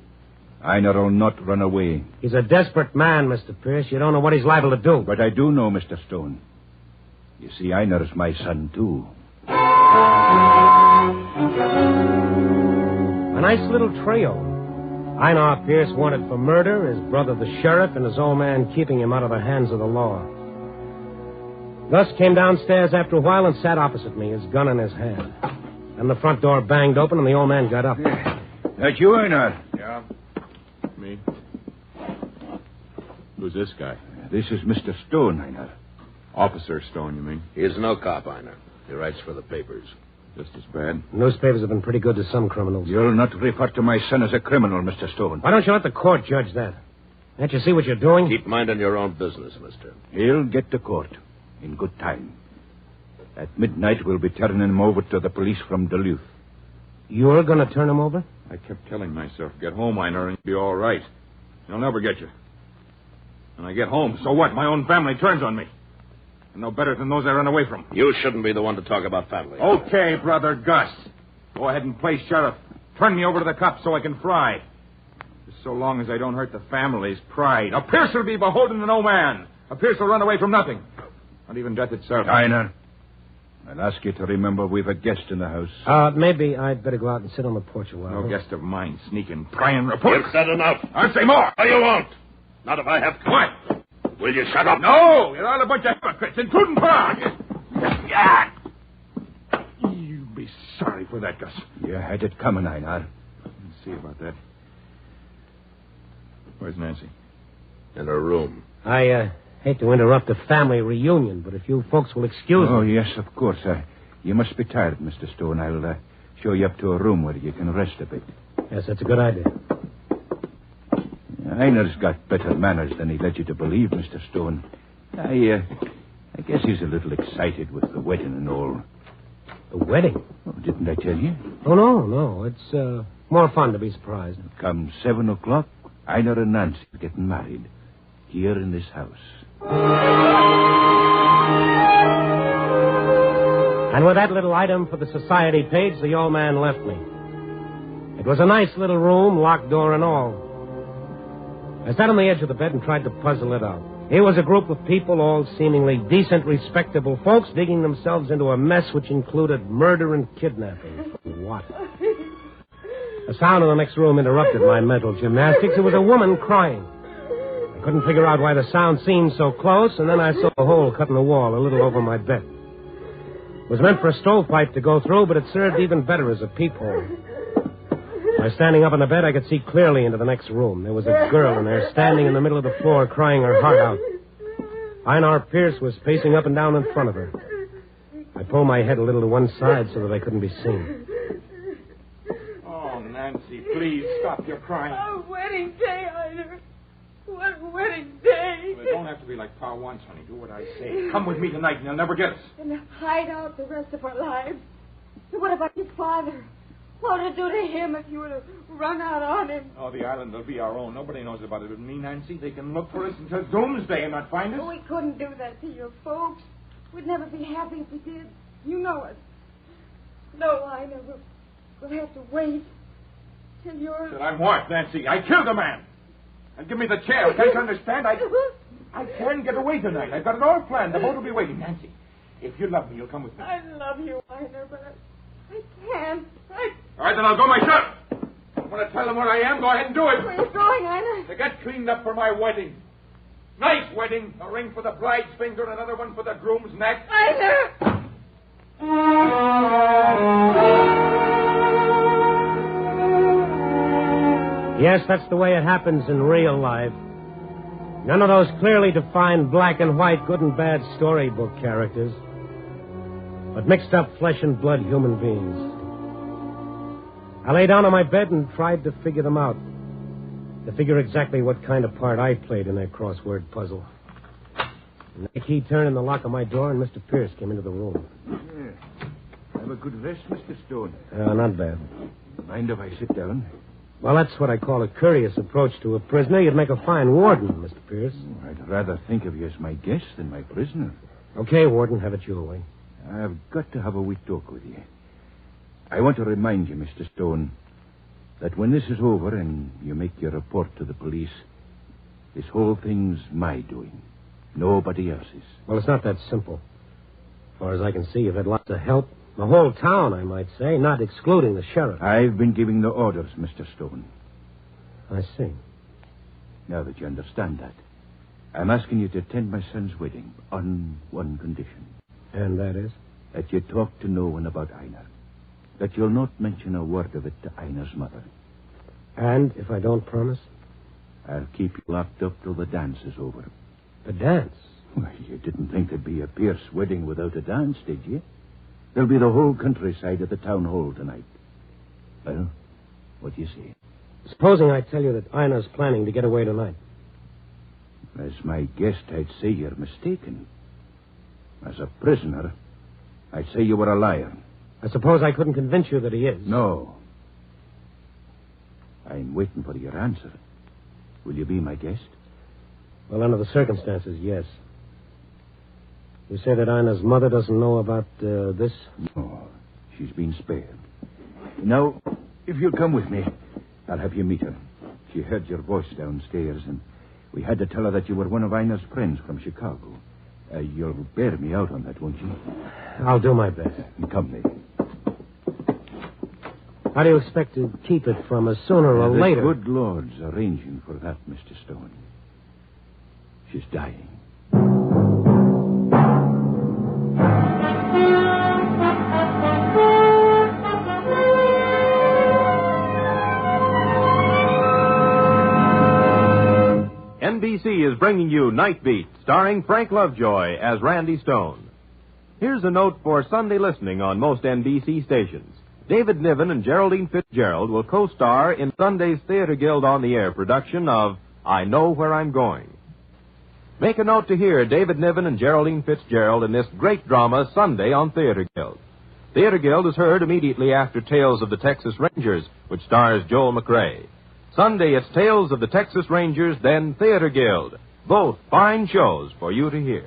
Speaker 5: Einar will not run away.
Speaker 11: He's a desperate man, Mr. Pierce. You don't know what he's liable to do.
Speaker 5: But I do know, Mr. Stone. You see, Einar's my son, too.
Speaker 11: A nice little trio. Einar Pierce wanted for murder, his brother the sheriff, and his old man keeping him out of the hands of the law. Gus came downstairs after a while and sat opposite me, his gun in his hand. Then the front door banged open and the old man got up.
Speaker 5: That you, Einar?
Speaker 15: Who's this guy?
Speaker 5: This is Mr. Stone, Einar.
Speaker 15: Officer Stone, you mean? He is no cop, Einar. He writes for the papers.
Speaker 5: Just as bad.
Speaker 11: Newspapers have been pretty good to some criminals.
Speaker 5: You'll not refer to my son as a criminal, Mr. Stone.
Speaker 11: Why don't you let the court judge that? Can't you see what you're doing?
Speaker 15: Keep minding your own business, mister.
Speaker 5: He'll get to court in good time. At midnight, we'll be turning him over to the police from Duluth.
Speaker 11: You're going to turn him over?
Speaker 15: I kept telling myself, get home, Einar, and you'll be all right. They'll never get you. When I get home, so what? My own family turns on me. I'm no better than those I run away from. You shouldn't be the one to talk about family.
Speaker 5: Okay, Brother Gus. Go ahead and play sheriff. Turn me over to the cops so I can fry. Just so long as I don't hurt the family's pride. A Pierce will be beholden to no man. A Pierce will run away from nothing. Not even death itself. Einar, I'll ask you to remember we've a guest in the house.
Speaker 11: Maybe I'd better go out and sit on the porch a while.
Speaker 5: No guest of mine sneaking, prying reports.
Speaker 15: You've said enough.
Speaker 5: I'll say more.
Speaker 15: No, you won't. Not if I have to.
Speaker 5: What?
Speaker 15: Will you shut up?
Speaker 5: No! You're all a bunch of hypocrites, including Pa. You'll be sorry for that, Gus. You had it coming, Einar.
Speaker 15: Let's see about that.
Speaker 5: Where's Nancy?
Speaker 15: In her room.
Speaker 11: I hate to interrupt a family reunion, but if you folks will excuse me.
Speaker 5: Oh, yes, of course. You must be tired, Mr. Stone. I'll show you up to a room where you can rest a bit.
Speaker 11: Yes, that's a good idea.
Speaker 5: Einar's got better manners than he led you to believe, Mr. Stone. I guess he's a little excited with the wedding and all.
Speaker 11: The wedding?
Speaker 5: Oh, didn't I tell you?
Speaker 11: Oh, no. It's more fun to be surprised.
Speaker 5: Come 7 o'clock, Einar and Nancy are getting married here in this house.
Speaker 11: And with that little item for the society page, the old man left me. It was a nice little room, locked door and all. I sat on the edge of the bed and tried to puzzle it out. Here was a group of people, all seemingly decent, respectable folks, digging themselves into a mess which included murder and kidnapping. For what? The sound in the next room interrupted my mental gymnastics. It was a woman crying. I couldn't figure out why the sound seemed so close, and then I saw a hole cut in the wall a little over my bed. It was meant for a stovepipe to go through, but it served even better as a peephole. By standing up on the bed, I could see clearly into the next room. There was a girl in there, standing in the middle of the floor, crying her heart out. Einar Pierce was pacing up and down in front of her. I pulled my head a little to one side so that I couldn't be seen.
Speaker 5: Oh, Nancy, please stop your crying.
Speaker 22: Our wedding day, Einar. What a wedding day.
Speaker 5: Well, it don't have to be like Pa wants, honey. Do what I say. Come with me tonight and you'll never get us.
Speaker 22: And hide out the rest of our lives. What about your father? What would it do to him if you were to run out on him?
Speaker 5: Oh, the island will be our own. Nobody knows about it but me, Nancy. They can look for us until doomsday and not find us.
Speaker 22: We couldn't do that to your folks. We'd never be happy if we did. You know it. No, Einar, we'll have to wait till you're...
Speaker 5: Till I'm what, Nancy? I killed a man. And give me the chair. Can't you understand? I can get away tonight. I've got it all planned. The boat will be waiting. Nancy, if you love me, you'll come with me.
Speaker 22: I love you, Einar, but I can't.
Speaker 5: All right, then I'll go myself. I want to tell them where I am. Go ahead and do it.
Speaker 22: Where are you going, Einar?
Speaker 5: To get cleaned up for my wedding. Nice wedding. A ring for the bride's finger, another one for the groom's neck.
Speaker 22: Einar!
Speaker 11: Yes, that's the way it happens in real life. None of those clearly defined black and white, good and bad storybook characters, but mixed up flesh and blood human beings. I lay down on my bed and tried to figure them out. To figure exactly what kind of part I played in that crossword puzzle. And the key turned in the lock of my door, and Mr. Pierce came into the room.
Speaker 5: Yeah. Have a good rest, Mr. Stone.
Speaker 11: Not bad.
Speaker 5: Mind if I sit down?
Speaker 11: Well, that's what I call a courteous approach to a prisoner. You'd make a fine warden, Mr. Pierce.
Speaker 5: I'd rather think of you as my guest than my prisoner.
Speaker 11: Okay, warden, have it your way.
Speaker 5: I've got to have a wee talk with you. I want to remind you, Mr. Stone, that when this is over and you make your report to the police, this whole thing's my doing. Nobody else's.
Speaker 11: Well, it's not that simple. As far as I can see, you've had lots of help. The whole town, I might say, not excluding the sheriff.
Speaker 5: I've been giving the orders, Mr. Stone.
Speaker 11: I see.
Speaker 5: Now that you understand that, I'm asking you to attend my son's wedding on one condition.
Speaker 11: And that is?
Speaker 5: That you talk to no one about Einar. That you'll not mention a word of it to Einar's mother.
Speaker 11: And if I don't promise?
Speaker 1: I'll keep you locked up till the dance is over.
Speaker 11: The dance?
Speaker 1: Well, you didn't think there'd be a Pierce wedding without a dance, did you? There'll be the whole countryside at the town hall tonight. Well, what do you say?
Speaker 11: Supposing I tell you that Ina's planning to get away tonight.
Speaker 1: As my guest, I'd say you're mistaken. As a prisoner, I'd say you were a liar.
Speaker 11: I suppose I couldn't convince you that he is.
Speaker 1: No. I'm waiting for your answer. Will you be my guest?
Speaker 11: Well, under the circumstances, yes. You say that Ina's mother doesn't know about this?
Speaker 1: No, she's been spared. Now, if you'll come with me, I'll have you meet her. She heard your voice downstairs, and we had to tell her that you were one of Ina's friends from Chicago. You'll bear me out on that, won't you?
Speaker 11: I'll do my best.
Speaker 1: Come, then.
Speaker 11: How do you expect to keep it from us sooner or later?
Speaker 1: The good Lord's arranging for that, Mr. Stone. She's dying.
Speaker 16: NBC is bringing you Night Beat, starring Frank Lovejoy as Randy Stone. Here's a note for Sunday listening on most NBC stations. David Niven and Geraldine Fitzgerald will co-star in Sunday's Theater Guild on the Air production of I Know Where I'm Going. Make a note to hear David Niven and Geraldine Fitzgerald in this great drama Sunday on Theater Guild. Theater Guild is heard immediately after Tales of the Texas Rangers, which stars Joel McRae. Sunday, it's Tales of the Texas Rangers, then Theater Guild. Both fine shows for you to hear.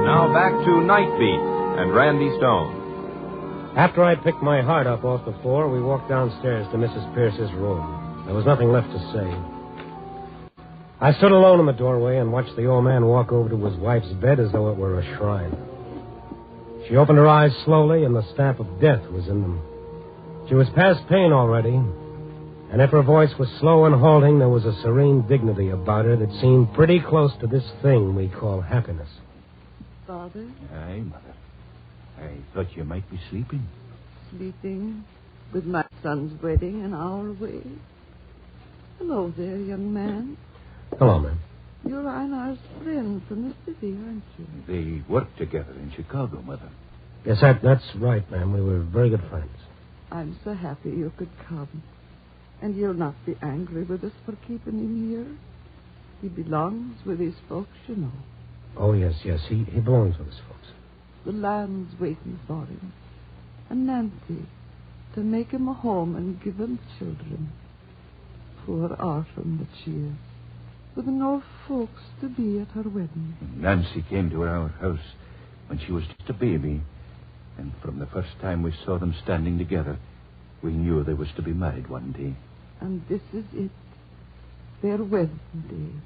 Speaker 16: Now back to Night Beat and Randy Stone.
Speaker 11: After I picked my heart up off the floor, we walked downstairs to Mrs. Pierce's room. There was nothing left to say. I stood alone in the doorway and watched the old man walk over to his wife's bed as though it were a shrine. She opened her eyes slowly, and the stamp of death was in them. She was past pain already, and if her voice was slow and halting, there was a serene dignity about her that seemed pretty close to this thing we call happiness.
Speaker 19: Father?
Speaker 1: Aye, Mother. I thought you might be sleeping.
Speaker 19: Sleeping with my son's wedding an hour away. Hello there, young man.
Speaker 11: Hello, ma'am.
Speaker 19: You're Einar's friend from the city, aren't you?
Speaker 1: They worked together in Chicago, Mother.
Speaker 11: Yes, that's right, ma'am. We were very good friends.
Speaker 19: I'm so happy you could come. And you'll not be angry with us for keeping him here. He belongs with his folks, you know.
Speaker 11: Oh, yes. He belongs with his folks.
Speaker 19: The land's waiting for him. And Nancy, to make him a home and give him children. Poor orphan that she is, with no folks to be at her wedding.
Speaker 1: Nancy came to our house when she was just a baby. And from the first time we saw them standing together, we knew they was to be married one day.
Speaker 19: And this is it. Their wedding day.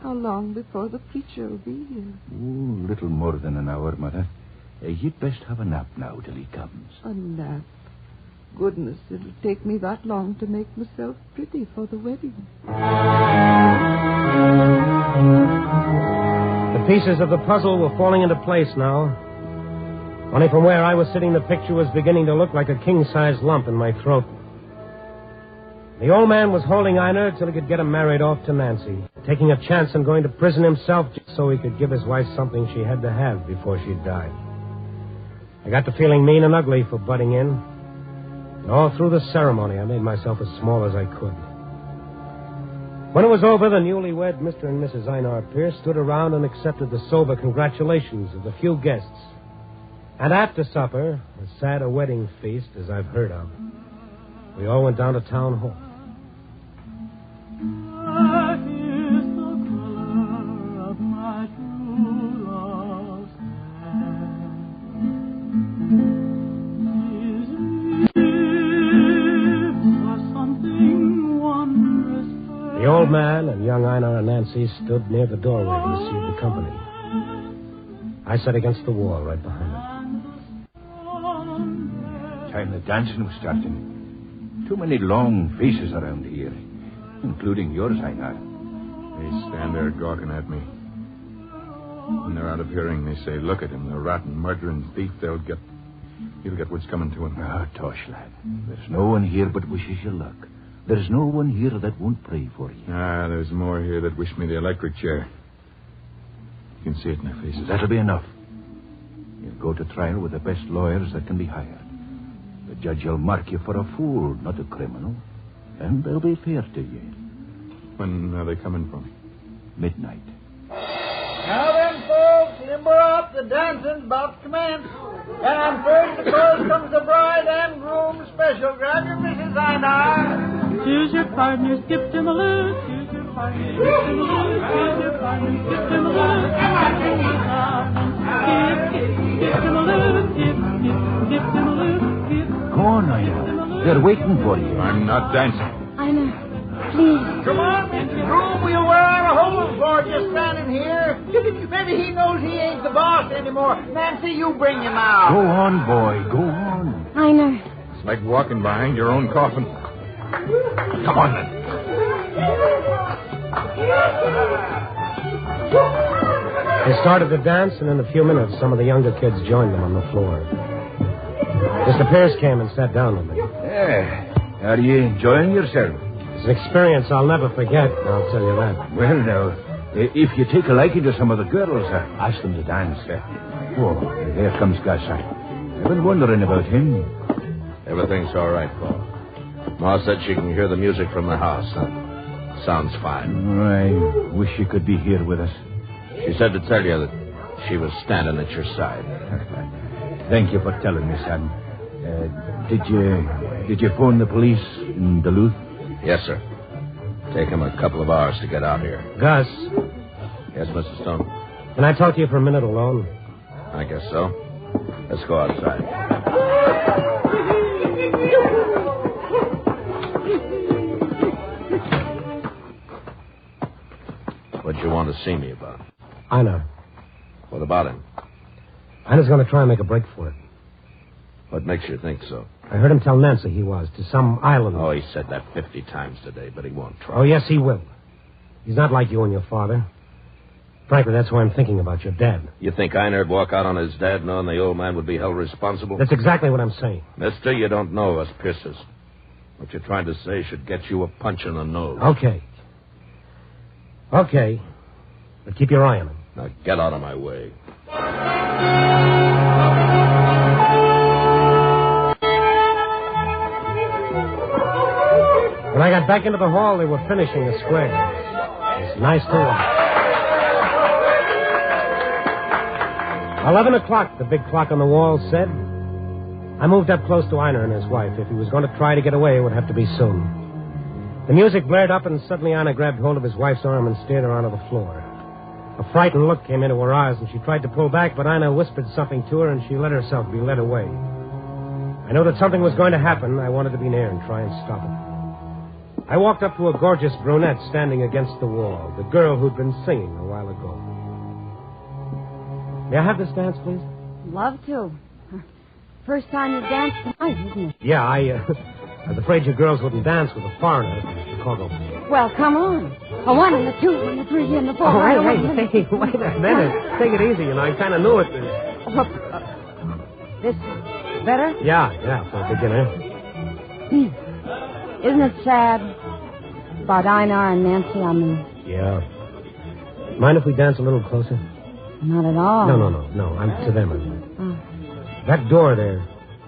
Speaker 19: How long before the preacher will be here?
Speaker 1: Oh, little more than an hour, Mother. You'd best have a nap now till he comes.
Speaker 19: A nap? Goodness, it'll take me that long to make myself pretty for the wedding.
Speaker 11: The pieces of the puzzle were falling into place now. Only from where I was sitting, the picture was beginning to look like a king-size lump in my throat. The old man was holding Einar till he could get him married off to Nancy, taking a chance on going to prison himself just so he could give his wife something she had to have before she died. I got to feeling mean and ugly for butting in. And all through the ceremony, I made myself as small as I could. When it was over, the newlywed Mr. and Mrs. Einar Pierce stood around and accepted the sober congratulations of the few guests. And after supper, as sad a wedding feast as I've heard of, we all went down to town hall. The old man and young Einar and Nancy stood near the doorway to receive the company. I sat against the wall right behind them.
Speaker 1: Time the dancing was starting. Too many long faces around here, including yours, Einar.
Speaker 5: They stand there gawking at me. When they're out of hearing, they say, look at him, the rotten, murdering thief. They'll get He'll get what's coming to him.
Speaker 1: Ah, Tosh, lad. There's no one here but wishes you luck. There's no one here that won't pray for you.
Speaker 5: Ah, there's more here that wish me the electric chair. You can see it in their faces.
Speaker 1: That'll be enough. You'll go to trial with the best lawyers that can be hired. The judge will mark you for a fool, not a criminal. And they'll be fair to you.
Speaker 5: When are they coming from?
Speaker 1: Midnight.
Speaker 8: Now then, folks, limber up. The dancing's about to commence. And first, of course, comes the bride and groom special. Grab your Mrs. Einar.
Speaker 10: Choose your partner, skip to the loop. Choose your partner, skip to the loop. Choose your partner, skip to the loop. Skip to the loop. Skip to the loop.
Speaker 1: Go on, Einar. They're waiting for you.
Speaker 5: I'm not dancing.
Speaker 22: Einar, please.
Speaker 8: Come on, Mr. Groom. We'll wear out a hole for just standing here. Maybe he knows he ain't the boss anymore. Nancy, you bring him out.
Speaker 1: Go on, boy. Go on.
Speaker 22: Einar.
Speaker 5: It's like walking behind your own coffin. Come on, then.
Speaker 11: They started to dance, and in a few minutes, some of the younger kids joined them on the floor. Mr. Pierce came and sat down with me.
Speaker 1: Yeah. Are you enjoying yourself?
Speaker 11: It's an experience I'll never forget, I'll tell you that.
Speaker 1: Well, now, if you take a liking to some of the girls, ask them to dance. Oh, there comes Gus. I've been wondering about him.
Speaker 15: Everything's all right, Paul. Ma said she can hear the music from the house. Sounds fine.
Speaker 1: I wish you could be here with us.
Speaker 15: She said to tell you that she was standing at your side.
Speaker 1: Thank you for telling me, son. Did you phone the police in Duluth?
Speaker 15: Yes, sir. Take him a couple of hours to get out here.
Speaker 11: Gus.
Speaker 15: Yes, Mr. Stone?
Speaker 11: Can I talk to you for a minute alone?
Speaker 15: I guess so. Let's go outside. What'd you want to see me about?
Speaker 11: Einar.
Speaker 15: What about him?
Speaker 11: Einar's going to try and make a break for it.
Speaker 15: What makes you think so?
Speaker 11: I heard him tell Nancy he was, to some island.
Speaker 15: Oh, he said that 50 times today, but he won't try.
Speaker 11: Oh, yes, he will. He's not like you and your father. Frankly, that's why I'm thinking about your dad.
Speaker 15: You think Einar'd walk out on his dad knowing the old man would be held responsible?
Speaker 11: That's exactly what I'm saying.
Speaker 15: Mister, you don't know us Pierces. What you're trying to say should get you a punch in the nose.
Speaker 11: Okay. Okay. But keep your eye on him.
Speaker 15: Now, get out of my way.
Speaker 11: When I got back into the hall, they were finishing the square. It was nice to watch. 11 o'clock, the big clock on the wall said. I moved up close to Einar and his wife. If he was going to try to get away, it would have to be soon. The music blared up, and suddenly Einar grabbed hold of his wife's arm and steered her onto the floor. A frightened look came into her eyes, and she tried to pull back, but Einar whispered something to her, and she let herself be led away. I knew that something was going to happen. I wanted to be near and try and stop it. I walked up to a gorgeous brunette standing against the wall, the girl who'd been singing a while ago. May I have this dance, please?
Speaker 22: Love to. First time you danced tonight, isn't it?
Speaker 11: Yeah, I was afraid you girls wouldn't dance with a foreigner from Chicago.
Speaker 22: Well, come on. A 1 and a 2 and a 3 and a 4.
Speaker 11: Oh, hey, wait a minute. Take it easy, I kind of knew it.
Speaker 22: This better?
Speaker 11: Yeah, for a beginner.
Speaker 22: Isn't it sad about Einar and Nancy, I mean?
Speaker 11: Yeah. Mind if we dance a little closer?
Speaker 22: Not at all.
Speaker 11: No. I'm to them. That door there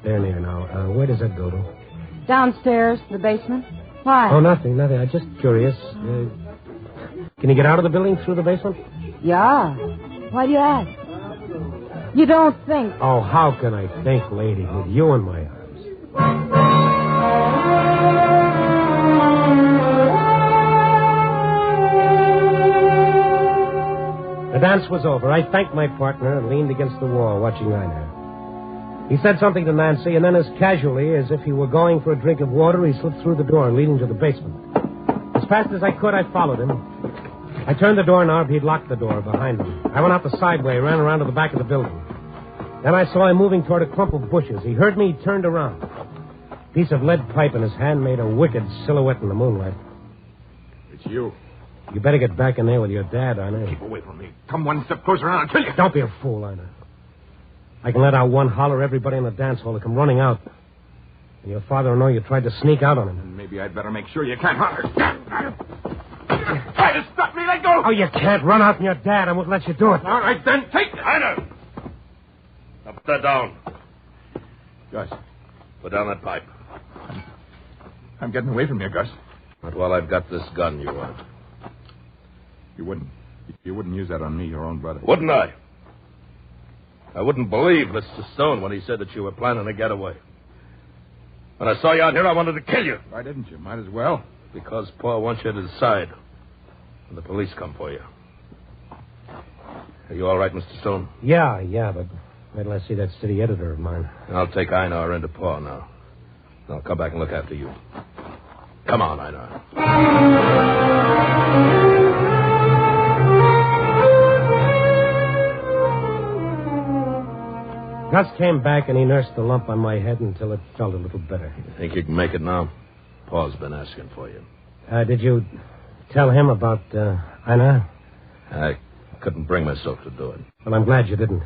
Speaker 11: near now. Where does that go to?
Speaker 22: Downstairs, the basement. Why?
Speaker 11: Oh, nothing. I'm just curious. Can you get out of the building through the basement?
Speaker 22: Yeah. Why do you ask? You don't think...
Speaker 11: Oh, how can I think, lady, with you in my arms? The dance was over. I thanked my partner and leaned against the wall, watching Einar. He said something to Nancy, and then as casually as if he were going for a drink of water, he slipped through the door leading to the basement. As fast as I could, I followed him. I turned the doorknob. He'd locked the door behind him. I went out the sideway, ran around to the back of the building. Then I saw him moving toward a clump of bushes. He heard me, he turned around. A piece of lead pipe in his hand made a wicked silhouette in the moonlight.
Speaker 5: It's you.
Speaker 11: You better get back in there with your dad, Einar.
Speaker 5: Keep away from me. Come one step closer and I'll kill you.
Speaker 11: Don't be a fool, Einar. I can let out one holler, everybody in the dance hall will come running out. And your father will know you tried to sneak out on him.
Speaker 5: And maybe I'd better make sure you can't holler. Try to stop me, let go!
Speaker 11: Oh, you can't run out from your dad. I won't let you do it.
Speaker 5: All right, then, take it.
Speaker 15: Edna! Now put that down.
Speaker 5: Gus.
Speaker 15: Put down that pipe.
Speaker 5: I'm getting away from you, Gus.
Speaker 15: Not while I've got this gun you want.
Speaker 5: You wouldn't use that on me, your own brother.
Speaker 15: Wouldn't I? I wouldn't believe Mr. Stone when he said that you were planning to get away. When I saw you out here, I wanted to kill you.
Speaker 5: Why didn't you? Might as well.
Speaker 15: Because Pa wants you to decide when the police come for you. Are you all right, Mr. Stone?
Speaker 11: Yeah, but wait till I see that city editor of mine.
Speaker 15: I'll take Einar into Pa now. I'll come back and look after you. Come on, Einar.
Speaker 11: Gus came back and he nursed the lump on my head until it felt a little better.
Speaker 15: You think you can make it now? Pa's been asking for you.
Speaker 11: Did you tell him about Einar?
Speaker 15: I couldn't bring myself to do it.
Speaker 11: Well, I'm glad you didn't.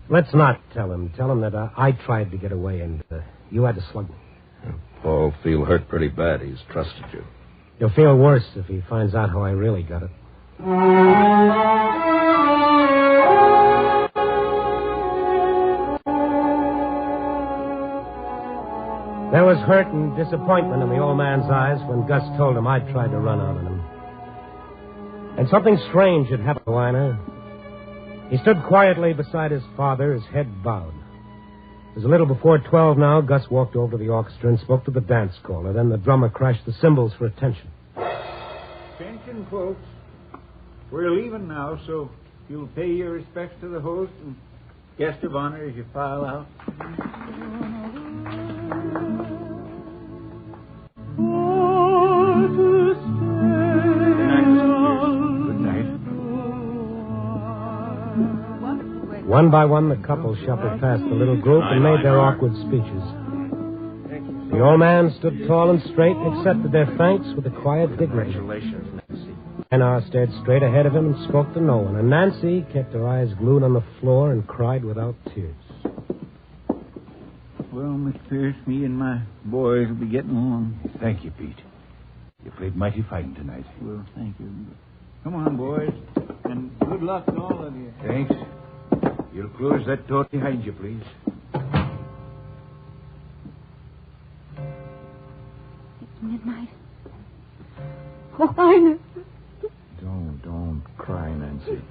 Speaker 11: Let's not tell him. Tell him that I tried to get away and you had to slug me.
Speaker 15: Paul feel hurt pretty bad. He's trusted you.
Speaker 11: He'll feel worse if he finds out how I really got it. There was hurt and disappointment in the old man's eyes when Gus told him I'd tried to run out on him. And something strange had happened to Einar. He stood quietly beside his father, his head bowed. It was a little before 12 now. Gus walked over to the orchestra and spoke to the dance caller. Then the drummer crashed the cymbals for attention.
Speaker 8: Attention, folks. We're leaving now, so you'll pay your respects to the host and guest of honor as you file out.
Speaker 11: One by one, the couple shuffled past the little group and made their awkward speeches. The old man stood tall and straight and accepted their thanks with a quiet dignity.
Speaker 5: Congratulations, Nancy.
Speaker 11: Einar stared straight ahead of him and spoke to no one, and Nancy kept her eyes glued on the floor and cried without tears.
Speaker 8: Well, Miss Pierce, me and my boys will be getting along.
Speaker 1: Thank you, Pete. You played mighty fine tonight.
Speaker 8: Well, thank you. Come on, boys, and good luck to all of you.
Speaker 1: Thanks. You'll close that door behind you, please.
Speaker 22: It's midnight. Oh, Einar.
Speaker 5: Don't cry, Nancy.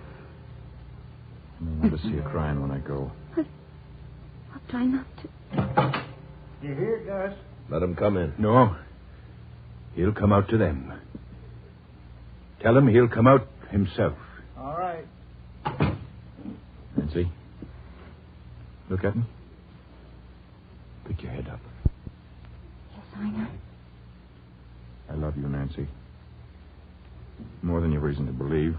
Speaker 5: I may never see you crying when I go.
Speaker 22: I'll try not to.
Speaker 8: You hear, Gus?
Speaker 15: Let him come in.
Speaker 1: No. He'll come out to them. Tell him he'll come out himself.
Speaker 8: All right.
Speaker 5: Nancy, look at me.
Speaker 1: Pick your head up.
Speaker 22: Yes, Einar.
Speaker 5: I love you, Nancy. More than you've reason to believe.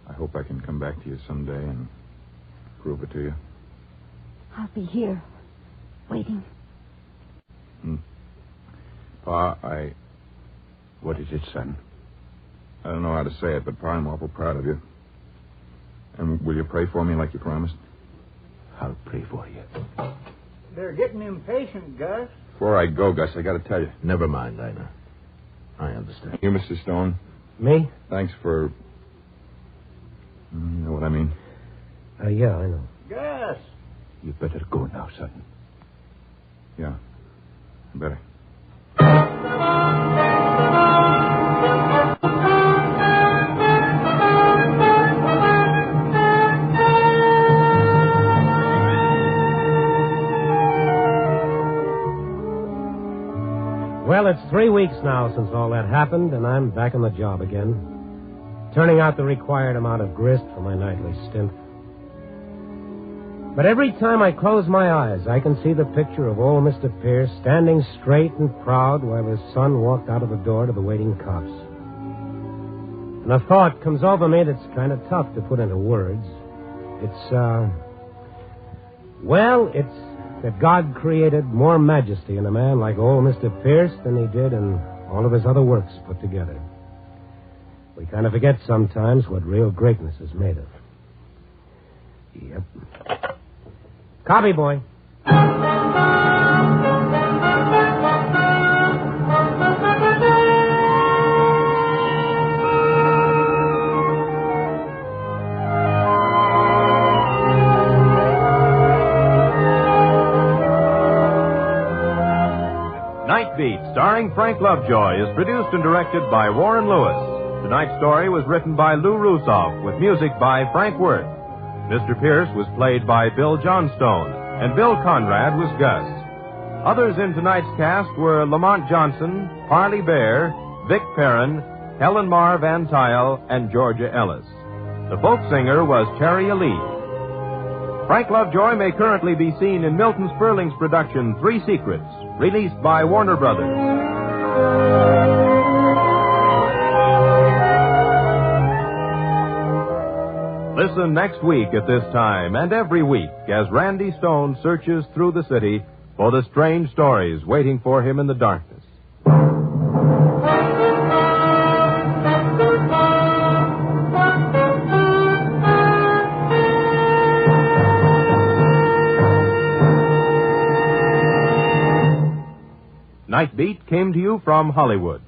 Speaker 5: I hope I can come back to you someday and prove it to you.
Speaker 22: I'll be here, waiting.
Speaker 5: Pa,
Speaker 1: What is it, son?
Speaker 5: I don't know how to say it, but Pa, I'm awful proud of you. And will you pray for me like you promised?
Speaker 1: I'll pray for you.
Speaker 8: They're getting impatient, Gus.
Speaker 5: Before I go, Gus, I got to tell you.
Speaker 15: Never mind, Einar. I understand.
Speaker 5: You, Mr. Stone.
Speaker 11: Me?
Speaker 5: Thanks for... You know what I mean?
Speaker 11: Yeah, I know.
Speaker 8: Gus!
Speaker 1: You better go now, son.
Speaker 5: Yeah. Better.
Speaker 11: Well, it's 3 weeks now since all that happened, and I'm back on the job again, turning out the required amount of grist for my nightly stint. But every time I close my eyes, I can see the picture of old Mr. Pierce standing straight and proud while his son walked out of the door to the waiting cops. And a thought comes over me that's kind of tough to put into words. It's that God created more majesty in a man like old Mr. Pierce than he did in all of his other works put together. We kind of forget sometimes what real greatness is made of. Yep. Copy, boy.
Speaker 16: Night Beat, starring Frank Lovejoy, is produced and directed by Warren Lewis. Tonight's story was written by Lou Rusoff, with music by Frank Worth. Mr. Pierce was played by Bill Johnstone, and Bill Conrad was Gus. Others in tonight's cast were Lamont Johnson, Parley Bear, Vic Perrin, Helen Mar Van Tyle, and Georgia Ellis. The folk singer was Terry Ali. Frank Lovejoy may currently be seen in Milton Sperling's production, Three Secrets, released by Warner Brothers. Listen next week at this time and every week as Randy Stone searches through the city for the strange stories waiting for him in the darkness. Night Beat came to you from Hollywood.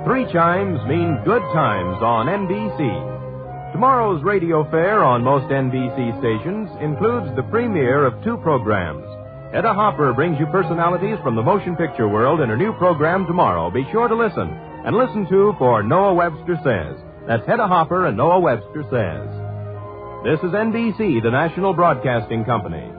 Speaker 16: Three chimes mean good times on NBC. Tomorrow's radio fare on most NBC stations includes the premiere of two programs. Hedda Hopper brings you personalities from the motion picture world in her new program tomorrow. Be sure to listen. And listen to For Noah Webster Says. That's Hedda Hopper and Noah Webster Says. This is NBC, the national broadcasting company.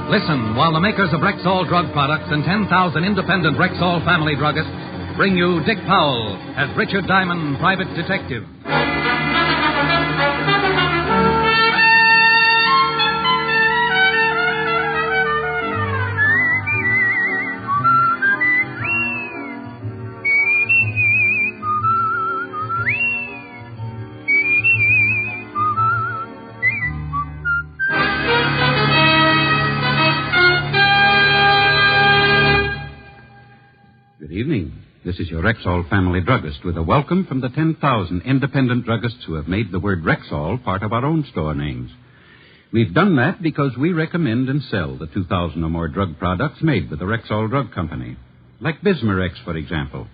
Speaker 3: Listen while the makers of Rexall drug products and 10,000 independent Rexall family druggists bring you Dick Powell as Richard Diamond, private detective.
Speaker 13: Good evening. This is your Rexall family druggist with a welcome from the 10,000 independent druggists who have made the word Rexall part of our own store names. We've done that because we recommend and sell the 2,000 or more drug products made with the Rexall Drug Company. Like Bismarex, for example.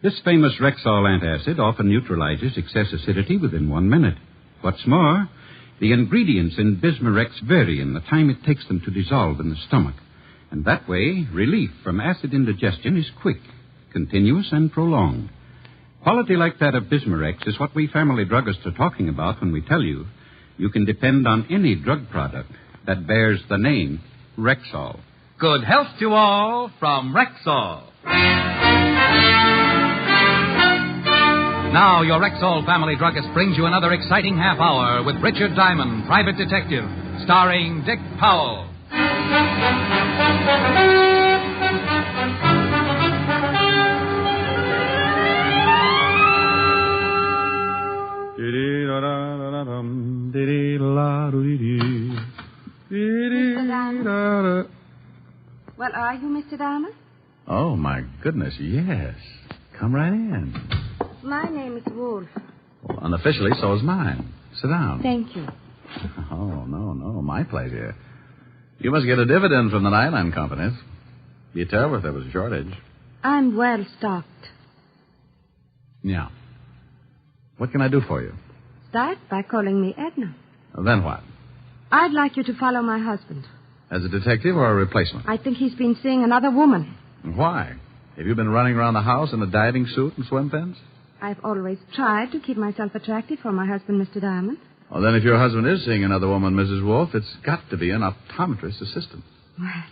Speaker 13: This famous Rexall antacid often neutralizes excess acidity within 1 minute. What's more, the ingredients in Bismarex vary in the time it takes them to dissolve in the stomach. And that way, relief from acid indigestion is quick, continuous, and prolonged. Quality like that of Bismarex is what we family druggists are talking about when we tell you can depend on any drug product that bears the name Rexall.
Speaker 3: Good health to all from Rexall. Now your Rexall family druggist brings you another exciting half hour with Richard Diamond, private detective, starring Dick Powell.
Speaker 22: Mr. Diamond? Well, are you Mr. Diamond?
Speaker 20: Oh, my goodness, yes. Come right in.
Speaker 22: My name is Wolfe.
Speaker 20: Well, unofficially, so is mine. Sit down.
Speaker 22: Thank you.
Speaker 20: Oh, no, my pleasure. You must get a dividend from the nylon companies. Be terrible if there was a shortage.
Speaker 22: I'm well stocked.
Speaker 20: Yeah. What can I do for you?
Speaker 22: Start by calling me Edna.
Speaker 20: Then what?
Speaker 22: I'd like you to follow my husband.
Speaker 20: As a detective or a replacement?
Speaker 22: I think he's been seeing another woman.
Speaker 20: Why? Have you been running around the house in a diving suit and swim fins?
Speaker 22: I've always tried to keep myself attractive for my husband, Mr. Diamond.
Speaker 20: Well, then if your husband is seeing another woman, Mrs. Wolfe, it's got to be an optometrist assistant.
Speaker 22: Well,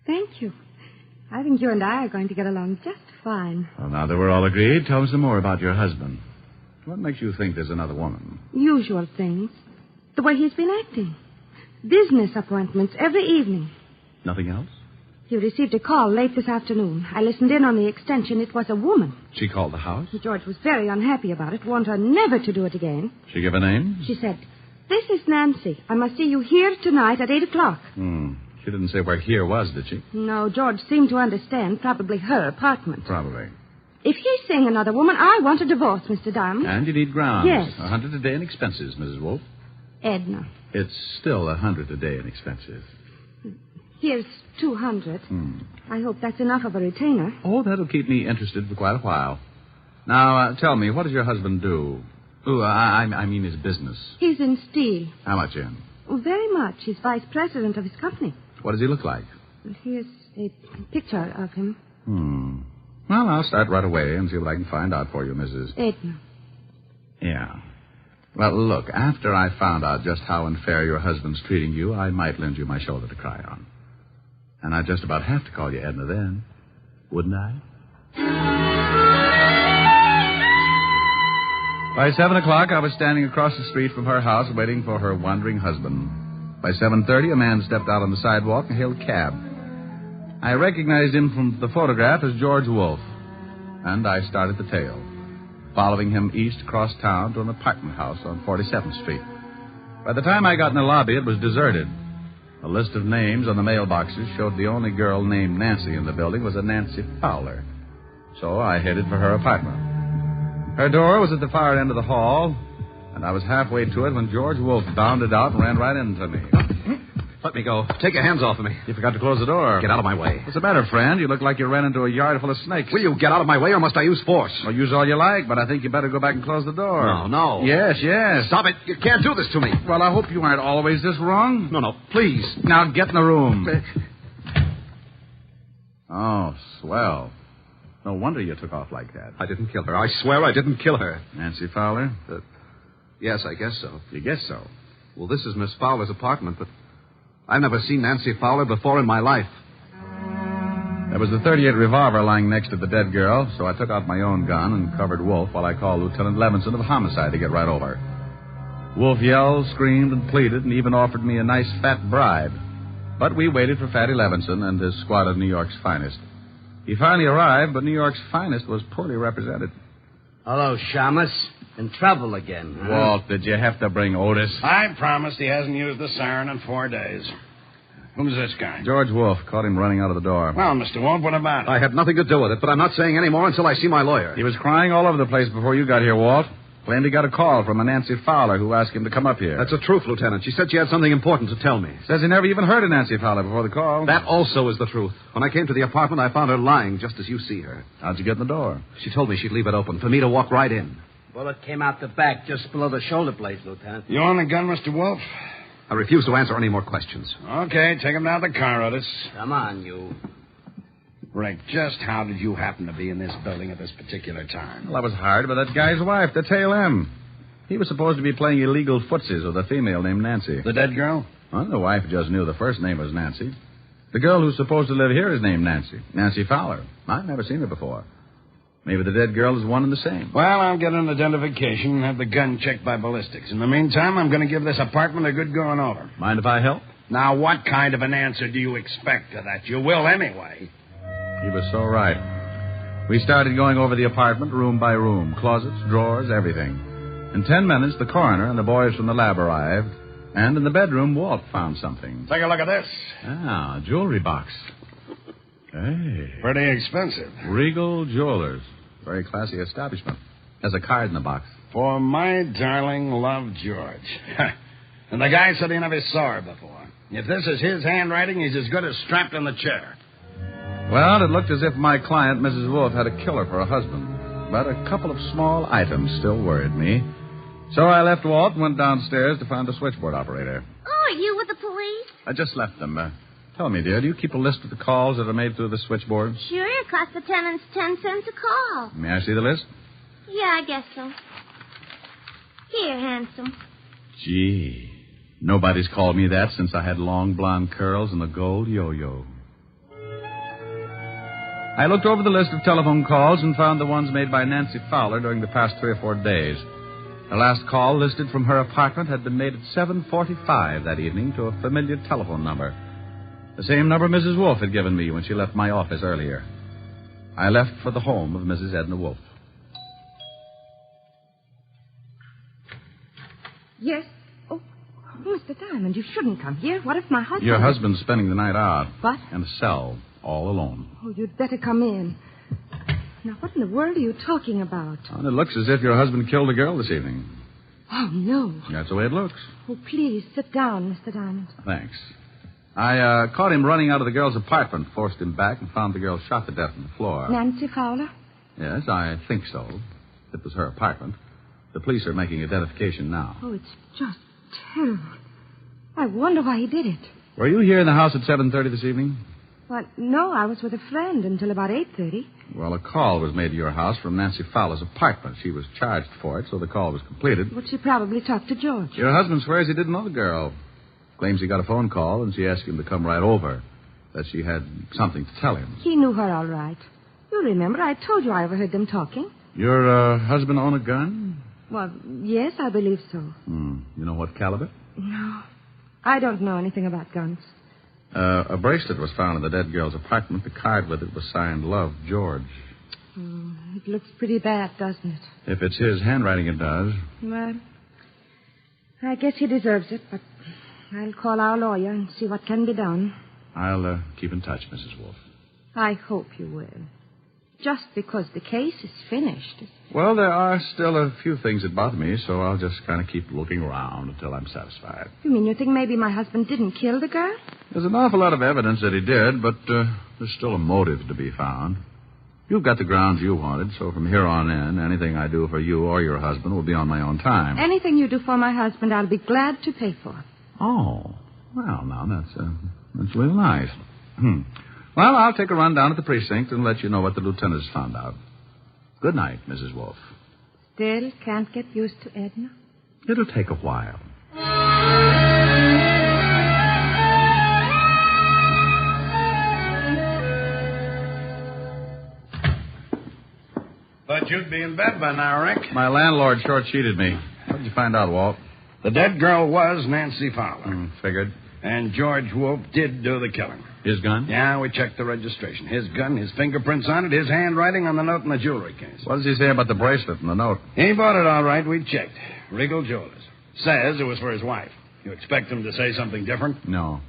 Speaker 22: thank you. I think you and I are going to get along just fine.
Speaker 20: Well, now that we're all agreed, tell us some more about your husband. What makes you think there's another woman?
Speaker 22: Usual things. The way he's been acting. Business appointments every evening.
Speaker 20: Nothing else?
Speaker 4: You received a call late this afternoon. I listened in on the extension. It was a woman.
Speaker 20: She called the house?
Speaker 4: George was very unhappy about it, warned her never to do it again.
Speaker 20: She give a name?
Speaker 4: She said, "This is Nancy. I must see you here tonight at 8 o'clock.
Speaker 20: She didn't say where here was, did she?
Speaker 4: No, George seemed to understand. Probably her apartment.
Speaker 20: Probably.
Speaker 4: If he's seeing another woman, I want a divorce, Mr. Diamond.
Speaker 20: And you need grounds.
Speaker 4: Yes.
Speaker 20: 100 a day in expenses, Mrs. Wolfe.
Speaker 4: Edna.
Speaker 20: It's still 100 a day in expenses.
Speaker 4: Here's 200. I hope that's enough of a retainer.
Speaker 20: Oh, that'll keep me interested for quite a while. Now, tell me, what does your husband do? I mean his business.
Speaker 4: He's in steel.
Speaker 20: How much in?
Speaker 4: Oh, very much. He's vice president of his company.
Speaker 20: What does he look like?
Speaker 4: Here's a picture of him.
Speaker 20: Well, I'll start right away and see what I can find out for you, Mrs.
Speaker 4: Edna.
Speaker 20: Yeah. Well, look, after I found out just how unfair your husband's treating you, I might lend you my shoulder to cry on. And I'd just about have to call you Edna then, wouldn't I? By 7 o'clock, I was standing across the street from her house waiting for her wandering husband. By 7:30, a man stepped out on the sidewalk and hailed a cab. I recognized him from the photograph as George Wolfe, and I started the tale, following him east across town to an apartment house on 47th Street. By the time I got in the lobby, it was deserted. A list of names on the mailboxes showed the only girl named Nancy in the building was a Nancy Fowler. So I headed for her apartment. Her door was at the far end of the hall, and I was halfway to it when George Wolfe bounded out and ran right into me.
Speaker 18: Let me go. Take your hands off of me.
Speaker 20: You forgot to close the door.
Speaker 18: Get out of my way.
Speaker 20: What's the matter, friend? You look like you ran into a yard full of snakes.
Speaker 18: Will you get out of my way, or must I use force?
Speaker 20: Well, use all you like, but I think you better go back and close the door.
Speaker 18: No.
Speaker 20: Yes.
Speaker 18: Stop it. You can't do this to me.
Speaker 20: Well, I hope you aren't always this wrong.
Speaker 18: No, please.
Speaker 20: Now get in the room. Oh, swell. No wonder you took off like that.
Speaker 18: I didn't kill her. I swear I didn't kill her.
Speaker 20: Nancy Fowler?
Speaker 18: Yes, I guess so.
Speaker 20: You guess so?
Speaker 18: Well, this is Miss Fowler's apartment, but I've never seen Nancy Fowler before in my life.
Speaker 20: There was the .38 revolver lying next to the dead girl, so I took out my own gun and covered Wolfe while I called Lieutenant Levinson of homicide to get right over. Wolfe yelled, screamed, and pleaded, and even offered me a nice fat bribe. But we waited for Fatty Levinson and his squad of New York's finest. He finally arrived, but New York's finest was poorly represented.
Speaker 7: Hello, Shamus. In trouble again, huh?
Speaker 20: Walt, did you have to bring Otis?
Speaker 9: I promised he hasn't used the siren in 4 days. Who's this guy?
Speaker 20: George Wolfe. Caught him running out of the door.
Speaker 9: Well, Mr. Wolfe, what about it?
Speaker 18: I had nothing to do with it, but I'm not saying any more until I see my lawyer.
Speaker 20: He was crying all over the place before you got here, Walt. Claimed he got a call from a Nancy Fowler who asked him to come up here.
Speaker 18: That's the truth, Lieutenant. She said she had something important to tell me.
Speaker 20: Says he never even heard of Nancy Fowler before the call.
Speaker 18: That also is the truth. When I came to the apartment, I found her lying just as you see her.
Speaker 20: How'd you get in the door?
Speaker 18: She told me she'd leave it open for me to walk right in.
Speaker 7: Bullet came out the back just below the shoulder blades, Lieutenant.
Speaker 9: You on the gun, Mr. Wolfe?
Speaker 18: I refuse to answer any more questions.
Speaker 9: Okay, take him down to the car, Otis.
Speaker 7: Come on, you.
Speaker 9: Rick, just how did you happen to be in this building at this particular time?
Speaker 20: Well, that was hard, but that guy's wife, the tail M. He was supposed to be playing illegal footsies with a female named Nancy.
Speaker 9: The dead girl?
Speaker 20: Well, the wife just knew the first name was Nancy. The girl who's supposed to live here is named Nancy. Nancy Fowler. I've never seen her before. Maybe the dead girl is one and the same.
Speaker 9: Well, I'll get an identification and have the gun checked by ballistics. In the meantime, I'm going to give this apartment a good going over.
Speaker 20: Mind if I help?
Speaker 9: Now, what kind of an answer do you expect to that? You will anyway.
Speaker 20: He was so right. We started going over the apartment room by room, closets, drawers, everything. In 10 minutes, the coroner and the boys from the lab arrived, and in the bedroom, Walt found something.
Speaker 9: Take a look at this.
Speaker 20: Ah, a jewelry box. Hey.
Speaker 9: Pretty expensive.
Speaker 20: Regal Jewelers. Very classy establishment. There's a card in the box.
Speaker 9: For my darling love, George. And the guy said he never saw her before. If this is his handwriting, he's as good as strapped in the chair.
Speaker 20: Well, it looked as if my client, Mrs. Wolfe, had a killer for a husband. But a couple of small items still worried me. So I left Walt and went downstairs to find the switchboard operator.
Speaker 21: Oh, are you with the police?
Speaker 20: I just left them. Tell me, dear, do you keep a list of the calls that are made through the switchboard?
Speaker 21: Sure, it costs the tenants 10 cents a call.
Speaker 20: May I see the list?
Speaker 21: Yeah, I guess so. Here, handsome.
Speaker 20: Gee, nobody's called me that since I had long blonde curls and a gold yo-yo. I looked over the list of telephone calls and found the ones made by Nancy Fowler during the past 3 or 4 days. The last call listed from her apartment had been made at 7:45 that evening to a familiar telephone number. The same number Mrs. Wolfe had given me when she left my office earlier. I left for the home of Mrs. Edna Wolfe.
Speaker 4: Yes? Oh, Mr. Diamond, you shouldn't come here. What if my husband...
Speaker 20: Your husband's spending the night out.
Speaker 4: What?
Speaker 20: In a cell, all alone.
Speaker 4: Oh, you'd better come in. Now, what in the world are you talking about?
Speaker 20: Well, it looks as if your husband killed a girl this evening.
Speaker 4: Oh, no.
Speaker 20: That's the way it looks.
Speaker 4: Oh, please, sit down, Mr. Diamond.
Speaker 20: Thanks. I caught him running out of the girl's apartment, forced him back, and found the girl shot to death on the floor.
Speaker 4: Nancy Fowler?
Speaker 20: Yes, I think so. It was her apartment. The police are making identification now.
Speaker 4: Oh, it's just terrible. I wonder why he did it.
Speaker 20: Were you here in the house at 7:30 this evening?
Speaker 4: Well, no, I was with a friend until about 8:30.
Speaker 20: Well, a call was made to your house from Nancy Fowler's apartment. She was charged for it, so the call was completed.
Speaker 4: But she probably talked to George.
Speaker 20: Your husband swears he didn't know the girl. Claims he got a phone call, and she asked him to come right over. That she had something to tell him.
Speaker 4: He knew her all right. You remember, I told you I overheard them talking.
Speaker 20: Your husband own a gun?
Speaker 4: Well, yes, I believe so.
Speaker 20: You know what caliber?
Speaker 4: No. I don't know anything about guns.
Speaker 20: A bracelet was found in the dead girl's apartment. The card with it was signed Love, George.
Speaker 4: It looks pretty bad, doesn't it?
Speaker 20: If it's his handwriting, it does.
Speaker 4: Well, I guess he deserves it, but I'll call our lawyer and see what can be done.
Speaker 20: I'll keep in touch, Mrs. Wolfe.
Speaker 4: I hope you will. Just because the case is finished.
Speaker 20: Well, there are still a few things that bother me, so I'll just kind of keep looking around until I'm satisfied.
Speaker 4: You mean you think maybe my husband didn't kill the girl?
Speaker 20: There's an awful lot of evidence that he did, but there's still a motive to be found. You've got the grounds you wanted, so from here on in, anything I do for you or your husband will be on my own time.
Speaker 4: Anything you do for my husband, I'll be glad to pay for.
Speaker 20: Oh, well, now, that's really nice. Well, I'll take a run down at the precinct and let you know what the lieutenant has found out. Good night, Mrs. Wolfe.
Speaker 4: Still can't get used to Edna?
Speaker 20: It'll take a while.
Speaker 2: Thought you'd be in bed by now, Rick.
Speaker 20: My landlord short-sheeted me. What did you find out, Walt?
Speaker 2: The dead girl was Nancy Fowler.
Speaker 20: Figured.
Speaker 2: And George Wolfe did do the killing.
Speaker 20: His gun?
Speaker 2: Yeah, we checked the registration. His gun, his fingerprints on it, his handwriting on the note in the jewelry case.
Speaker 20: What does he say about the bracelet and the note?
Speaker 2: He bought it all right. We checked. Regal Jewelers. Says it was for his wife. You expect him to say something different?
Speaker 20: No.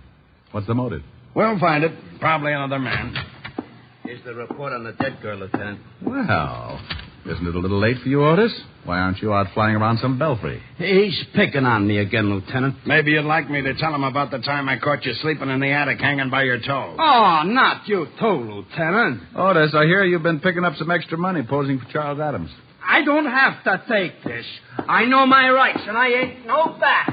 Speaker 20: What's the motive?
Speaker 2: We'll find it. Probably another man.
Speaker 7: Here's the report on the dead girl, Lieutenant.
Speaker 20: Well, isn't it a little late for you, Otis? Why aren't you out flying around some belfry?
Speaker 7: He's picking on me again, Lieutenant.
Speaker 2: Maybe you'd like me to tell him about the time I caught you sleeping in the attic hanging by your toes.
Speaker 7: Oh, not you too, Lieutenant.
Speaker 20: Otis, I hear you've been picking up some extra money posing for Charles Adams.
Speaker 7: I don't have to take this. I know my rights, and I ain't no back.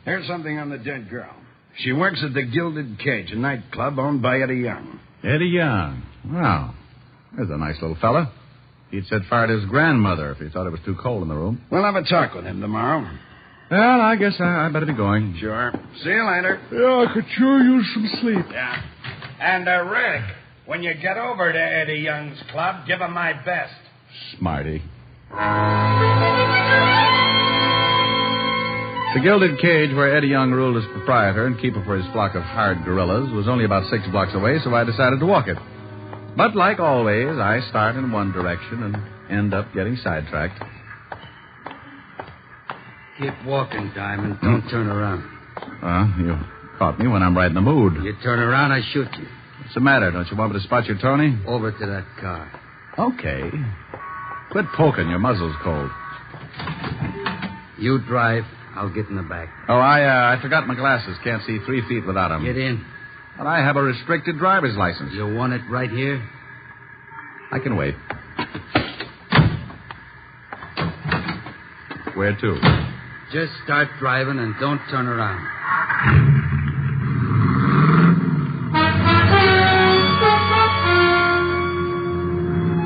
Speaker 2: Here's something on the dead girl. She works at the Gilded Cage, a nightclub owned by Eddie Young.
Speaker 20: Eddie Young. Well, there's a nice little fella. He'd set fire to his grandmother if he thought it was too cold in the room.
Speaker 2: We'll have a talk with him tomorrow.
Speaker 20: Well, I guess I better be going.
Speaker 2: Sure. See you later.
Speaker 20: Yeah, I could sure use some sleep.
Speaker 2: Yeah. And, Rick, when you get over to Eddie Young's club, give him my best.
Speaker 20: Smarty. The Gilded Cage, where Eddie Young ruled as proprietor and keeper for his flock of hired gorillas, was only about 6 blocks away, so I decided to walk it. But like always, I start in one direction and end up getting sidetracked.
Speaker 7: Keep walking, Diamond. Don't turn around.
Speaker 20: You caught me when I'm right in the mood.
Speaker 7: You turn around, I shoot you.
Speaker 20: What's the matter? Don't you want me to spot your Tony?
Speaker 7: Over to that car.
Speaker 20: Okay. Quit poking. Your muzzle's cold.
Speaker 7: You drive. I'll get in the back.
Speaker 20: Oh, I forgot my glasses. Can't see 3 feet without them.
Speaker 7: Get in.
Speaker 20: But I have a restricted driver's license.
Speaker 7: You want it right here?
Speaker 20: I can wait. Where to?
Speaker 7: Just start driving and don't turn around.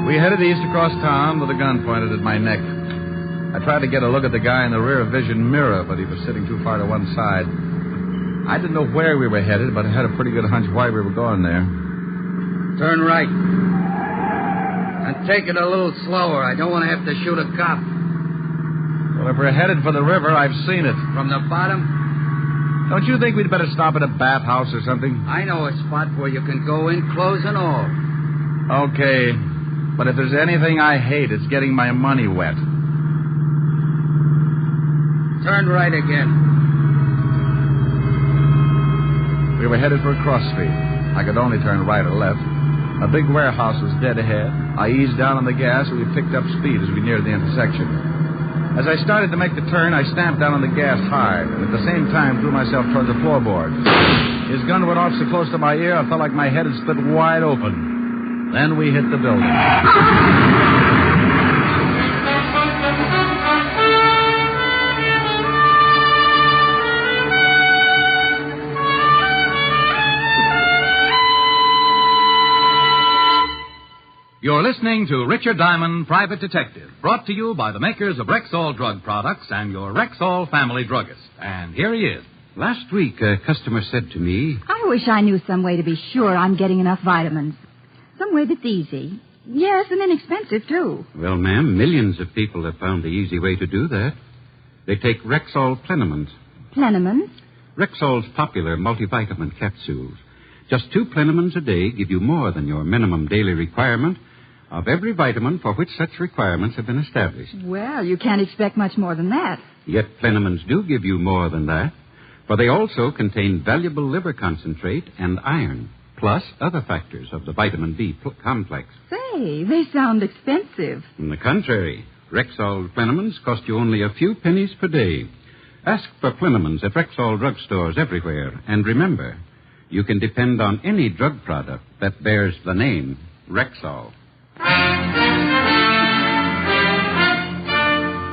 Speaker 20: We headed east across town with a gun pointed at my neck. I tried to get a look at the guy in the rear vision mirror, but he was sitting too far to one side. I didn't know where we were headed, but I had a pretty good hunch why we were going there.
Speaker 7: Turn right. And take it a little slower. I don't want to have to shoot a cop.
Speaker 20: Well, if we're headed for the river, I've seen it.
Speaker 7: From the bottom?
Speaker 20: Don't you think we'd better stop at a bathhouse or something?
Speaker 7: I know a spot where you can go in, clothes and all.
Speaker 20: Okay. But if there's anything I hate, it's getting my money wet.
Speaker 7: Turn right again.
Speaker 20: We were headed for a cross street. I could only turn right or left. A big warehouse was dead ahead. I eased down on the gas, and we picked up speed as we neared the intersection. As I started to make the turn, I stamped down on the gas hard, and at the same time threw myself toward the floorboard. His gun went off so close to my ear, I felt like my head had split wide open. Then we hit the building.
Speaker 3: You're listening to Richard Diamond, Private Detective, brought to you by the makers of Rexall Drug Products and your Rexall family druggist. And here he is.
Speaker 13: Last week, a customer said to me...
Speaker 6: I wish I knew some way to be sure I'm getting enough vitamins. Some way that's easy. Yes, and inexpensive, too.
Speaker 13: Well, ma'am, millions of people have found the easy way to do that. They take Rexall Plenamins.
Speaker 6: Plenamins?
Speaker 13: Rexall's popular multivitamin capsules. Just 2 Plenamins a day give you more than your minimum daily requirement of every vitamin for which such requirements have been established.
Speaker 6: Well, you can't expect much more than that.
Speaker 13: Yet Plenamins do give you more than that, for they also contain valuable liver concentrate and iron, plus other factors of the vitamin B complex.
Speaker 6: Say, they sound expensive.
Speaker 13: On the contrary, Rexall Plenamins cost you only a few pennies per day. Ask for Plenamins at Rexall drugstores everywhere, and remember, you can depend on any drug product that bears the name Rexall.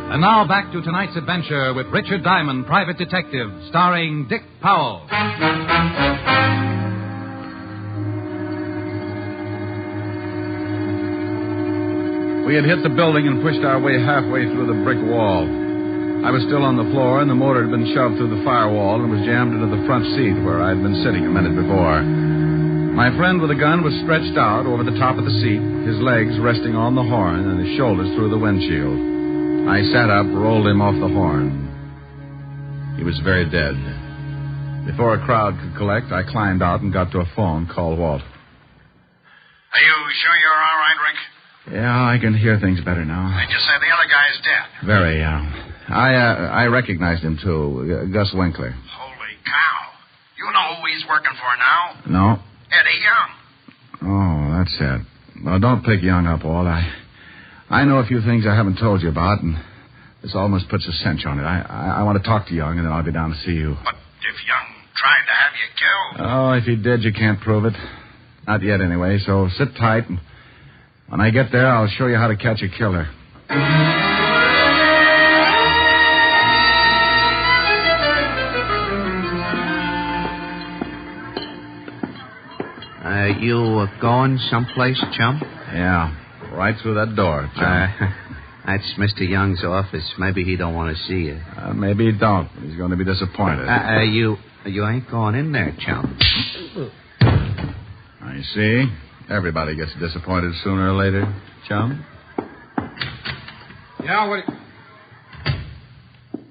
Speaker 3: And now back to tonight's adventure with Richard Diamond, Private Detective, starring Dick Powell.
Speaker 20: We had hit the building and pushed our way halfway through the brick wall. I was still on the floor, and the motor had been shoved through the firewall and was jammed into the front seat where I had been sitting a minute before. My friend with the gun was stretched out over the top of the seat, his legs resting on the horn and his shoulders through the windshield. I sat up, rolled him off the horn. He was very dead. Before a crowd could collect, I climbed out and got to a phone, called Walt.
Speaker 2: Are you sure you're all right, Rick?
Speaker 20: Yeah, I can hear things better now.
Speaker 2: They just say the other guy's dead.
Speaker 20: Very, I recognized him, too. Gus Winkler.
Speaker 2: Holy cow. You know who he's working for now?
Speaker 20: No.
Speaker 2: Eddie Young.
Speaker 20: Oh, that's sad. Well, don't pick Young up, Walt. I know a few things I haven't told you about, and this almost puts a cinch on it. I want to talk to Young, and then I'll be down to see you.
Speaker 2: But if Young tried to have you killed...
Speaker 20: Oh, if he did, you can't prove it. Not yet, anyway, so sit tight, and when I get there, I'll show you how to catch a killer.
Speaker 7: You going someplace, chum?
Speaker 20: Yeah, right through that door, chum.
Speaker 7: That's Mr. Young's office. Maybe he don't want to see you.
Speaker 20: Maybe he don't. He's going to be disappointed.
Speaker 7: You ain't going in there, chum.
Speaker 20: I see. Everybody gets disappointed sooner or later, chum.
Speaker 12: Yeah, what...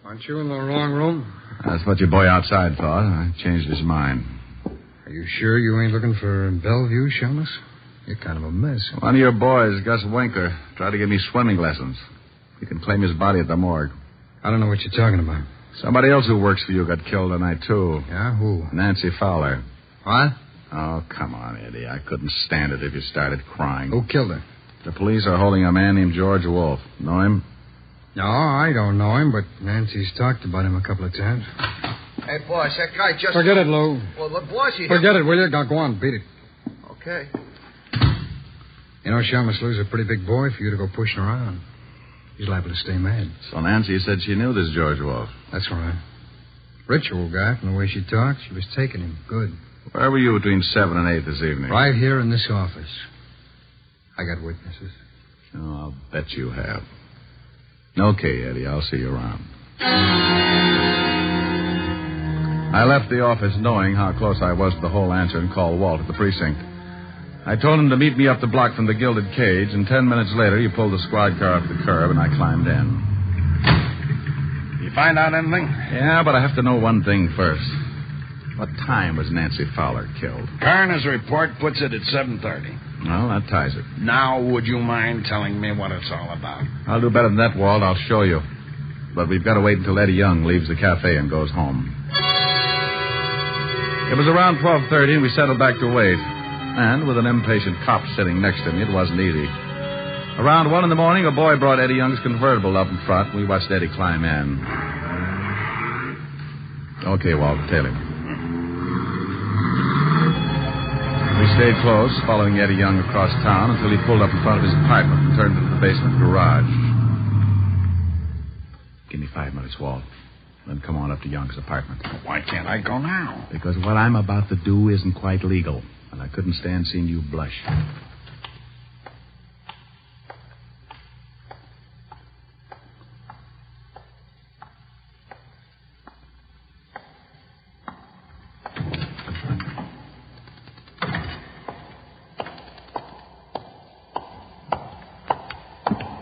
Speaker 12: Aren't you in the wrong room?
Speaker 20: That's what your boy outside thought. I changed his mind.
Speaker 12: Are you sure you ain't looking for Bellevue, Shamus? You're kind of a mess.
Speaker 20: One of your boys, Gus Winkler, tried to give me swimming lessons. He can claim his body at the morgue.
Speaker 12: I don't know what you're talking about.
Speaker 20: Somebody else who works for you got killed tonight, too.
Speaker 12: Yeah, who?
Speaker 20: Nancy Fowler.
Speaker 12: What?
Speaker 20: Oh, come on, Eddie. I couldn't stand it if you started crying.
Speaker 12: Who killed her?
Speaker 20: The police are holding a man named George Wolfe. Know him?
Speaker 12: No, I don't know him, but Nancy's talked about him a couple of times.
Speaker 7: Hey, boss, that guy just...
Speaker 12: Forget it, Lou.
Speaker 7: Well, look, boss,
Speaker 12: Forget it, will you? Go on, beat it.
Speaker 7: Okay.
Speaker 12: You know, Shamus Lou's a pretty big boy for you to go pushing around. He's liable to stay mad.
Speaker 20: So Nancy said she knew this George Wolfe.
Speaker 12: That's right. Ritual guy, from the way she talked, she was taking him good.
Speaker 20: Where were you between 7 and 8 this evening?
Speaker 12: Right here in this office. I got witnesses.
Speaker 20: Oh, I'll bet you have. Okay, Eddie, I'll see you around. I left the office knowing how close I was to the whole answer and called Walt at the precinct. I told him to meet me up the block from the Gilded Cage, and 10 minutes later he pulled the squad car up the curb and I climbed in.
Speaker 2: You find out anything?
Speaker 20: Yeah, but I have to know one thing first. What time was Nancy Fowler killed?
Speaker 2: Coroner's report puts it at 7:30.
Speaker 20: Well, that ties it.
Speaker 2: Now, would you mind telling me what it's all about?
Speaker 20: I'll do better than that, Walt. I'll show you. But we've got to wait until Eddie Young leaves the cafe and goes home. It was around 12:30, and we settled back to wait. And with an impatient cop sitting next to me, it wasn't easy. Around 1 in the morning, a boy brought Eddie Young's convertible up in front. We watched Eddie climb in. Okay, Walt, tail him. We stayed close, following Eddie Young across town until he pulled up in front of his apartment and turned into the basement garage. Give me 5 minutes, Walt. Then come on up to Young's apartment.
Speaker 2: Why can't I go now?
Speaker 20: Because what I'm about to do isn't quite legal, and I couldn't stand seeing you blush.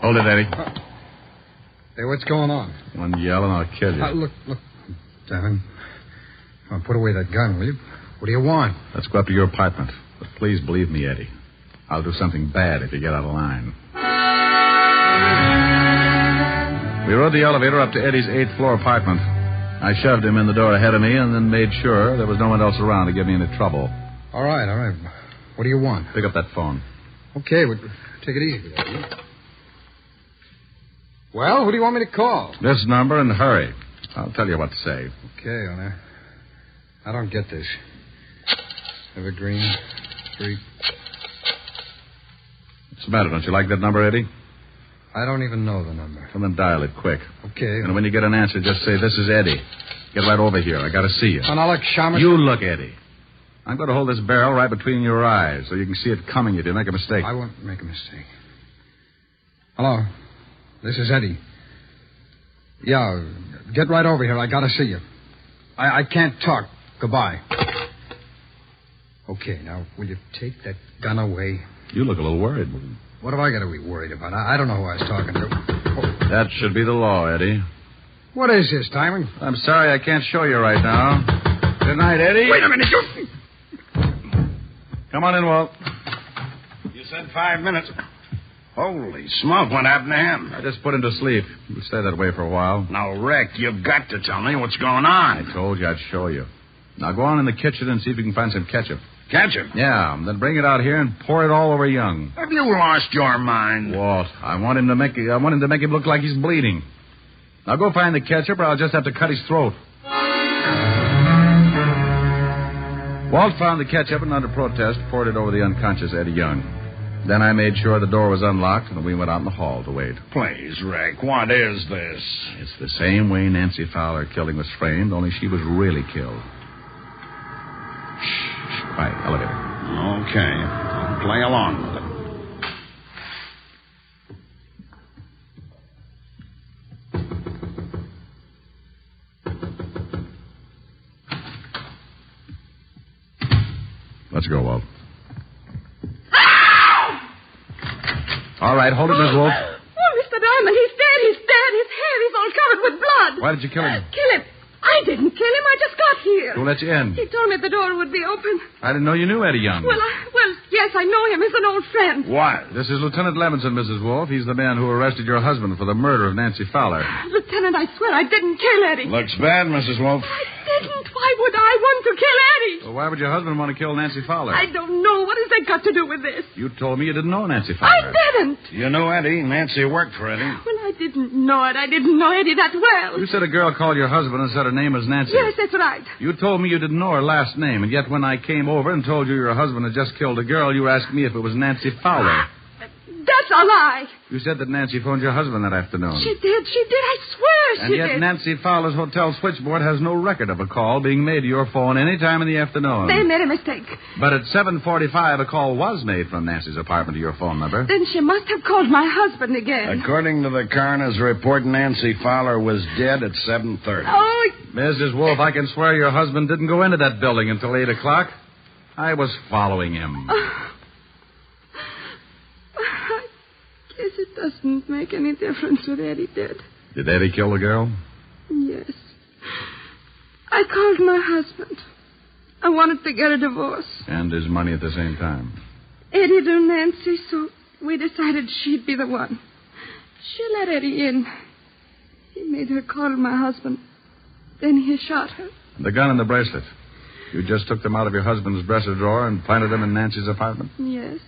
Speaker 20: Hold it, Eddie.
Speaker 12: Hey, what's going on?
Speaker 20: One yell and I'll kill you.
Speaker 12: Look. Damn. Oh, put away that gun, will you? What do you want?
Speaker 20: Let's go up to your apartment. But please believe me, Eddie. I'll do something bad if you get out of line. We rode the elevator up to Eddie's 8th floor apartment. I shoved him in the door ahead of me and then made sure there was no one else around to give me any trouble.
Speaker 12: All right. What do you want?
Speaker 20: Pick up that phone.
Speaker 12: Okay, but take it easy with that, will you? Well, who do you want me to call?
Speaker 20: This number and hurry. I'll tell you what to say.
Speaker 12: Okay, owner. I don't get this. Evergreen Street.
Speaker 20: What's the matter? Don't you like that number, Eddie?
Speaker 12: I don't even know the number.
Speaker 20: Well, then dial it quick.
Speaker 12: Okay.
Speaker 20: And when you get an answer, just say, "This is Eddie. Get right over here. I got to see you."
Speaker 12: And I'll look, Shamus.
Speaker 20: You look, Eddie. I'm going to hold this barrel right between your eyes so you can see it coming if you make a mistake.
Speaker 12: I won't make a mistake. Hello. This is Eddie. Yeah, get right over here. I got to see you. I can't talk. Goodbye. Okay, now, will you take that gun away?
Speaker 20: You look a little worried.
Speaker 12: What have I got to be worried about? I don't know who I was talking to. Oh.
Speaker 20: That should be the law, Eddie.
Speaker 12: What is this, Timing?
Speaker 20: I'm sorry I can't show you right now. Good night, Eddie.
Speaker 12: Wait a minute.
Speaker 20: Come on in, Walt.
Speaker 2: You said 5 minutes. Holy smoke, what happened to him?
Speaker 20: I just put him to sleep. He'll stay that way for a while.
Speaker 2: Now, Rick, you've got to tell me what's going on.
Speaker 20: I told you I'd show you. Now go on in the kitchen and see if you can find some ketchup.
Speaker 2: Ketchup?
Speaker 20: Yeah, then bring it out here and pour it all over Young.
Speaker 2: Have you lost your mind?
Speaker 20: Walt, I want him to make him look like he's bleeding. Now go find the ketchup or I'll just have to cut his throat. Walt found the ketchup and under protest poured it over the unconscious Eddie Young. Then I made sure the door was unlocked, and we went out in the hall to wait.
Speaker 2: Please, Rick, what is this?
Speaker 20: It's the same way Nancy Fowler killing was framed, only she was really killed. Shh. Quiet. Elevator.
Speaker 2: Okay. I'll play along with it.
Speaker 20: Let's go, Walt. All right, hold it, Miss Wolfe.
Speaker 22: Oh, Mr. Diamond, he's dead. His hair is all covered with blood.
Speaker 20: Why did you kill him?
Speaker 22: Kill him? I didn't kill him. I just got here.
Speaker 20: Who let you in?
Speaker 22: He told me the door would be open.
Speaker 20: I didn't know you knew Eddie Young.
Speaker 22: Well, yes, I know him. He's an old friend.
Speaker 20: What? This is Lieutenant Levinson, Mrs. Wolfe. He's the man who arrested your husband for the murder of Nancy Fowler.
Speaker 22: Lieutenant, I swear I didn't kill Eddie.
Speaker 2: Looks bad, Mrs. Wolfe.
Speaker 22: I didn't. Why would I want to kill Eddie?
Speaker 20: Well, why would your husband want to kill Nancy Fowler?
Speaker 22: I don't know. What has that got to do with this?
Speaker 20: You told me you didn't know Nancy Fowler.
Speaker 22: I didn't.
Speaker 2: You knew Eddie. Nancy worked for Eddie.
Speaker 22: Well, I didn't know it. I didn't know Eddie that well.
Speaker 20: You said a girl called your husband and said her name was Nancy.
Speaker 22: Yes, that's right.
Speaker 20: You told me you didn't know her last name, and yet when I came over and told you your husband had just killed a girl, you asked me if it was Nancy Fowler.
Speaker 22: That's a lie.
Speaker 20: You said that Nancy phoned your husband that afternoon.
Speaker 22: She did. I swear she did.
Speaker 20: And yet Nancy Fowler's hotel switchboard has no record of a call being made to your phone any time in the afternoon.
Speaker 22: They made a mistake.
Speaker 20: But at 7:45, a call was made from Nancy's apartment to your phone number.
Speaker 22: Then she must have called my husband again.
Speaker 2: According to the coroner's report, Nancy Fowler was dead at 7:30.
Speaker 22: Oh,
Speaker 20: Mrs. Wolfe, I can swear your husband didn't go into that building until 8 o'clock. I was following him.
Speaker 22: I guess it doesn't make any difference what Eddie did.
Speaker 20: Did Eddie kill the girl?
Speaker 22: Yes. I called my husband. I wanted to get a divorce.
Speaker 20: And his money at the same time.
Speaker 22: Eddie knew Nancy, so we decided she'd be the one. She let Eddie in. He made her call my husband. Then he shot her.
Speaker 20: The gun and the bracelet. You just took them out of your husband's dresser drawer and planted them in Nancy's apartment?
Speaker 22: Yes.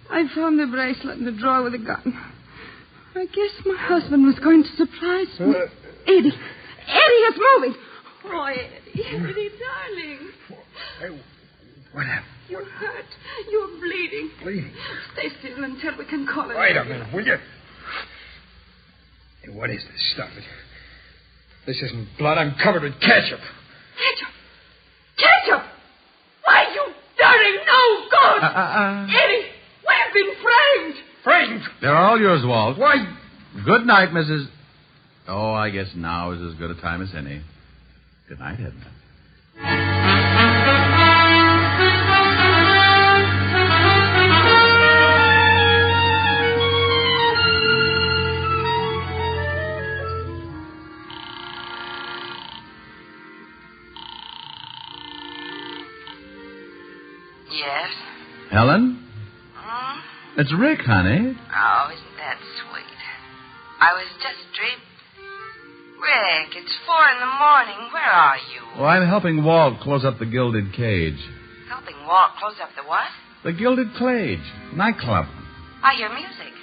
Speaker 22: I found the bracelet in the drawer with the gun. I guess my husband was going to surprise me. Eddie! Eddie, it's moving! Oh, Eddie. Eddie, darling.
Speaker 12: What happened?
Speaker 22: You're hurt. You're bleeding.
Speaker 12: Bleeding?
Speaker 22: Stay still until we can call it.
Speaker 12: Wait a minute, will you? Hey, what is this stuff? This isn't blood. I'm covered with ketchup.
Speaker 22: Ketchup? Ketchup! Why, you dirty no good! Eddie, we've been framed!
Speaker 12: Framed?
Speaker 20: They're all yours, Walt.
Speaker 12: Why?
Speaker 20: Good night, Mrs. Oh, I guess now is as good a time as any. Good night, Edna.
Speaker 14: Yes?
Speaker 20: Helen? It's Rick, honey.
Speaker 14: Oh, isn't that sweet? I was just dreaming. Rick, it's 4 a.m. Where are you?
Speaker 20: Well, I'm helping Walt close up the Gilded Cage.
Speaker 14: Helping Walt close up the what?
Speaker 20: The Gilded Cage. Nightclub.
Speaker 14: I hear music.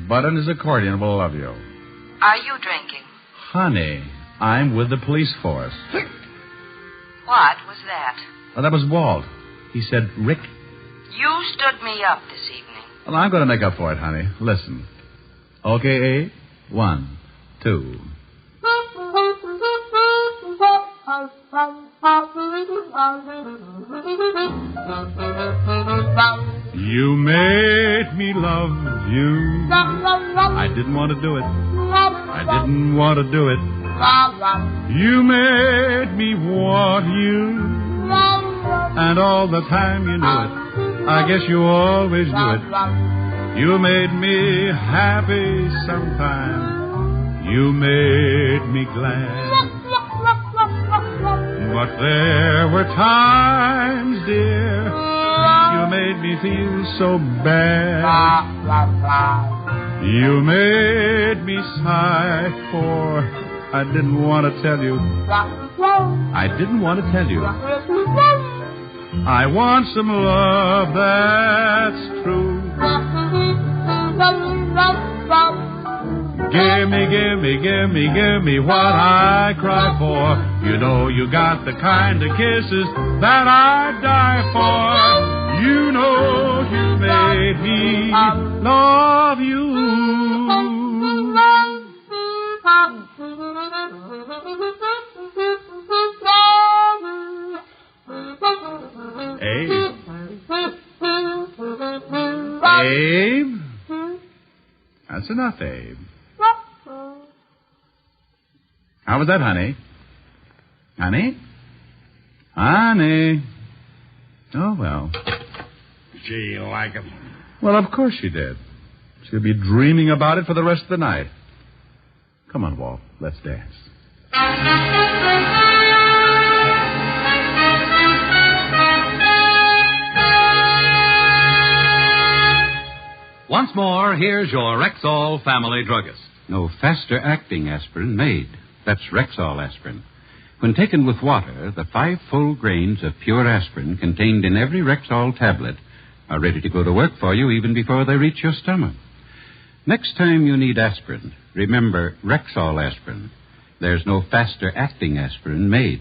Speaker 20: Bud and his accordion will love you.
Speaker 14: Are you drinking?
Speaker 20: Honey, I'm with the police force.
Speaker 14: What was that?
Speaker 20: Oh, that was Walt. He said, Rick.
Speaker 14: You stood me up this evening.
Speaker 20: Well, I'm going to make up for it, honey. Listen. Okay, Abe? 1, 2. You made me love you. I didn't want to do it. I didn't want to do it. You made me want you. And all the time you knew it. I guess you always knew it. You made me happy sometime. You made me glad. But there were times, dear, you made me feel so bad. You made me sigh for I didn't want to tell you. I didn't want to tell you. I want some love that's true. Give me what I cry for. You know you got the kind of kisses that I die for. You know you made me love you. Abe? That's enough, Abe. How was that, honey? Honey? Honey? Oh, well.
Speaker 2: Gee, you like him?
Speaker 20: Well, of course she did. She'll be dreaming about it for the rest of the night. Come on, Walt. Let's dance.
Speaker 3: Once more, here's your Rexall family druggist.
Speaker 13: No faster-acting aspirin made. That's Rexall aspirin. When taken with water, the 5 full grains of pure aspirin contained in every Rexall tablet are ready to go to work for you even before they reach your stomach. Next time you need aspirin, remember Rexall aspirin. There's no faster-acting aspirin made.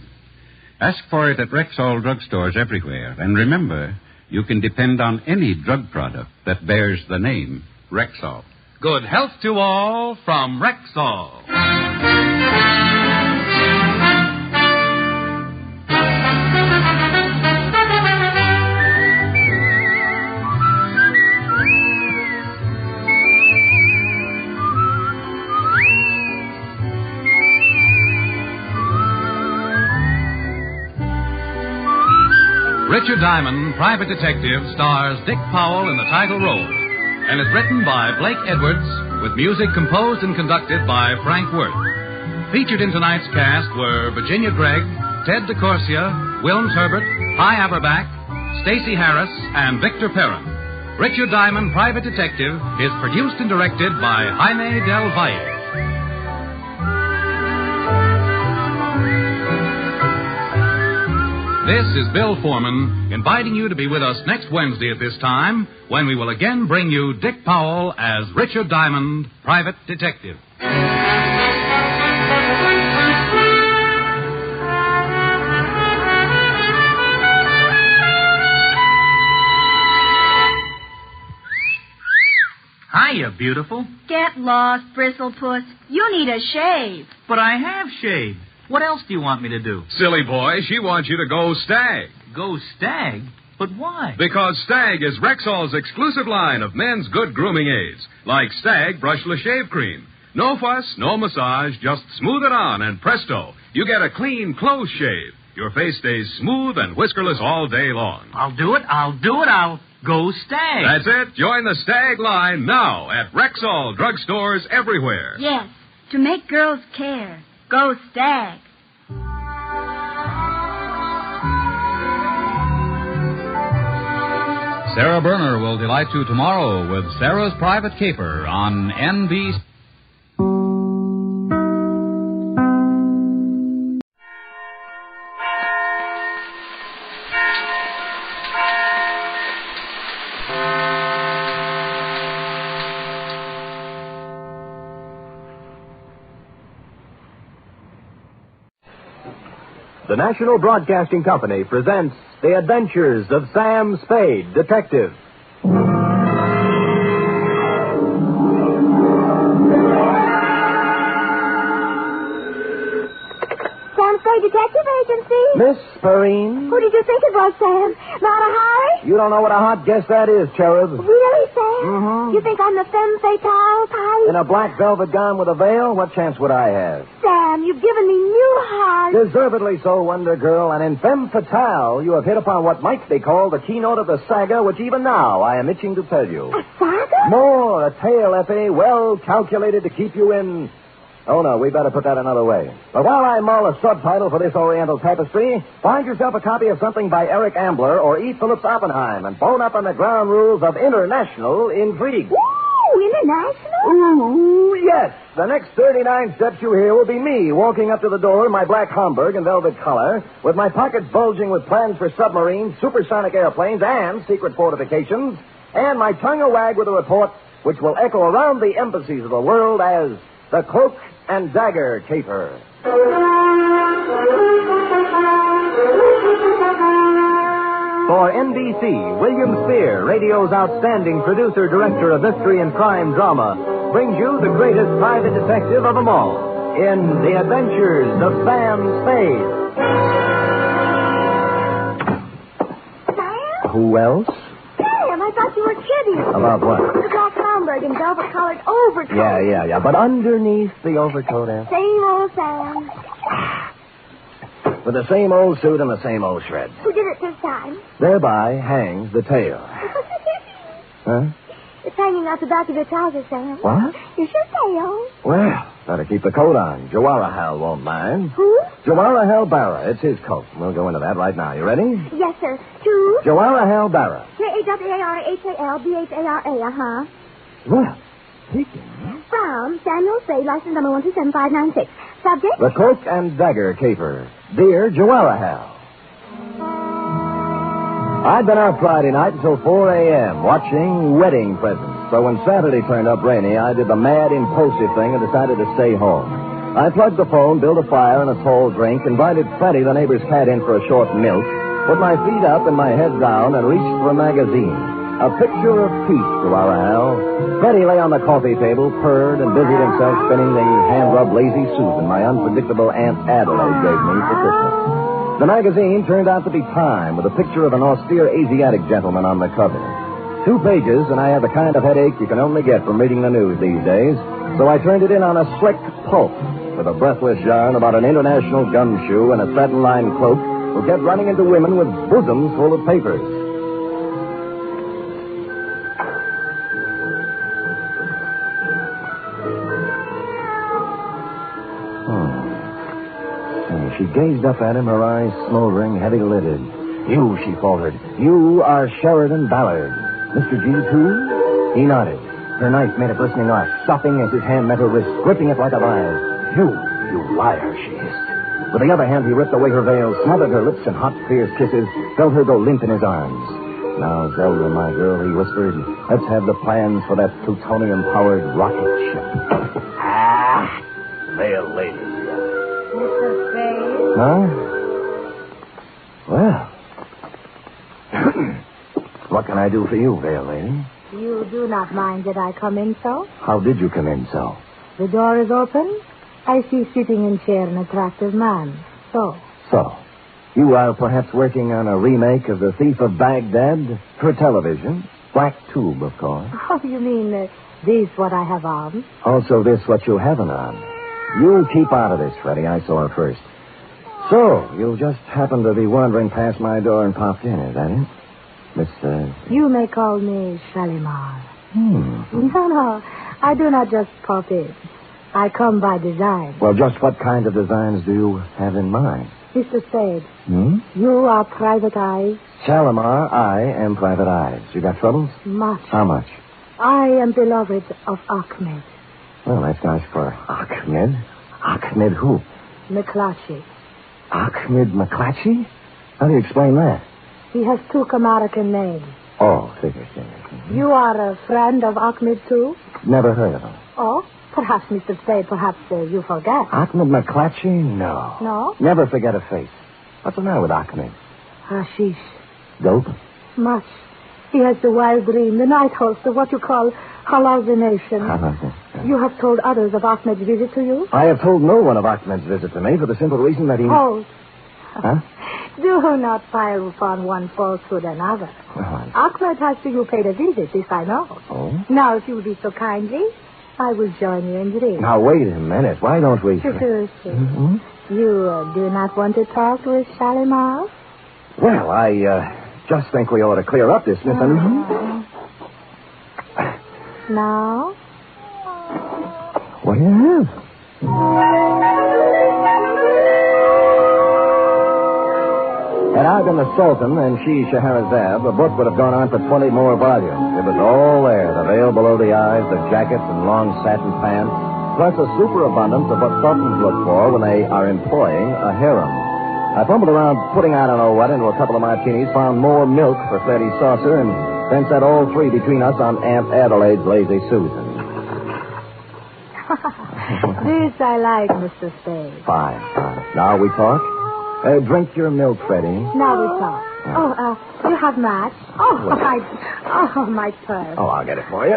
Speaker 13: Ask for it at Rexall drugstores everywhere. And remember, you can depend on any drug product that bears the name Rexall.
Speaker 3: Good health to all from Rexall. Richard Diamond, Private Detective, stars Dick Powell in the title role and is written by Blake Edwards with music composed and conducted by Frank Worth. Featured in tonight's cast were Virginia Gregg, Ted DeCorsia, Wilms Herbert, Ty Aberback, Stacey Harris, and Victor Perrin. Richard Diamond, Private Detective, is produced and directed by Jaime Del Valle. This is Bill Foreman, inviting you to be with us next Wednesday at this time, when we will again bring you Dick Powell as Richard Diamond, Private Detective.
Speaker 17: Hiya, beautiful.
Speaker 6: Get lost, Bristlepuss. You need a shave.
Speaker 17: But I have shaved. What else do you want me to do?
Speaker 19: Silly boy, she wants you to go Stag.
Speaker 17: Go Stag? But why?
Speaker 19: Because Stag is Rexall's exclusive line of men's good grooming aids, like Stag Brushless Shave Cream. No fuss, no massage, just smooth it on, and presto, you get a clean, close shave. Your face stays smooth and whiskerless all day long.
Speaker 17: I'll do it. I'll go Stag.
Speaker 19: That's it. Join the Stag line now at Rexall drugstores everywhere.
Speaker 6: Yes, to make girls care. Go Stag.
Speaker 3: Sarah Berner will delight you tomorrow with Sarah's Private Caper on NBC.
Speaker 16: The National Broadcasting Company presents The Adventures of Sam Spade, Detective.
Speaker 21: Sam Spade Detective Agency?
Speaker 16: Miss Perrine?
Speaker 21: Who did you think it was, Sam? Not a Harry?
Speaker 16: You don't know what a hot guess that is, Cherub.
Speaker 21: Really, Sam?
Speaker 16: Mm-hmm.
Speaker 21: You think I'm the femme fatale type?
Speaker 16: In a black velvet gown with a veil? What chance would I have?
Speaker 21: Sam, you've given me new heart.
Speaker 16: Deservedly so, Wonder Girl, and in femme fatale, you have hit upon what might be called the keynote of the saga, which even now I am itching to tell you.
Speaker 21: A saga?
Speaker 16: More, a tale, Effie, well calculated to keep you in... Oh, no, we better put that another way. But while I mull a subtitle for this Oriental tapestry, find yourself a copy of something by Eric Ambler or E. Phillips Oppenheim and bone up on the ground rules of international intrigue.
Speaker 21: Ooh, international?
Speaker 16: Ooh, yes. The next 39 steps you hear will be me walking up to the door in my black Homburg and velvet collar, with my pockets bulging with plans for submarines, supersonic airplanes, and secret fortifications, and my tongue a wag with a report which will echo around the embassies of the world as the Cloak and Dagger Caper. For NBC, William Spear, radio's outstanding producer-director of mystery and crime drama, brings you the greatest private detective of them all in The Adventures of Sam Spade.
Speaker 21: Sam?
Speaker 16: Who else?
Speaker 21: Sam, I thought you were kidding.
Speaker 16: About what?
Speaker 21: The black Homburg and velvet-colored overcoat.
Speaker 16: Yeah. But underneath the overcoat,
Speaker 21: Same old Sam.
Speaker 16: with the same old suit and the same old shreds.
Speaker 21: Who did it this time?
Speaker 16: Thereby hangs the tale. Huh?
Speaker 21: It's hanging out the back of your trousers, Sam.
Speaker 16: What?
Speaker 21: It's your tail.
Speaker 16: Well, better keep the coat on. Jawaharlal won't mind.
Speaker 21: Who?
Speaker 16: Jawaharlal Barra. It's his coat. We'll go into that right now. You ready?
Speaker 21: Yes, sir. To?
Speaker 16: Jawaharlal Barra.
Speaker 21: Jawaharlal,
Speaker 16: Well, speaking.
Speaker 21: From Samuel Spade, license number 127596. Subject?
Speaker 16: The Cloak and Dagger Caper. Dear Jawaharlal. I'd been out Friday night until 4 a.m. watching wedding presents. So when Saturday turned up rainy, I did the mad, impulsive thing and decided to stay home. I plugged the phone, built a fire and a tall drink, invited Freddie, the neighbor's cat, in for a short milk, put my feet up and my head down, and reached for a magazine. A picture of peace, Jawaharlal. Freddie lay on the coffee table, purred, and busied himself spinning the hand-rubbed Lazy Susan my unpredictable Aunt Adelaide gave me for Christmas. The magazine turned out to be Time, with a picture of an austere Asiatic gentleman on the cover. 2 pages, and I have the kind of headache you can only get from reading the news these days, so I turned it in on a slick pulp, with a breathless yarn about an international gumshoe and a satin-lined cloak who kept running into women with bosoms full of papers. She gazed up at him, her eyes smoldering, heavy-lidded.
Speaker 10: You, she faltered. You are Sheridan Ballard. Mr. G2? He nodded. Her knife made a glistening arc, stopping as his hand met her wrist, gripping it like a vise. You liar, she hissed. With the other hand, he ripped away her veil, smothered her lips in hot, fierce kisses, felt her go limp in his arms. Now, Zelda, my girl, he whispered, let's have the plans for that plutonium-powered rocket ship. Veil lady.
Speaker 4: Mr. Spade?
Speaker 10: Huh? Well. What can I do for you, Veil lady?
Speaker 4: You do not mind that I come in so?
Speaker 10: How did you come in so?
Speaker 4: The door is open. I see sitting in chair an attractive man. So?
Speaker 10: You are perhaps working on a remake of The Thief of Baghdad for television? Black tube, of course.
Speaker 4: Oh, you mean this what I have on?
Speaker 10: Also this what you haven't on. You keep out of this, Freddie. I saw her first. So, you just happened to be wandering past my door and popped in, is that it? Miss,
Speaker 4: You may call me Shalimar. No, I do not just pop in. I come by design.
Speaker 10: Well, just what kind of designs do you have in mind?
Speaker 4: Mr. Spade, you are Private Eyes?
Speaker 10: Shalimar, I am Private Eyes. You got troubles?
Speaker 4: Much.
Speaker 10: How much?
Speaker 4: I am beloved of Ahmed.
Speaker 10: Well, that's nice for Ahmed. Ahmed who?
Speaker 4: McClatchy.
Speaker 10: Ahmed McClatchy? How do you explain that?
Speaker 4: He has two American names.
Speaker 10: Oh, figures.
Speaker 4: You are a friend of Ahmed, too?
Speaker 10: Never heard of him.
Speaker 4: Oh, perhaps, Mr. Spade, perhaps you forget.
Speaker 10: Ahmed McClatchy? No.
Speaker 4: No?
Speaker 10: Never forget a face. What's the matter with Ahmed?
Speaker 4: Hashish.
Speaker 10: Dope?
Speaker 4: Much. He has the wild dream, the night horse, the what you call hallucination. You have told others of Ahmed's visit to you?
Speaker 10: I have told no one of Ahmed's visit to me for the simple reason that he...
Speaker 4: Hold.
Speaker 10: Huh?
Speaker 4: Do not pile upon one falsehood another.
Speaker 10: Well,
Speaker 4: Ahmed has to you paid a visit, this I know.
Speaker 10: Oh?
Speaker 4: Now, if you will be so kindly, I will join you in the ring.
Speaker 10: Now, wait a minute. Why don't we...
Speaker 4: You do not want to talk with Shalimar?
Speaker 10: Well, I just think we ought to clear up this misunderstanding.
Speaker 4: Now?
Speaker 10: What do you have? Had I been the Sultan and she Scheherazade, the book would have gone on for 20 more volumes. It was all there, the veil below the eyes, the jackets and long satin pants, plus a superabundance of what sultans look for when they are employing a harem. I fumbled around putting I don't know what into a couple of martinis, found more milk for Freddie's saucer, and then set all three between us on Aunt Adelaide's Lazy Susan.
Speaker 4: This I like, Mr. Spade.
Speaker 10: Fine. Now we talk? Drink your milk, Freddie.
Speaker 4: Now we talk. You have match? My purse.
Speaker 10: Oh, I'll get it for you.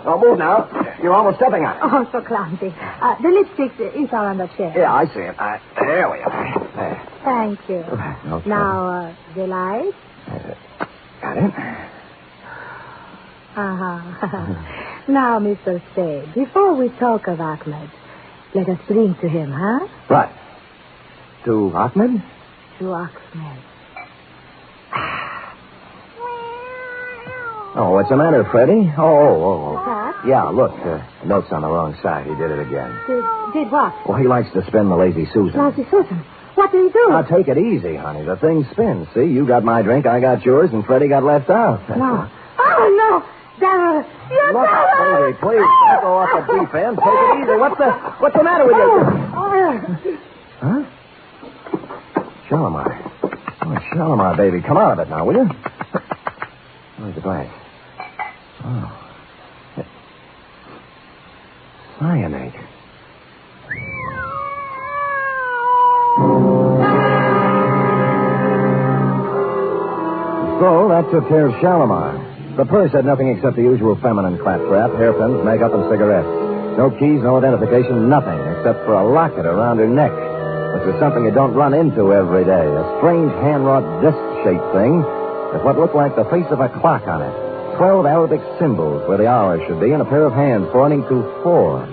Speaker 10: Oh, move now. You're almost stepping on it.
Speaker 4: Oh, so clumsy. The lipstick is on the chair.
Speaker 10: Yeah, I see it. There we are. There.
Speaker 4: Thank you.
Speaker 10: Okay.
Speaker 4: Now, the light?
Speaker 10: Got it.
Speaker 4: Now, Mr. Spade, before we talk of Ahmed, let us drink to him, huh?
Speaker 10: Right. To Ahmed?
Speaker 4: To Ahmed.
Speaker 10: Oh, what's the matter, Freddie? Oh.
Speaker 4: What?
Speaker 10: Yeah, look, note's on the wrong side. He did it again.
Speaker 4: Did what?
Speaker 10: Well, he likes to spin the Lazy Susan.
Speaker 4: Lazy Susan? What did he do?
Speaker 10: Now, take it easy, honey. The thing spins. See, you got my drink, I got yours, and Freddie got left out.
Speaker 4: No. Oh, no. Dagger.
Speaker 10: Look, baby, please, don't go off the deep end. Take it easy. What's the matter with you? Huh? Shalimar. Oh, Shalimar, baby. Come out of it now, will you? Where's the glass? Oh. Cyanide. So, that took care of Shalimar. The purse had nothing except the usual feminine claptrap, hairpins, makeup, and cigarettes. No keys, no identification, nothing except for a locket around her neck. This is something you don't run into every day. A strange hand-wrought disc-shaped thing with what looked like the face of a clock on it. 12 Arabic symbols where the hour should be, and a pair of hands pointing to 4.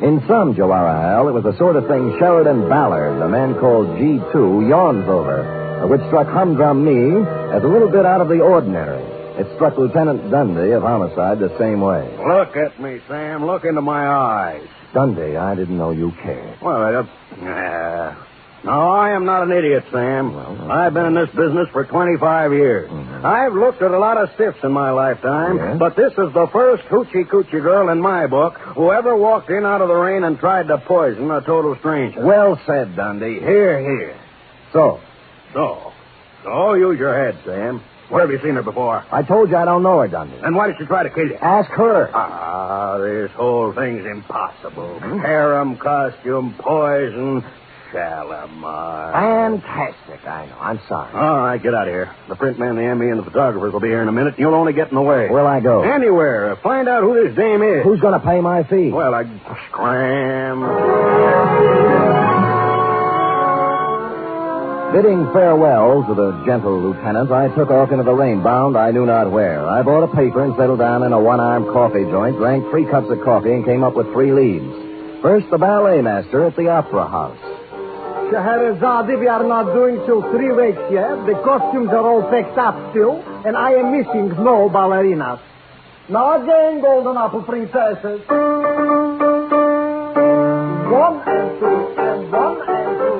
Speaker 10: In some Jawaharlal, it was the sort of thing Sheridan Ballard, a man called G2, yawns over, which struck Humdrum me as a little bit out of the ordinary. It struck Lieutenant Dundee of Homicide the same way.
Speaker 15: Look at me, Sam. Look into my eyes.
Speaker 10: Dundee, I didn't know you cared.
Speaker 15: Well,
Speaker 8: No, I am not an idiot, Sam. I've been in this business for 25 years. I've looked at a lot of stiffs in my lifetime, but this is the first hoochie-coochie girl in my book who ever walked in out of the rain and tried to poison a total stranger.
Speaker 10: Well said, Dundee. Here. So,
Speaker 8: use your head, Sam. Where have you seen her before?
Speaker 10: I told you I don't know her, Dundee.
Speaker 8: Then why did she try to kill you?
Speaker 10: Ask her.
Speaker 8: This whole thing's impossible. Harem costume, poison, Shalimar.
Speaker 10: Fantastic, I know. I'm sorry.
Speaker 8: All right, get out of here. The print man, the ME, and the photographers will be here in a minute, and you'll only get in the way.
Speaker 10: Where'll I go?
Speaker 8: Anywhere. Find out who this dame is.
Speaker 10: Who's going to pay my fee?
Speaker 8: Well, scram.
Speaker 10: Bidding farewell to the gentle lieutenant, I took off into the rain, bound I knew not where. I bought a paper and settled down in a one-armed coffee joint, drank 3 cups of coffee, and came up with 3 leads. First, the ballet master at the Opera House.
Speaker 15: Scheherazade, we are not doing till 3 weeks yet. The costumes are all packed up still, and I am missing no ballerinas. Now again, golden apple princesses. 1 and 2, and 1 and 2.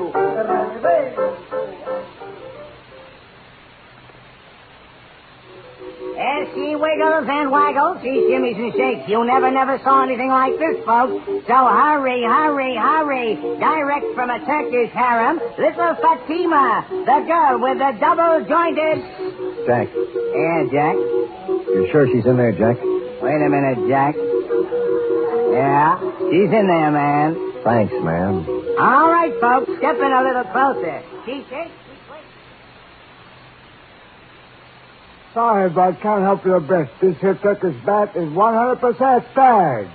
Speaker 23: As she wiggles and waggles, she shimmies and shakes. You never saw anything like this, folks. So hurry. Direct from a Turkish harem, little Fatima, the girl with the double-jointed...
Speaker 10: Jack.
Speaker 23: Yeah, Jack?
Speaker 10: You sure she's in there, Jack?
Speaker 23: Wait a minute, Jack. Yeah, she's in there, man.
Speaker 10: Thanks, man.
Speaker 23: All right, folks, step in a little closer. She shakes.
Speaker 15: Sorry, but can't help you a bit. This here Turkish bat is 100% stag.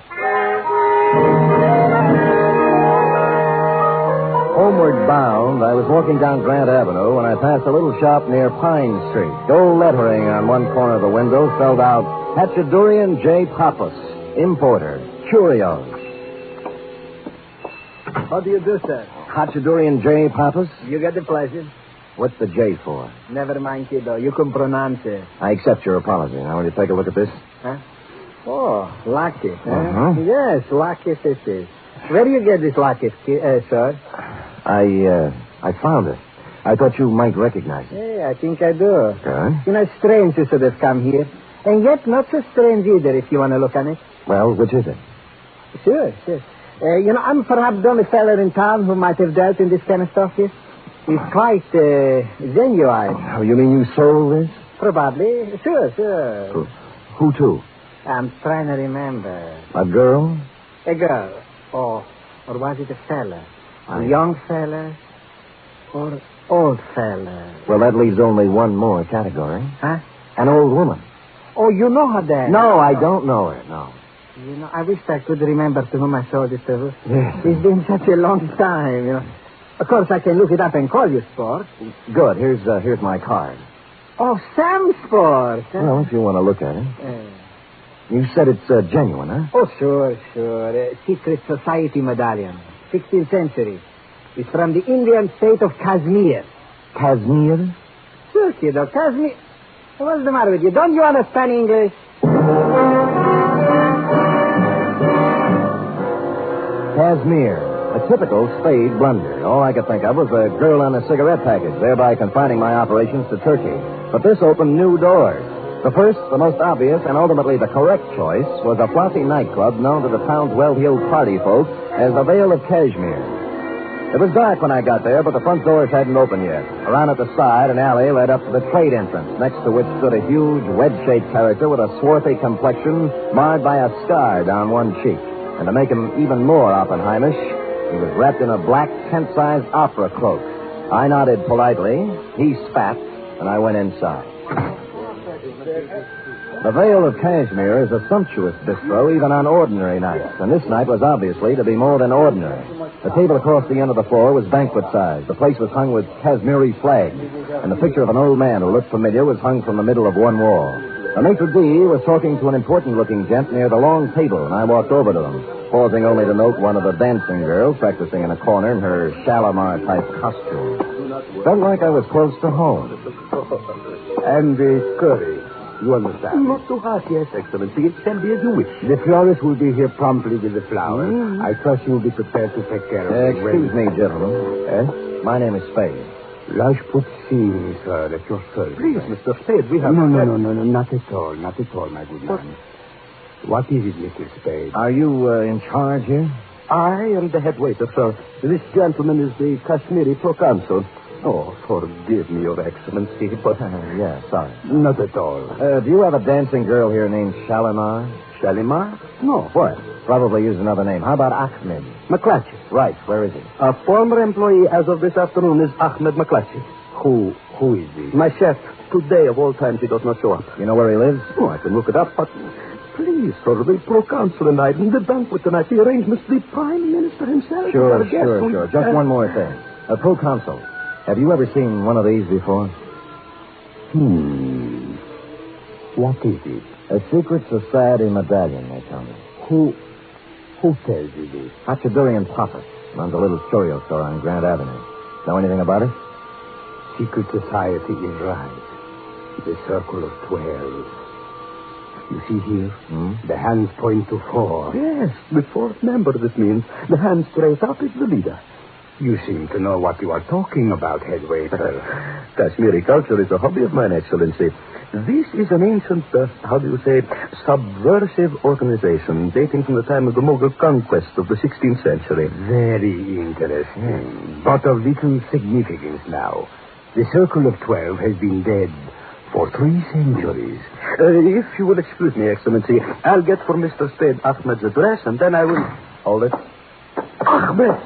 Speaker 10: Homeward bound, I was walking down Grant Avenue when I passed a little shop near Pine Street. Gold lettering on one corner of the window spelled out, Hatchadurian J. Pappas, importer, curios.
Speaker 15: How do you do, sir?
Speaker 10: Hatchadurian J. Pappas?
Speaker 15: You get the pleasure.
Speaker 10: What's the J for?
Speaker 15: Never mind, kiddo. You can pronounce it.
Speaker 10: I accept your apology. Now, will you take a look at this?
Speaker 15: Huh? Oh, locket, huh?
Speaker 10: Uh-huh.
Speaker 15: Yes, locket this is. Where do you get this locket, sir?
Speaker 10: I found it. I thought you might recognize it.
Speaker 15: Yeah, I think I do.
Speaker 10: Okay.
Speaker 15: You know, strange you should have come here. And yet not so strange either, if you want to look on it.
Speaker 10: Well, which is it?
Speaker 15: Sure. I'm perhaps the only fella in town who might have dealt in this kind of stuff here. He's quite genuine.
Speaker 10: Oh, you mean you sold this?
Speaker 15: Probably. Sure.
Speaker 10: Who to?
Speaker 15: I'm trying to remember.
Speaker 10: A girl?
Speaker 15: A girl. Or was it a fella? A young fella? Or old fella?
Speaker 10: Well, that leaves only one more category.
Speaker 15: Huh?
Speaker 10: An old woman.
Speaker 15: Oh, you know her then?
Speaker 10: No, I don't know her, no.
Speaker 15: You know, I wish I could remember to whom I sold it to.
Speaker 10: Yes.
Speaker 15: It's been such a long time, you know. Of course, I can look it up and call you, Sport.
Speaker 10: Good. Here's my card.
Speaker 15: Oh, Sam Sport. Huh?
Speaker 10: Well, if you want to look at it. You said it's genuine, huh?
Speaker 15: Oh, sure. Secret Society medallion. 16th century. It's from the Indian state of Kashmir.
Speaker 10: Kashmir?
Speaker 15: Sure, kiddo. Kashmir. What's the matter with you? Don't you understand English?
Speaker 10: Kashmir. A typical Spade blunder. All I could think of was a girl on a cigarette package, thereby confining my operations to Turkey. But this opened new doors. The first, the most obvious, and ultimately the correct choice was a flossy nightclub known to the town's well-heeled party folk as the Vale of Kashmir. It was dark when I got there, but the front doors hadn't opened yet. Around at the side, an alley led up to the trade entrance, next to which stood a huge, wedge-shaped character with a swarthy complexion marred by a scar down one cheek. And to make him even more Oppenheimish, he was wrapped in a black tent-sized opera cloak. I nodded politely, he spat, and I went inside. The Vale of Kashmir is a sumptuous bistro even on ordinary nights, and this night was obviously to be more than ordinary. The table across the end of the floor was banquet-sized. The place was hung with Kashmiri flags, and the picture of an old man who looked familiar was hung from the middle of one wall. The maitre d' was talking to an important-looking gent near the long table, and I walked over to him, pausing only to note one of the dancing girls practicing in a corner in her Shalimar-type costume. Felt like I was close to home.
Speaker 15: And the curry.
Speaker 1: You understand?
Speaker 5: Not too hot, yes, Excellency. It shall be as you wish.
Speaker 1: The florist will be here promptly with the flowers. I trust you will be prepared to take care of it.
Speaker 10: Excuse me, gentlemen. My name is Spade.
Speaker 1: L'âge puccini, sir, at your service.
Speaker 5: Please, Mr. Spade, we have...
Speaker 1: No, not at all, my good man. What is it, Mr. Spade?
Speaker 10: Are you in charge here?
Speaker 5: I am the head waiter, sir. This gentleman is the Kashmiri proconsul. Oh, forgive me, Your Excellency, but...
Speaker 10: Yeah, sorry.
Speaker 1: Not at all.
Speaker 10: Do you have a dancing girl here named Shalimar?
Speaker 5: Shalimar? No, what?
Speaker 10: Probably use another name. How about Ahmed?
Speaker 5: McClatchy.
Speaker 10: Right, where is he?
Speaker 5: A former employee as of this afternoon is Ahmed McClatchy.
Speaker 1: Who is he?
Speaker 5: My chef. Today, of all times, he does not show up.
Speaker 10: You know where he lives?
Speaker 5: Oh, I can look it up, but... Please, sir, the proconsul and I, in the banquet tonight, the arrangements, the Prime Minister himself...
Speaker 10: Sure. Just one more thing. Proconsul, have you ever seen one of these before?
Speaker 1: What is it?
Speaker 10: A secret society medallion, they tell me.
Speaker 1: Who tells you this?
Speaker 10: Hachadurian Papa runs a little curio store on Grant Avenue. Know anything about it?
Speaker 1: Secret society is right. The circle of 12. You see here? The hands point to 4.
Speaker 5: Yes, the fourth member, this means. The hand straight up is the leader.
Speaker 1: You seem to know what you are talking about, head waiter.
Speaker 5: Kashmiri culture is a hobby of mine, Excellency. This is an ancient, subversive organization dating from the time of the Mughal conquest of the 16th century.
Speaker 1: Very interesting. But of little significance now. The Circle of 12 has been dead for 3 centuries.
Speaker 5: If you will excuse me, Excellency, I'll get for Mr. Spade Ahmed's address, and then I will... Hold it. Ahmed!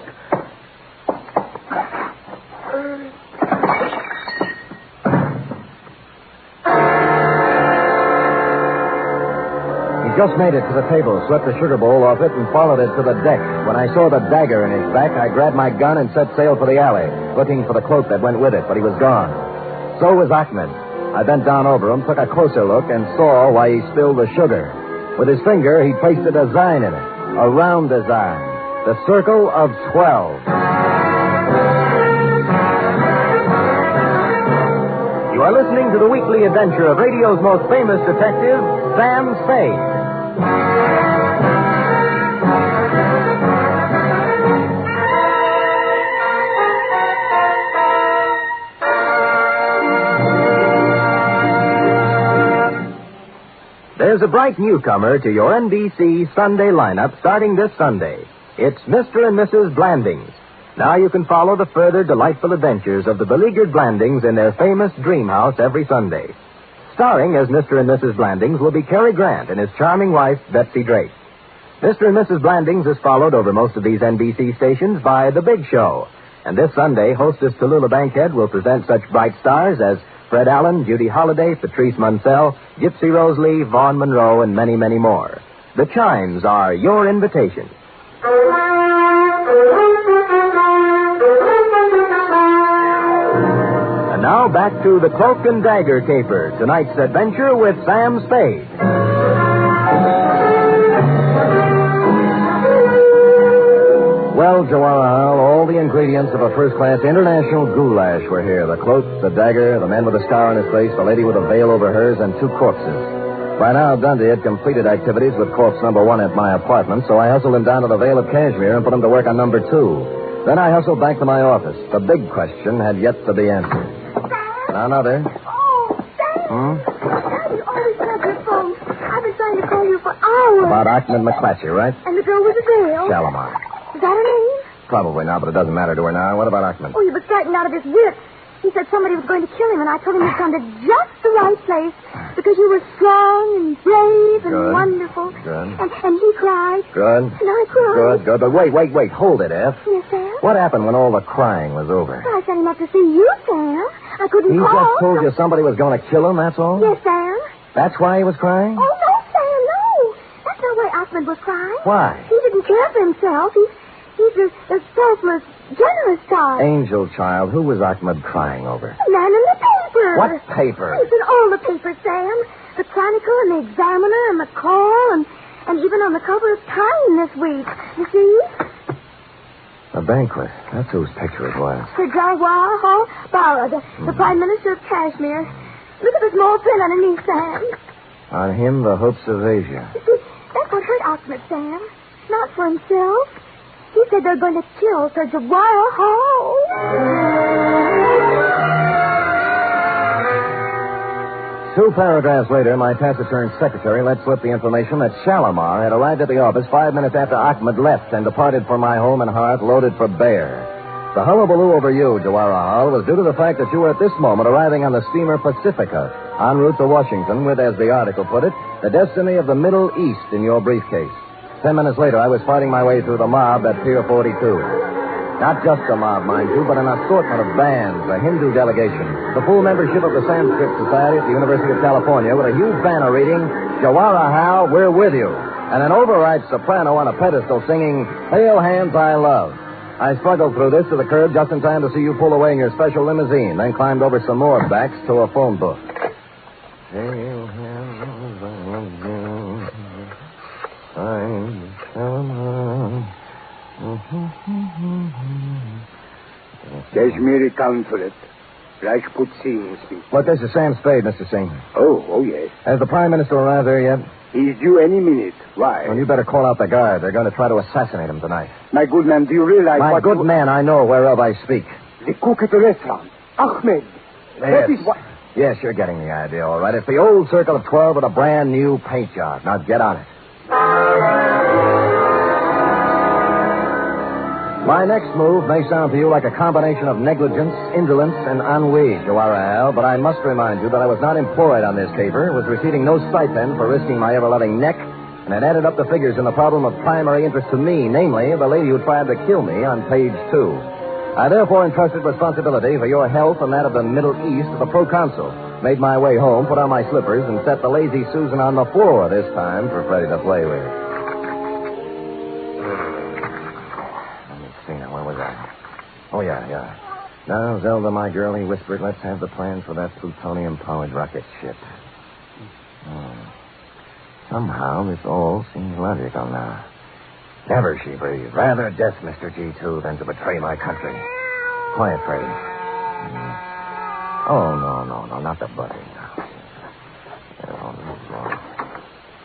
Speaker 10: He just made it to the table, swept the sugar bowl off it, and followed it to the deck. When I saw the dagger in his back, I grabbed my gun and set sail for the alley, looking for the cloak that went with it, but he was gone. So was Ahmed. I bent down over him, took a closer look, and saw why he spilled the sugar. With his finger, he placed a design in it, a round design, the Circle of 12. You are listening to the weekly adventure of radio's most famous detective, Sam Spade. There's a bright newcomer to your NBC Sunday lineup starting this Sunday. It's Mr. and Mrs. Blandings. Now you can follow the further delightful adventures of the beleaguered Blandings in their famous dream house every Sunday. Starring as Mr. and Mrs. Blandings will be Cary Grant and his charming wife, Betsy Drake. Mr. and Mrs. Blandings is followed over most of these NBC stations by The Big Show. And this Sunday, hostess Tallulah Bankhead will present such bright stars as Fred Allen, Judy Holliday, Patrice Munsell, Gypsy Rose Lee, Vaughn Monroe, and many, many more. The chimes are your invitation. And now back to the Cloak and Dagger caper, tonight's adventure with Sam Spade. Well, Joanna, all the ingredients of a first-class international goulash were here. The cloak, the dagger, the man with a scar on his face, the lady with a veil over hers, and 2 corpses. By now, Dundee had completed activities with corpse number 1 at my apartment, so I hustled him down to the Vale of Cashmere and put him to work on number 2. Then I hustled back to my office. The big question had yet to be answered. Now, there.
Speaker 4: Oh, Sam. You always have your phone. I've been trying to call you for hours.
Speaker 10: About Ahmed McClatchy, right?
Speaker 4: And the girl with the veil.
Speaker 10: Shalimar.
Speaker 4: Is that her name?
Speaker 10: Probably not, but it doesn't matter to her now. What about Ahmed?
Speaker 4: Oh, he was frightened out of his wits. He said somebody was going to kill him, and I told him he'd come to just the right place because you were strong and brave and
Speaker 10: Good.
Speaker 4: wonderful.
Speaker 10: Good.
Speaker 4: And he cried.
Speaker 10: Good.
Speaker 4: And I cried.
Speaker 10: Good. But wait. Hold it, F.
Speaker 4: Yes, Sam?
Speaker 10: What happened when all the crying was over?
Speaker 4: Well, I sent him up to see you, Sam. I couldn't
Speaker 10: He
Speaker 4: call.
Speaker 10: just told you somebody was going to kill him, that's all?
Speaker 4: Yes, Sam.
Speaker 10: That's why he was crying?
Speaker 4: Oh, no, Sam, no. That's not why Ahmed was crying.
Speaker 10: Why?
Speaker 4: He didn't care for himself. He's a selfless, generous child.
Speaker 10: Angel child, who was Ahmed crying over?
Speaker 4: The man in the paper.
Speaker 10: What paper?
Speaker 4: It's in all the papers, Sam. The Chronicle and the Examiner and the Call and even on the cover of Time this week. You see?
Speaker 10: A banquet. That's whose picture it was.
Speaker 4: Sir Jawahar Bala, the Prime Minister of Kashmir. Look at the small print underneath, Sam.
Speaker 10: On him, the hopes of Asia.
Speaker 4: You see, that's what hurt Ahmed, Sam. Not for himself. He said they're going to kill Sir Jawara Hall.
Speaker 10: Two paragraphs later, my taciturn secretary let slip the information that Shalimar had arrived at the office 5 minutes after Ahmed left and departed for my home and hearth loaded for bear. The hullabaloo over you, Jawara Hall, was due to the fact that you were at this moment arriving on the steamer Pacifica, en route to Washington with, as the article put it, the destiny of the Middle East in your briefcase. 10 minutes later, I was fighting my way through the mob at Pier 42. Not just a mob, mind you, but an assortment of bands, a Hindu delegation, the full membership of the Sanskrit Society at the University of California with a huge banner reading, Jawara Hal, we're with you, and an overripe soprano on a pedestal singing, Pale Hands I Love. I struggled through this to the curb just in time to see you pull away in your special limousine, then climbed over some more backs to a phone book. Pale hands I love you.
Speaker 1: Kashmiri Consulate. Rajput Singh speaks.
Speaker 10: Look, this is Sam Spade, Mr. Singh.
Speaker 1: Oh, yes.
Speaker 10: Has the Prime Minister arrived there yet?
Speaker 1: He's due any minute. Why?
Speaker 10: Well, you better call out the guard. They're going to try to assassinate him tonight.
Speaker 1: My good man, do you realize
Speaker 10: My
Speaker 1: what...
Speaker 10: good man, I know whereof I speak.
Speaker 1: The cook at the restaurant. Ahmed. That is what...
Speaker 10: Yes, you're getting the idea, all right. It's the old Circle of 12 with a brand new paint job. Now get on it. My next move may sound to you like a combination of negligence, indolence, and ennui, Jawara Hal, but I must remind you that I was not employed on this caper, was receiving no stipend for risking my ever-loving neck, and had added up the figures in the problem of primary interest to me, namely, the lady who tried to kill me on page 2. I therefore entrusted responsibility for your health and that of the Middle East to the proconsul, made my way home, put on my slippers, and set the lazy Susan on the floor this time for Freddie to play with. Where was I? Oh, yeah. Now, Zelda, my girl, he whispered, let's have the plans for that plutonium-powered rocket ship. Somehow, this all seems logical now. Never, she breathed. Rather death, Mr. G2, than to betray my country. Quiet, Freddie. Oh, no, not the buddy.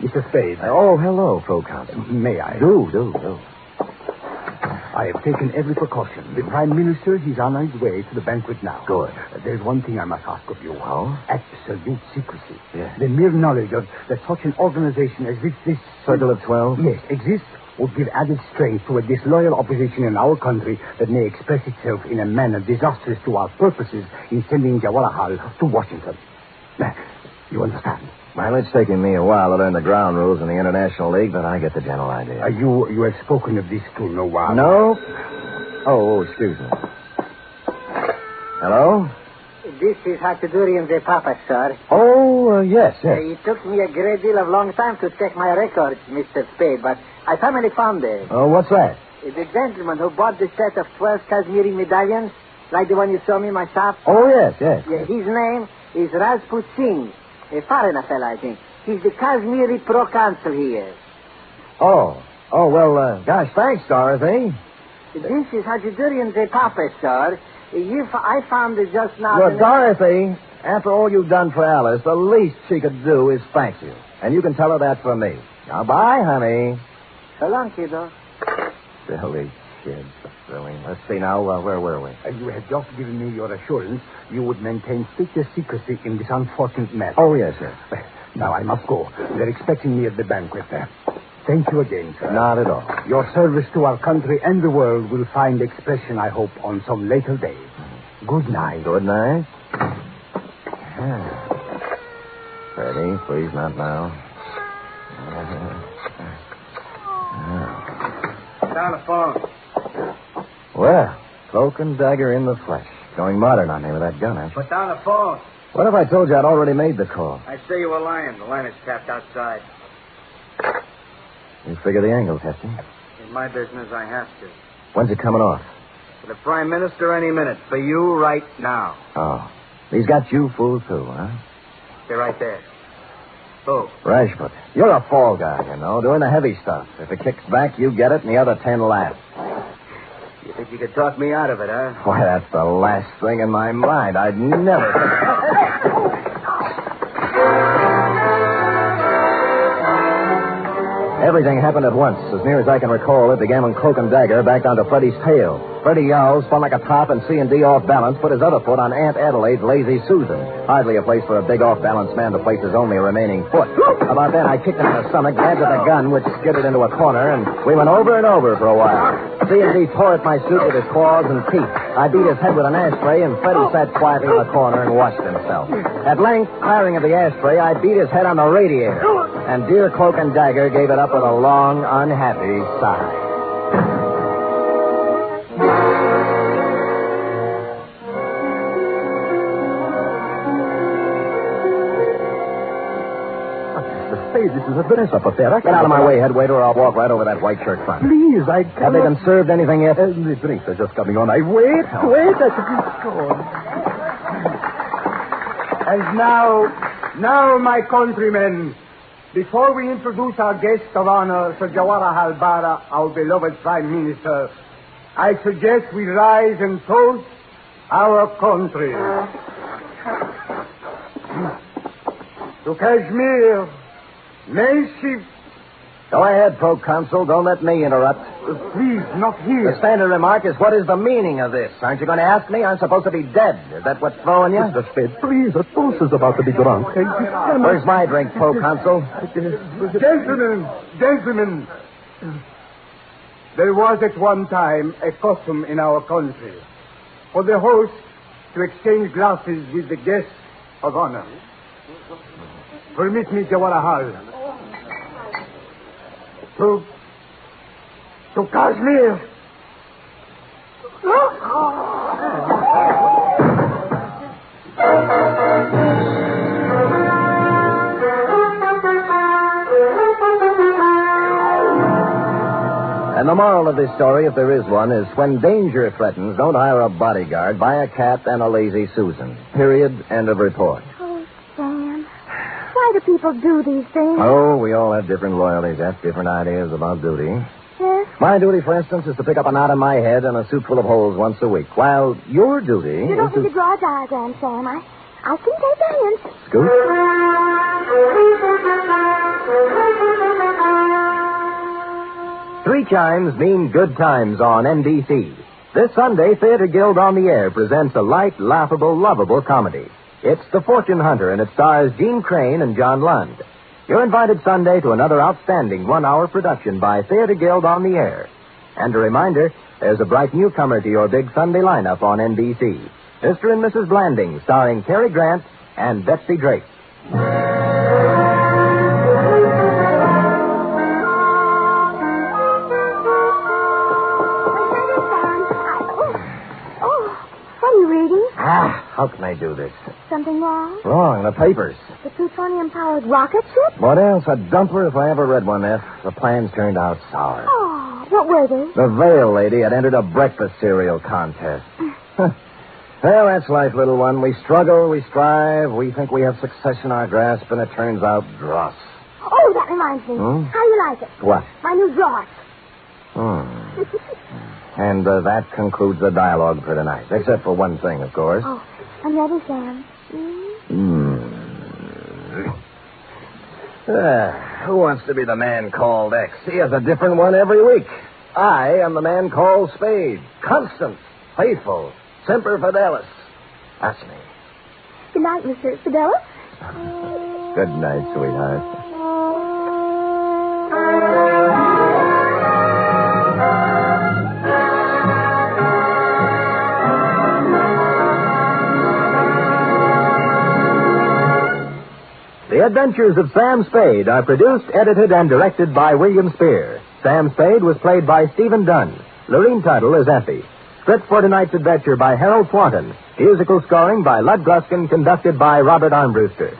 Speaker 1: Mr. Spade.
Speaker 10: Oh, hello, Proconsul.
Speaker 1: May I?
Speaker 10: Do.
Speaker 1: I have taken every precaution. The Prime Minister, he's on his way to the banquet now.
Speaker 10: Good.
Speaker 1: There's one thing I must ask of you.
Speaker 10: Oh?
Speaker 1: Absolute secrecy.
Speaker 10: Yes.
Speaker 1: The mere knowledge of that such an organization as this...
Speaker 10: Circle of 12?
Speaker 1: Yes, exists would give added strength to a disloyal opposition in our country that may express itself in a manner disastrous to our purposes in sending Jawara Hal to Washington. You understand?
Speaker 10: Well, it's taken me a while to learn the ground rules in the International League, but I get the general idea.
Speaker 1: You have spoken of this to no one.
Speaker 10: No? Oh, excuse me. Hello?
Speaker 23: This is Hatchadurian the Papa, sir.
Speaker 10: Oh, yes.
Speaker 23: It took me a great deal of long time to check my records, Mr. Spade, but I finally found it.
Speaker 10: Oh, what's that?
Speaker 23: The gentleman who bought the set of 12 Kashmiri medallions, like the one you saw me in my shop.
Speaker 10: Oh, yes.
Speaker 23: His name is Rajput Singh. A foreigner fella, I think. He's the Kashmiri proconsul here.
Speaker 10: Oh, well, gosh, thanks, Dorothy.
Speaker 23: This is Hatchadurian the Papa, sir. I found it just now.
Speaker 10: Look, Dorothy, after all you've done for Alice, the least she could do is thank you. And you can tell her that from me. Now, bye, honey.
Speaker 23: So long, kiddo.
Speaker 10: Silly kids. Silly. Let's see now, where were we?
Speaker 1: You had just given me your assurance you would maintain strictest secrecy in this unfortunate matter.
Speaker 10: Oh, yes, sir.
Speaker 1: Now I must go. They're expecting me at the banquet there. Thank you again, sir.
Speaker 10: Not at all.
Speaker 1: Your service to our country and the world will find expression, I hope, on some later day. Good night.
Speaker 10: Good night. Freddie, please, not now.
Speaker 23: Down the phone.
Speaker 10: Well, Cloak and Dagger in the flesh. Going modern on me with that gun,
Speaker 23: Put down the phone.
Speaker 10: What if I told you I'd already made the call?
Speaker 23: I say you were lying. The line is tapped outside.
Speaker 10: You figure the angles, Hefty.
Speaker 23: In my business, I have to.
Speaker 10: When's it coming off?
Speaker 23: For the Prime Minister, any minute. For you, right now.
Speaker 10: Oh. He's got you fooled, too, huh?
Speaker 23: They're right there. Who?
Speaker 10: Rajput. You're a fall guy, you know, doing the heavy stuff. If it kicks back, you get it, and the other 10 laugh.
Speaker 23: You think you could talk me out of it, huh?
Speaker 10: Why, that's the last thing in my mind. I'd never... Everything happened at once. As near as I can recall, it began when Cloak and Dagger backed onto Freddie's tail. Freddie yowled, spun like a top, and C&D off balance, put his other foot on Aunt Adelaide's lazy Susan. Hardly a place for a big off-balance man to place his only remaining foot. About then, I kicked him in the stomach, grabbed at the gun, which skidded into a corner, and we went over and over for a while. C&D tore at my suit with his claws and teeth. I beat his head with an ashtray, and Freddie sat quietly in the corner and washed himself. At length, tiring of the ashtray, I beat his head on the radiator. And dear Cloak and Dagger gave it up with a long, unhappy sigh.
Speaker 5: Spade, this is a dress-up affair.
Speaker 10: Get out of my way, head waiter, or I'll walk right over that white shirt front.
Speaker 5: Please, I can't...
Speaker 10: Have they been served anything yet?
Speaker 5: The drinks are just coming on. Wait.
Speaker 15: And now, my countrymen, before we introduce our guest of honor, Sir Jawaharlal Bara, our beloved Prime Minister, I suggest we rise and toast our country. To Kashmir, may she...
Speaker 10: Go ahead, Proconsul. Don't let me interrupt.
Speaker 15: Please, not here.
Speaker 10: The standard remark is, what is the meaning of this? Aren't you going to ask me? I'm supposed to be dead. Is that what's throwing you?
Speaker 5: Mr. Spade, please, a toast is about to be drunk.
Speaker 10: Where's my drink, Proconsul?
Speaker 15: Gentlemen, there was at one time a custom in our country for the host to exchange glasses with the guest of honor. Permit me, Jawaharlal. To Kashmir.
Speaker 10: And the moral of this story, if there is one, is when danger threatens, don't hire a bodyguard. Buy a cat and a lazy Susan. Period. End of report.
Speaker 4: Oh, Sam. Why do people do these things?
Speaker 10: Oh, we all have different loyalties. That's different ideas about duty.
Speaker 4: Yes?
Speaker 10: My duty, for instance, is to pick up a knot in my head and a suit full of holes once a week. While your duty
Speaker 4: You don't need to draw a diagram, Sam. I can take a hint.
Speaker 10: Scoot. Three chimes mean good times on NBC. This Sunday, Theater Guild on the Air presents a light, laughable, lovable comedy. It's The Fortune Hunter, and it stars Gene Crane and John Lund. You're invited Sunday to another outstanding one-hour production by Theater Guild on the Air. And a reminder, there's a bright newcomer to your big Sunday lineup on NBC. Mr. and Mrs. Blanding, starring Cary Grant and Betsy Drake. How can I do this?
Speaker 4: Something wrong?
Speaker 10: Wrong, the papers.
Speaker 4: The plutonium-powered rocket ship?
Speaker 10: What else? A dumper if I ever read one, F. The plans turned out sour.
Speaker 4: Oh, what were they?
Speaker 10: The Veil lady had entered a breakfast cereal contest. Well, that's life, little one. We struggle, we strive, we think we have success in our grasp, and it turns out dross.
Speaker 4: Oh, that reminds me. How do you like it?
Speaker 10: What?
Speaker 4: My new dross.
Speaker 10: And that concludes the dialogue for tonight. Except for one thing, of course.
Speaker 4: Oh, I'm ready, Sam.
Speaker 10: Who wants to be the man called X? He has a different one every week. I am the man called Spade. Constant, faithful, semper fidelis. That's me.
Speaker 4: Good night, Mr. Fidelis.
Speaker 10: Good night, sweetheart. The Adventures of Sam Spade are produced, edited, and directed by William Spear. Sam Spade was played by Stephen Dunn. Lorene Tuttle is Effie. Script for tonight's adventure by Harold Swanton. Musical scoring by Lud Gluskin, conducted by Robert Armbruster.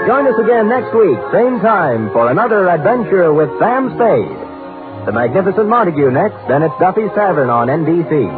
Speaker 10: Join us again next week, same time, for another adventure with Sam Spade. The Magnificent Montague next, then it's Duffy's Tavern on NBC.